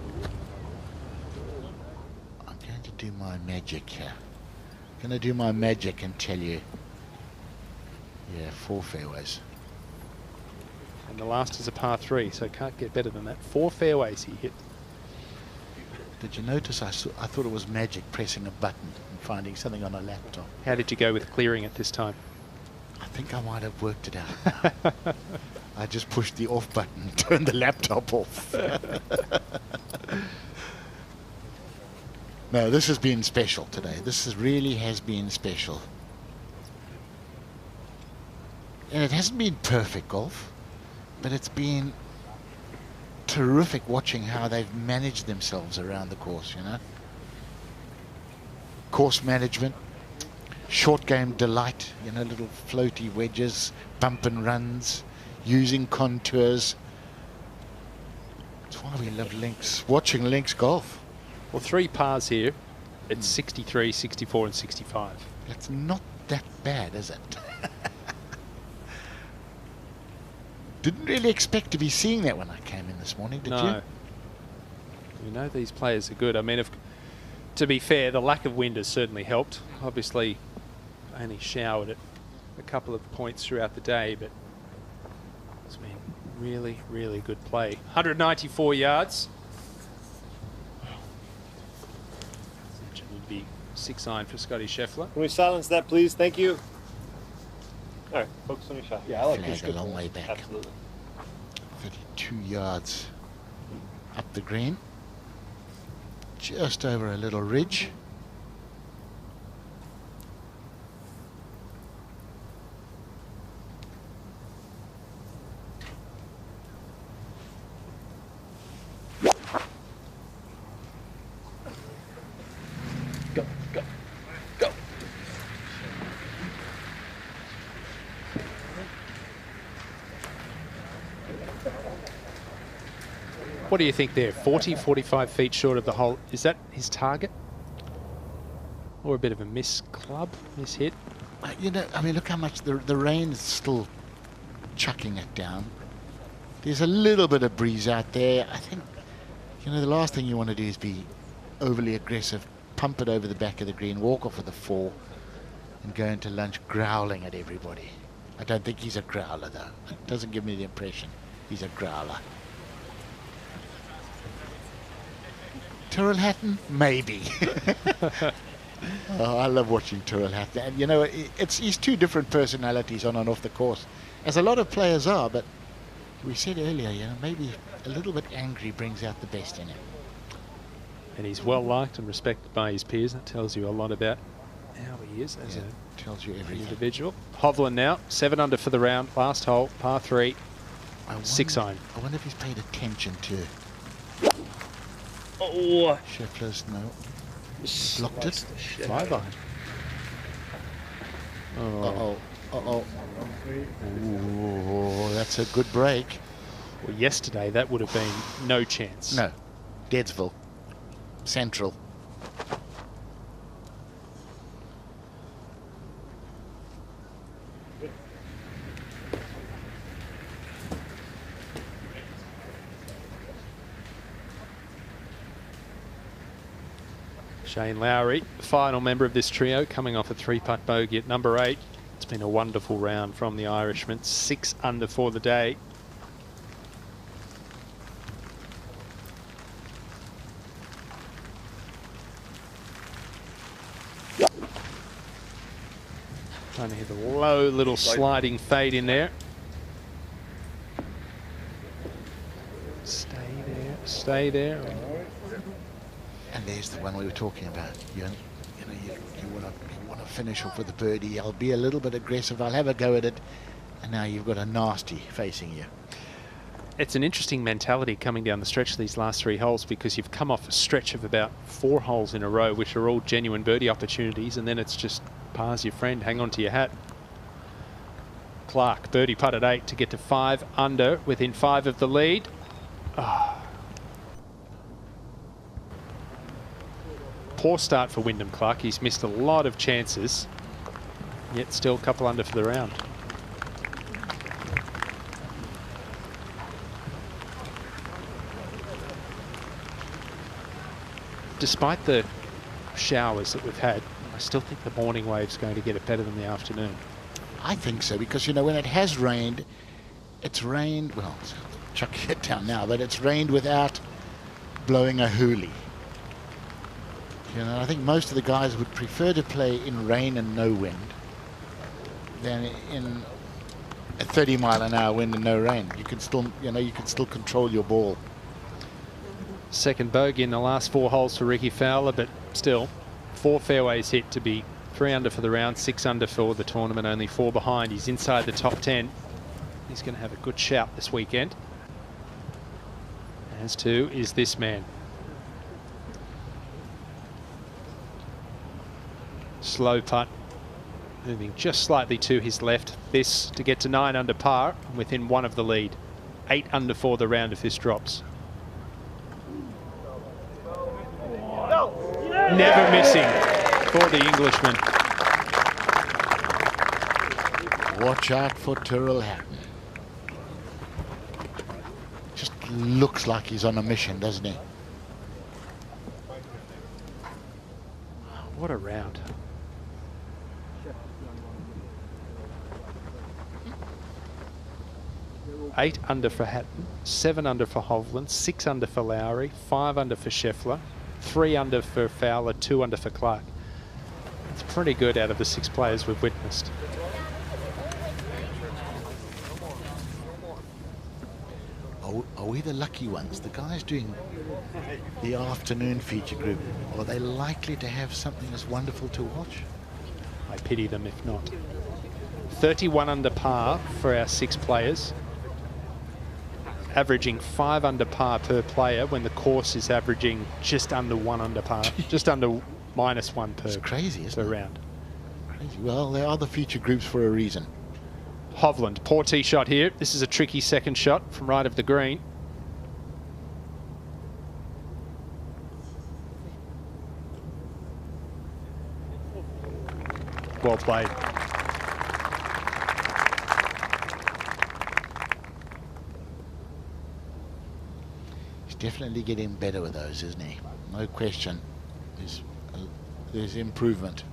I'm going to do my magic here. I'm going to do my magic and tell you, yeah, 4 fairways. And the last is a par 3, so can't get better than that. 4 fairways he hit. Did you notice I thought it was magic pressing a button and finding something on a laptop? How did you go with clearing it this time? I think I might have worked it out. I just pushed the off button and turned the laptop off. No, this has been special today. Really has been special. And it hasn't been perfect golf, but it's been terrific watching how they've managed themselves around the course, you know. Course management, short game delight, you know, little floaty wedges, bump and runs, using contours. That's why we love links, watching links golf. Well, 3 pars here. It's 63, 64 and 65. It's not that bad, is it? Didn't really expect to be seeing that when I came in this morning, did you? You know these players are good. I mean, to be fair, the lack of wind has certainly helped. Obviously, only showered at a couple of points throughout the day, but it's been really, really good play. 194 yards. Which would be 6-iron for Scotty Scheffler. Can we silence that, please? Thank you. All right, focus on your shot. Yeah, I like this. Flag a long way back. Absolutely. 32 yards up the green. Just over a little ridge. Go, go, go. What do you think there? 40, 45 feet short of the hole. Is that his target? Or a bit of a miss club, miss hit? You know, I mean, look how much the rain is still chucking it down. There's a little bit of breeze out there. I think, you know, the last thing you want to do is be overly aggressive, pump it over the back of the green, walk off with a 4, and go into lunch growling at everybody. I don't think he's a growler, though. It doesn't give me the impression he's a growler. Tyrrell Hatton? Maybe. Oh, I love watching Tyrrell Hatton. And, you know, he's 2 different personalities on and off the course, as a lot of players are, but we said earlier, you know, maybe a little bit angry brings out the best in him. And he's well liked and respected by his peers. That tells you a lot about how he is as tells you everything. Individual. Hovland now, 7 under for the round. Last hole, par 3, 6-iron. I wonder if he's paid attention to Oh, Scheffler's. No, blocked it. 5-iron. Oh. Ooh, that's a good break. Well, yesterday that would have been no chance. No, Deadsville, Central. Shane Lowry, final member of this trio, coming off a 3-putt bogey at number 8. It's been a wonderful round from the Irishman. 6 under for the day. Trying to hit a low little sliding fade in there. Stay there, stay there. And there's the one we were talking about. You want to finish off with a birdie. I'll be a little bit aggressive. I'll have a go at it. And now you've got a nasty facing you. It's an interesting mentality coming down the stretch of these last 3 holes, because you've come off a stretch of about 4 holes in a row, which are all genuine birdie opportunities, and then it's just par's your friend. Hang on to your hat. Clark, birdie putt at 8 to get to 5 under, within 5 of the lead. Poor start for Wyndham Clark. He's missed a lot of chances, yet still a couple under for the round. Despite the showers that we've had, I still think the morning wave's going to get it better than the afternoon. I think so, because, you know, when it has rained, it's rained, well, chuck it down now, but it's rained without blowing a hoolie. You know, I think most of the guys would prefer to play in rain and no wind than in a 30-mile-an-hour wind and no rain. You can still, you know, you can still control your ball. Second bogey in the last 4 holes for Ricky Fowler, but still 4 fairways hit to be 3 under for the round, 6 under for the tournament, only 4 behind. He's inside the top 10. He's going to have a good shout this weekend. As to is this man. Slow putt, moving just slightly to his left. This to get to 9 under par, within 1 of the lead. 8 under for the round if this drops. Never missing for the Englishman. Watch out for Tyrrell Hatton. Just looks like he's on a mission, doesn't he? What a round. Eight under for Hatton, 7 under for Hovland, 6 under for Lowry, 5 under for Scheffler, 3 under for Fowler, 2 under for Clark. It's pretty good out of the 6 players we've witnessed. Are we the lucky ones? The guys doing the afternoon feature group, are they likely to have something as wonderful to watch? I pity them if not. 31 under par for our 6 players. Averaging 5 under par per player when the course is averaging just under 1 under par, just under -1 per. It's crazy, isn't per it? round. Crazy. Well, they are the feature groups for a reason. Hovland, poor tee shot here. This is a tricky second shot from right of the green. Well played. Definitely getting better with those, isn't he? No question. There's improvement.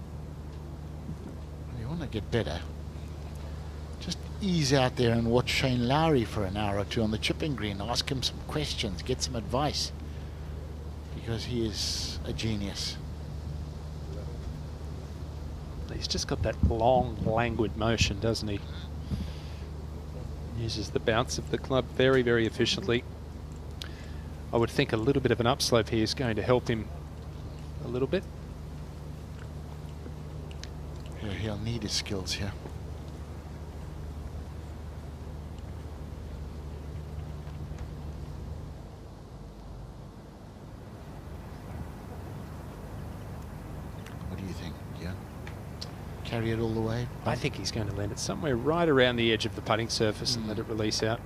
You want to get better, just ease out there and watch Shane Lowry for an hour or 2 on the chipping green. Ask him some questions, get some advice, because he is a genius. He's just got that long, languid motion, doesn't he? Uses the bounce of the club very, very efficiently. I would think a little bit of an upslope here is going to help him a little bit. Yeah, he'll need his skills here. What do you think? Yeah, carry it all the way? I think he's going to land it somewhere right around the edge of the putting surface and let it release out.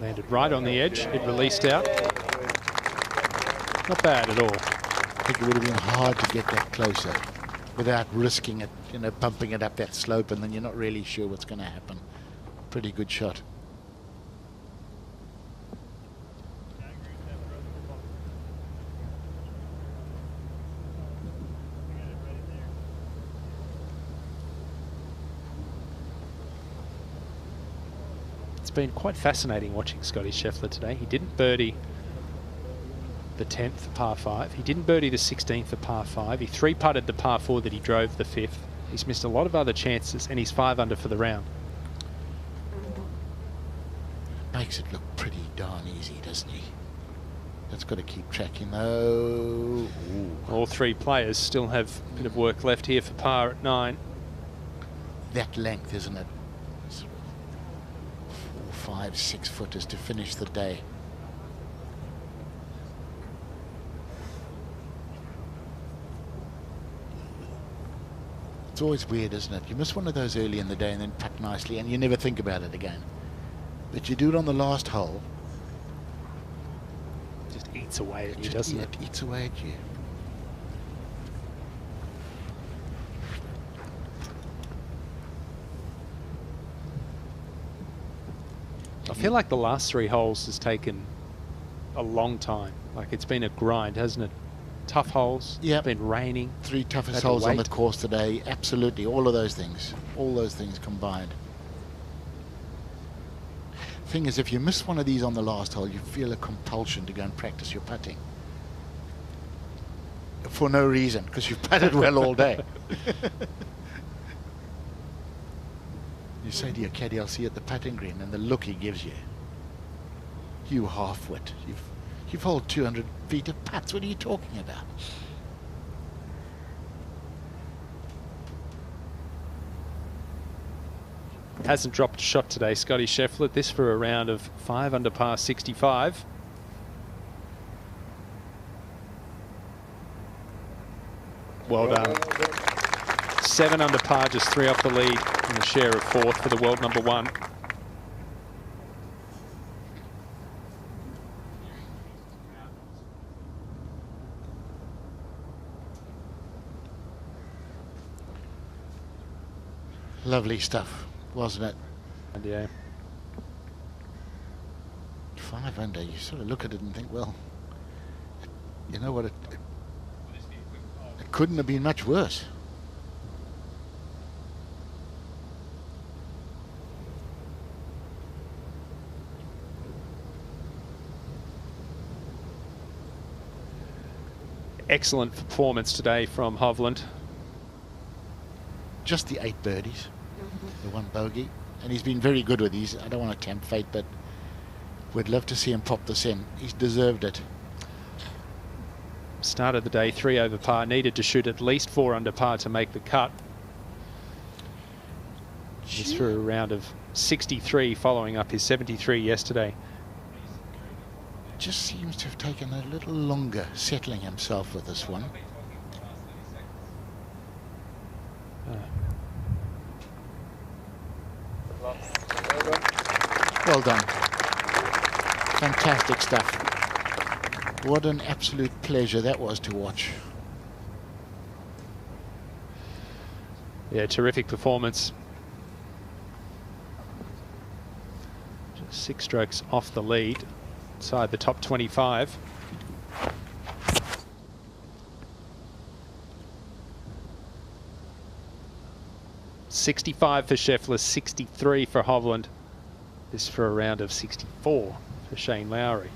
Landed right on the edge, it released out. Not bad at all. I think it would have been hard to get that closer without risking it, you know, pumping it up that slope, and then you're not really sure what's going to happen. Pretty good shot. It's been quite fascinating watching Scotty Scheffler today. He didn't birdie the 10th, par 5. He didn't birdie the 16th, the par 5. He 3-putted the par 4 that he drove the 5th. He's missed a lot of other chances, and he's 5 under for the round. Makes it look pretty darn easy, doesn't he? That's got to keep tracking though. Ooh. All 3 players still have a bit of work left here for par at 9. That length, isn't it? 4, 5, 6 footers to finish the day. It's always weird, isn't it? You miss one of those early in the day and then putt nicely and you never think about it again. But you do it on the last hole. Just eats away at you, doesn't it? It eats away at you. I feel like the last 3 holes has taken a long time. Like it's been a grind, hasn't it? Tough holes. Yeah. It's been raining. 3 toughest holes on the course today. Absolutely. All of those things. All those things combined. Thing is, if you miss one of these on the last hole, you feel a compulsion to go and practice your putting. for no reason, because you've putted well all day. You say to your caddy, I'll see you at the putting green, and the look he gives you. You half-wit. You've held 200 feet of putts. What are you talking about? Hasn't dropped a shot today, Scotty Scheffler. This for a round of 5 under par 65. Well done. 7 under par, just 3 off the lead in the share of 4th for the world number 1. Lovely stuff, wasn't it? And yeah. 5 under, you sort of look at it and think, well, you know what, it couldn't have been much worse. Excellent performance today from Hovland. Just the 8 birdies, the 1 bogey, and he's been very good with these. I don't want to tempt fate, but we'd love to see him pop this in. He's deserved it. Started the day 3 over par, needed to shoot at least 4 under par to make the cut. He's through a round of 63 following up his 73 yesterday. Just seems to have taken a little longer settling himself with this one. Well done. Fantastic stuff. What an absolute pleasure that was to watch. Yeah, terrific performance. Just 6 strokes off the lead, inside the top 25. $65 for Scheffler, 63 for Hovland. This for a round of 64 for Shane Lowry.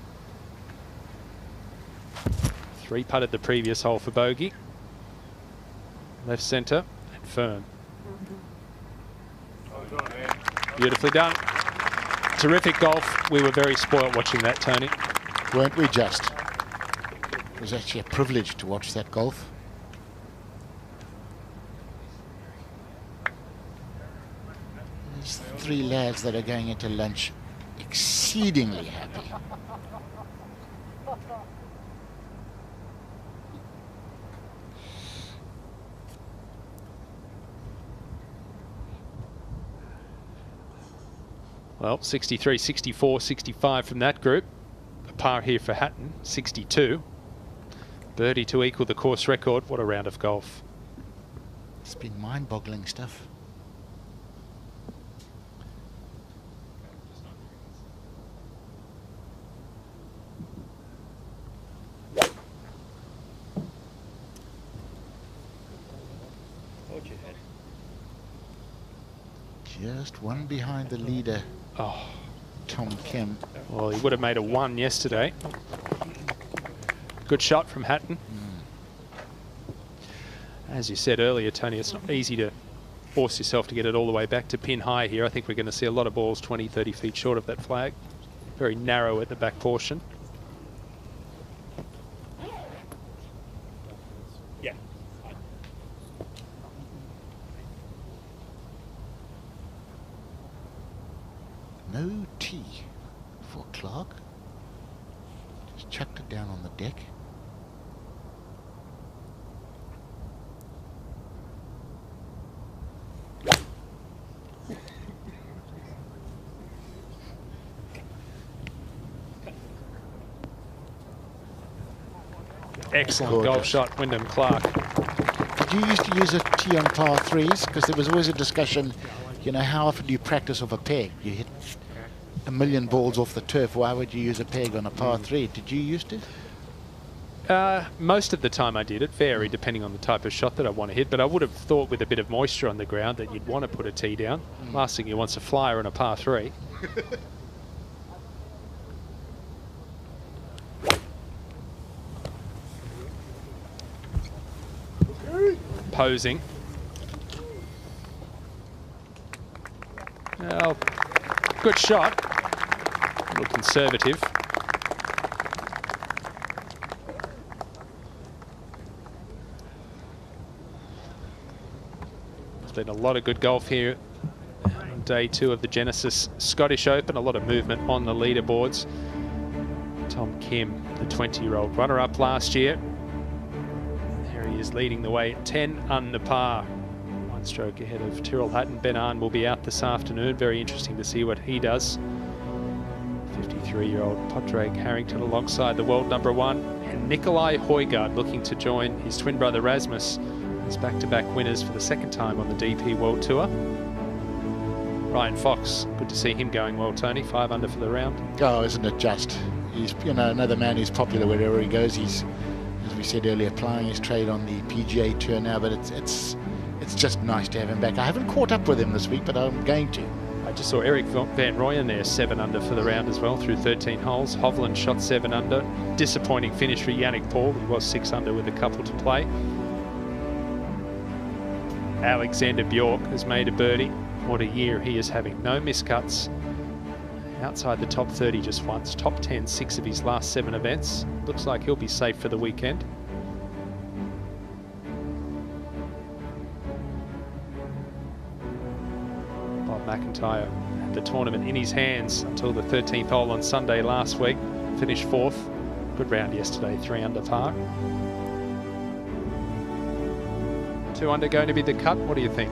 3 putted the previous hole for bogey. Left centre and firm. Beautifully done. Terrific golf. We were very spoilt watching that, Tony. Weren't we just? It was actually a privilege to watch that golf. There's 3 lads that are going into lunch exceedingly happy. Well, 63, 64, 65 from that group. A par here for Hatton, 62. Birdie to equal the course record. What a round of golf. It's been mind-boggling stuff. Just 1 behind the leader. Oh, Tom Kim. Well, he would have made a 1 yesterday. Good shot from Hatton. As you said earlier, Tony, it's not easy to force yourself to get it all the way back to pin high here. I think we're going to see a lot of balls 20, 30 feet short of that flag. Very narrow at the back portion. Yeah. No tee for Clark. Just chucked it down on the deck. Excellent golf shot, Wyndham Clark. Did you used to use a tee on par 3s? Because there was always a discussion, you know, how often do you practice off a peg? You hit a million balls off the turf. Why would you use a peg on a par 3? Did you used to? Most of the time I did. It varied depending on the type of shot that I want to hit, but I would have thought with a bit of moisture on the ground that you'd want to put a tee down. Last thing you want's a flyer on a par 3. imposing. Well, good shot. A little conservative. There's been a lot of good golf here on day 2 of the Genesis Scottish Open. A lot of movement on the leaderboards. Tom Kim, the 20-year-old runner-up last year. There he is leading the way at 10 under par. 1 stroke ahead of Tyrrell Hatton. Ben Arn will be out this afternoon. Very interesting to see what he does. 53-year-old Padraig Harrington alongside the world #1. And Nikolai Højgaard looking to join his twin brother Rasmus as back-to-back winners for the 2nd time on the DP World Tour. Ryan Fox, good to see him going well, Tony. 5 under for the round. Oh, isn't it just? He's, you know, another man who's popular wherever he goes. He's, as we said earlier, plying his trade on the PGA Tour now, but it's just nice to have him back. I haven't caught up with him this week, but I'm going to. I just saw Eric Van Rooyen there, 7 under for the round as well through 13 holes. Hovland shot 7 under. Disappointing finish for Yannick Paul. He was 6 under with a couple to play. Alexander Bjork has made a birdie. What a year he is having. No miscuts. Outside the top 30 just once. Top 10, 6 of his last 7 events. Looks like he'll be safe for the weekend. Bob McIntyre had the tournament in his hands until the 13th hole on Sunday last week. Finished 4th. Good round yesterday, 3 under par. 2 under going to be the cut. What do you think?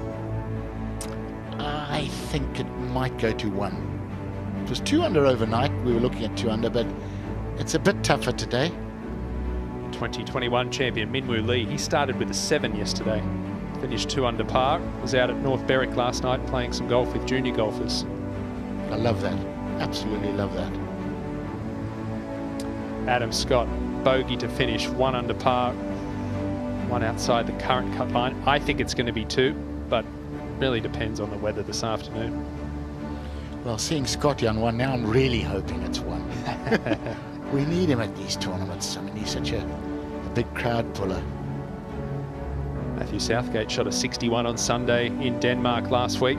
I think it might go to 1. It was 2 under overnight. We were looking at 2 under, but it's a bit tougher today. 2021 champion Minwoo Lee, he started with a 7 yesterday. Finished 2 under par. Was out at North Berwick last night playing some golf with junior golfers. I love that. Absolutely love that. Adam Scott, bogey to finish, 1 under par. 1 outside the current cut line. I think it's going to be 2, but really depends on the weather this afternoon. Well, seeing Scotty on 1 now, I'm really hoping it's 1. We need him at these tournaments. I mean, he's such a big crowd puller. Matthew Southgate shot a 61 on Sunday in Denmark last week.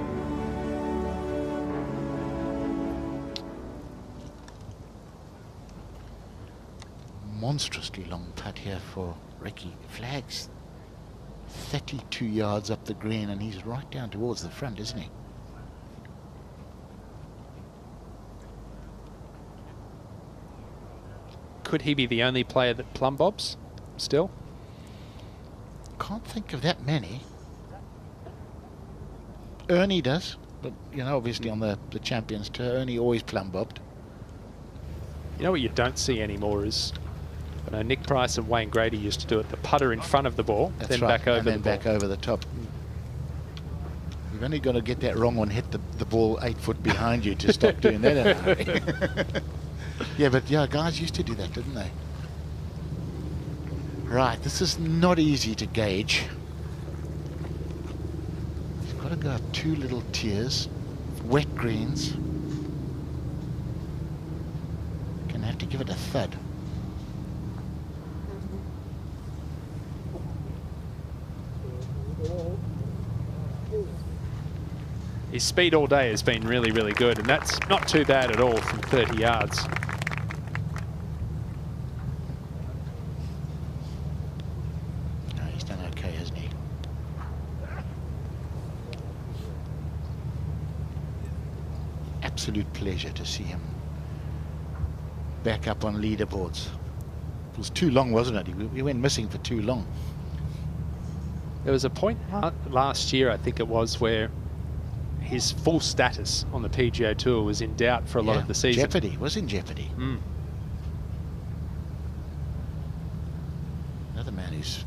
Monstrously long putt here for Ricky. Flags 32 yards up the green, and he's right down towards the front, isn't he? Could he be the only player that plumb bobs still? Can't think of that many. Ernie does, but you know, obviously on the Champions Tour, Ernie always plumb bobbed. You know what you don't see anymore is, I know Nick Price and Wayne Grady used to do it, the putter in front of the ball, That's then right, back over and then the ball. back over the top. You've only got to get that wrong one, hit the ball 8 foot behind you to stop doing that in a hurry. Yeah, but yeah, guys used to do that, didn't they? Right, this is not easy to gauge. He's got to go up 2 little tiers, wet greens. Gonna have to give it a thud. His speed all day has been really, really good, and that's not too bad at all from 30 yards. No, he's done okay, hasn't he? Absolute pleasure to see him back up on leaderboards. It was too long, wasn't it? He went missing for too long. There was a point last year, I think it was, where his full status on the PGA Tour was in doubt for a lot of the season. Jeopardy, was in jeopardy. Another man whose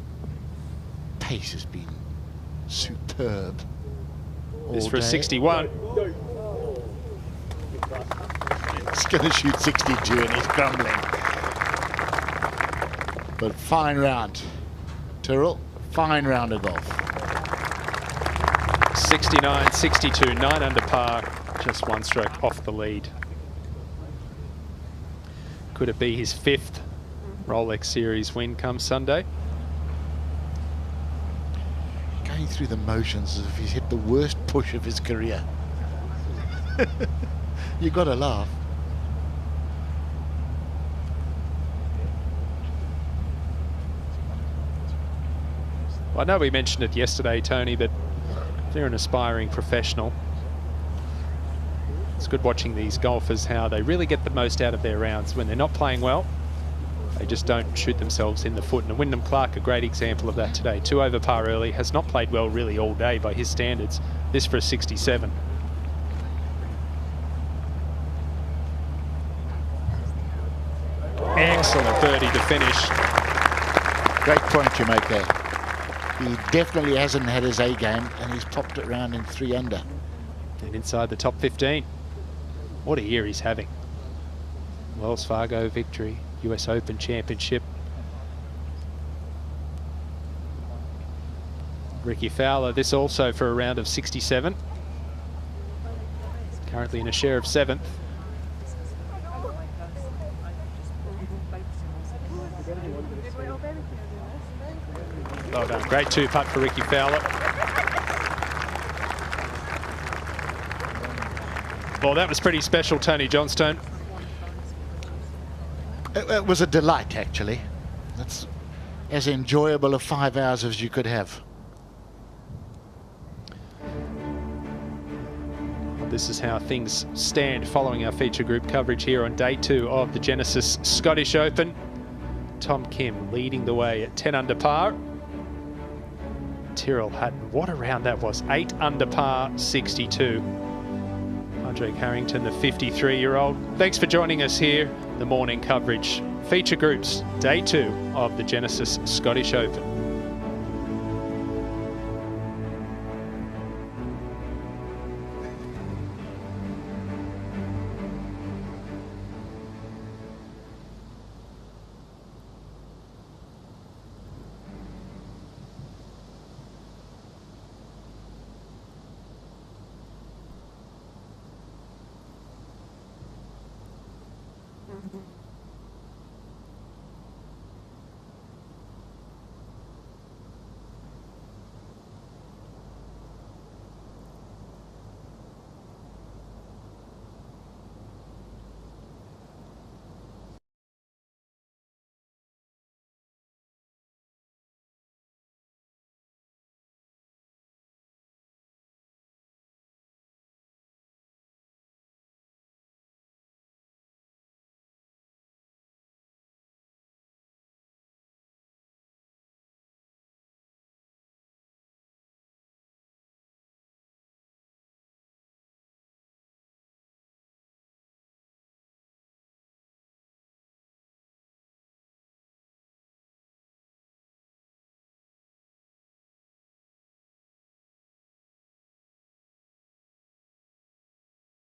pace has been superb. It's for a 61. He's going to shoot 62 and he's crumbling. But fine round. Tyrrell, fine round of golf. 69, 62, 9 under par, just 1 stroke off the lead. Could it be his 5th Rolex Series win come Sunday? going through the motions as if he's hit the worst push of his career. You got to laugh. I know we mentioned it yesterday, Tony, but if you're an aspiring professional, it's good watching these golfers, how they really get the most out of their rounds. When they're not playing well, they just don't shoot themselves in the foot. And Wyndham Clark, a great example of that today. 2 over par early, has not played well really all day by his standards. This for a 67. Excellent birdie to finish. Great point you make there. He definitely hasn't had his A game, and he's popped it around in 3 under. And inside the top 15. What a year he's having. Wells Fargo victory, US Open Championship. Ricky Fowler, this also for a round of 67. Currently in a share of 7th. Well done. Great 2-putt for Ricky Fowler. Well, that was pretty special, Tony Johnstone. It was a delight, actually. That's as enjoyable a 5 hours as you could have. Well, this is how things stand following our feature group coverage here on day 2 of the Genesis Scottish Open. Tom Kim leading the way at 10 under par. Tyrrell Hatton, what a round that was. 8 under par, 62. Andre Carrington, the 53-year-old. Thanks for joining us here. The morning coverage. Feature groups, day 2 of the Genesis Scottish Open.